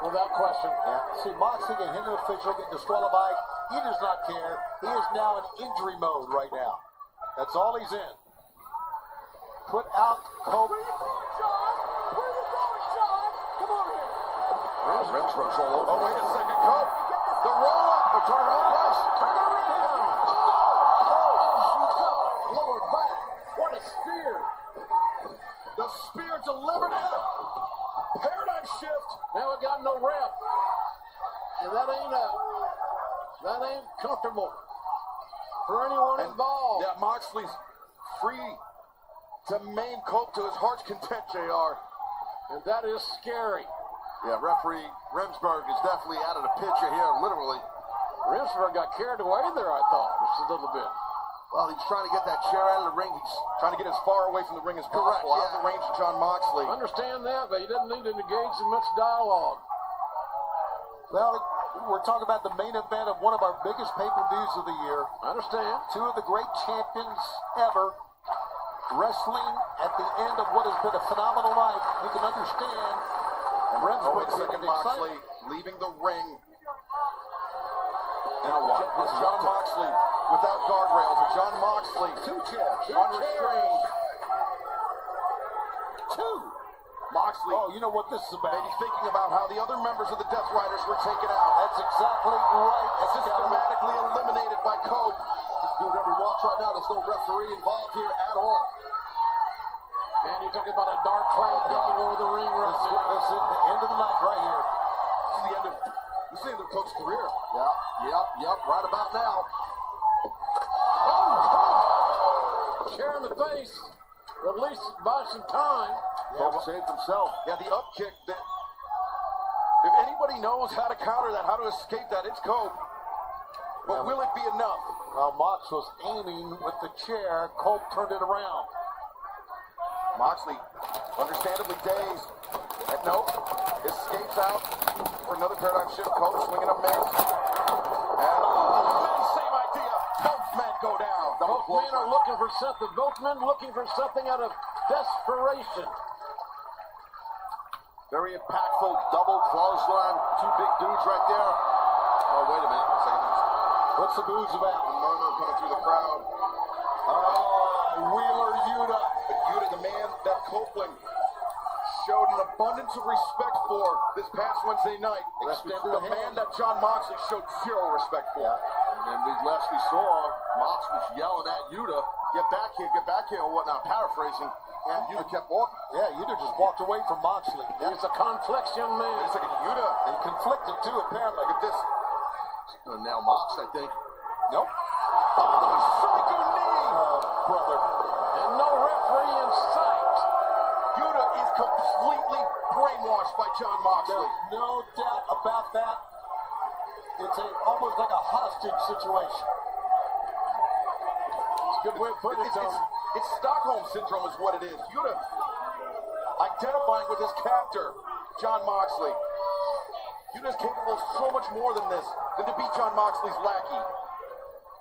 Without question. Yeah. See, Moxley can hit an official, get disqualified. He does not care. He is now in injury mode right now. That's all he's in. Put out Cope. Where you going, John? Where you going, John? Come over here. Rimsburg's all over. Oh, wait a second, Cope. The roll-up. The turn on press. Turn around. Lower back. What a spear. The spear delivered in. Paradigm shift. Now we got no ref. And that ain't comfortable for anyone involved. Yeah, Moxley's free to maim Cope to his heart's content, JR. And that is scary. Yeah, referee Rimsburg is definitely out of the picture here, literally. Risberg got carried away there, I thought, just a little bit. Well, he's trying to get that chair out of the ring. He's Trying to get as far away from the ring as possible, out of the range of John Moxley. I understand that, but he doesn't need to engage in much dialogue. Well, we're talking about the main event of one of our biggest pay-per-views of the year. I understand. Two of the great champions ever wrestling at the end of what has been a phenomenal night. You can understand. And Oh, wait a second, Moxley leaving the ring. Now what? It's John Moxley without guardrails. And John Moxley, Two chairs. unrestrained. Two. Moxley, Oh, you know what this is about. maybe thinking about how the other members of the Death Riders were taken out. That's exactly right. Systematically eliminated by Cope. this dude every watch right now. There's no referee involved here at all. And you're talking about a dark cloud hanging over the ring right now. This is the end of the night right here. This is the end of Cope's career. Yep, right about now. Chair in the face. At least buy some time. Cope saved himself. Yeah, the up kick. If anybody knows how to counter that, how to escape that, it's Cope. But will it be enough? Well, Mox was aiming with the chair. Colt turned it around. Moxley, understandably dazed. And nope, escapes out for another paradigm shift. Coach swinging a Miz. And Miz, same idea. Both men go down. Both men are looking for something. Both men looking for something out of desperation. Very impactful double clothesline. Two big dudes right there. Oh, wait a minute. What's the booze about? A murmur coming through the crowd. Wheeler Yuta. But Yuta, the man that Copeland showed an abundance of respect for this past Wednesday night. The man that John Moxley showed zero respect for. And then last we saw, Mox was yelling at Yuta, get back here, and whatnot, paraphrasing. And Yuta kept walking. Yeah, Yuta just walked away from Moxley. He's a complex young man. It's like a Yuta. And conflicted, too, apparently. Look at this. And now Mox, I think. Nope. Psycho knee. Brother. And no referee in sight. Yuta is completely brainwashed by John Moxley. There's no doubt about that. It's almost like a hostage situation. It's a good way of putting it, Tony. It's Stockholm Syndrome is what it is. Yuta identifying with his captor, John Moxley. Yuta's capable of so much more than this, than to be John Moxley's lackey.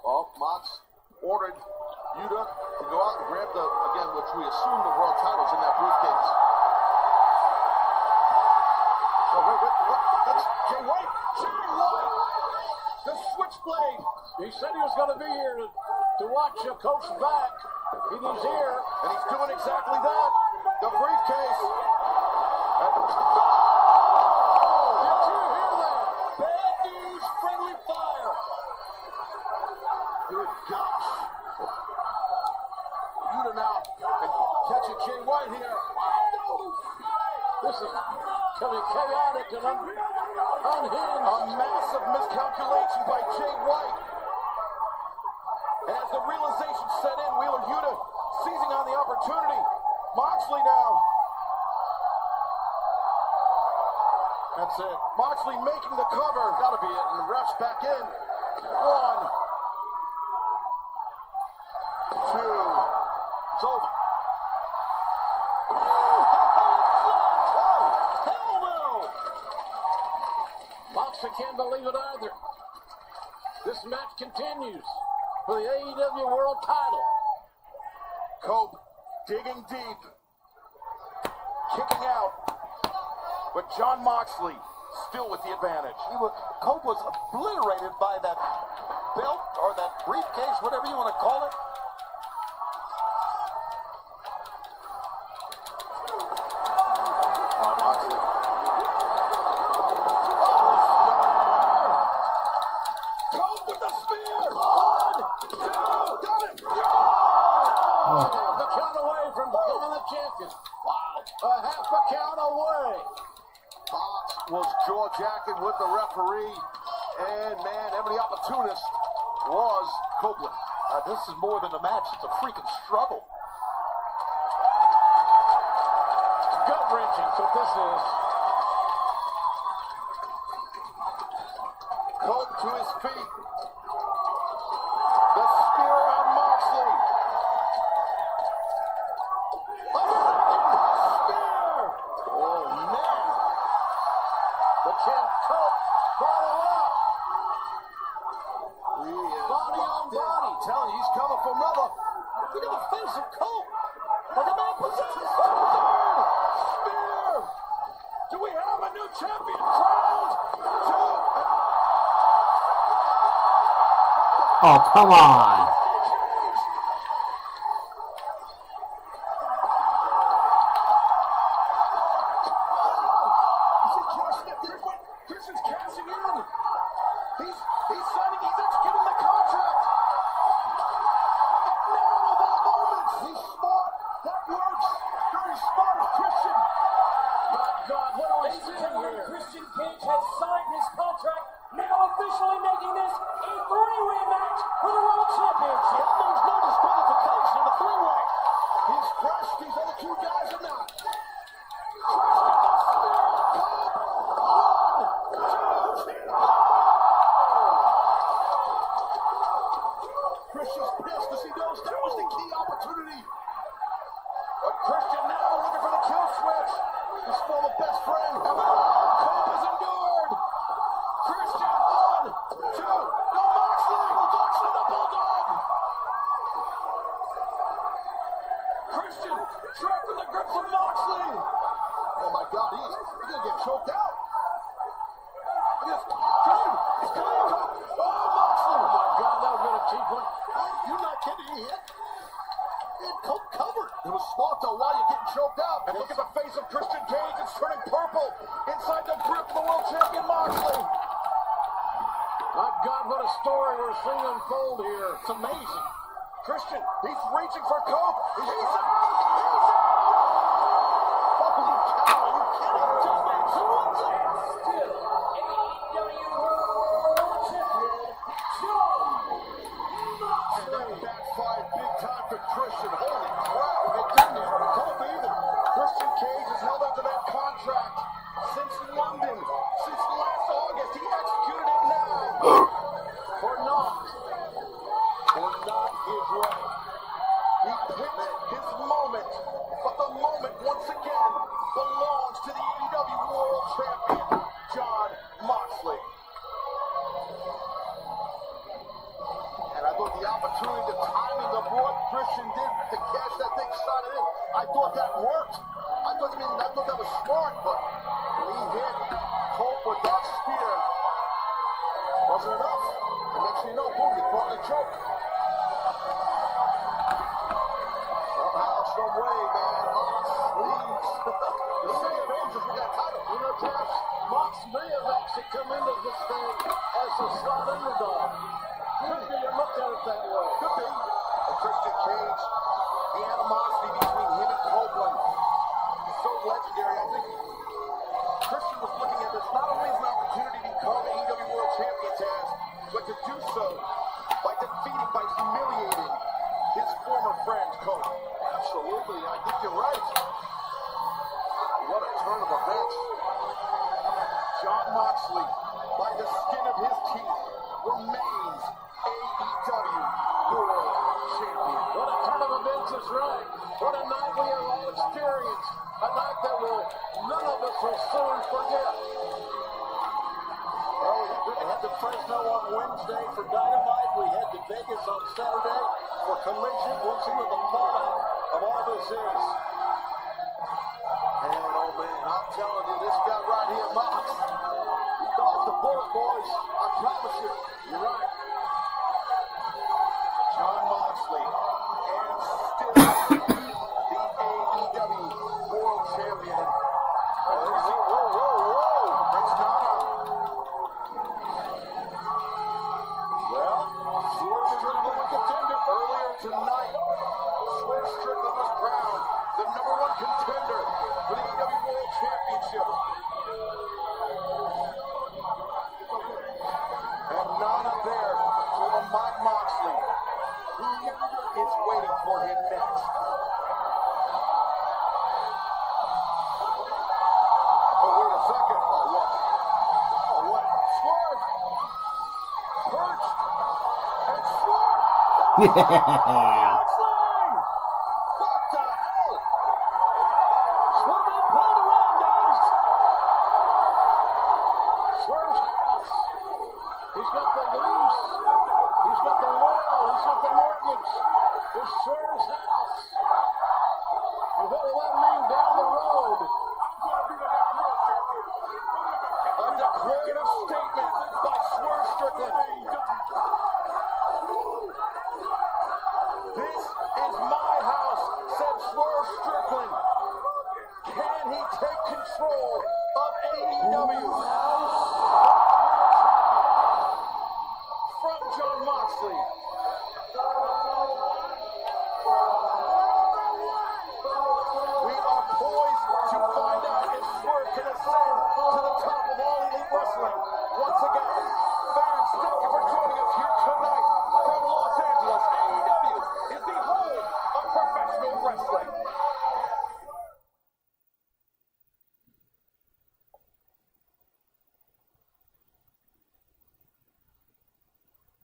Well, Mox ordered Yuta to go out and grab which we assume the world titles in that briefcase. Oh, wait, that's Jay White. Jay White! The Switchblade! He said he was going to be here to watch Coach back. He's here. And he's doing exactly that. The briefcase. Did you hear that? Bad news, friendly fire. Good gosh. Yuta now catching Jay White here. This is coming chaotic and unhinged. A massive miscalculation by Jay White. And as the realization set in, Wheeler Yuta seizing on the opportunity. Moxley now. That's it. Moxley making the cover. Gotta be it. And the ref's back in. 1, 2. It's over. Hell no! Moxley can't believe it either. This match continues for the AEW World Title. Cope digging deep. Kicking out. But John Moxley still with the advantage. Cope was obliterated by that belt or that briefcase, whatever you want to call it. Moxley. Cope with the spear. 1, 2, got it. Half a count away from becoming the champion. Wow. A half a count away. Fox was jaw-jacking with the referee. And, man, every opportunist was Copeland. This is more than a match. It's a freaking struggle. It's gut-wrenching, so this is. Cope to his feet. The spear on Moxley. Oh, man. But can Cope follow up? Body on body. I'm telling you, he's coming for another. Look at the face of Cope. Like a man possessed. Spear. Do we have a new champion crowned? Oh, come on. Christian's cashing in. He's signing. He's executing the contract. Now of all moments. He's smart. That works. Very smart of Christian. My God, what are we seeing here? Christian Cage has signed his contract, now officially making this a three-way match for the World Championship. There's no disqualification in the three-way. He's fresh. These other two guys are not. switch. His former best friend. Cope has endured. Christian, 1, 2. No, Moxley. Moxley the Bulldog. Christian trapped in the grips of Moxley. Oh my God, he's gonna get choked out. Christian, he's coming up. Oh, Moxley. Oh my God, that was a cheap one. You're not kidding, he hit. Cope covered. It was smart though. Why you're getting choked out? And look at the face of Christian Cage. It's turning purple inside the grip of the world champion Moxley. My God, what a story we're seeing unfold here. It's amazing. Christian, he's reaching for Cope. He's holy cow, are you kidding? Still, AEW World Champion, John And that Moxley. backfired big time for Christian. Holy crap. It didn't even Cope either. Christian Cage has held up to that contract since London, since last August. He executed it now. For not his way. He picked his moment, but the moment once again belongs to the AEW World Champion, John Moxley. And I thought the opportunity, the timing of what Christian did to cash that big shot in, I thought that worked. I thought that was smart, but when he hit Cope with that spear, wasn't enough. And next thing you know, boom, he caught the choke. Somehow, some way, man, Mox leads the City of Angels with that title. You know, Jeff, Mox may have actually come into this thing as a slight underdog. Could be, you looked at it that way. Could be. And Christian Cage, the animosity between him and Copeland is so legendary. I think Christian was looking at this not only as an opportunity to become AEW World Champion, Taz, but to do so by defeating, by humiliating his former friend, Cope. Absolutely, I think you're right. What a turn of events. John Moxley, by the skin of his teeth, remains AEW World Champion. What a turn of events is right. What a night we have all experienced. A night that none of us will soon forget. Well, we had to Fresno on Wednesday for Dynamite. We head to Vegas on Saturday for Collision. We'll see what the fallout of all this is. And oh man, I'm telling you, this guy right here, Mox, he dodged the bullet, boys. I promise you. You're right. John Moxley, and still the AEW World Champion. Whoa. That's not a... Well, Swerve Strickland was contender earlier tonight. Swerve Strickland was crowned the #1 contender for the AEW World Championship. And Nana there for the Mike Moxley. Who is waiting for him next? Oh, wait a second. Oh, what? Swerve! Perch! And Swerve! Yeah. Moxley! What the hell? Swerve ain't playing around, guys! Swerve's house. He's got the lease. He's got the will. He's got the mortgage. It's Swerve's house. And what will that mean down the road? A declarative statement by Swerve Strickland. This is my house, said Swerve Strickland. Can he take control of AEW? From John Moxley. We are poised to find out if Swerve can ascend to the top of All Elite Wrestling. Once again, fans, thank you for joining us here tonight from Los Angeles. AEW is the home of professional wrestling.